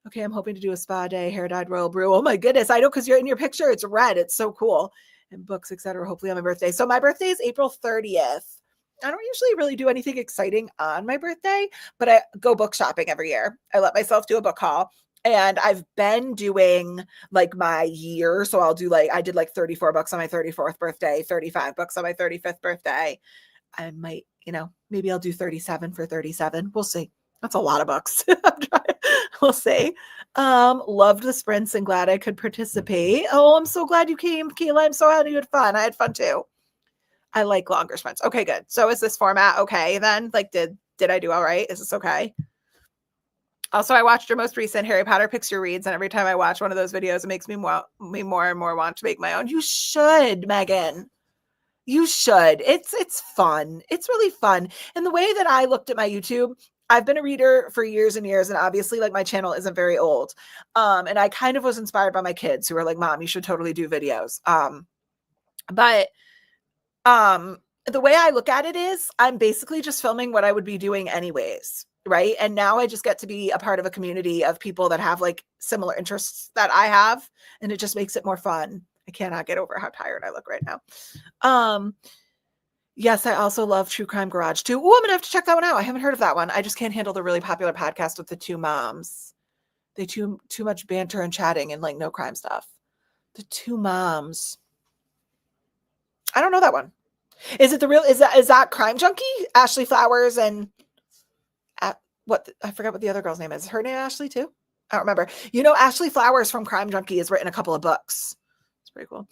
Okay, I'm hoping to do a spa day, hair dyed royal brew. Oh my goodness. I know because you're in your picture. It's red. It's so cool. And books, etc. Hopefully on my birthday. So my birthday is April 30th. I don't usually really do anything exciting on my birthday, but I go book shopping every year. I let myself do a book haul. And I've been doing like my year. So I'll do like, I did like 34 books on my 34th birthday, 35 books on my 35th birthday. I might, maybe I'll do 37 for 37. We'll see. That's a lot of books. We'll see. Loved the sprints and glad I could participate. Oh, I'm so glad you came, Kayla. I'm so glad you had fun. I had fun too. I like longer sprints. Okay, good. So is this format okay then? Like, did I do all right? Is this okay? Also, I watched your most recent Harry Potter Picture Reads, and every time I watch one of those videos, it makes me more and more want to make my own. You should, Megan. You should. It's fun. It's really fun. And the way that I looked at my YouTube, I've been a reader for years and years, and obviously, like, my channel isn't very old. And I kind of was inspired by my kids who were like, Mom, you should totally do videos. But the way I look at it is I'm basically just filming what I would be doing anyways. Right. And now I just get to be a part of a community of people that have like similar interests that I have. And it just makes it more fun. I cannot get over how tired I look right now. Yes, I also love True Crime Garage too. Oh, I'm gonna have to check that one out. I haven't heard of that one. I just can't handle the really popular podcast with the two moms. They too much banter and chatting and like no crime stuff. The two moms. I don't know that one. Is it the real? Is that Crime Junkie? Ashley Flowers and I forgot what the other girl's name is. Her name Ashley too? I don't remember. Ashley Flowers from Crime Junkie has written a couple of books. It's pretty cool.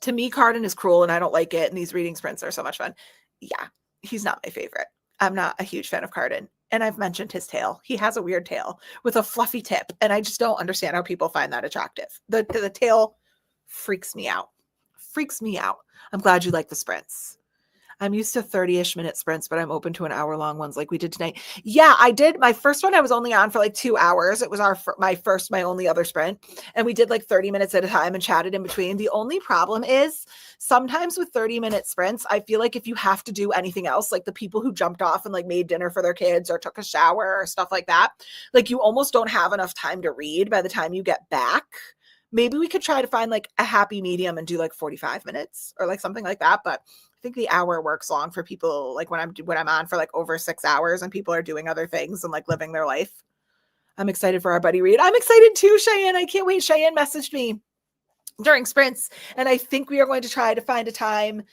To me, Carden is cruel and I don't like it. And these reading sprints are so much fun. Yeah, he's not my favorite. I'm not a huge fan of Carden. And I've mentioned his tail. He has a weird tail with a fluffy tip. And I just don't understand how people find that attractive. The tail freaks me out. Freaks me out. I'm glad you like the sprints. I'm used to 30-ish minute sprints, but I'm open to an hour-long ones like we did tonight. Yeah, I did. My first one, I was only on for like 2 hours. It was my only other sprint. And we did like 30 minutes at a time and chatted in between. The only problem is sometimes with 30-minute sprints, I feel like if you have to do anything else, like the people who jumped off and like made dinner for their kids or took a shower or stuff like that, like you almost don't have enough time to read by the time you get back. Maybe we could try to find like a happy medium and do like 45 minutes or like something like that. But I think the hour works long for people. Like when I'm on for like over 6 hours and people are doing other things and like living their life. I'm excited for our buddy read. I'm excited too, Cheyenne. I can't wait. Cheyenne messaged me during sprints, and I think we are going to try to find a time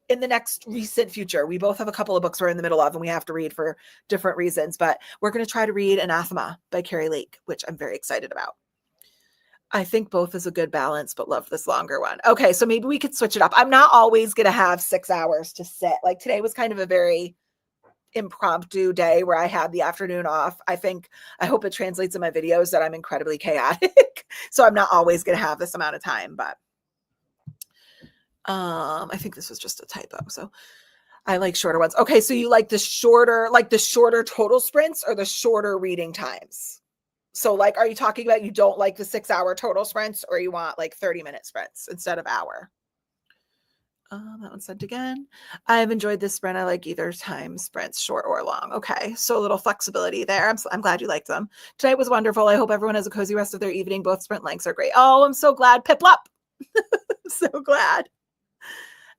in the next recent future. We both have a couple of books we're in the middle of and we have to read for different reasons, but we're going to try to read Anathema by Carrie Lake, which I'm very excited about. I think both is a good balance, but love this longer one. Okay, so maybe we could switch it up. I'm not always going to have 6 hours to sit. Like today was kind of a very impromptu day where I had the afternoon off. I hope it translates in my videos that I'm incredibly chaotic. So I'm not always going to have this amount of time, but I think this was just a typo. So I like shorter ones. Okay, so you like the shorter total sprints or the shorter reading times? So like, are you talking about you don't like the 6-hour total sprints or you want like 30-minute sprints instead of hour? That one's sent again. I've enjoyed this sprint. I like either time sprints, short or long. Okay, so a little flexibility there. I'm glad you liked them. Tonight was wonderful. I hope everyone has a cozy rest of their evening. Both sprint lengths are great. Oh, I'm so glad. Piplup. So glad.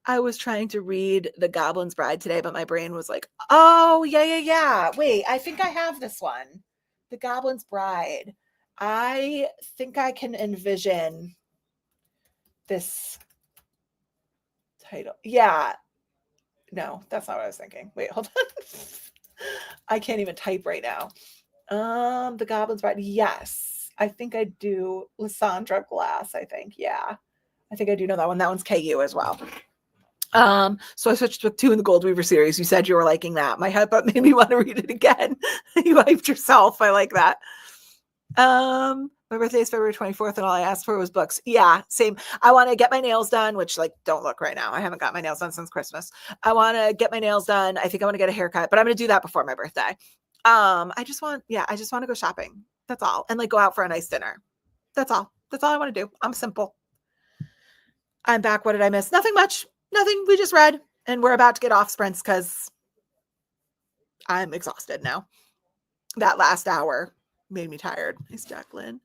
I was trying to read The Goblin's Bride today, but my brain was like, oh, yeah. Wait, I think I have this one. The Goblin's Bride. I think I can envision this title. Yeah. No, that's not what I was thinking. Wait, hold on. I can't even type right now. The Goblin's Bride. Yes. I think I do. Lysandra Glass, I think. Yeah. I think I do know that one. That one's KU as well. So I switched with 2 in the Gold Weaver series. You said you were liking that. My headbutt made me want to read it again. You hyped yourself. I like that. My birthday is February 24th and all I asked for was books. Yeah, same. I want to get my nails done, which like, don't look right now. I haven't got my nails done since Christmas. I want to get my nails done. I think I want to get a haircut, but I'm going to do that before my birthday. I just want to go shopping. That's all. And like go out for a nice dinner. That's all. That's all I want to do. I'm simple. I'm back. What did I miss? Nothing much. Nothing. We just read and we're about to get off sprints because I'm exhausted now. That last hour made me tired. Nice, Jacqueline.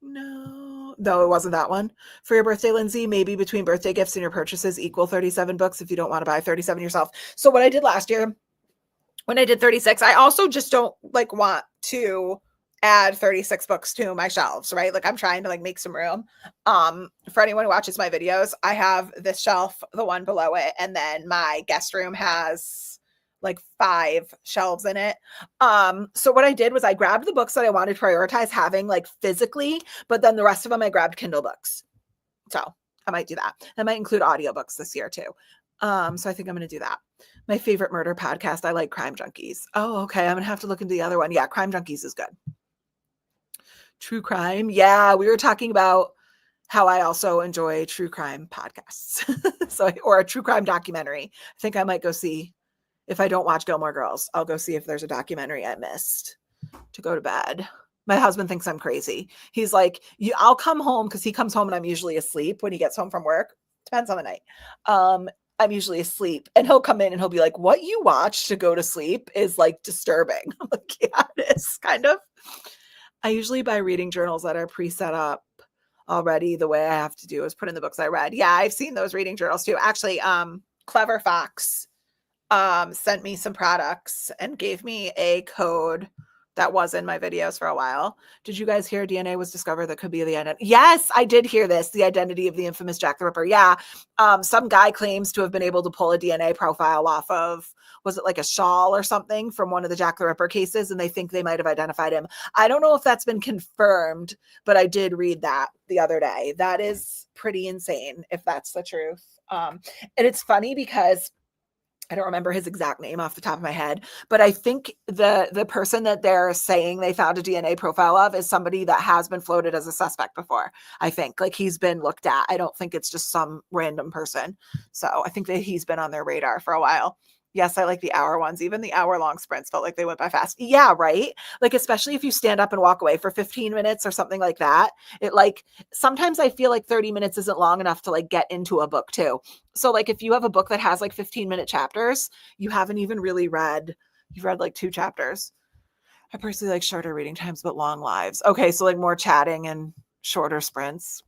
No, it wasn't that one. For your birthday, Lindsay, maybe between birthday gifts and your purchases equal 37 books if you don't want to buy 37 yourself. So what I did last year when I did 36, I also just don't like want to add 36 books to my shelves, right? Like I'm trying to like make some room. For anyone who watches my videos, I have this shelf, the one below it, and then my guest room has like 5 shelves in it. So what I did was I grabbed the books that I wanted to prioritize having like physically, but then the rest of them I grabbed Kindle books. So I might do that. That might include audiobooks this year too. So I think I'm going to do that. My favorite murder podcast. I like Crime Junkies. Oh, okay. I'm going to have to look into the other one. Yeah. Crime Junkies is good. True crime. Yeah. We were talking about how I also enjoy true crime podcasts. Or a true crime documentary. I think I might go see, if I don't watch Gilmore Girls, I'll go see if there's a documentary I missed to go to bed. My husband thinks I'm crazy. He's like, I'll come home because he comes home and I'm usually asleep when he gets home from work. Depends on the night. I'm usually asleep and he'll come in and he'll be like, what you watch to go to sleep is like disturbing. I'm like, yeah, it is kind of. I usually buy reading journals that are pre-set up already. The way I have to do is put in the books I read. Yeah, I've seen those reading journals too. Actually, Clever Fox sent me some products and gave me a code that was in my videos for a while. Did you guys hear DNA was discovered that could be the identity? Yes, I did hear this. The identity of the infamous Jack the Ripper. Yeah. Some guy claims to have been able to pull a DNA profile off of, was it like a shawl or something from one of the Jack the Ripper cases? And they think they might have identified him. I don't know if that's been confirmed, but I did read that the other day. That is pretty insane if that's the truth. And it's funny because I don't remember his exact name off the top of my head, but I think the person that they're saying they found a DNA profile of is somebody that has been floated as a suspect before. I think like he's been looked at. I don't think it's just some random person. So I think that he's been on their radar for a while. Yes, I like the hour ones. Even the hour-long sprints felt like they went by fast. Yeah, right? Like, especially if you stand up and walk away for 15 minutes or something like that. It like, sometimes I feel like 30 minutes isn't long enough to like get into a book too. So like, if you have a book that has like 15-minute chapters, you haven't even really read, you've read like 2 chapters. I personally like shorter reading times, but long lives. Okay, so like more chatting and shorter sprints.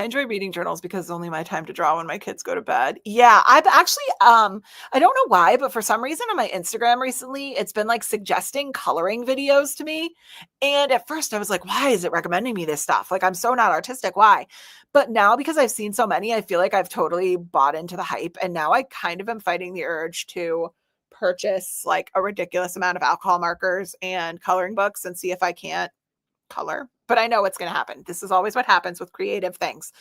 I enjoy reading journals because it's only my time to draw when my kids go to bed. Yeah, I've actually I don't know why, but for some reason on my Instagram recently, it's been like suggesting coloring videos to me. And at first I was like, why is it recommending me this stuff? Like I'm so not artistic. Why? But now because I've seen so many, I feel like I've totally bought into the hype. And now I kind of am fighting the urge to purchase like a ridiculous amount of alcohol markers and coloring books and see if I can't color. But I know what's going to happen. This is always what happens with creative things.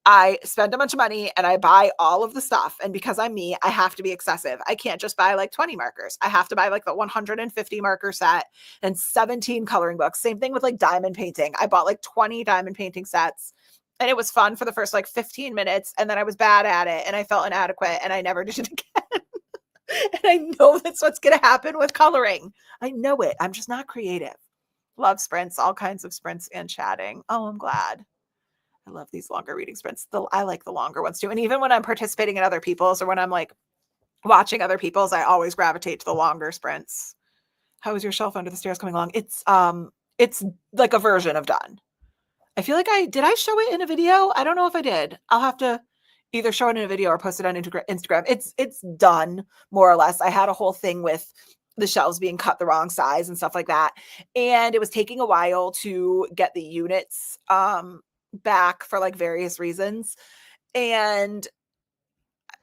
I spend a bunch of money and I buy all of the stuff. And because I'm me, I have to be excessive. I can't just buy like 20 markers. I have to buy like the 150 marker set and 17 coloring books. Same thing with like diamond painting. I bought like 20 diamond painting sets and it was fun for the first like 15 minutes. And then I was bad at it and I felt inadequate and I never did it again. And I know that's what's going to happen with coloring. I know it. I'm just not creative. Love sprints, all kinds of sprints and chatting. Oh, I'm glad. I love these longer reading sprints. I like the longer ones too. And even when I'm participating in other people's or when I'm like watching other people's, I always gravitate to the longer sprints. How is your shelf under the stairs coming along? It's like a version of done. I feel like did I show it in a video? I don't know if I did. I'll have to either show it in a video or post it on Instagram. It's done more or less. I had a whole thing with the shelves being cut the wrong size and stuff like that. And it was taking a while to get the units back for like various reasons. And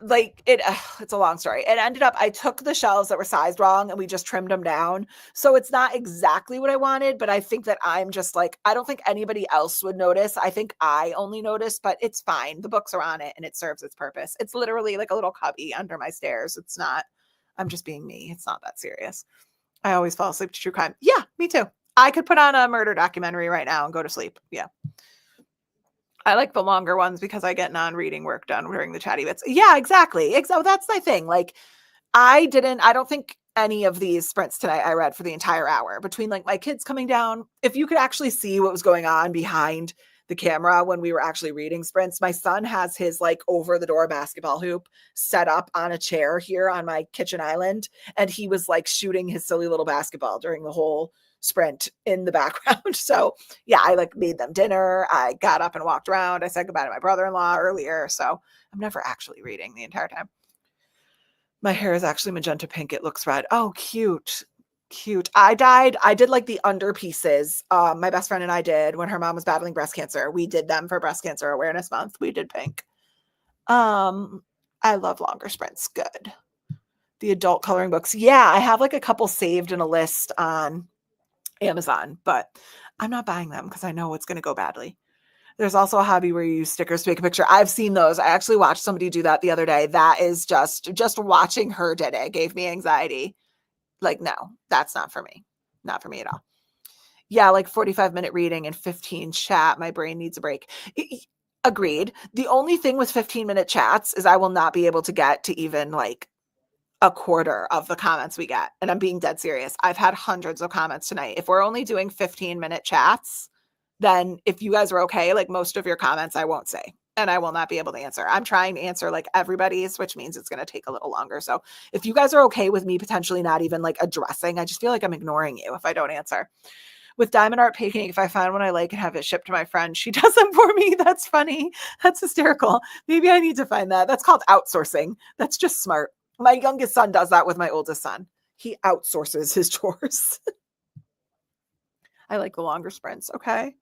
like it's a long story. It ended up, I took the shelves that were sized wrong and we just trimmed them down. So it's not exactly what I wanted, but I think that I'm just like, I don't think anybody else would notice. I think I only noticed, but it's fine. The books are on it and it serves its purpose. It's literally like a little cubby under my stairs. It's not, I'm just being me. It's not that serious. I always fall asleep to true crime. Yeah, me too. I could put on a murder documentary right now and go to sleep. Yeah. I like the longer ones because I get non-reading work done during the chatty bits. Yeah, exactly. That's my thing. Like I don't think any of these sprints tonight I read for the entire hour between like my kids coming down. If you could actually see what was going on behind the camera when we were actually reading sprints, my son has his like over the door basketball hoop set up on a chair here on my kitchen island. And he was like shooting his silly little basketball during the whole sprint in the background. So yeah, I like made them dinner. I got up and walked around. I said goodbye to my brother-in-law earlier. So I'm never actually reading the entire time. My hair is actually magenta pink. It looks red. Oh, cute. Cute. I did like the under pieces. My best friend and I did when her mom was battling breast cancer. We did them for Breast Cancer Awareness Month. We did pink. I love longer sprints. Good. The adult coloring books. Yeah, I have like a couple saved in a list on Amazon, but I'm not buying them because I know it's going to go badly. There's also a hobby where you use stickers to make a picture. I've seen those. I actually watched somebody do that the other day. That is just watching her did it gave me anxiety. Like, no, that's not for me. Not for me at all. Yeah, like 45-minute reading and 15 chat. My brain needs a break. Agreed. The only thing with 15-minute chats is I will not be able to get to even like a quarter of the comments we get. And I'm being dead serious. I've had hundreds of comments tonight. If we're only doing 15-minute chats, then if you guys are okay, like most of your comments, I won't say. And I will not be able to answer. I'm trying to answer like everybody's, which means it's going to take a little longer. So if you guys are okay with me potentially not even like addressing, I just feel like I'm ignoring you if I don't answer. With diamond art painting, if I find one I like and have it shipped to my friend, she does them for me. That's funny. That's hysterical. Maybe I need to find that. That's called outsourcing. That's just smart. My youngest son does that with my oldest son. He outsources his chores. I like the longer sprints. Okay.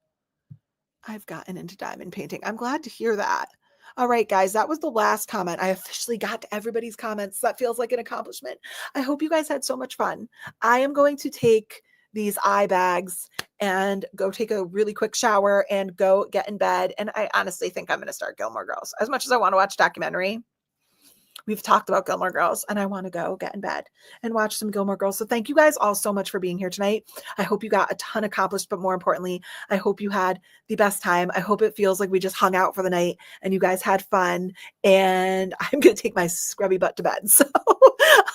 I've gotten into diamond painting. I'm glad to hear that. All right, guys, that was the last comment. I officially got to everybody's comments. That feels like an accomplishment. I hope you guys had so much fun. I am going to take these eye bags and go take a really quick shower and go get in bed. And I honestly think I'm going to start Gilmore Girls. As much as I want to watch documentary, we've talked about Gilmore Girls and I want to go get in bed and watch some Gilmore Girls. So thank you guys all so much for being here tonight. I hope you got a ton accomplished, but more importantly, I hope you had the best time. I hope it feels like we just hung out for the night and you guys had fun, and I'm going to take my scrubby butt to bed. So,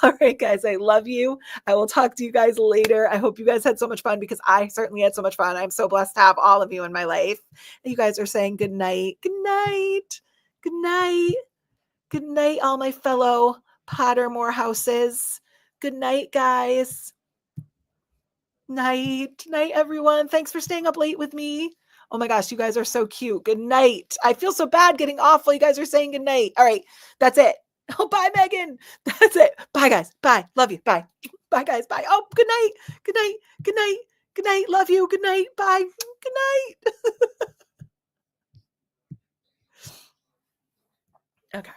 all right, guys, I love you. I will talk to you guys later. I hope you guys had so much fun because I certainly had so much fun. I'm so blessed to have all of you in my life. You guys are saying good night. Good night. Good night. Good night, all my fellow Pottermore houses. Good night, guys. Night. Night, everyone. Thanks for staying up late with me. Oh my gosh, you guys are so cute. Good night. I feel so bad getting off while you guys are saying good night. All right, that's it. Oh, bye, Megan. That's it. Bye, guys. Bye. Love you. Bye. Bye, guys. Bye. Oh, good night. Good night. Good night. Good night. Love you. Good night. Bye. Good night. Okay.